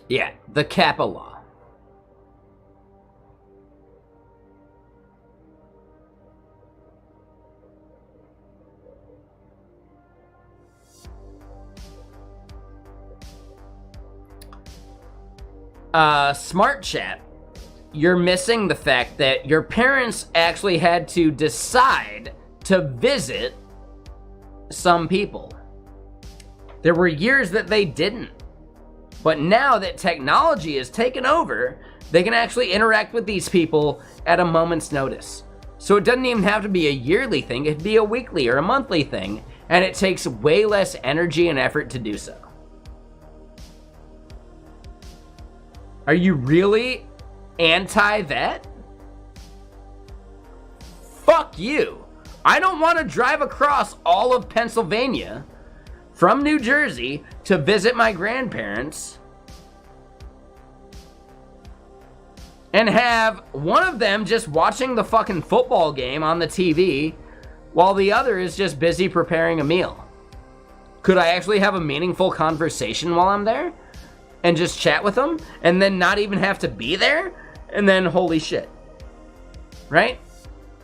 Yeah, the Kappa Law. Smart Chat, you're missing the fact that your parents actually had to decide to visit some people. There were years that they didn't. But now that technology has taken over, they can actually interact with these people at a moment's notice. So it doesn't even have to be a yearly thing, it could be a weekly or a monthly thing, and it takes way less energy and effort to do so. Are you really anti that? Fuck you. I don't want to drive across all of Pennsylvania from New Jersey to visit my grandparents and have one of them just watching the fucking football game on the TV while the other is just busy preparing a meal. Could I actually have a meaningful conversation while I'm there and just chat with them and then not even have to be there? And then holy shit, right?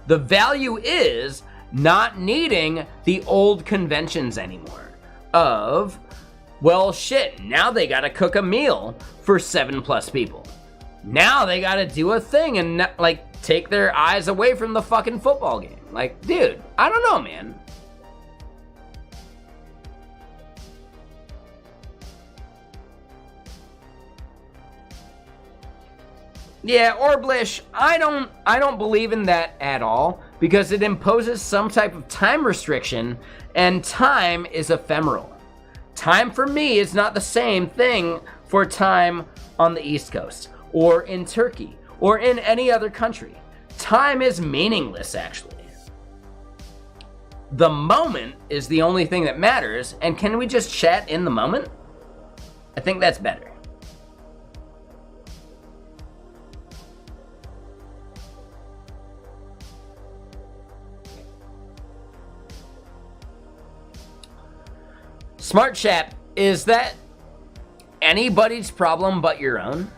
The value is not needing the old conventions anymore of, well, shit, now they gotta cook a meal for 7+ people. Now they gotta do a thing and like take their eyes away from the fucking football game. Like, dude, I don't know, man. Yeah, Orblish, I don't believe in that at all because it imposes some type of time restriction and time is ephemeral. Time for me is not the same thing for time on the East Coast or in Turkey or in any other country. Time is meaningless, actually. The moment is the only thing that matters, and can we just chat in the moment? I think that's better. Smart Chat, is that anybody's problem but your own?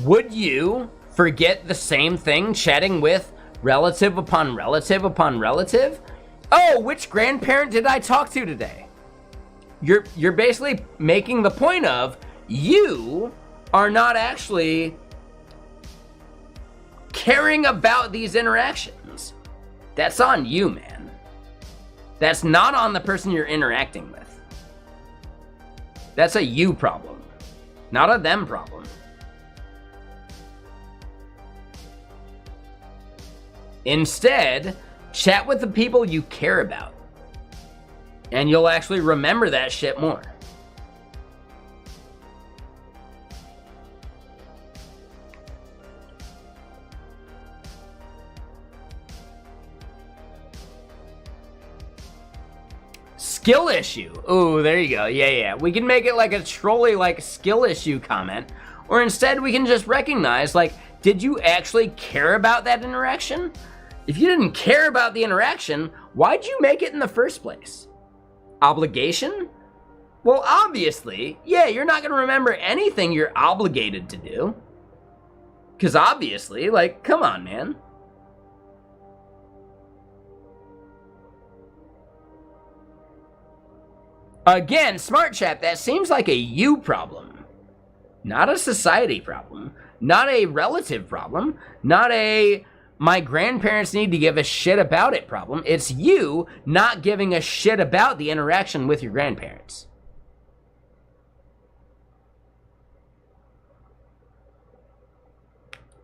Would you forget the same thing chatting with relative upon relative upon relative? Oh, which grandparent did I talk to today? You're basically making the point of you are not actually caring about these interactions. That's on you, man. That's not on the person you're interacting with. That's a you problem, not a them problem. Instead, chat with the people you care about, and you'll actually remember that shit more. skill issue. Ooh, there you go. Yeah. We can make it like a trolley, like, skill issue comment. Or instead, we can just recognize, like, did you actually care about that interaction? If you didn't care about the interaction, why'd you make it in the first place? Obligation? Well, obviously, yeah, you're not going to remember anything you're obligated to do. Because obviously, like, come on, man. Again, Smart Chat, that seems like a you problem. Not a society problem. Not a relative problem. Not a my grandparents need to give a shit about it problem. It's you not giving a shit about the interaction with your grandparents.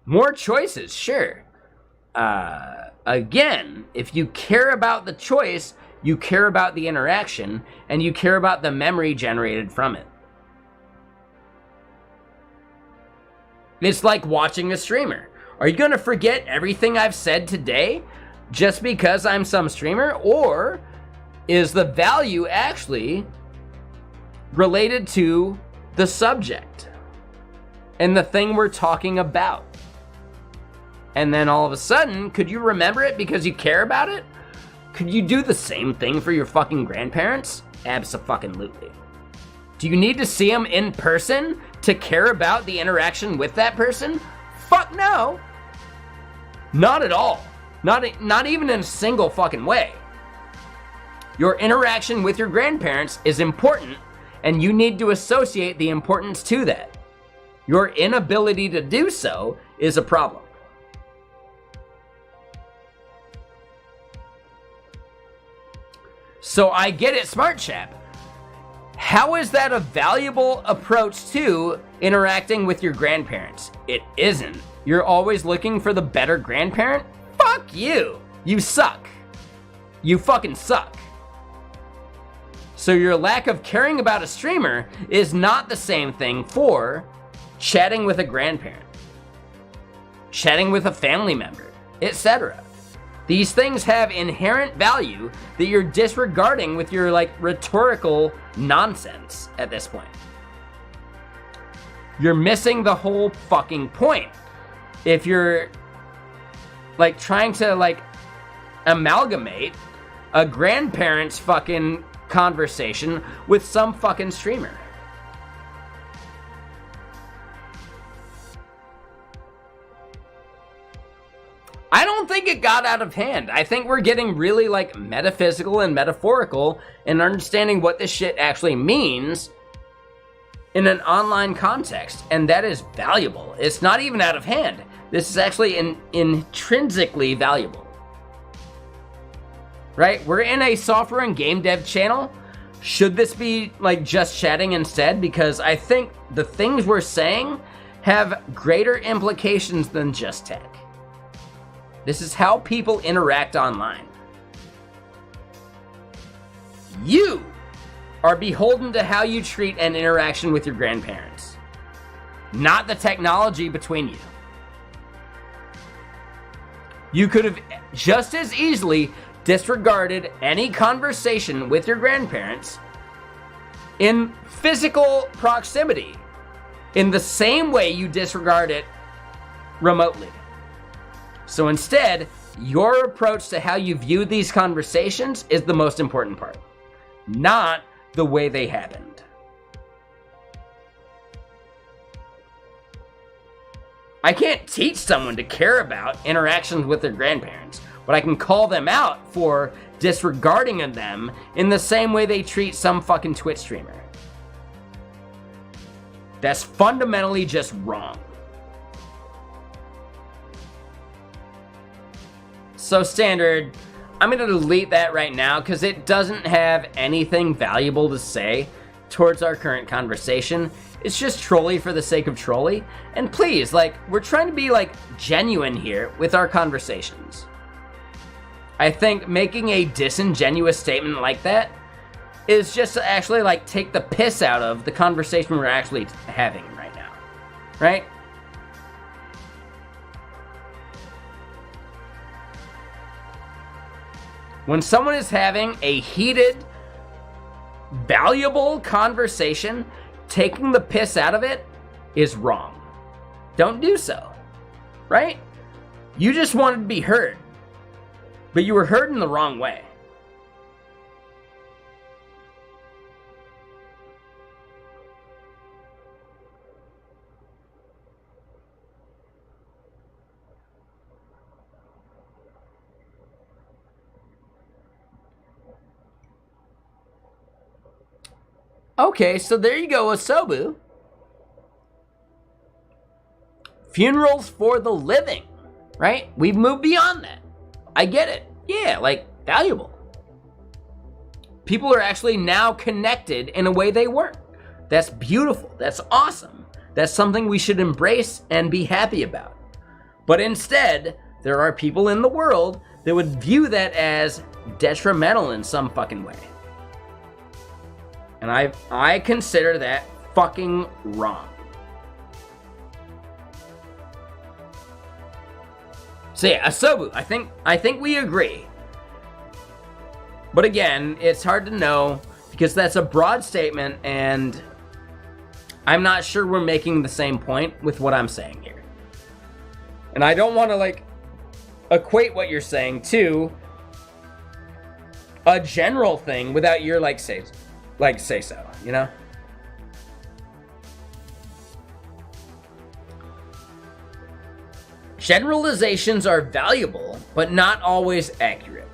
More choices, sure. Again, if you care about the choice, you care about the interaction, and you care about the memory generated from it. It's like watching a streamer. Are you going to forget everything I've said today just because I'm some streamer? Or is the value actually related to the subject and the thing we're talking about? And then all of a sudden, could you remember it because you care about it? Could you do the same thing for your fucking grandparents? Abso-fucking-lutely. Do you need to see them in person to care about the interaction with that person? Fuck no. Not at all. Not even in a single fucking way. Your interaction with your grandparents is important, and you need to associate the importance to that. Your inability to do so is a problem. So I get it, Smart Chap. How is that a valuable approach to interacting with your grandparents? It isn't. You're always looking for the better grandparent? Fuck you. You suck. You fucking suck. So your lack of caring about a streamer is not the same thing for chatting with a grandparent, chatting with a family member, etc. These things have inherent value that you're disregarding with your, like, rhetorical nonsense at this point. You're missing the whole fucking point if you're, like, trying to, like, amalgamate a grandparent's fucking conversation with some fucking streamer. I don't think it got out of hand. I think we're getting really, like, metaphysical and metaphorical in understanding what this shit actually means in an online context, and that is valuable. It's not even out of hand. This is actually intrinsically valuable. Right? We're in a software and game dev channel. Should this be, like, just chatting instead? Because I think the things we're saying have greater implications than just tech. This is how people interact online. You are beholden to how you treat an interaction with your grandparents, not the technology between you. You could have just as easily disregarded any conversation with your grandparents in physical proximity in the same way you disregard it remotely. So instead, your approach to how you view these conversations is the most important part, not the way they happened. I can't teach someone to care about interactions with their grandparents, but I can call them out for disregarding of them in the same way they treat some fucking Twitch streamer. That's fundamentally just wrong. So Standard, I'm going to delete that right now because it doesn't have anything valuable to say towards our current conversation. It's just trolly for the sake of trolly. And please, like, we're trying to be, like, genuine here with our conversations. I think making a disingenuous statement like that is just to actually, like, take the piss out of the conversation we're actually having right now. Right? When someone is having a heated valuable conversation, taking the piss out of it is wrong. Don't do so, right? You just wanted to be heard, but you were heard in the wrong way. Okay, so there you go, Asobu. Funerals for the living, right? We've moved beyond that. I get it. Yeah, like, valuable. People are actually now connected in a way they weren't. That's beautiful. That's awesome. That's something we should embrace and be happy about. But instead, there are people in the world that would view that as detrimental in some fucking way. And I consider that fucking wrong. So yeah, Asobu, I think we agree. But again, it's hard to know because that's a broad statement and I'm not sure we're making the same point with what I'm saying here. And I don't want to like equate what you're saying to a general thing without your say so, you know? Generalizations are valuable, but not always accurate.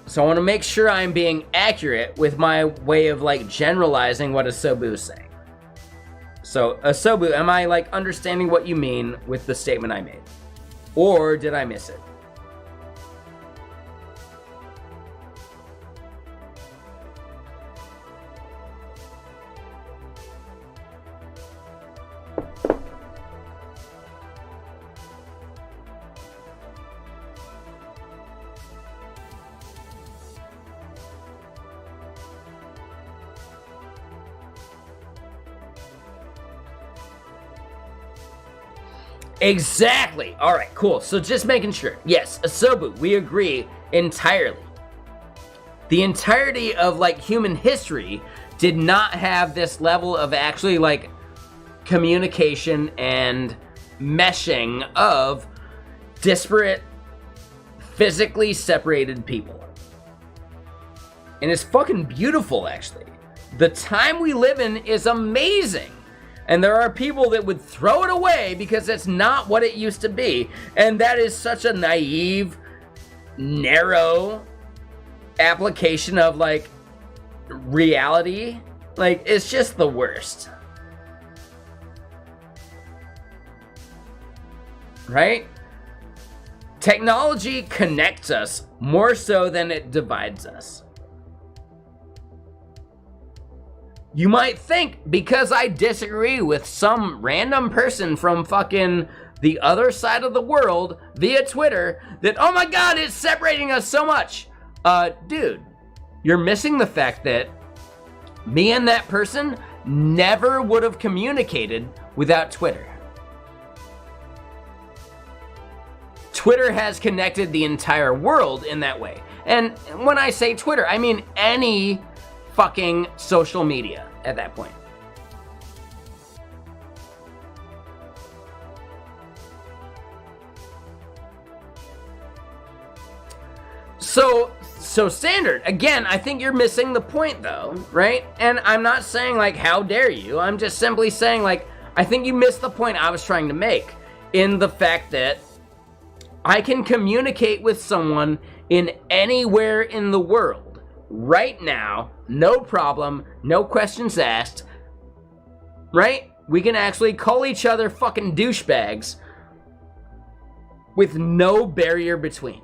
So I want to make sure I'm being accurate with my way of generalizing what Asobu is saying. So Asobu, am I understanding what you mean with the statement I made? Or did I miss it? Exactly. All right, cool. So just making sure. Yes, Asobu, we agree entirely. The entirety of human history did not have this level of actually communication and meshing of disparate, physically separated people. And it's fucking beautiful, actually. The time we live in is amazing. And there are people that would throw it away because it's not what it used to be. And that is such a naive, narrow application of reality. It's just the worst. Right? Technology connects us more so than it divides us. You might think because I disagree with some random person from fucking the other side of the world via Twitter that, oh my God, it's separating us so much. Dude, you're missing the fact that me and that person never would have communicated without Twitter. Twitter has connected the entire world in that way. And when I say Twitter, I mean any fucking social media at that point. So Standard, again, I think you're missing the point though, right? And I'm not saying how dare you, I'm just simply saying I think you missed the point I was trying to make in the fact that I can communicate with someone in anywhere in the world right now, no problem, no questions asked, right? We can actually call each other fucking douchebags with no barrier between.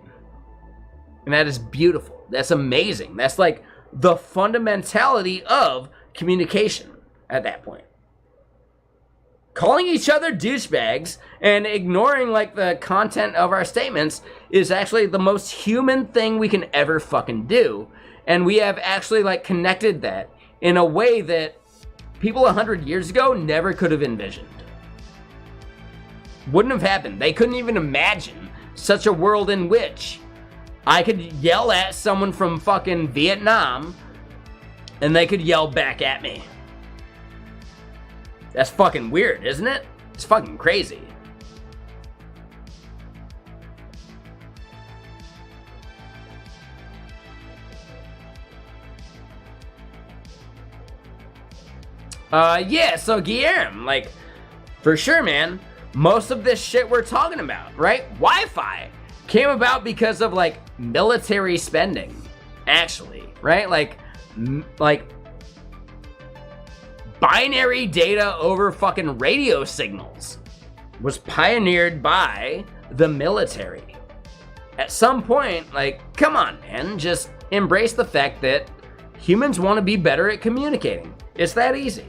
And that is beautiful. That's amazing. That's the fundamentality of communication at that point. Calling each other douchebags and ignoring the content of our statements is actually the most human thing we can ever fucking do. And we have actually connected that in a way that people 100 years ago never could have envisioned. Wouldn't have happened. They couldn't even imagine such a world in which I could yell at someone from fucking Vietnam and they could yell back at me. That's fucking weird, isn't it? It's fucking crazy. Yeah, so Guillermo, like, for sure, man, most of this shit we're talking about, right? Wi-Fi came about because of, like, military spending, actually, right? Like, binary data over fucking radio signals was pioneered by the military. At some point, like, come on, man, just embrace the fact that humans want to be better at communicating. It's that easy.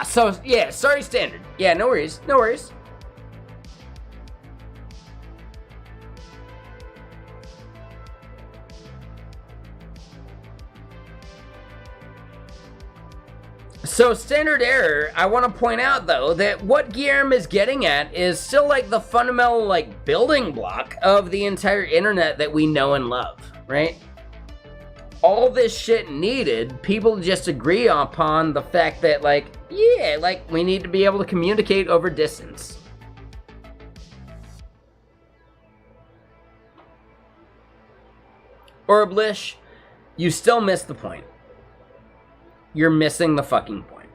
So, yeah, sorry, Standard. Yeah, no worries, no worries. So, Standard Error, I want to point out, though, that what Guillermo is getting at is still, like, the fundamental, like, building block of the entire internet that we know and love, right? All this shit needed people to just agree upon the fact that, like, yeah, like, we need to be able to communicate over distance. Orblish, you still missed the point. You're missing the fucking point.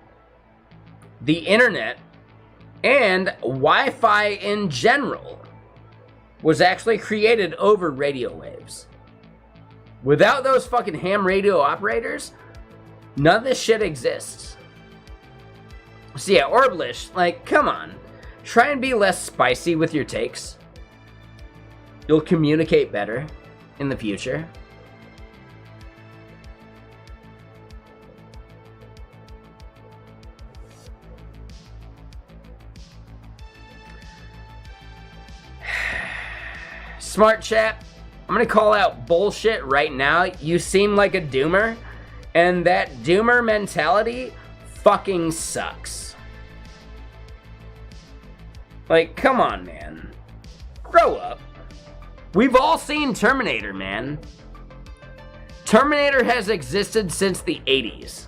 The internet and Wi-Fi in general was actually created over radio waves. Without those fucking ham radio operators, none of this shit exists. So yeah, Orblish, like, come on. Try and be less spicy with your takes. You'll communicate better in the future. Smart chat, I'm gonna call out bullshit right now. You seem like a doomer, and that doomer mentality fucking sucks. Like, come on, man. Grow up. We've all seen Terminator, man. Terminator has existed since the 80s.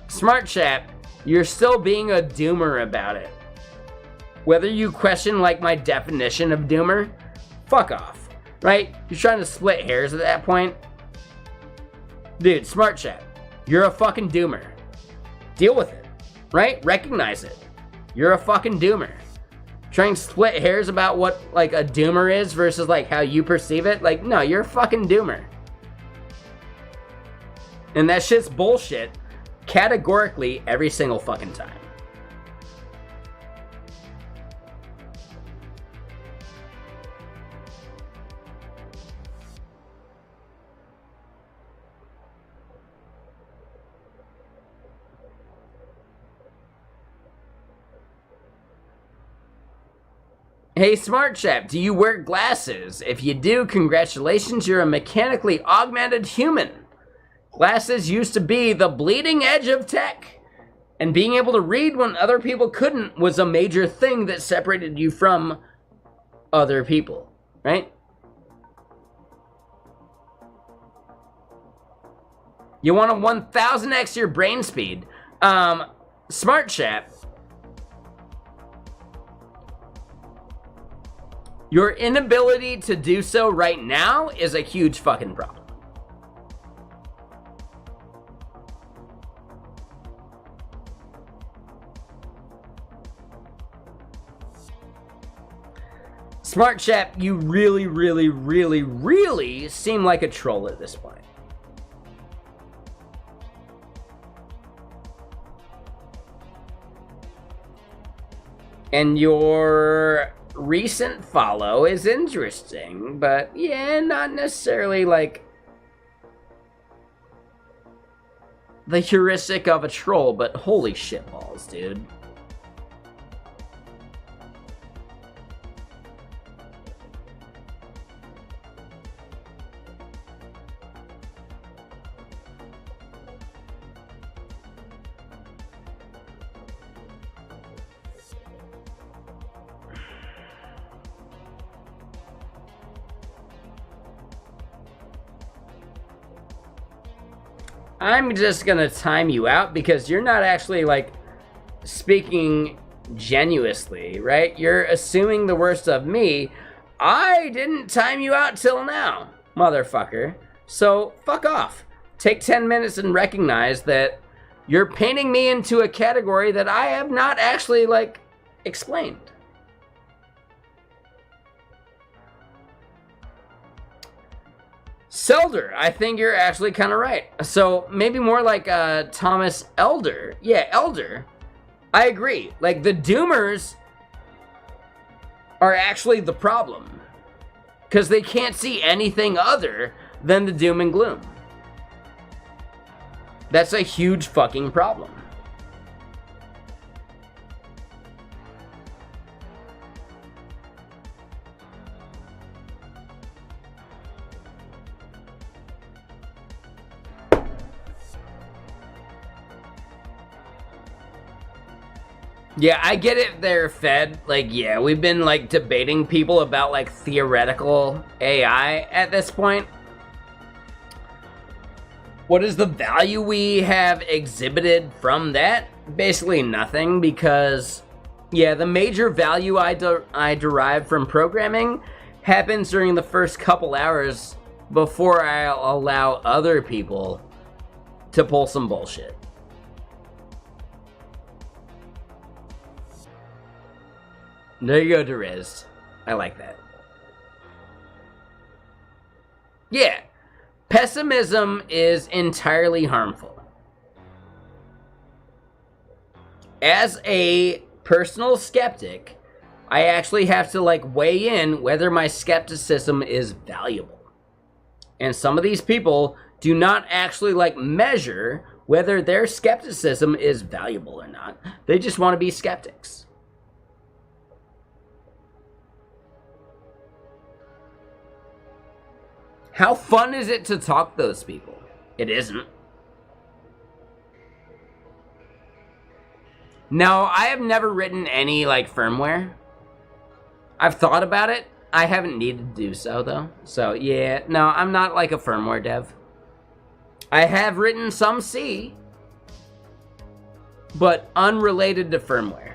Smart chat, you're still being a doomer about it. Whether you question, like, my definition of doomer, fuck off, right? You're trying to split hairs at that point. Dude, smart chat, you're a fucking doomer. Deal with it, right? Recognize it. You're a fucking doomer. Trying to split hairs about what, like, a doomer is versus, like, how you perceive it. Like, no, you're a fucking doomer. And that shit's bullshit. Categorically, every single fucking time. Hey, smart chap, do you wear glasses? If you do, congratulations, you're a mechanically augmented human. Glasses used to be the bleeding edge of tech, and being able to read when other people couldn't was a major thing that separated you from other people, right? You want to 1000x your brain speed. Smart chap, your inability to do so right now is a huge fucking problem. Smart chap, you really, really, really, really seem like a troll at this point. And your recent follow is interesting, but yeah, not necessarily like the heuristic of a troll, but holy shitballs, dude. I'm just gonna time you out because you're not actually, like, speaking genuinely, right? You're assuming the worst of me. I didn't time you out till now, motherfucker. So, fuck off. Take 10 minutes and recognize that you're painting me into a category that I have not actually, like, explained. Selder, I think you're actually kind of right. So maybe more like Thomas Elder. Yeah, Elder. I agree. Like, the Doomers are actually the problem. Because they can't see anything other than the doom and gloom. That's a huge fucking problem. Yeah, I get it there, Fed. Like, yeah, we've been, like, debating people about, like, theoretical AI at this point. What is the value we have exhibited from that? Basically nothing, because, yeah, the major value I derive from programming happens during the first couple hours before I'll allow other people to pull some bullshit. There you go, Deriz. I like that. Yeah. Pessimism is entirely harmful. As a personal skeptic, I actually have to, like, weigh in whether my skepticism is valuable. And some of these people do not actually, like, measure whether their skepticism is valuable or not. They just want to be skeptics. How fun is it to talk to those people? It isn't. No, I have never written any, like, firmware. I've thought about it. I haven't needed to do so, though. So, yeah, no, I'm not, like, a firmware dev. I have written some C, but unrelated to firmware.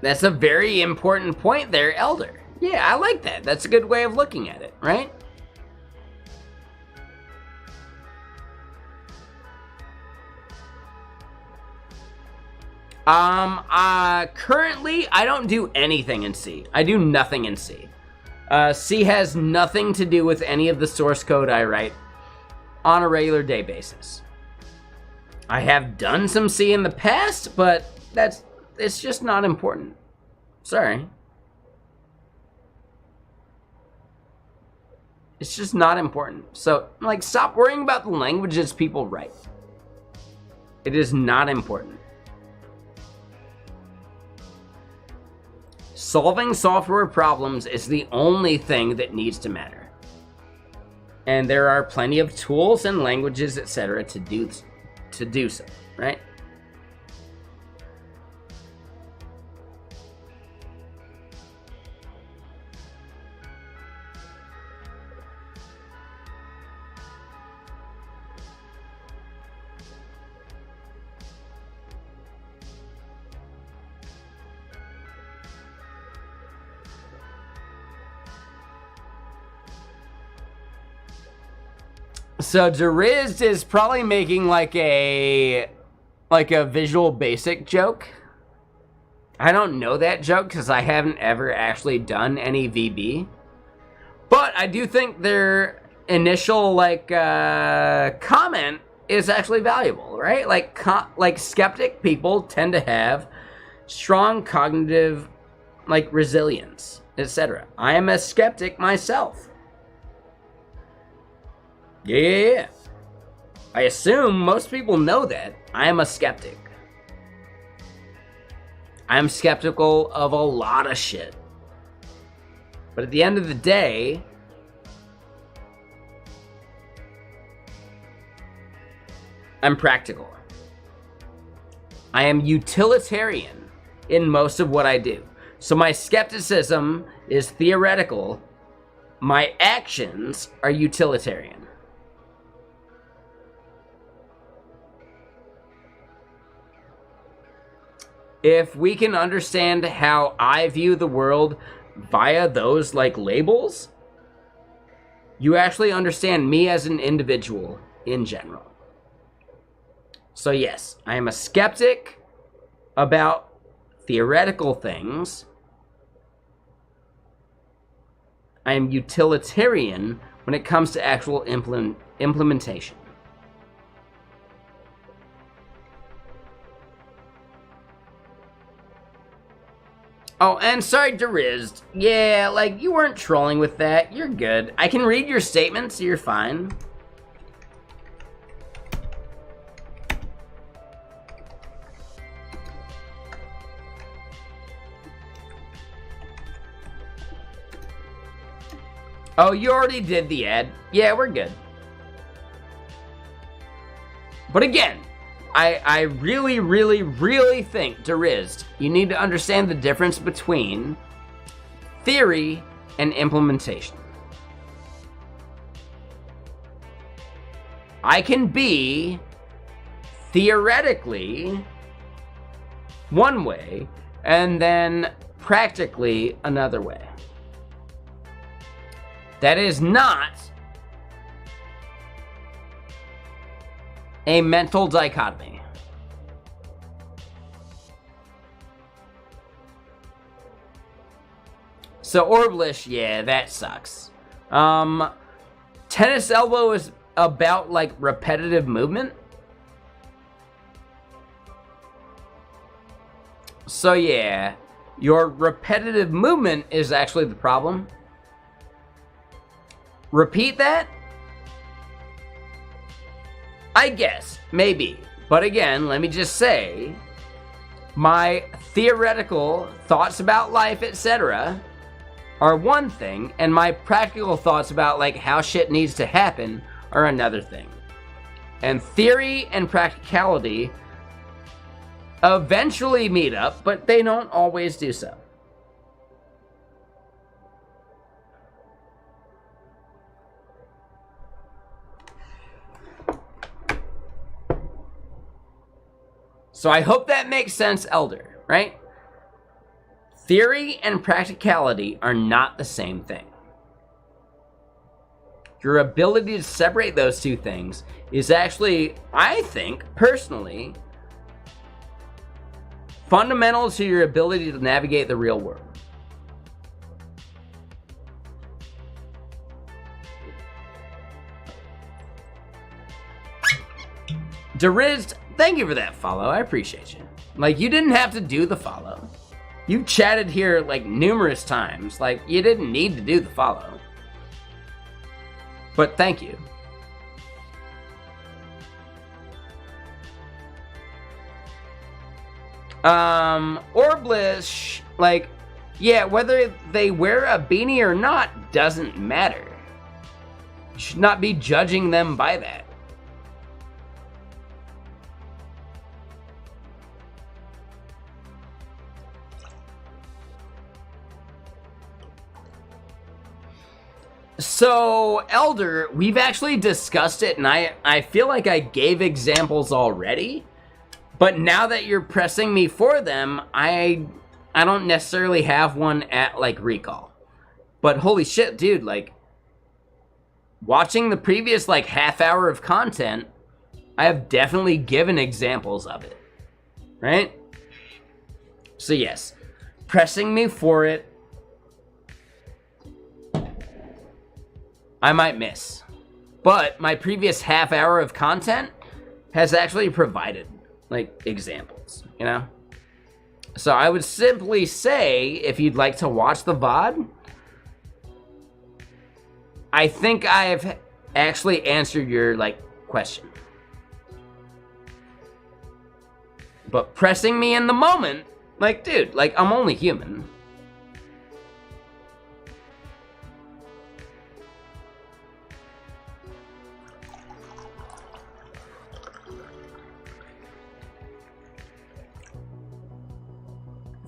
That's a very important point there, Elder. Yeah, I like that. That's a good way of looking at it, right? Currently, I don't do anything in C. I do nothing in C. C has nothing to do with any of the source code I write on a regular day basis. I have done some C in the past, but it's just not important. Sorry. It's just not important. So, like, stop worrying about the languages people write. It is not important. Solving software problems is the only thing that needs to matter. And there are plenty of tools and languages, etc. to do so, right? So Deriz is probably making like a Visual Basic joke. I don't know that joke because I haven't ever actually done any VB. But I do think their initial comment is actually valuable, right? Like skeptic people tend to have strong cognitive resilience, etc. I am a skeptic myself. Yeah. I assume most people know that. I am a skeptic. I am skeptical of a lot of shit. But at the end of the day, I'm practical. I am utilitarian in most of what I do. So my skepticism is theoretical. My actions are utilitarian. If we can understand how I view the world via those like labels, you actually understand me as an individual in general. So yes, I am a skeptic about theoretical things. I am utilitarian when it comes to actual implementation. Oh, and sorry, Derizzed. Yeah, like, you weren't trolling with that. You're good. I can read your statements, so you're fine. Oh, you already did the ad. Yeah, we're good. But again, I really, really, really think, Derizzed, you need to understand the difference between theory and implementation. I can be theoretically one way and then practically another way. That is not a mental dichotomy. So Orblish, yeah, that sucks. Tennis elbow is about like repetitive movement. So yeah, your repetitive movement is actually the problem. Repeat that? I guess, maybe. But again, let me just say, my theoretical thoughts about life, etc., are one thing, and my practical thoughts about like how shit needs to happen are another thing. And theory and practicality eventually meet up, but they don't always do so. So I hope that makes sense, Elder, right? Theory and practicality are not the same thing. Your ability to separate those two things is actually, I think, personally, fundamental to your ability to navigate the real world. Derizzed, thank you for that follow. I appreciate you. Like, you didn't have to do the follow. You chatted here, like, numerous times. Like, you didn't need to do the follow. But thank you. Orblish, like, yeah, whether they wear a beanie or not doesn't matter. You should not be judging them by that. So, Elder, we've actually discussed it, and I feel like I gave examples already, but now that you're pressing me for them, I don't necessarily have one at, like, recall. But holy shit, dude, like, watching the previous, like, half hour of content, I have definitely given examples of it, right? So yes, pressing me for it, I might miss. But my previous half hour of content has actually provided, like, examples, you know? So I would simply say, if you'd like to watch the VOD, I think I've actually answered your, like, question. But pressing me in the moment, like, dude, like, I'm only human.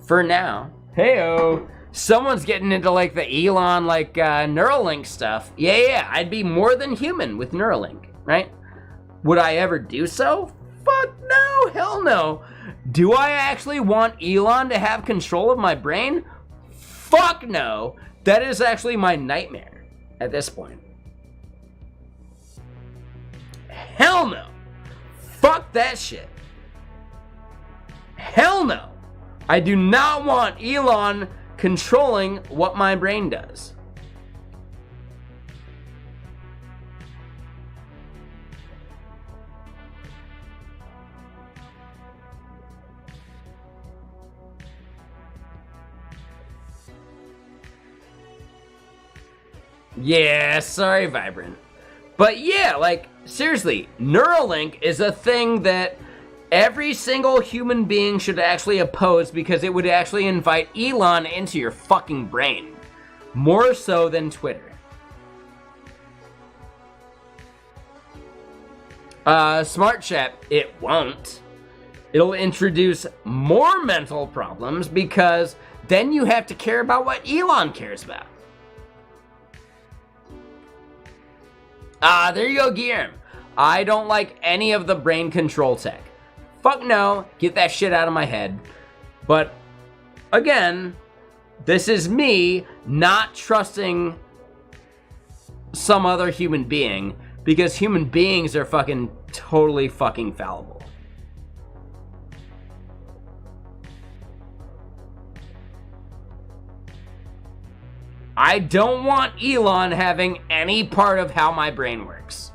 For now. Heyo. Someone's getting into like the Elon like Neuralink stuff. Yeah, I'd be more than human with Neuralink, right? Would I ever do so? Fuck no, hell no. Do I actually want Elon to have control of my brain? Fuck no. That is actually my nightmare at this point. Hell no. Fuck that shit. Hell no. I do not want Elon controlling what my brain does. Yeah, sorry, Vibrant. But yeah, like, seriously, Neuralink is a thing that every single human being should actually oppose because it would actually invite Elon into your fucking brain. More so than Twitter. Smart Chat, it won't. It'll introduce more mental problems because then you have to care about what Elon cares about. There you go, Guillermo. I don't like any of the brain control tech. Fuck no, get that shit out of my head. But, again, this is me not trusting some other human being because human beings are fucking totally fucking fallible. I don't want Elon having any part of how my brain works.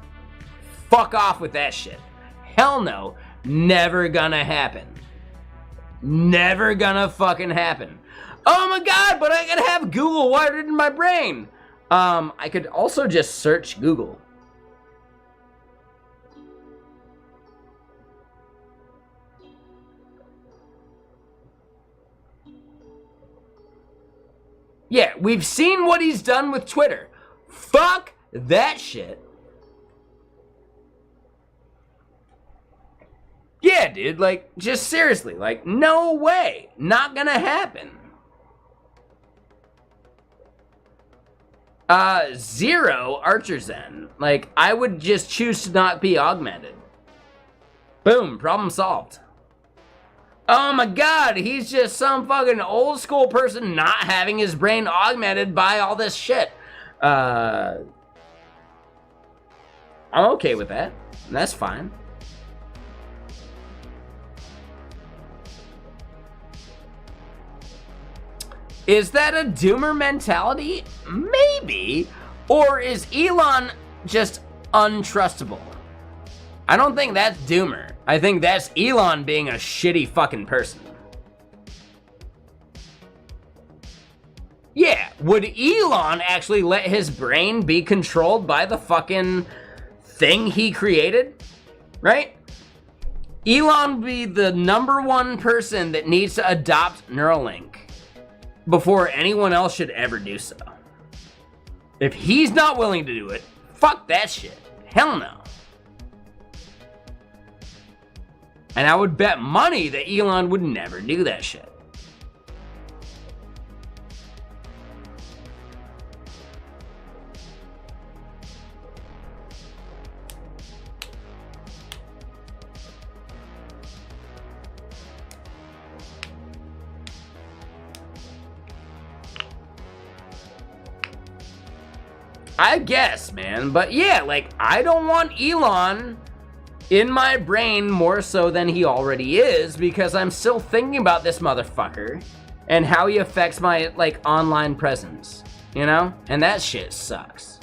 Fuck off with that shit. Hell no. Never gonna happen. Never gonna fucking happen. Oh my god, but I gotta have Google wired in my brain. I could also just search Google. Yeah, we've seen what he's done with Twitter. Fuck that shit. Yeah, dude, like, just seriously, like, no way. Not gonna happen. Zero Archer Zen. Like, I would just choose to not be augmented. Boom, problem solved. Oh my god, he's just some fucking old school person not having his brain augmented by all this shit. I'm okay with that. That's fine. Is that a doomer mentality? Maybe. Or is Elon just untrustable? I don't think that's doomer. I think that's Elon being a shitty fucking person. Yeah, would Elon actually let his brain be controlled by the fucking thing he created? Right? Elon would be the #1 person that needs to adopt Neuralink before anyone else should ever do so. If he's not willing to do it, fuck that shit. Hell no. And I would bet money that Elon would never do that shit. I guess, man. But yeah, like, I don't want Elon in my brain more so than he already is because I'm still thinking about this motherfucker and how he affects my, like, online presence, you know? And that shit sucks.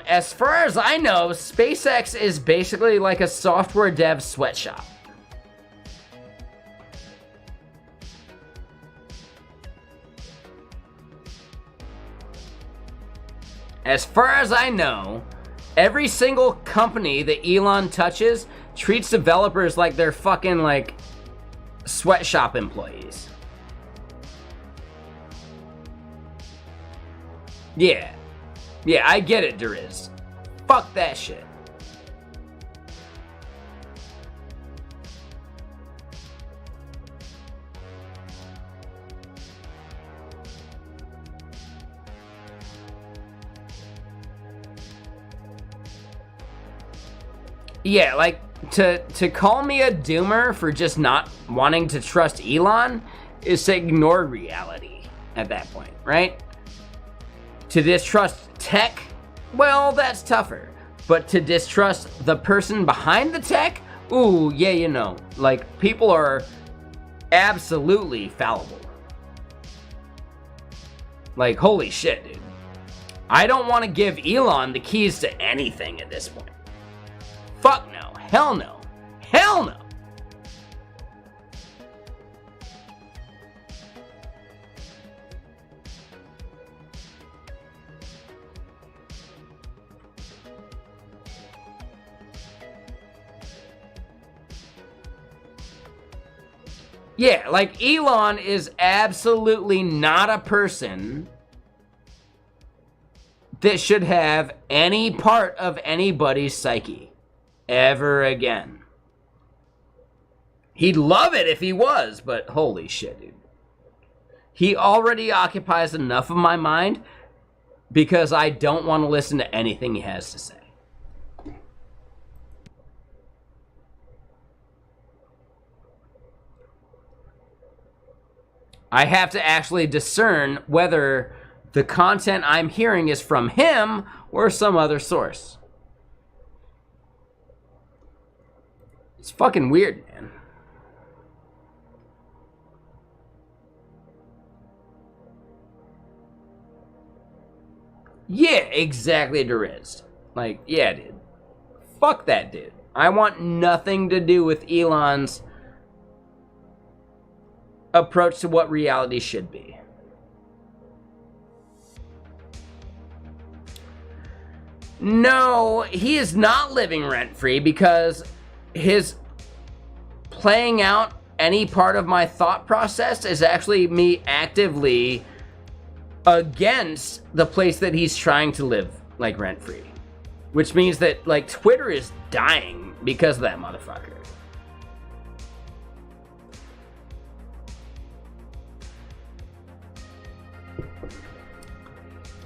As far as I know, SpaceX is basically like a software dev sweatshop. As far as I know, Every single company that Elon touches treats developers like they're fucking like sweatshop employees. Yeah. Yeah, I get it, Deriz. Fuck that shit. Yeah, like, to call me a doomer for just not wanting to trust Elon is to ignore reality at that point, right? To distrust tech, well, that's tougher. But to distrust the person behind the tech, ooh, yeah, you know. Like, people are absolutely fallible. Like, holy shit, dude. I don't want to give Elon the keys to anything at this point. Fuck no. Hell no. Hell no. Yeah, like Elon is absolutely not a person that should have any part of anybody's psyche. Ever again. He'd love it if he was, but holy shit, dude. He already occupies enough of my mind because I don't want to listen to anything he has to say. I have to actually discern whether the content I'm hearing is from him or some other source. It's fucking weird, man. Yeah, exactly, Deriz. Like, yeah, dude. Fuck that dude. I want nothing to do with Elon's approach to what reality should be. No, he is not living rent-free because his playing out any part of my thought process is actually me actively against the place that he's trying to live, like, rent-free. Which means that, like, Twitter is dying because of that motherfucker.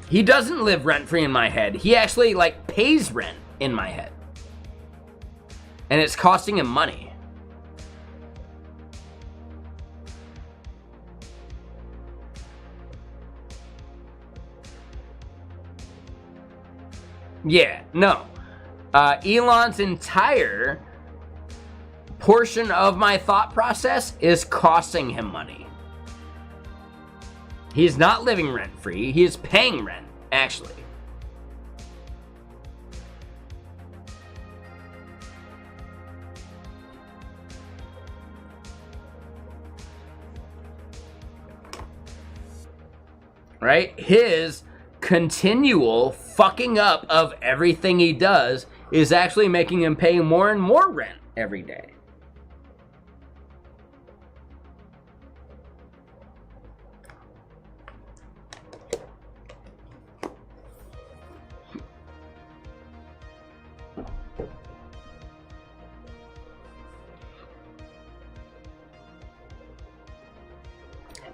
He doesn't live rent-free in my head. He actually, like, pays rent in my head. And it's costing him money. Yeah, no. Elon's entire portion of my thought process is costing him money. He's not living rent-free. He is paying rent, actually. Right? His continual fucking up of everything he does is actually making him pay more and more rent every day.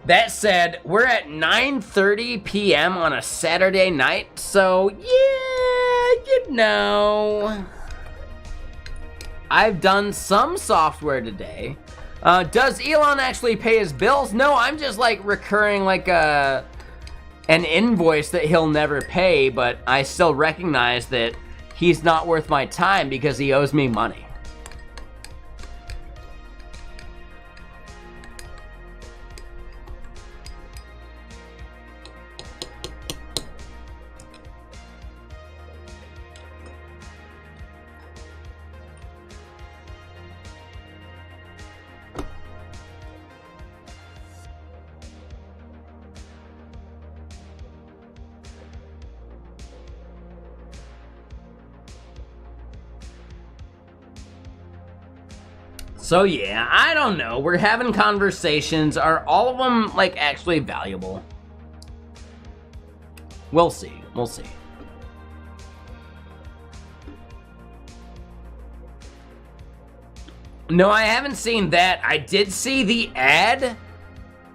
That said, we're at 9:30 p.m. on a Saturday night, so yeah, you know. I've done some software today. Does Elon actually pay his bills? No, I'm just like recurring like an invoice that he'll never pay, but I still recognize that he's not worth my time because he owes me money. So yeah, I don't know. We're having conversations. Are all of them, like, actually valuable? We'll see. We'll see. No, I haven't seen that. I did see the ad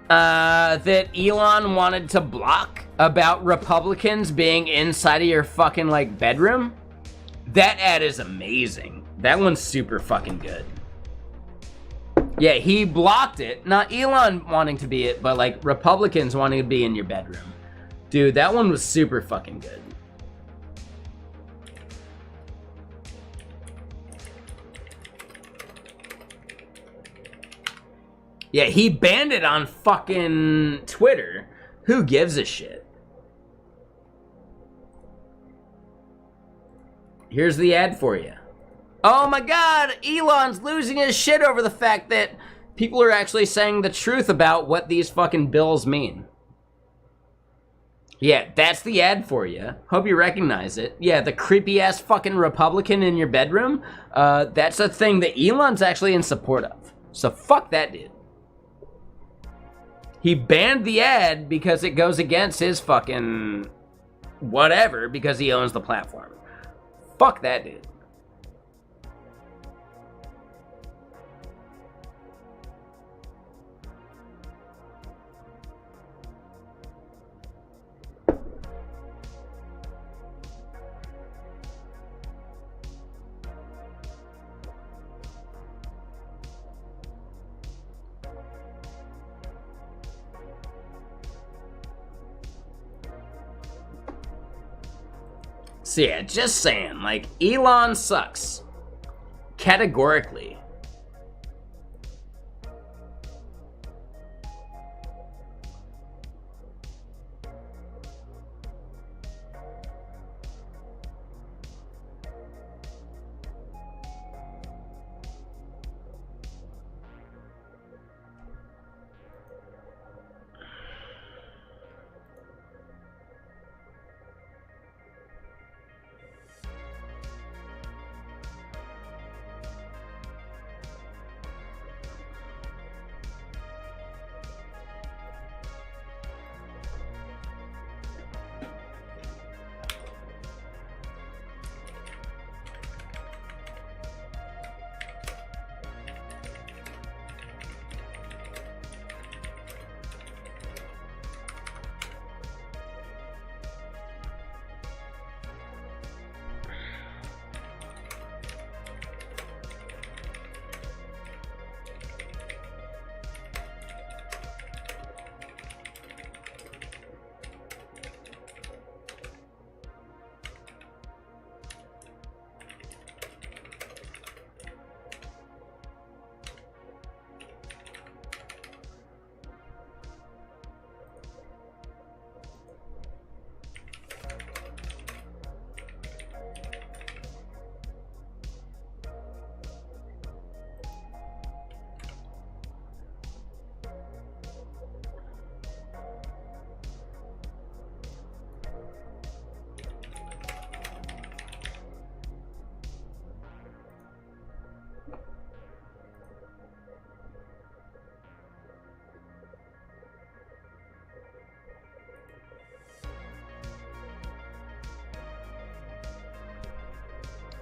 that Elon wanted to block about Republicans being inside of your fucking, like, bedroom. That ad is amazing. That one's super fucking good. Yeah, he blocked it. Not Elon wanting to be it, but, like, Republicans wanting to be in your bedroom. Dude, that one was super fucking good. Yeah, he banned it on fucking Twitter. Who gives a shit? Here's the ad for you. Oh my god, Elon's losing his shit over the fact that people are actually saying the truth about what these fucking bills mean. Yeah, that's the ad for you. Hope you recognize it. Yeah, the creepy-ass fucking Republican in your bedroom, that's a thing that Elon's actually in support of. So fuck that dude. He banned the ad because it goes against his fucking whatever because he owns the platform. Fuck that dude. So yeah, just saying, like, Elon sucks. Categorically.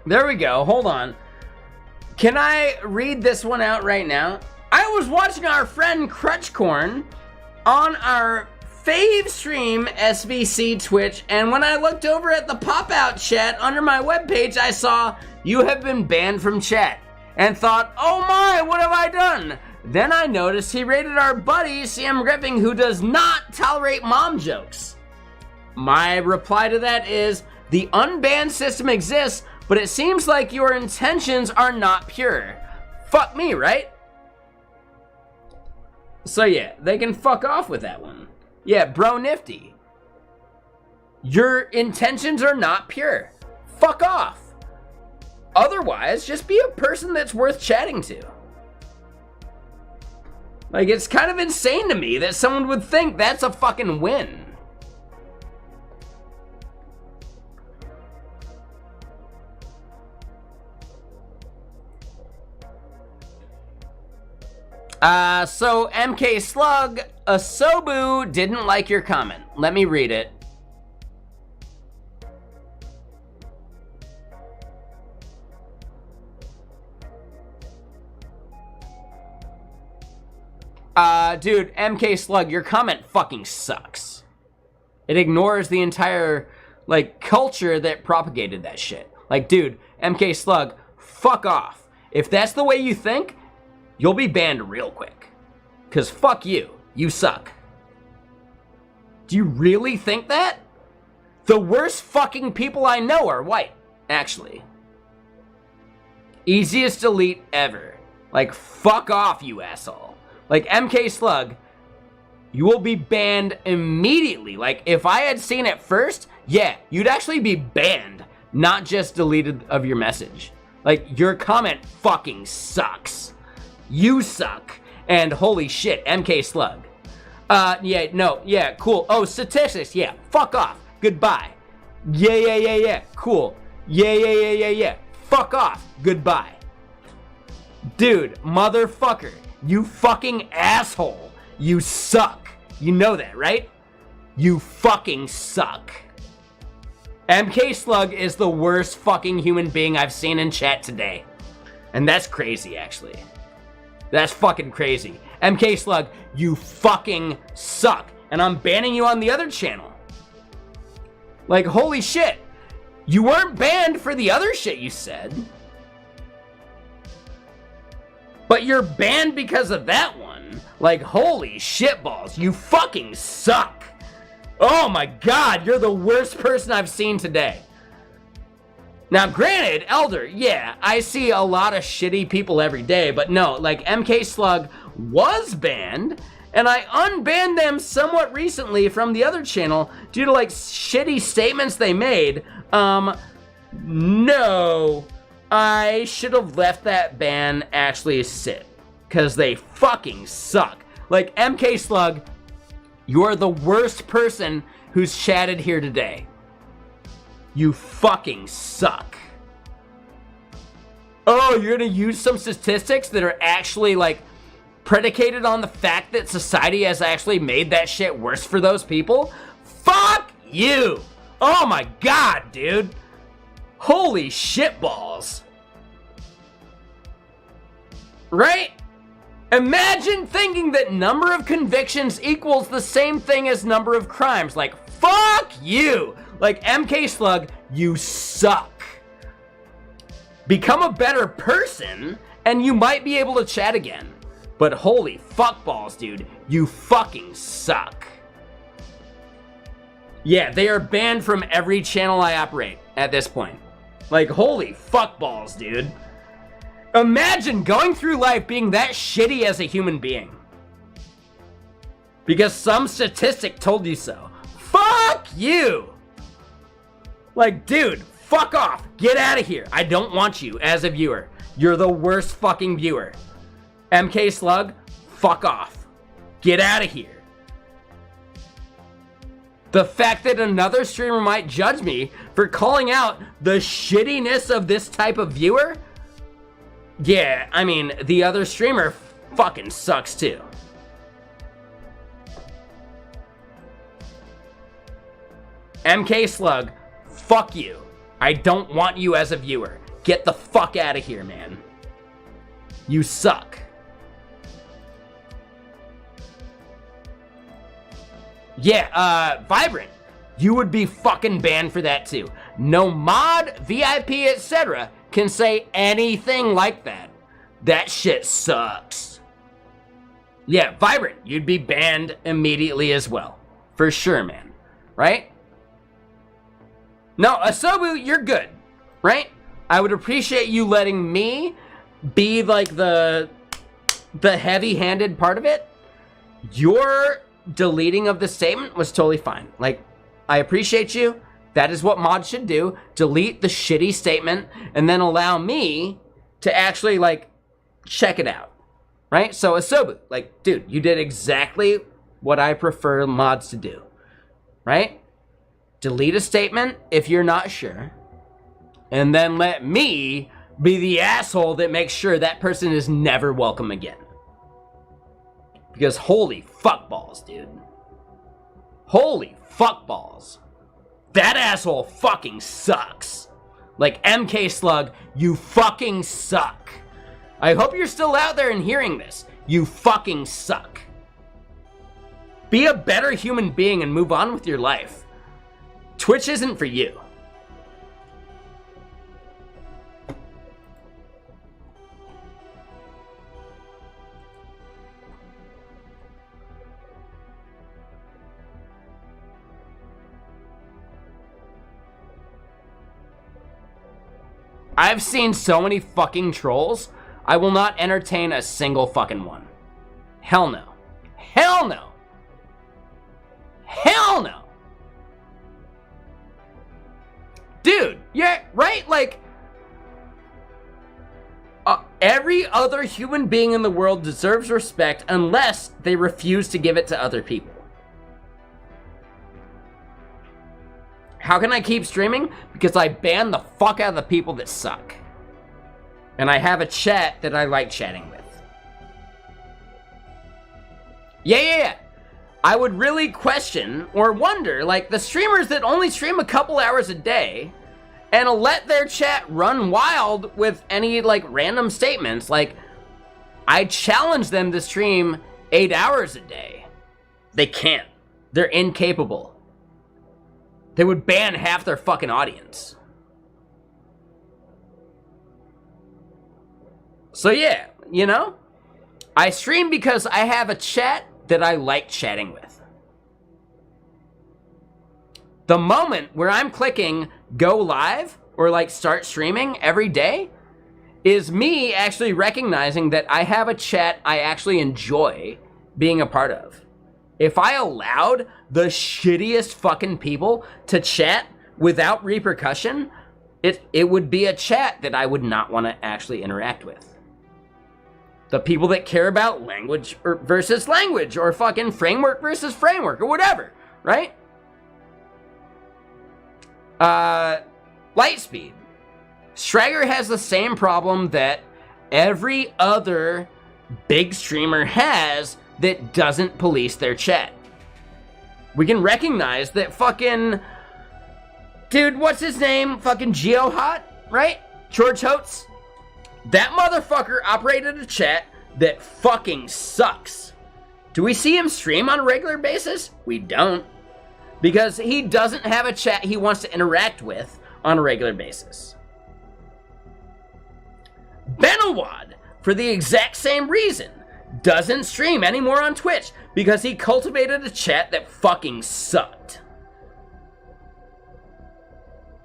There we go. Hold on. Can I read this one out right now? I was watching our friend Crutchcorn on our fave stream SBC Twitch, and when I looked over at the pop-out chat under my webpage, I saw you have been banned from chat and thought, oh my, what have I done? Then I noticed he rated our buddy CM Griffing, who does not tolerate mom jokes. My reply to that is, the unbanned system exists, but it seems like your intentions are not pure. Fuck me, right? So yeah, they can fuck off with that one. Yeah, bro nifty. Your intentions are not pure. Fuck off. Otherwise, just be a person that's worth chatting to. Like, it's kind of insane to me that someone would think that's a fucking win. So MK Slug, Asobu didn't like your comment. Let me read it. Dude, MK Slug, your comment fucking sucks. It ignores the entire, like, culture that propagated that shit. Like, dude, MK Slug, fuck off. If that's the way you think, you'll be banned real quick. 'Cause fuck you. You suck. Do you really think that? The worst fucking people I know are white, actually. Easiest delete ever. Like, fuck off, you asshole. Like, MK Slug, you will be banned immediately. Like, if I had seen it first, yeah, you'd actually be banned, not just deleted of your message. Like, your comment fucking sucks. You suck. And holy shit, MK Slug. Yeah, cool. Oh, statistics, yeah, fuck off. Goodbye. Yeah, cool. Yeah. Fuck off. Goodbye. Dude, motherfucker. You fucking asshole. You suck. You know that, right? You fucking suck. MK Slug is the worst fucking human being I've seen in chat today. And that's crazy, actually. That's fucking crazy. MK Slug, you fucking suck. And I'm banning you on the other channel. Like, holy shit. You weren't banned for the other shit you said. But you're banned because of that one. Like, holy shitballs, you fucking suck. Oh my god, you're the worst person I've seen today. Now, granted, Elder, yeah, I see a lot of shitty people every day, but no, like, MK Slug was banned, and I unbanned them somewhat recently from the other channel due to, like, shitty statements they made. No. I should have left that ban actually sit, because they fucking suck. Like, MK Slug, you're the worst person who's chatted here today. You fucking suck. Oh, you're gonna use some statistics that are actually, like, predicated on the fact that society has actually made that shit worse for those people? Fuck you! Oh my god, dude! Holy shitballs. Right? Imagine thinking that number of convictions equals the same thing as number of crimes. Like, fuck you! Like, MK Slug, you suck. Become a better person, and you might be able to chat again. But holy fuckballs, dude, you fucking suck. Yeah, they are banned from every channel I operate at this point. Like, holy fuckballs, dude. Imagine going through life being that shitty as a human being. Because some statistic told you so. Fuck you! Like, dude, fuck off. Get out of here. I don't want you as a viewer. You're the worst fucking viewer. MK Slug, fuck off. Get out of here. The fact that another streamer might judge me for calling out the shittiness of this type of viewer? Yeah, I mean, the other streamer fucking sucks too. MK Slug, fuck you. I don't want you as a viewer. Get the fuck out of here, man. You suck. Yeah, Vibrant, you would be fucking banned for that too. No mod, VIP, etc. can say anything like that. That shit sucks. Yeah, Vibrant, you'd be banned immediately as well. For sure, man. Right? No, Asobu, you're good. Right? I would appreciate you letting me be like the heavy-handed part of it. Your deleting of the statement was totally fine. Like, I appreciate you. That is what mods should do. Delete the shitty statement and then allow me to actually, like, check it out. Right? So, Asobu, like, dude, you did exactly what I prefer mods to do. Right? Delete a statement if you're not sure. And then let me be the asshole that makes sure that person is never welcome again. Because holy fuckballs, dude. Holy fuckballs. That asshole fucking sucks. Like, MK Slug, you fucking suck. I hope you're still out there and hearing this. You fucking suck. Be a better human being and move on with your life. Twitch isn't for you. I've seen so many fucking trolls, I will not entertain a single fucking one. Hell no. Hell no. Hell no. Dude, yeah, right? Like, every other human being in the world deserves respect unless they refuse to give it to other people. How can I keep streaming? Because I ban the fuck out of the people that suck. And I have a chat that I like chatting with. Yeah. I would really question or wonder, like, the streamers that only stream a couple hours a day and let their chat run wild with any, like, random statements. Like, I challenge them to stream 8 hours a day. They can't. They're incapable. They would ban half their fucking audience. So yeah, you know? I stream because I have a chat that I like chatting with. The moment where I'm clicking go live or like start streaming every day is me actually recognizing that I have a chat I actually enjoy being a part of. If I allowed the shittiest fucking people to chat without repercussion, it would be a chat that I would not want to actually interact with. The people that care about language versus language, or fucking framework versus framework, or whatever, right? Lightspeed. Strager has the same problem that every other big streamer has that doesn't police their chat. We can recognize that fucking... Dude, what's his name? Fucking GeoHot, right? George Holtz. That motherfucker operated a chat that fucking sucks. Do we see him stream on a regular basis? We don't. Because he doesn't have a chat he wants to interact with on a regular basis. Benawad, for the exact same reason, doesn't stream anymore on Twitch because he cultivated a chat that fucking sucked.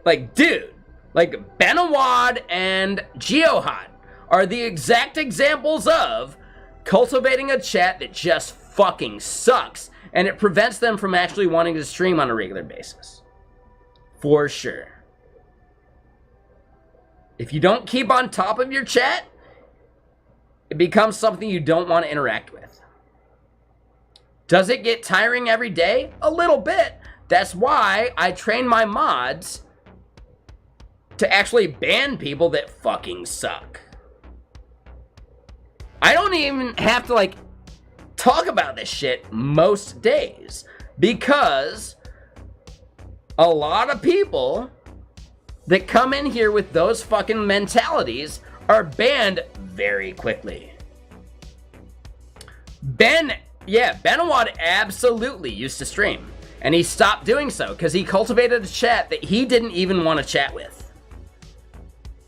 Like, dude, like Benawad and GeoHot are the exact examples of cultivating a chat that just fucking sucks, and it prevents them from actually wanting to stream on a regular basis. For sure. If you don't keep on top of your chat, it becomes something you don't want to interact with. Does it get tiring every day? A little bit. That's why I train my mods to actually ban people that fucking suck. I don't even have to, like, talk about this shit most days because a lot of people that come in here with those fucking mentalities are banned very quickly. Benawad absolutely used to stream, and he stopped doing so because he cultivated a chat that he didn't even want to chat with.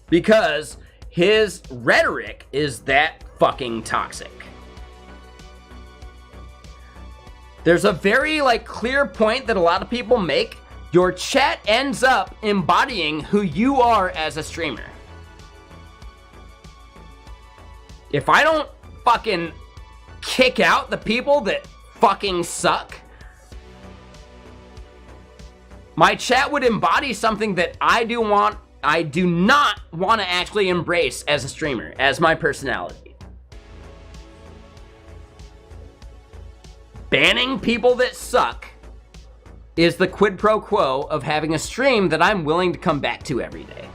Because his rhetoric is that fucking toxic. There's a very, like, clear point that a lot of people make. Your chat ends up embodying who you are as a streamer. If I don't fucking kick out the people that fucking suck, my chat would embody something that I do not want to actually embrace as a streamer, as my personality. Banning people that suck is the quid pro quo of having a stream that I'm willing to come back to every day.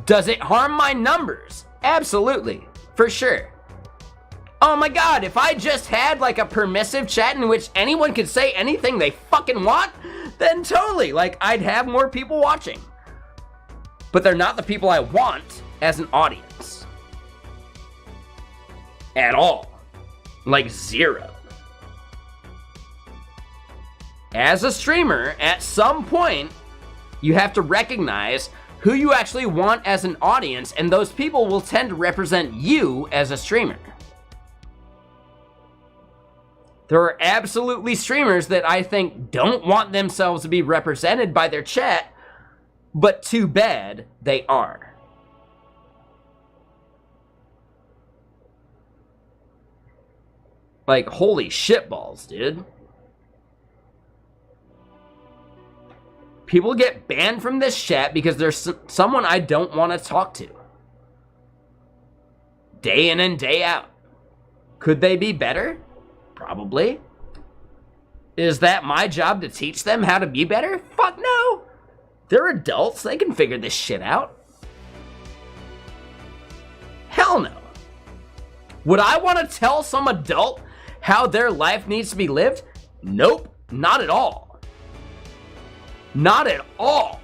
Does it harm my numbers? Absolutely. For sure. Oh my god, if I just had like a permissive chat in which anyone could say anything they fucking want, then totally, like, I'd have more people watching. But they're not the people I want as an audience. At all. Like, zero. As a streamer, at some point, you have to recognize who you actually want as an audience, and those people will tend to represent you as a streamer. There are absolutely streamers that I think don't want themselves to be represented by their chat, but too bad they are. Like, holy shitballs, dude. People get banned from this chat because there's someone I don't want to talk to. Day in and day out. Could they be better? Probably. Is that my job to teach them how to be better? Fuck no. They're adults. They can figure this shit out. Hell no. Would I want to tell some adult how their life needs to be lived? Nope, not at all. Not at all.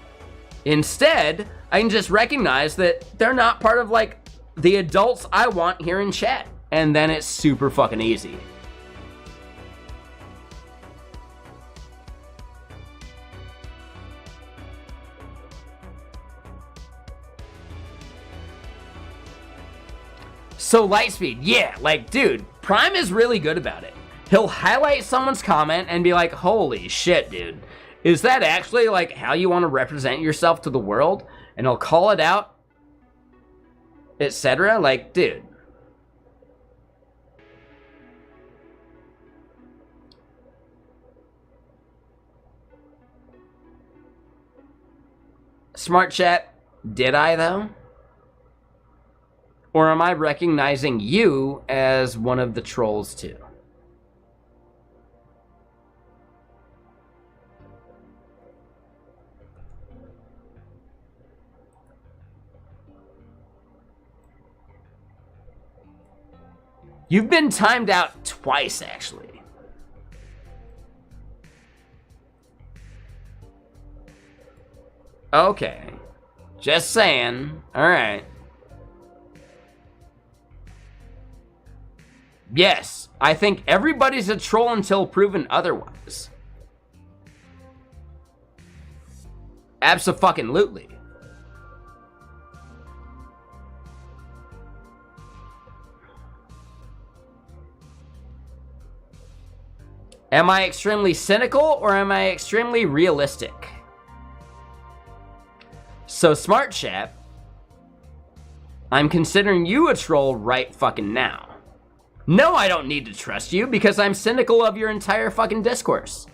Instead, I can just recognize that they're not part of, like, the adults I want here in chat. And then it's super fucking easy. So Lightspeed, yeah, like, dude, Prime is really good about it. He'll highlight someone's comment and be like, holy shit, dude. Is that actually, like, how you want to represent yourself to the world? And he'll call it out, etc. Like, dude. Smart chat, did I, though? Or am I recognizing you as one of the trolls too? You've been timed out twice, actually. Okay. Just saying. All right. Yes, I think everybody's a troll until proven otherwise. Abso-fucking-lutely. Am I extremely cynical or am I extremely realistic? So, Smart Chap, I'm considering you a troll right fucking now. No, I don't need to trust you because I'm cynical of your entire fucking discourse.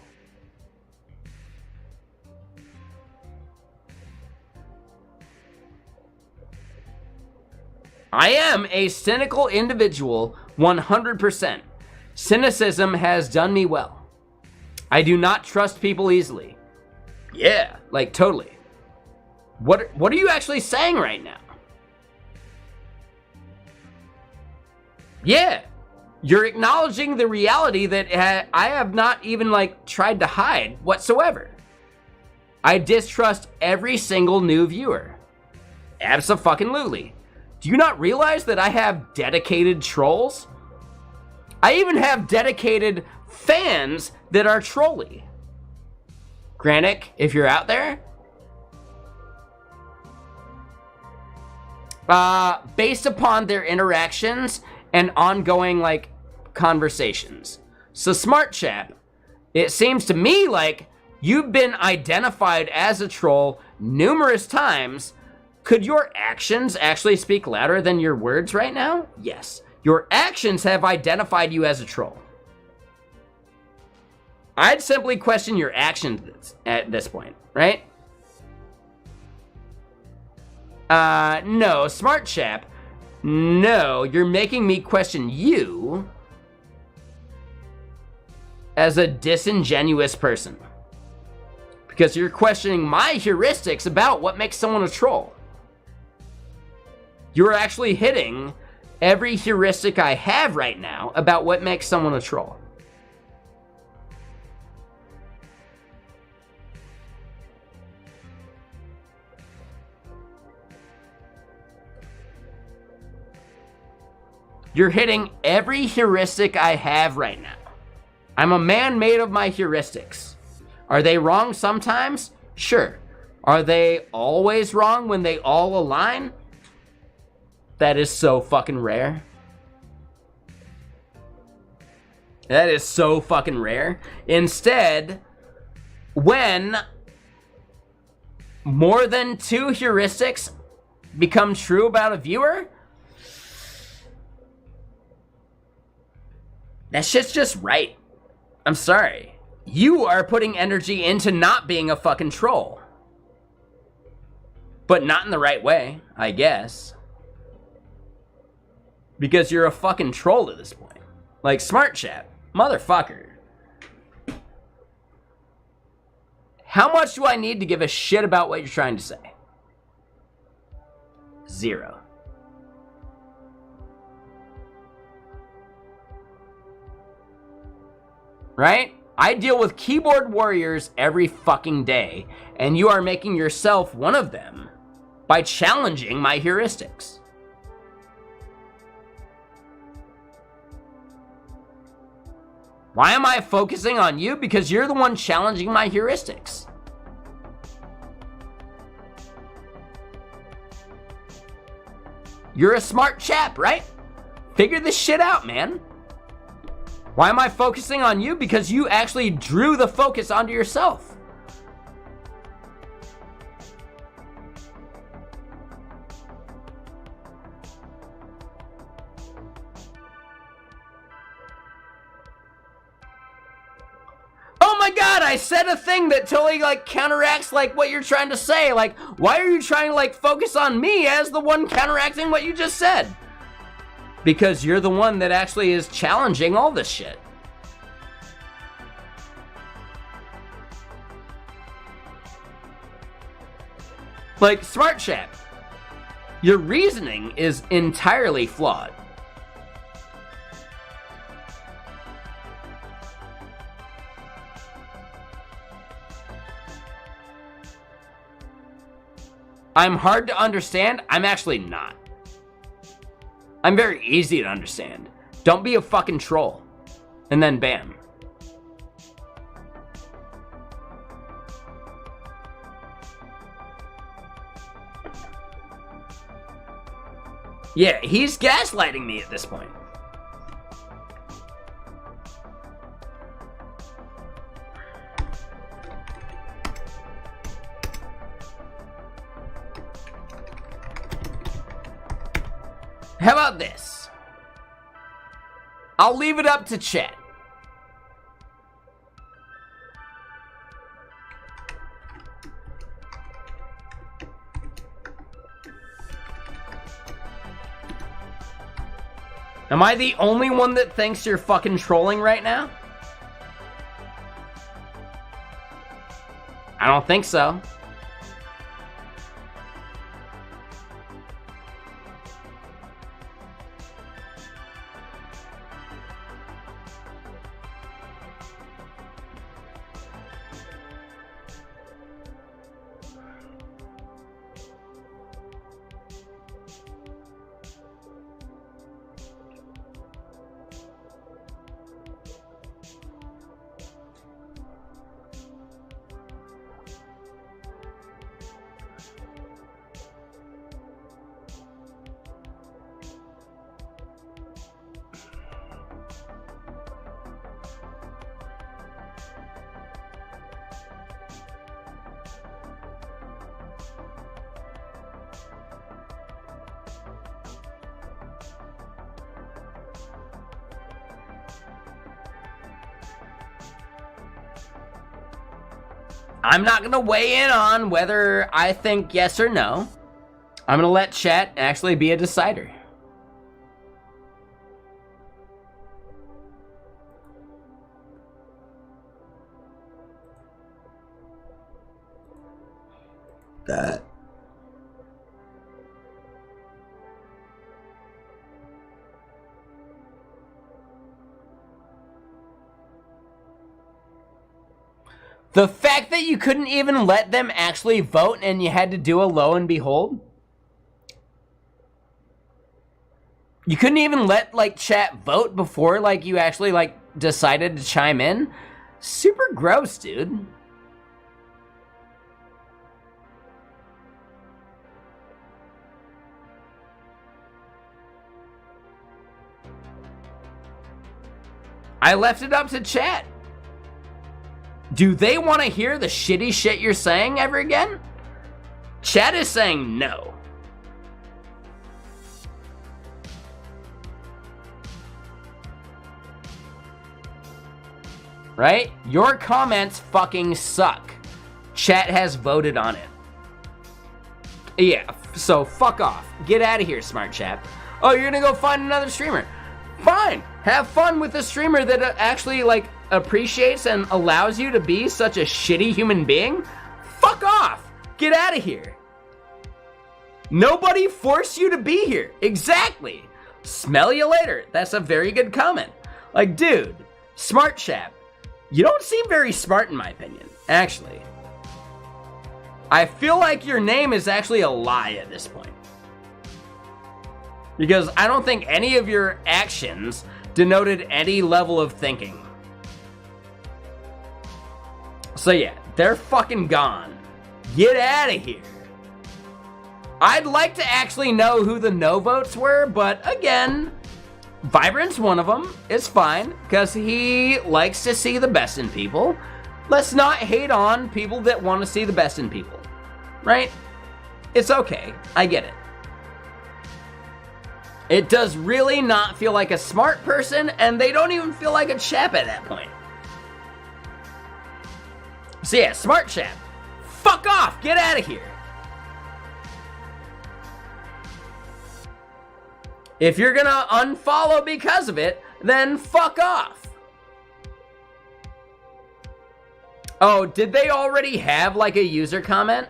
I am a cynical individual 100%. Cynicism has done me well. I do not trust people easily. Yeah, like totally. What are you actually saying right now? Yeah. You're acknowledging the reality that I have not even, like, tried to hide whatsoever. I distrust every single new viewer. Abso-fucking-lutely. Do you not realize that I have dedicated trolls? I even have dedicated fans that are trolly. Granick, if you're out there. Based upon their interactions and ongoing, like, conversations. So, Smart Chap, it seems to me like you've been identified as a troll numerous times. Could your actions actually speak louder than your words right now? Yes. Your actions have identified you as a troll. I'd simply question your actions at this point, right? No, Smart Chap. No, you're making me question you as a disingenuous person. Because you're questioning my heuristics about what makes someone a troll. You're actually hitting every heuristic I have right now about what makes someone a troll. You're hitting every heuristic I have right now. I'm a man made of my heuristics. Are they wrong sometimes? Sure. Are they always wrong when they all align? That is so fucking rare. That is so fucking rare. Instead, when more than 2 heuristics become true about a viewer, that shit's just right. I'm sorry. You are putting energy into not being a fucking troll. But not in the right way, I guess. Because you're a fucking troll at this point. Like, Smart Chat. Motherfucker. How much do I need to give a shit about what you're trying to say? 0. Right? I deal with keyboard warriors every fucking day, and you are making yourself one of them by challenging my heuristics. Why am I focusing on you? Because you're the one challenging my heuristics. You're a smart chap, right? Figure this shit out, man. Why am I focusing on you? Because you actually drew the focus onto yourself. Oh my god, I said a thing that totally like counteracts like what you're trying to say. Like, why are you trying to like focus on me as the one counteracting what you just said? Because you're the one that actually is challenging all this shit. Like, Smart Chat, your reasoning is entirely flawed. I'm hard to understand. I'm actually not. I'm very easy to understand. Don't be a fucking troll. And then bam. Yeah, he's gaslighting me at this point. How about this? I'll leave it up to chat. Am I the only one that thinks you're fucking trolling right now? I don't think so. I'm not going to weigh in on whether I think yes or no. I'm going to let chat actually be a decider. The fact that you couldn't even let them actually vote and you had to do a lo and behold. You couldn't even let, like, chat vote before, like, you actually, like, decided to chime in. Super gross, dude. I left it up to chat. Do they want to hear the shitty shit you're saying ever again? Chat is saying no. Right? Your comments fucking suck. Chat has voted on it. Yeah, so fuck off. Get out of here, smart chap. Oh, you're gonna go find another streamer. Fine. Have fun with a streamer that actually, like, appreciates and allows you to be such a shitty human being. Fuck off. Get out of here. Nobody forced you to be here. Exactly. Smell you later. That's a very good comment. Like, dude, smart chap. You don't seem very smart in my opinion, actually. I feel like your name is actually a lie at this point. Because I don't think any of your actions denoted any level of thinking. So yeah, they're fucking gone. Get out of here. I'd like to actually know who the no votes were, but again, Vibrant's one of them. It's fine, because he likes to see the best in people. Let's not hate on people that want to see the best in people, right? It's okay. I get it. It does really not feel like a smart person, and they don't even feel like a chap at that point. So yeah, smart chap. Fuck off! Get out of here! If you're gonna unfollow because of it, then fuck off. Oh, did they already have, like, a user comment?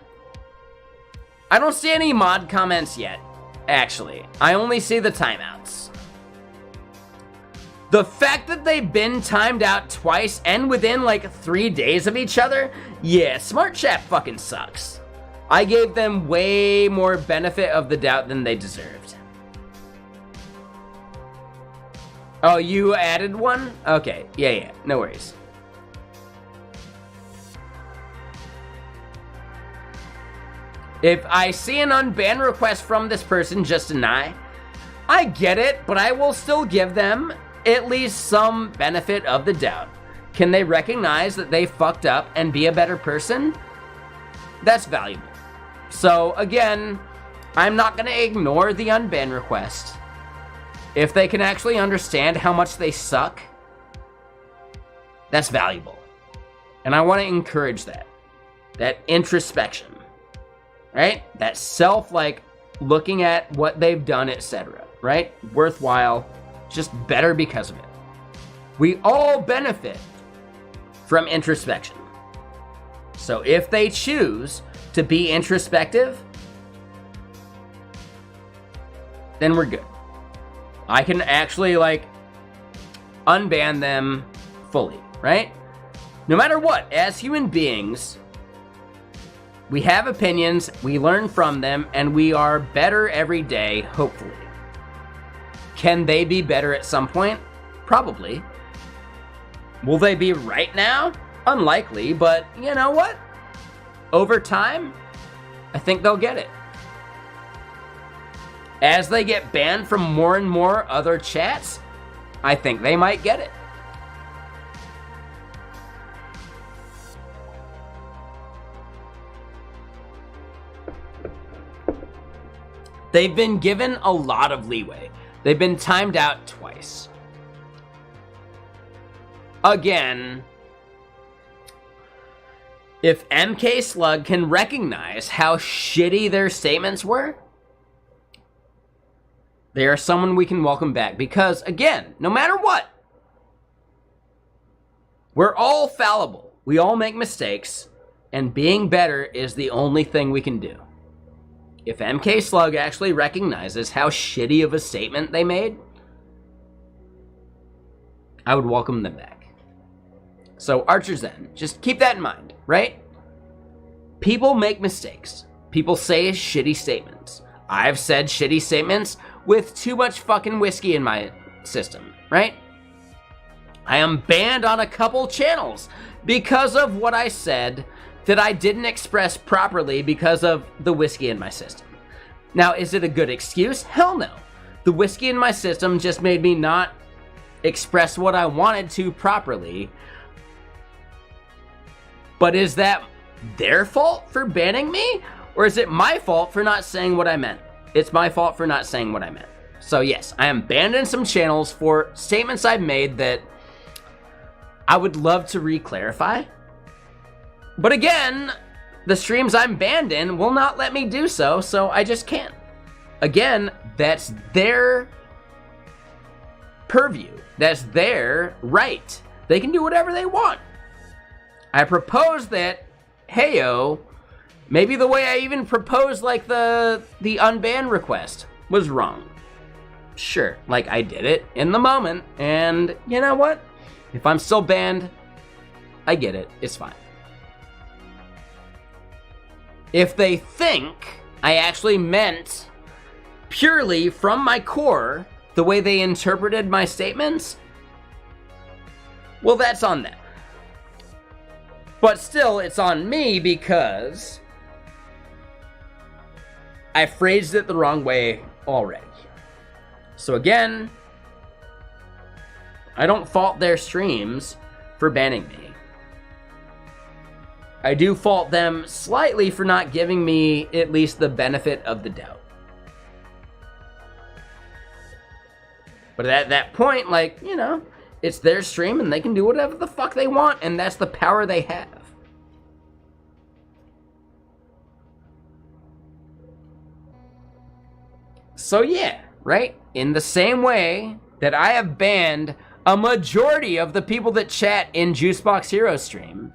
I don't see any mod comments yet, actually. I only see the timeouts. The fact that they've been timed out twice and within, like, 3 days of each other, yeah, smart chat fucking sucks. I gave them way more benefit of the doubt than they deserved. Oh, you added one? Okay, yeah, no worries. If I see an unban request from this person, just deny. I get it, but I will still give them at least some benefit of the doubt. Can they recognize that they fucked up and be a better person? That's valuable. So again, I'm not gonna ignore the unban request. If they can actually understand how much they suck, that's valuable. And I want to encourage that. That introspection. Right? That self, like, looking at what they've done, etc. Right? Worthwhile. Just better because of it. We all benefit from introspection. So if they choose to be introspective, then we're good. I can actually, like, unban them fully, right? No matter what, as human beings, we have opinions, we learn from them, and we are better every day, hopefully. Can they be better at some point? Probably. Will they be right now? Unlikely, but you know what? Over time, I think they'll get it. As they get banned from more and more other chats, I think they might get it. They've been given a lot of leeway. They've been timed out twice. Again, if MK Slug can recognize how shitty their statements were, they are someone we can welcome back. Because, again, no matter what, we're all fallible. We all make mistakes, and being better is the only thing we can do. If MK Slug actually recognizes how shitty of a statement they made, I would welcome them back. So Archer Zen, just keep that in mind, right? People make mistakes. People say shitty statements. I've said shitty statements with too much fucking whiskey in my system, right? I am banned on a couple channels because of what I said that I didn't express properly because of the whiskey in my system. Now, is it a good excuse? Hell no. The whiskey in my system just made me not express what I wanted to properly. But is that their fault for banning me? Or is it my fault for not saying what I meant? It's my fault for not saying what I meant. So yes, I am banned in some channels for statements I've made that I would love to re-clarify. But again, the streams I'm banned in will not let me do so, so I just can't. Again, that's their purview. That's their right. They can do whatever they want. I propose that, heyo, maybe the way I even proposed like the unban request was wrong. Sure, like I did it in the moment, and you know what? If I'm still banned, I get it, it's fine. If they think I actually meant purely from my core the way they interpreted my statements, well, that's on them. But still, it's on me because I phrased it the wrong way already. So again, I don't fault their streams for banning me. I do fault them slightly for not giving me at least the benefit of the doubt. But at that point, like, you know, it's their stream and they can do whatever the fuck they want, and that's the power they have. So yeah, right? In the same way that I have banned a majority of the people that chat in Juicebox Hero stream,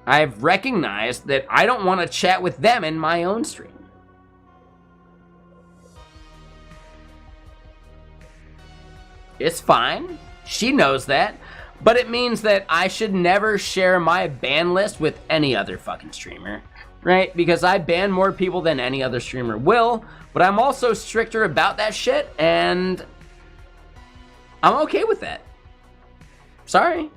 I've recognized that I don't want to chat with them in my own stream. It's fine. She knows that. But it means that I should never share my ban list with any other fucking streamer, right? Because I ban more people than any other streamer will, but I'm also stricter about that shit, and I'm okay with that. Sorry.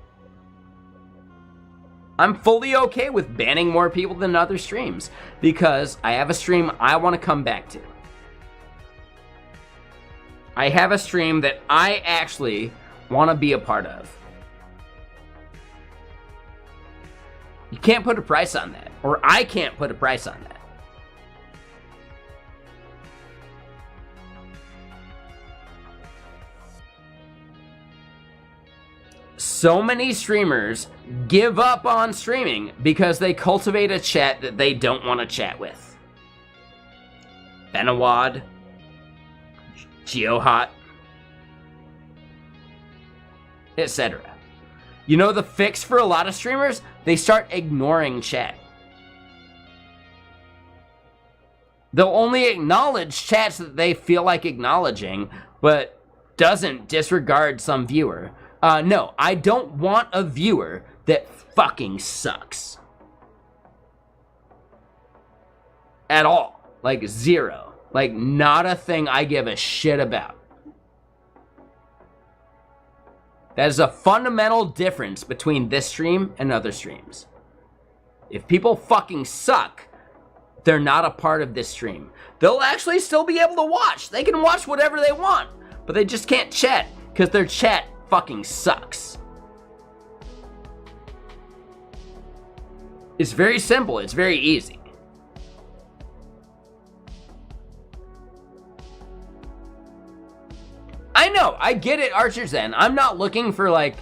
I'm fully okay with banning more people than other streams because I have a stream I want to come back to. I have a stream that I actually want to be a part of. You can't put a price on that, or I can't put a price on that. So many streamers give up on streaming because they cultivate a chat that they don't want to chat with. Benawad, Geohot, etc. You know the fix for a lot of streamers? They start ignoring chat. They'll only acknowledge chats that they feel like acknowledging, but doesn't disregard some viewer. No, I don't want a viewer that fucking sucks. At all. Like, zero. Like, not a thing I give a shit about. That is a fundamental difference between this stream and other streams. If people fucking suck, they're not a part of this stream. They'll actually still be able to watch. They can watch whatever they want, but they just can't chat because their chat fucking sucks. It's very simple. It's very easy. I know, I get it, Archer Zen. I'm not looking for, like,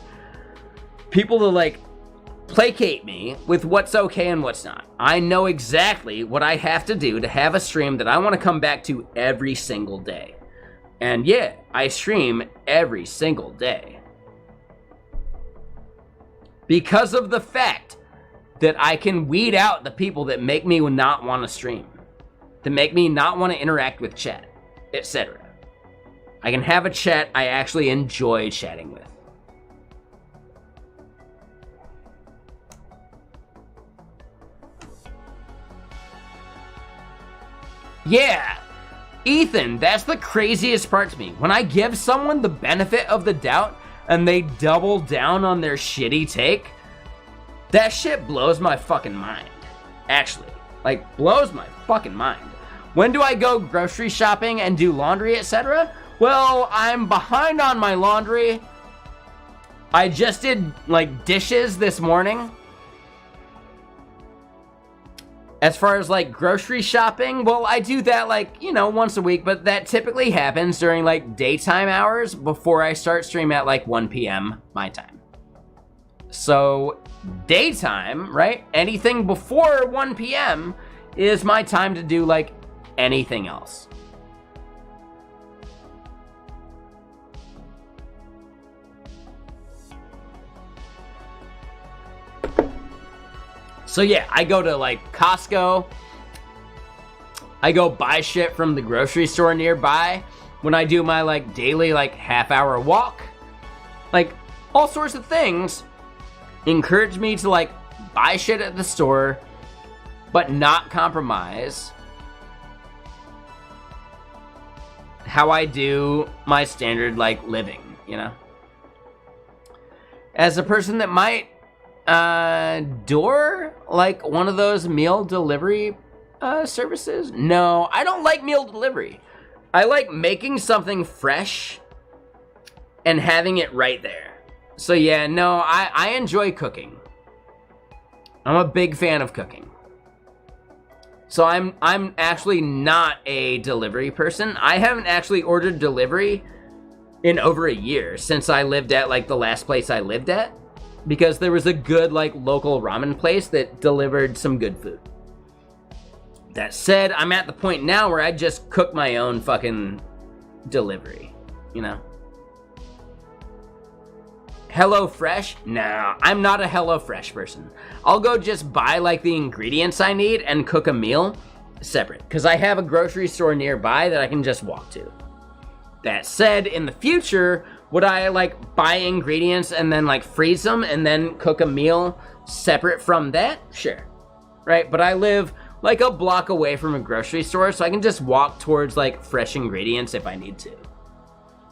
people to, like, placate me with what's okay and what's not. I know exactly what I have to do to have a stream that I want to come back to every single day. And yeah, I stream every single day. Because of the fact that I can weed out the people that make me not want to stream, that make me not want to interact with chat, etc. I can have a chat I actually enjoy chatting with. Yeah, Ethan, that's the craziest part to me. When I give someone the benefit of the doubt and they double down on their shitty take, that shit blows my fucking mind. Actually, like, blows my fucking mind. When do I go grocery shopping and do laundry, etc.? Well, I'm behind on my laundry. I just did, like, dishes this morning. As far as, like, grocery shopping, well, I do that, like, you know, once a week, but that typically happens during, like, daytime hours before I start stream at, like, 1 p.m. my time. So, daytime, right? Anything before 1 p.m. is my time to do, like, anything else. So yeah, I go to like Costco. I go buy shit from the grocery store nearby when I do my like daily like half-hour walk. Like all sorts of things encourage me to like buy shit at the store but not compromise how I do my standard like living, you know? As a person that might door like one of those meal delivery services? No, I don't like meal delivery. I like making something fresh and having it right there. So yeah, no, I enjoy cooking. I'm a big fan of cooking. So I'm actually not a delivery person. I haven't actually ordered delivery in over a year since I lived at like the last place I lived at. Because there was a good, like, local ramen place that delivered some good food. That said, I'm at the point now where I just cook my own fucking delivery, you know? HelloFresh? No, I'm not a HelloFresh person. I'll go just buy, like, the ingredients I need and cook a meal separate. Because I have a grocery store nearby that I can just walk to. That said, in the future, would I like buy ingredients and then like freeze them and then cook a meal separate from that? Sure. Right? But I live like a block away from a grocery store, so I can just walk towards like fresh ingredients if I need to.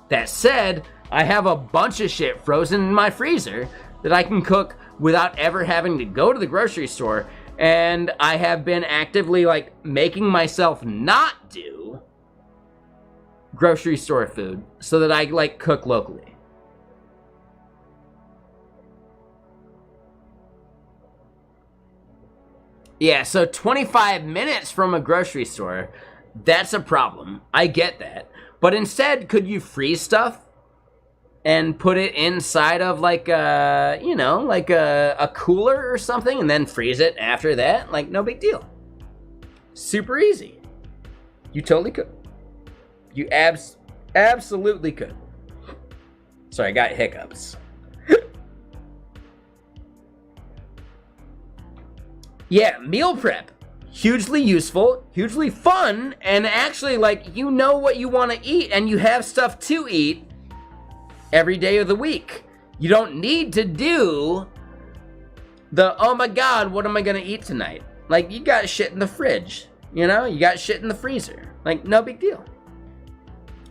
That said, I have a bunch of shit frozen in my freezer that I can cook without ever having to go to the grocery store, and I have been actively like making myself not do grocery store food so that I like cook locally. Yeah, so 25 minutes from a grocery store, that's a problem. I get that. But instead, could you freeze stuff and put it inside of like a, you know, like a cooler or something and then freeze it after that? Like, no big deal. Super easy. You totally could. You absolutely could. Sorry, I got hiccups. Yeah, meal prep. Hugely useful, hugely fun, and actually, like, you know what you want to eat, and you have stuff to eat every day of the week. You don't need to do the, oh my god, what am I going to eat tonight? Like, you got shit in the fridge, you know? You got shit in the freezer. Like, no big deal.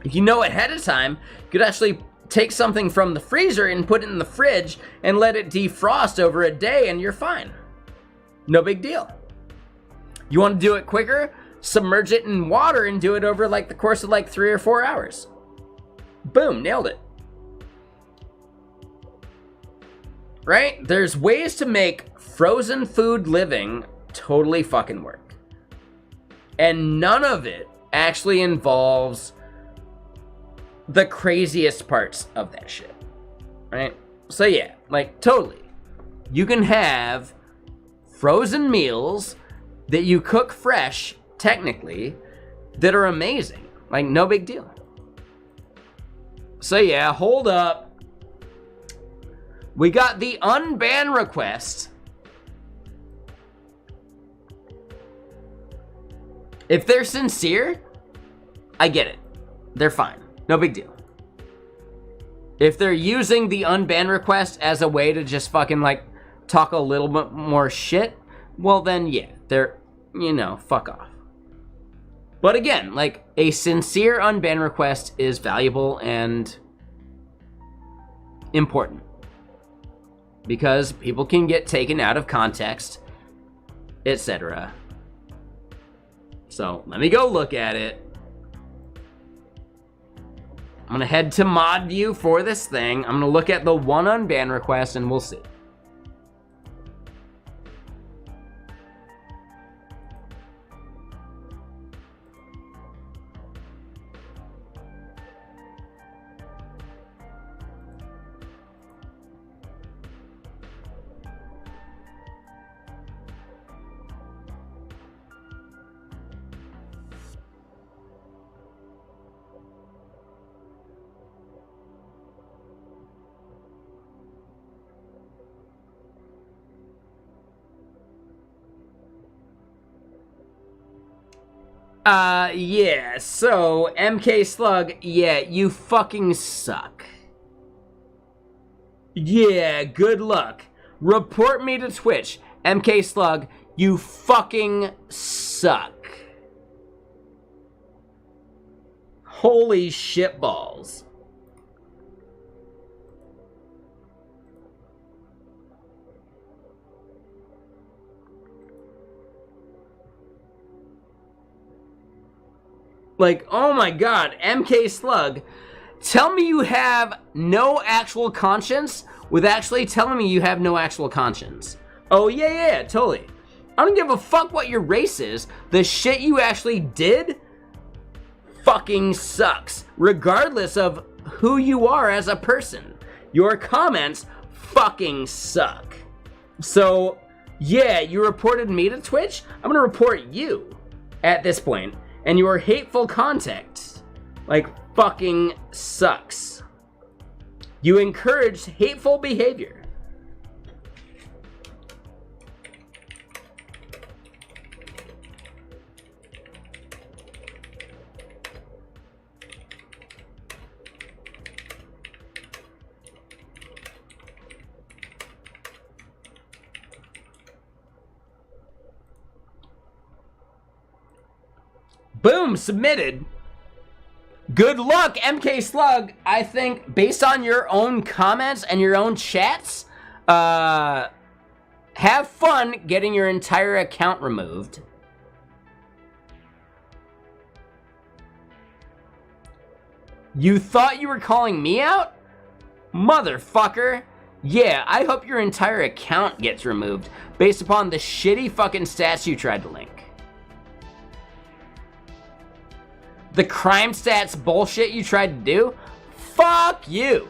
If you know ahead of time, you could actually take something from the freezer and put it in the fridge and let it defrost over a day and you're fine. No big deal. You want to do it quicker? Submerge it in water and do it over like the course of like 3 or 4 hours. Boom, nailed it. Right? There's ways to make frozen food living totally fucking work. And none of it actually involves the craziest parts of that shit, right? So yeah, like totally. You can have frozen meals that you cook fresh, technically, that are amazing. Like, no big deal. So yeah, hold up. We got the unban request. If they're sincere, I get it. They're fine. No big deal. If they're using the unban request as a way to just fucking, like, talk a little bit more shit, well then, yeah, they're, you know, fuck off. But again, like, a sincere unban request is valuable and important. Because people can get taken out of context, etc. So, let me go look at it. I'm gonna head to mod view for this thing. I'm gonna look at the one unban request and we'll see. Yeah, so, MK Slug, yeah, you fucking suck. Yeah, good luck. Report me to Twitch. MK Slug, you fucking suck. Holy shitballs. Like, oh my god, MK Slug, tell me you have no actual conscience with actually telling me you have no actual conscience. Oh yeah, totally. I don't give a fuck what your race is. The shit you actually did fucking sucks, regardless of who you are as a person. Your comments fucking suck. So, yeah, you reported me to Twitch? I'm gonna report you at this point. And your hateful content, like, fucking sucks. You encouraged hateful behavior. Boom, submitted. Good luck, MK Slug. I think based on your own comments and your own chats, have fun getting your entire account removed. You thought you were calling me out? Motherfucker. Yeah, I hope your entire account gets removed based upon the shitty fucking stats you tried to link. The crime stats bullshit you tried to do? Fuck you.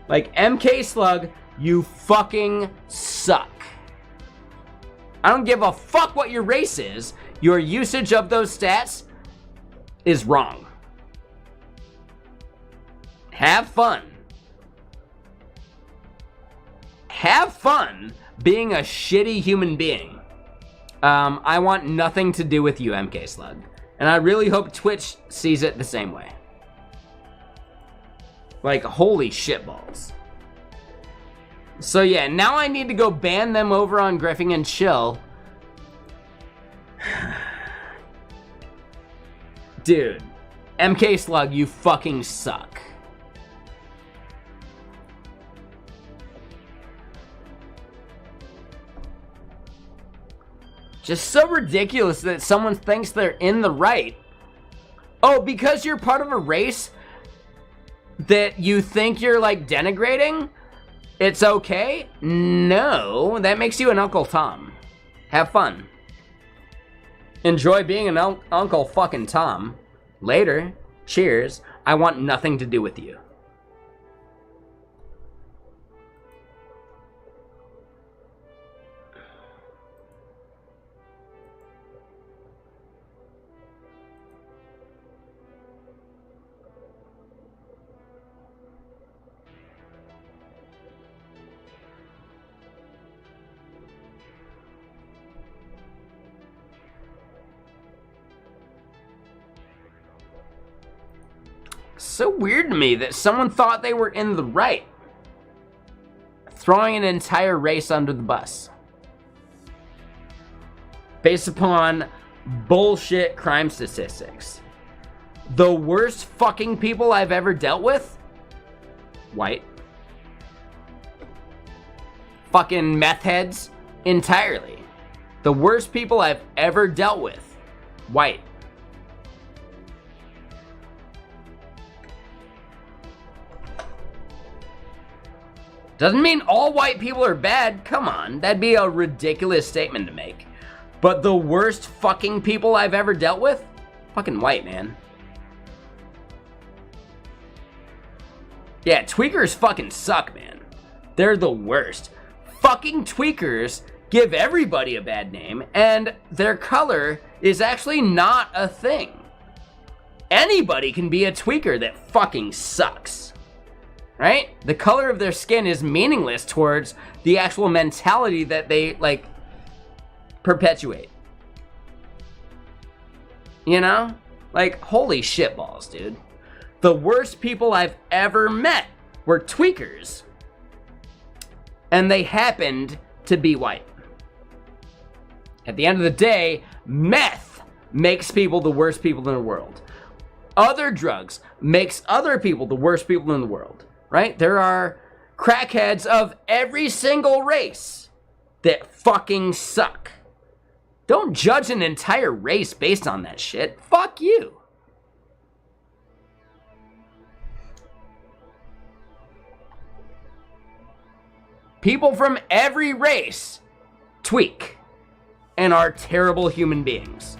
Like, MK Slug, you fucking suck. I don't give a fuck what your race is. Your usage of those stats is wrong. Have fun. Have fun being a shitty human being. I want nothing to do with you, MK Slug. And I really hope Twitch sees it the same way. Like, holy shitballs. So yeah, now I need to go ban them over on Griffing and Chill. Dude, MK Slug, you fucking suck. Just so ridiculous that someone thinks they're in the right. Oh, because you're part of a race that you think you're, like, denigrating? It's okay? No, that makes you an Uncle Tom. Have fun. Enjoy being an Uncle fucking Tom. Later. Cheers. I want nothing to do with you. So weird to me that someone thought they were in the right. Throwing an entire race under the bus. Based upon bullshit crime statistics. The worst fucking people I've ever dealt with? White. Fucking meth heads? Entirely. The worst people I've ever dealt with? White. Doesn't mean all white people are bad. Come on, that'd be a ridiculous statement to make. But the worst fucking people I've ever dealt with? Fucking white, man. Yeah, tweakers fucking suck, man. They're the worst. Fucking tweakers give everybody a bad name, and their color is actually not a thing. Anybody can be a tweaker that fucking sucks. Right? The color of their skin is meaningless towards the actual mentality that they, like, perpetuate. You know? Like, holy shitballs, dude. The worst people I've ever met were tweakers. And they happened to be white. At the end of the day, meth makes people the worst people in the world. Other drugs makes other people the worst people in the world. Right? There are crackheads of every single race that fucking suck. Don't judge an entire race based on that shit. Fuck you. People from every race tweak and are terrible human beings.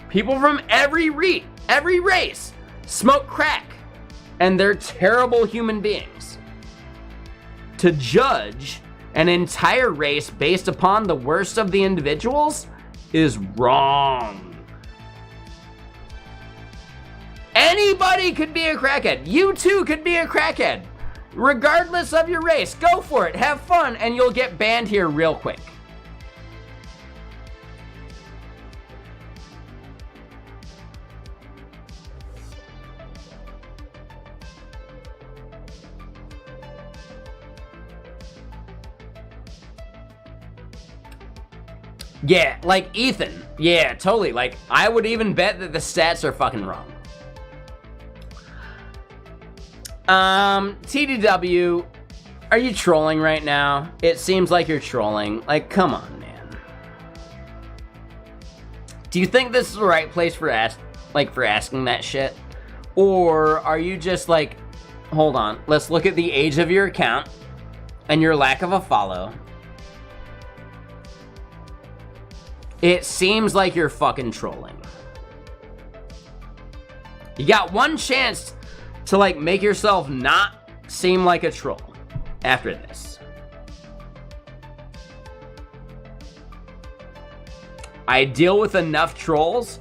People from every race smoke crack, and they're terrible human beings. To judge an entire race based upon the worst of the individuals is wrong. Anybody could be a crackhead. You too could be a crackhead. Regardless of your race, go for it, have fun, and you'll get banned here real quick. Yeah, like Ethan. Yeah, totally. Like, I would even bet that the stats are fucking wrong. TDW, are you trolling right now? It seems like you're trolling. Like, come on, man. Do you think this is the right place for asking that shit? Or are you just like, hold on, let's look at the age of your account and your lack of a follow. It seems like you're fucking trolling. You got one chance to, like, make yourself not seem like a troll after this. I deal with enough trolls.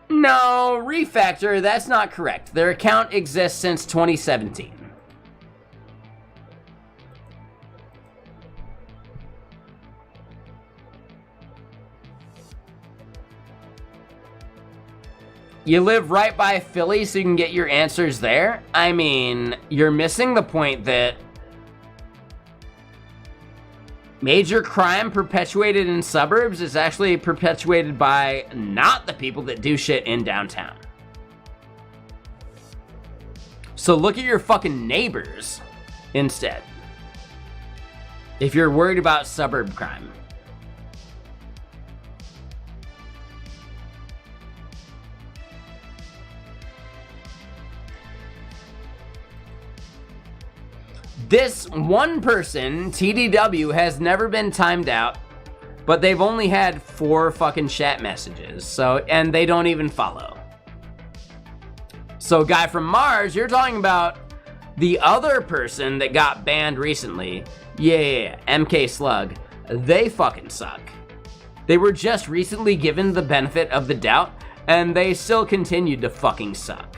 No, Refactor, that's not correct. Their account exists since 2017. You live right by Philly so you can get your answers there? I mean, you're missing the point that major crime perpetuated in suburbs is actually perpetuated by not the people that do shit in downtown. So look at your fucking neighbors instead, if you're worried about suburb crime. This one person, TDW, has never been timed out, but they've only had 4 fucking chat messages, so, and they don't even follow. So, guy from Mars, you're talking about the other person that got banned recently. Yeah, MK Slug. They fucking suck. They were just recently given the benefit of the doubt, and they still continued to fucking suck.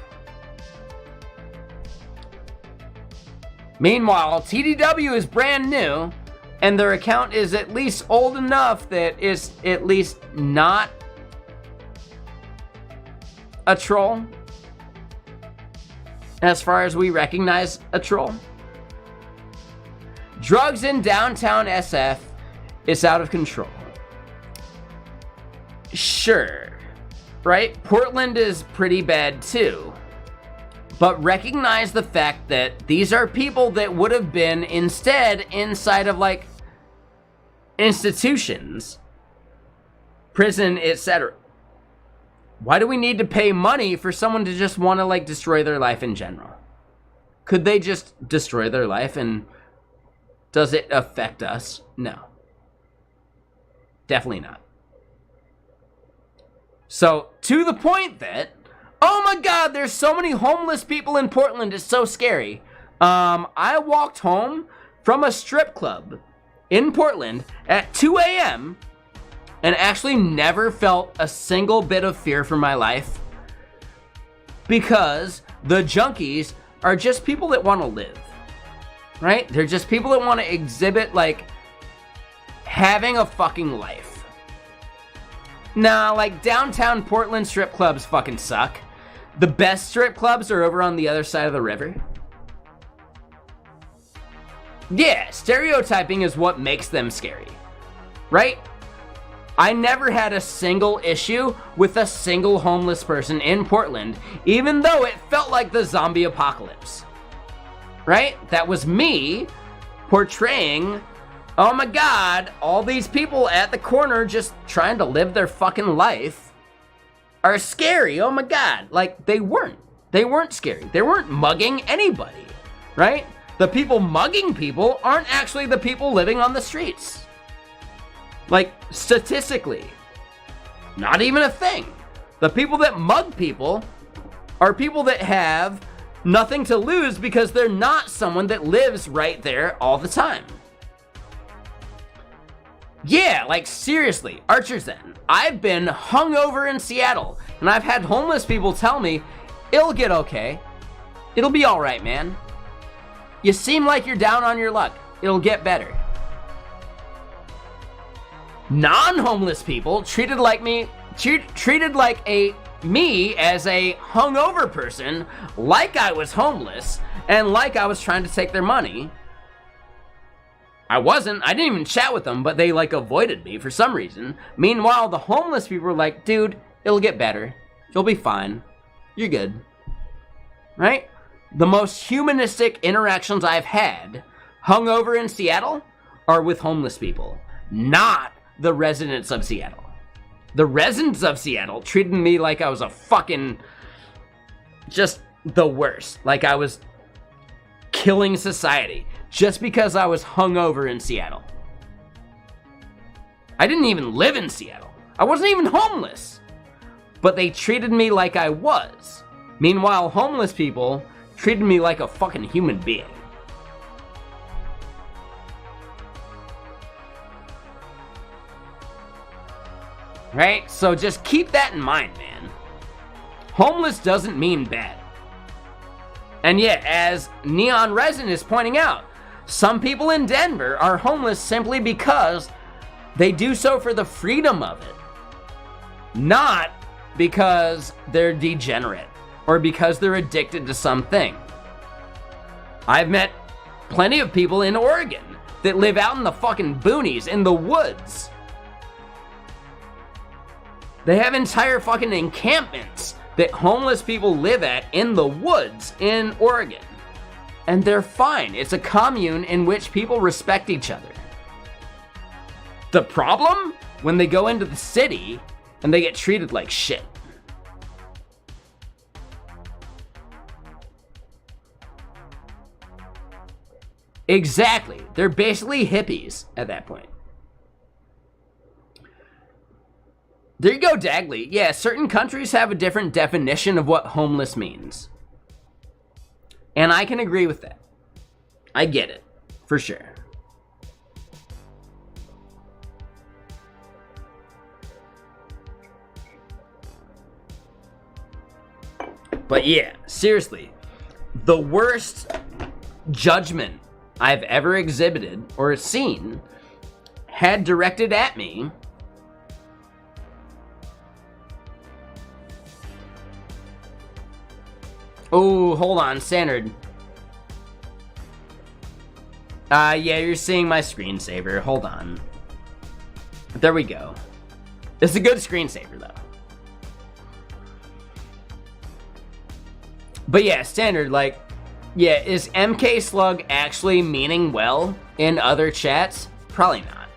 Meanwhile, TDW is brand new, and their account is at least old enough that it's at least not a troll, as far as we recognize a troll. Drugs in downtown SF is out of control. Sure, right? Portland is pretty bad too. But recognize the fact that these are people that would have been instead inside of like institutions, prison, etc. Why do we need to pay money for someone to just want to like destroy their life in general? Could they just destroy their life and does it affect us? No. Definitely not. So, to the point that, oh my God, there's so many homeless people in Portland, it's so scary. I walked home from a strip club in Portland at 2 a.m. and actually never felt a single bit of fear for my life because the junkies are just people that want to live, right? They're just people that want to exhibit, like, having a fucking life. Nah, like, downtown Portland strip clubs fucking suck. The best strip clubs are over on the other side of the river. Yeah, stereotyping is what makes them scary, right? I never had a single issue with a single homeless person in Portland, even though it felt like the zombie apocalypse, right? That was me portraying, oh my God, all these people at the corner just trying to live their fucking life are scary. Oh my God. Like, they weren't scary. They weren't mugging anybody, right? The people mugging people aren't actually the people living on the streets. Like, statistically, not even a thing. The people that mug people are people that have nothing to lose because they're not someone that lives right there all the time. Yeah, like, seriously, Archer's Zen. I've been hungover in Seattle, and I've had homeless people tell me, it'll get okay. It'll be all right, man. You seem like you're down on your luck. It'll get better. Non-homeless people treated like me as a hungover person, like I was homeless, and like I was trying to take their money. I didn't even chat with them, but they like avoided me for some reason. Meanwhile, the homeless people were like, dude, it'll get better. You'll be fine. You're good. Right? The most humanistic interactions I've had hungover in Seattle are with homeless people, not the residents of Seattle. The residents of Seattle treated me like I was a fucking, just the worst. Like I was killing society just because I was hungover in Seattle. I didn't even live in Seattle. I wasn't even homeless. But they treated me like I was. Meanwhile, homeless people treated me like a fucking human being. Right? So just keep that in mind, man. Homeless doesn't mean bad. And yet, as Neon Resin is pointing out, some people in Denver are homeless simply because they do so for the freedom of it. Not because they're degenerate or because they're addicted to something. I've met plenty of people in Oregon that live out in the fucking boonies, in the woods. They have entire fucking encampments that homeless people live at in the woods in Oregon. And they're fine. It's a commune in which people respect each other. The problem? When they go into the city and they get treated like shit. Exactly. They're basically hippies at that point. There you go, Dagley. Yeah, certain countries have a different definition of what homeless means. And I can agree with that. I get it, for sure. But yeah, seriously, the worst judgment I've ever exhibited or seen had directed at me oh, hold on, Standard. Yeah, you're seeing my screensaver. Hold on. There we go. It's a good screensaver, though. But yeah, Standard, like, yeah, is MK Slug actually meaning well in other chats? Probably not.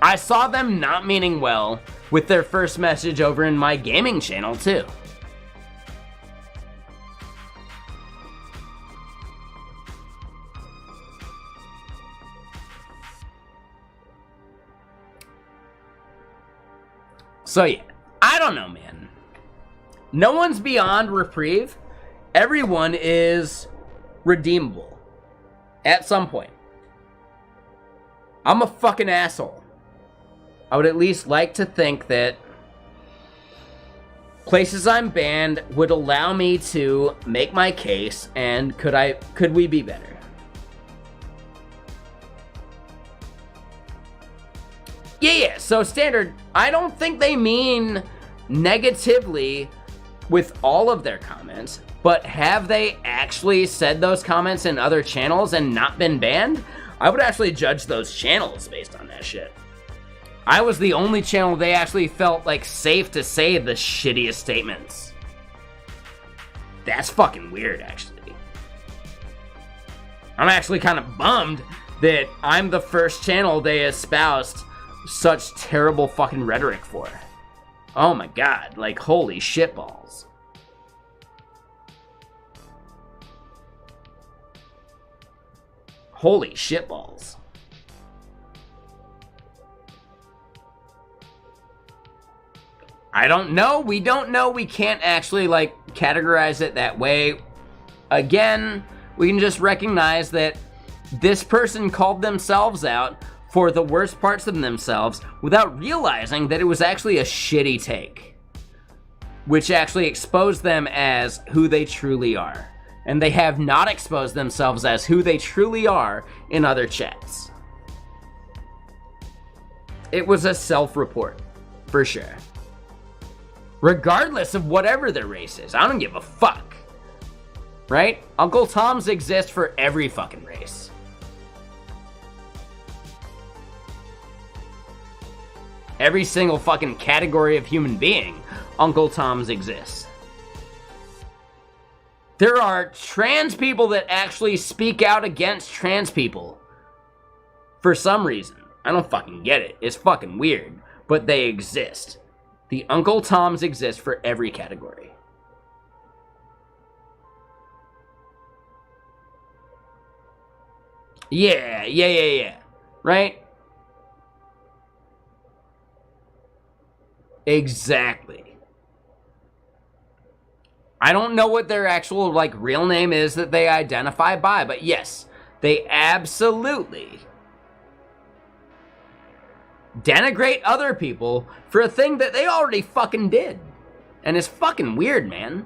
I saw them not meaning well with their first message over in my gaming channel, too. So yeah, I don't know, man. No one's beyond reprieve. Everyone is redeemable. At some point. I'm a fucking asshole. I would at least like to think that places I'm banned would allow me to make my case, and could we be better? Yeah, so Standard, I don't think they mean negatively with all of their comments, but have they actually said those comments in other channels and not been banned? I would actually judge those channels based on that shit. I was the only channel they actually felt like safe to say the shittiest statements. That's fucking weird, actually. I'm actually kind of bummed that I'm the first channel they espoused such terrible fucking rhetoric for. Oh my god, like holy shitballs. Holy shitballs. I don't know. We don't know. We can't actually like categorize it that way. Again, we can just recognize that this person called themselves out for the worst parts of themselves without realizing that it was actually a shitty take, which actually exposed them as who they truly are. And they have not exposed themselves as who they truly are in other chats. It was a self-report, for sure. Regardless of whatever their race is, I don't give a fuck. Right? Uncle Toms exist for every fucking race. Every single fucking category of human being, Uncle Toms exists. There are trans people that actually speak out against trans people. For some reason. I don't fucking get it. It's fucking weird. But they exist. The Uncle Toms exist for every category. Yeah. Right? Exactly. I don't know what their actual, like, real name is that they identify by, but yes, they absolutely denigrate other people for a thing that they already fucking did. And it's fucking weird, man.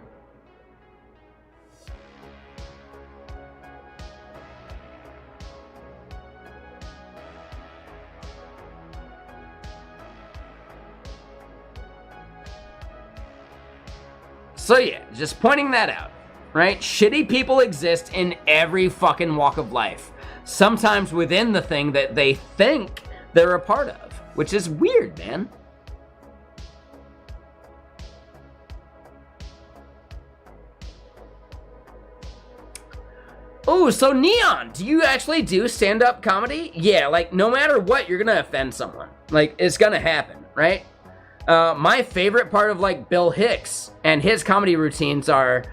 So yeah, just pointing that out, right? Shitty people exist in every fucking walk of life. Sometimes within the thing that they think they're a part of, which is weird, man. Oh, so Neon, do you actually do stand-up comedy? Yeah, like, no matter what, you're gonna offend someone. Like, it's gonna happen, right? My favorite part of, like, Bill Hicks and his comedy routines are,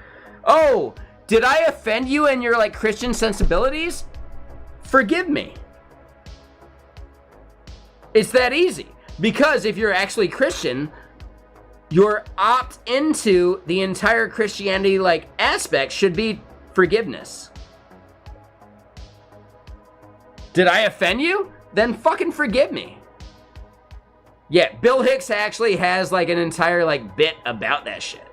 oh, did I offend you in your, like, Christian sensibilities? Forgive me. It's that easy. Because if you're actually Christian, your opt into the entire Christianity, like, aspect should be forgiveness. Did I offend you? Then fucking forgive me. Yeah, Bill Hicks actually has, like, an entire, like, bit about that shit.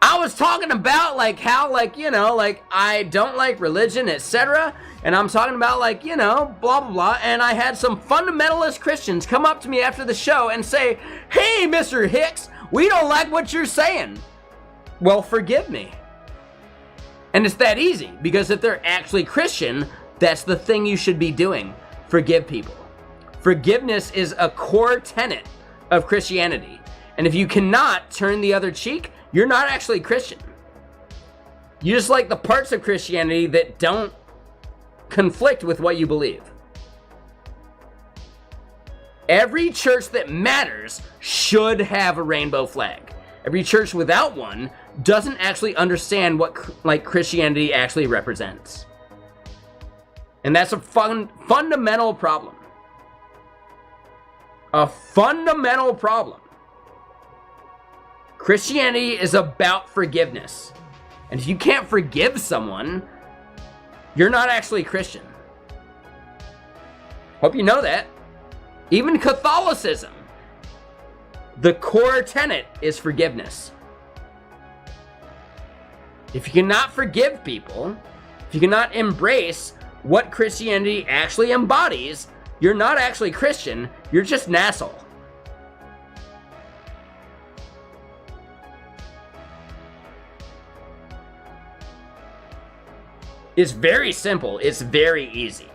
I was talking about, like, how, like, you know, like, I don't like religion, etc. And I'm talking about, like, you know, blah, blah, blah. And I had some fundamentalist Christians come up to me after the show and say, hey, Mr. Hicks, we don't like what you're saying. Well, forgive me. And it's that easy, because if they're actually Christian, that's the thing you should be doing. Forgive people. Forgiveness is a core tenet of Christianity. And if you cannot turn the other cheek, you're not actually Christian. You just like the parts of Christianity that don't conflict with what you believe. Every church that matters should have a rainbow flag. Every church without one doesn't actually understand what like Christianity actually represents. And that's a fundamental problem. A fundamental problem. Christianity is about forgiveness. And if you can't forgive someone, you're not actually Christian. Hope you know that. Even Catholicism, the core tenet is forgiveness. If you cannot forgive people, if you cannot embrace what Christianity actually embodies, you're not actually Christian, you're just an asshole. It's very simple, it's very easy.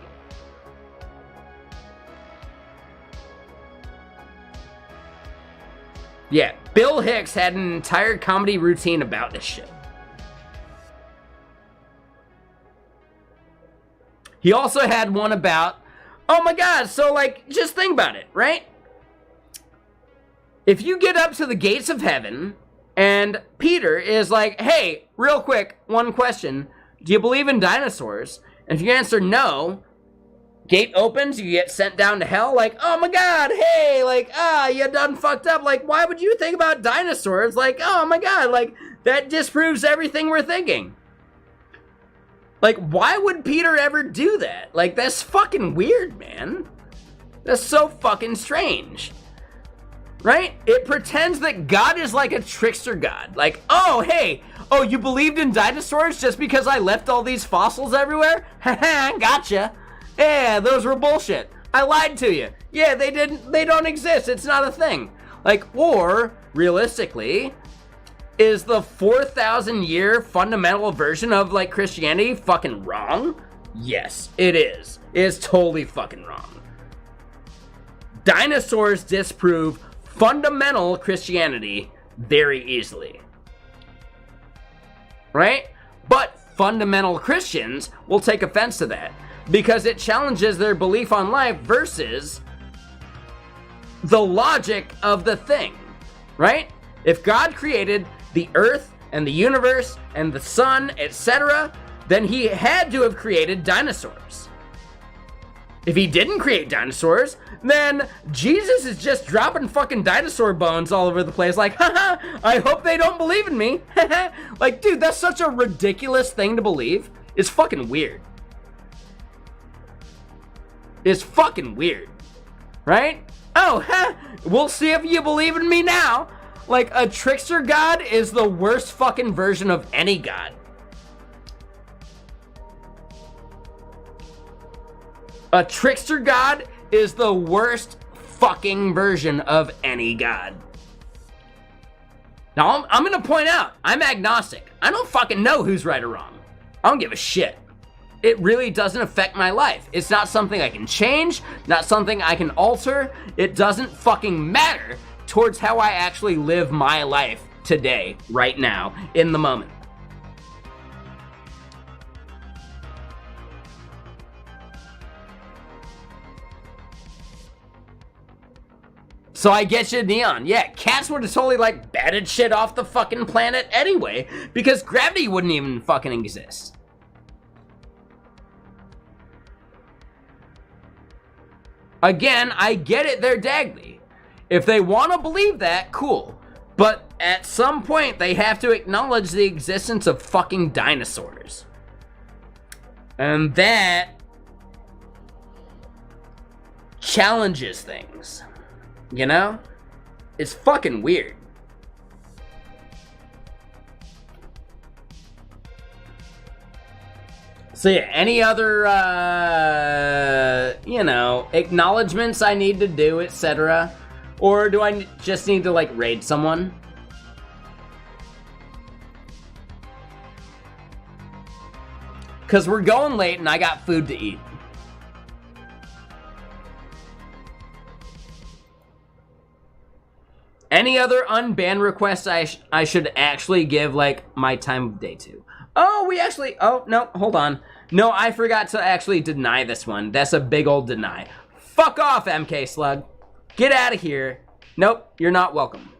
Yeah, Bill Hicks had an entire comedy routine about this shit. He also had one about, oh my god, so like, just think about it, right? If you get up to the gates of heaven, and Peter is like, hey, real quick, one question. Do you believe in dinosaurs? And if you answer no, gate opens, you get sent down to hell, like, oh my god, hey, like, you done fucked up, like, why would you think about dinosaurs? Like, oh my god, like, that disproves everything we're thinking. Like, why would Peter ever do that? Like, that's fucking weird, man. That's so fucking strange. Right? It pretends that God is like a trickster god. Like, oh, hey, oh, you believed in dinosaurs just because I left all these fossils everywhere? Haha, gotcha. Yeah, those were bullshit. I lied to you. Yeah, they don't exist. It's not a thing. Like, or, realistically, is the 4,000 year fundamental version of, like, Christianity fucking wrong? Yes, it is. It is totally fucking wrong. Dinosaurs disprove fundamental Christianity very easily. Right? But fundamental Christians will take offense to that because it challenges their belief on life versus the logic of the thing. Right? If God created the earth and the universe and the sun, etc., then he had to have created dinosaurs. If he didn't create dinosaurs, then Jesus is just dropping fucking dinosaur bones all over the place like, haha, I hope they don't believe in me. Like, dude, that's such a ridiculous thing to believe. It's fucking weird. It's fucking weird. Right? Oh, we'll see if you believe in me now. Like, a trickster god is the worst fucking version of any god. A trickster god is the worst fucking version of any god. Now, I'm gonna point out, I'm agnostic. I don't fucking know who's right or wrong. I don't give a shit. It really doesn't affect my life. It's not something I can change, not something I can alter. It doesn't fucking matter towards how I actually live my life today, right now, in the moment. So I get you, Neon. Yeah, cats would have totally, like, batted shit off the fucking planet anyway, because gravity wouldn't even fucking exist. Again, I get it, they're Dagley. If they want to believe that, cool. But at some point, they have to acknowledge the existence of fucking dinosaurs. And that challenges things. You know? It's fucking weird. So yeah, any other, you know, acknowledgements I need to do, etc.? Or do I just need to, like, raid someone? Because we're going late and I got food to eat. Any other unban requests I should actually give, like, my time of day to? Oh, we actually... Oh, no, hold on. No, I forgot to actually deny this one. That's a big old deny. Fuck off, MK Slug. Get out of here. Nope, you're not welcome.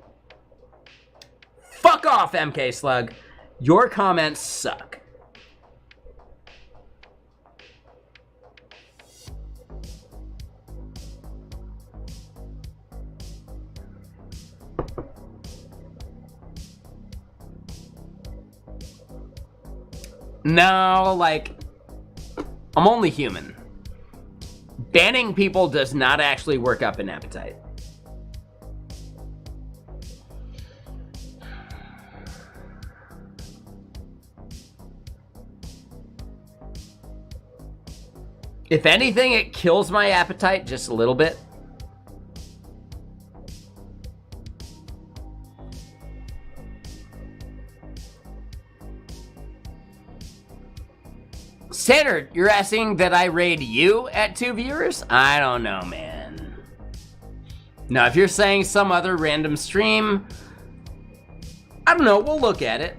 Fuck off, MK Slug. Your comments suck. No, like, I'm only human. Banning people does not actually work up an appetite. If anything, it kills my appetite just a little bit. Standard, you're asking that I raid you at 2 viewers? I don't know, man. No, if you're saying some other random stream, I don't know, we'll look at it.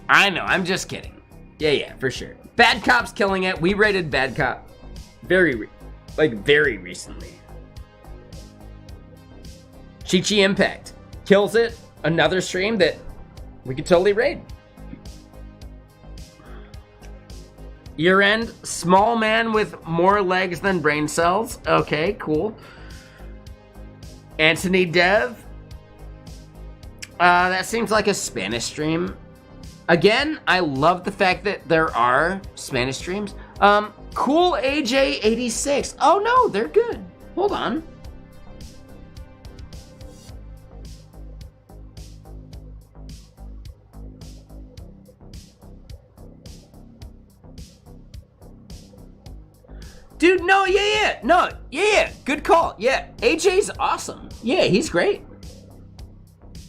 I know, I'm just kidding. Yeah, for sure. Bad Cop's killing it. We rated Bad Cop very recently. Chi-Chi Impact kills it. Another stream that we could totally raid. Year end, small man with more legs than brain cells. Okay, cool. Anthony Dev. That seems like a Spanish stream. Again, I love the fact that there are Spanish streams. Cool AJ86. Oh no, they're good. Hold on. Dude, no, yeah. Good call. Yeah, AJ's awesome. Yeah, he's great.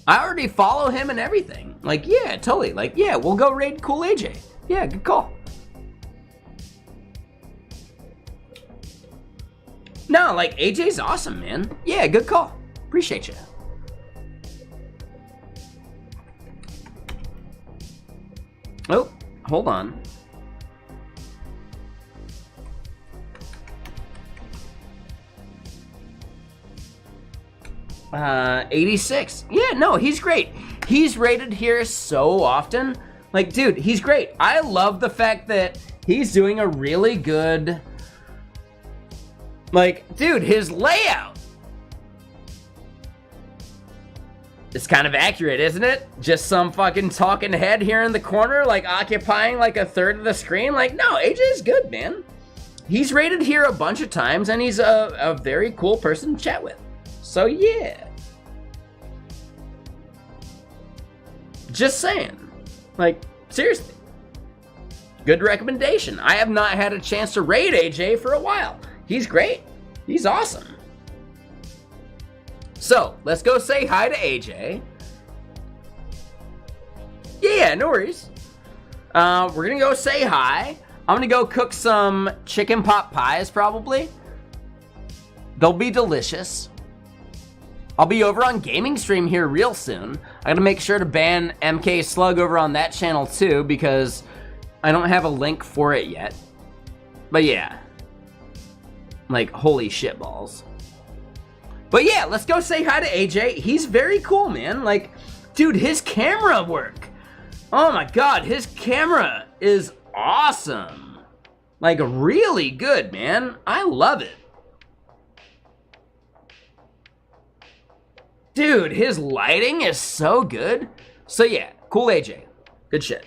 I already follow him and everything. Like, yeah, totally. Like, yeah, we'll go raid Cool AJ. Yeah, good call. No, like, AJ's awesome, man. Yeah, good call. Appreciate you. Oh, hold on. Uh, 86. Yeah, no, he's great. He's rated here so often. Like, dude, he's great. I love the fact that he's doing a really good... Like, dude, his layout is kind of accurate, isn't it? Just some fucking talking head here in the corner, like, occupying, like, a third of the screen. Like, no, AJ's good, man. He's rated here a bunch of times, and he's a very cool person to chat with. So, yeah. Just saying. Like, seriously. Good recommendation. I have not had a chance to raid AJ for a while. He's great. He's awesome. So, let's go say hi to AJ. Yeah, no worries. We're gonna go say hi. I'm gonna go cook some chicken pot pies, probably. They'll be delicious. I'll be over on Gaming Stream here real soon. I gotta make sure to ban MK Slug over on that channel too, because I don't have a link for it yet. But yeah. Like, holy shitballs. But yeah, let's go say hi to AJ. He's very cool, man. Like, dude, his camera work. Oh my god, his camera is awesome. Like, really good, man. I love it. Dude, his lighting is so good. So yeah, cool AJ. Good shit.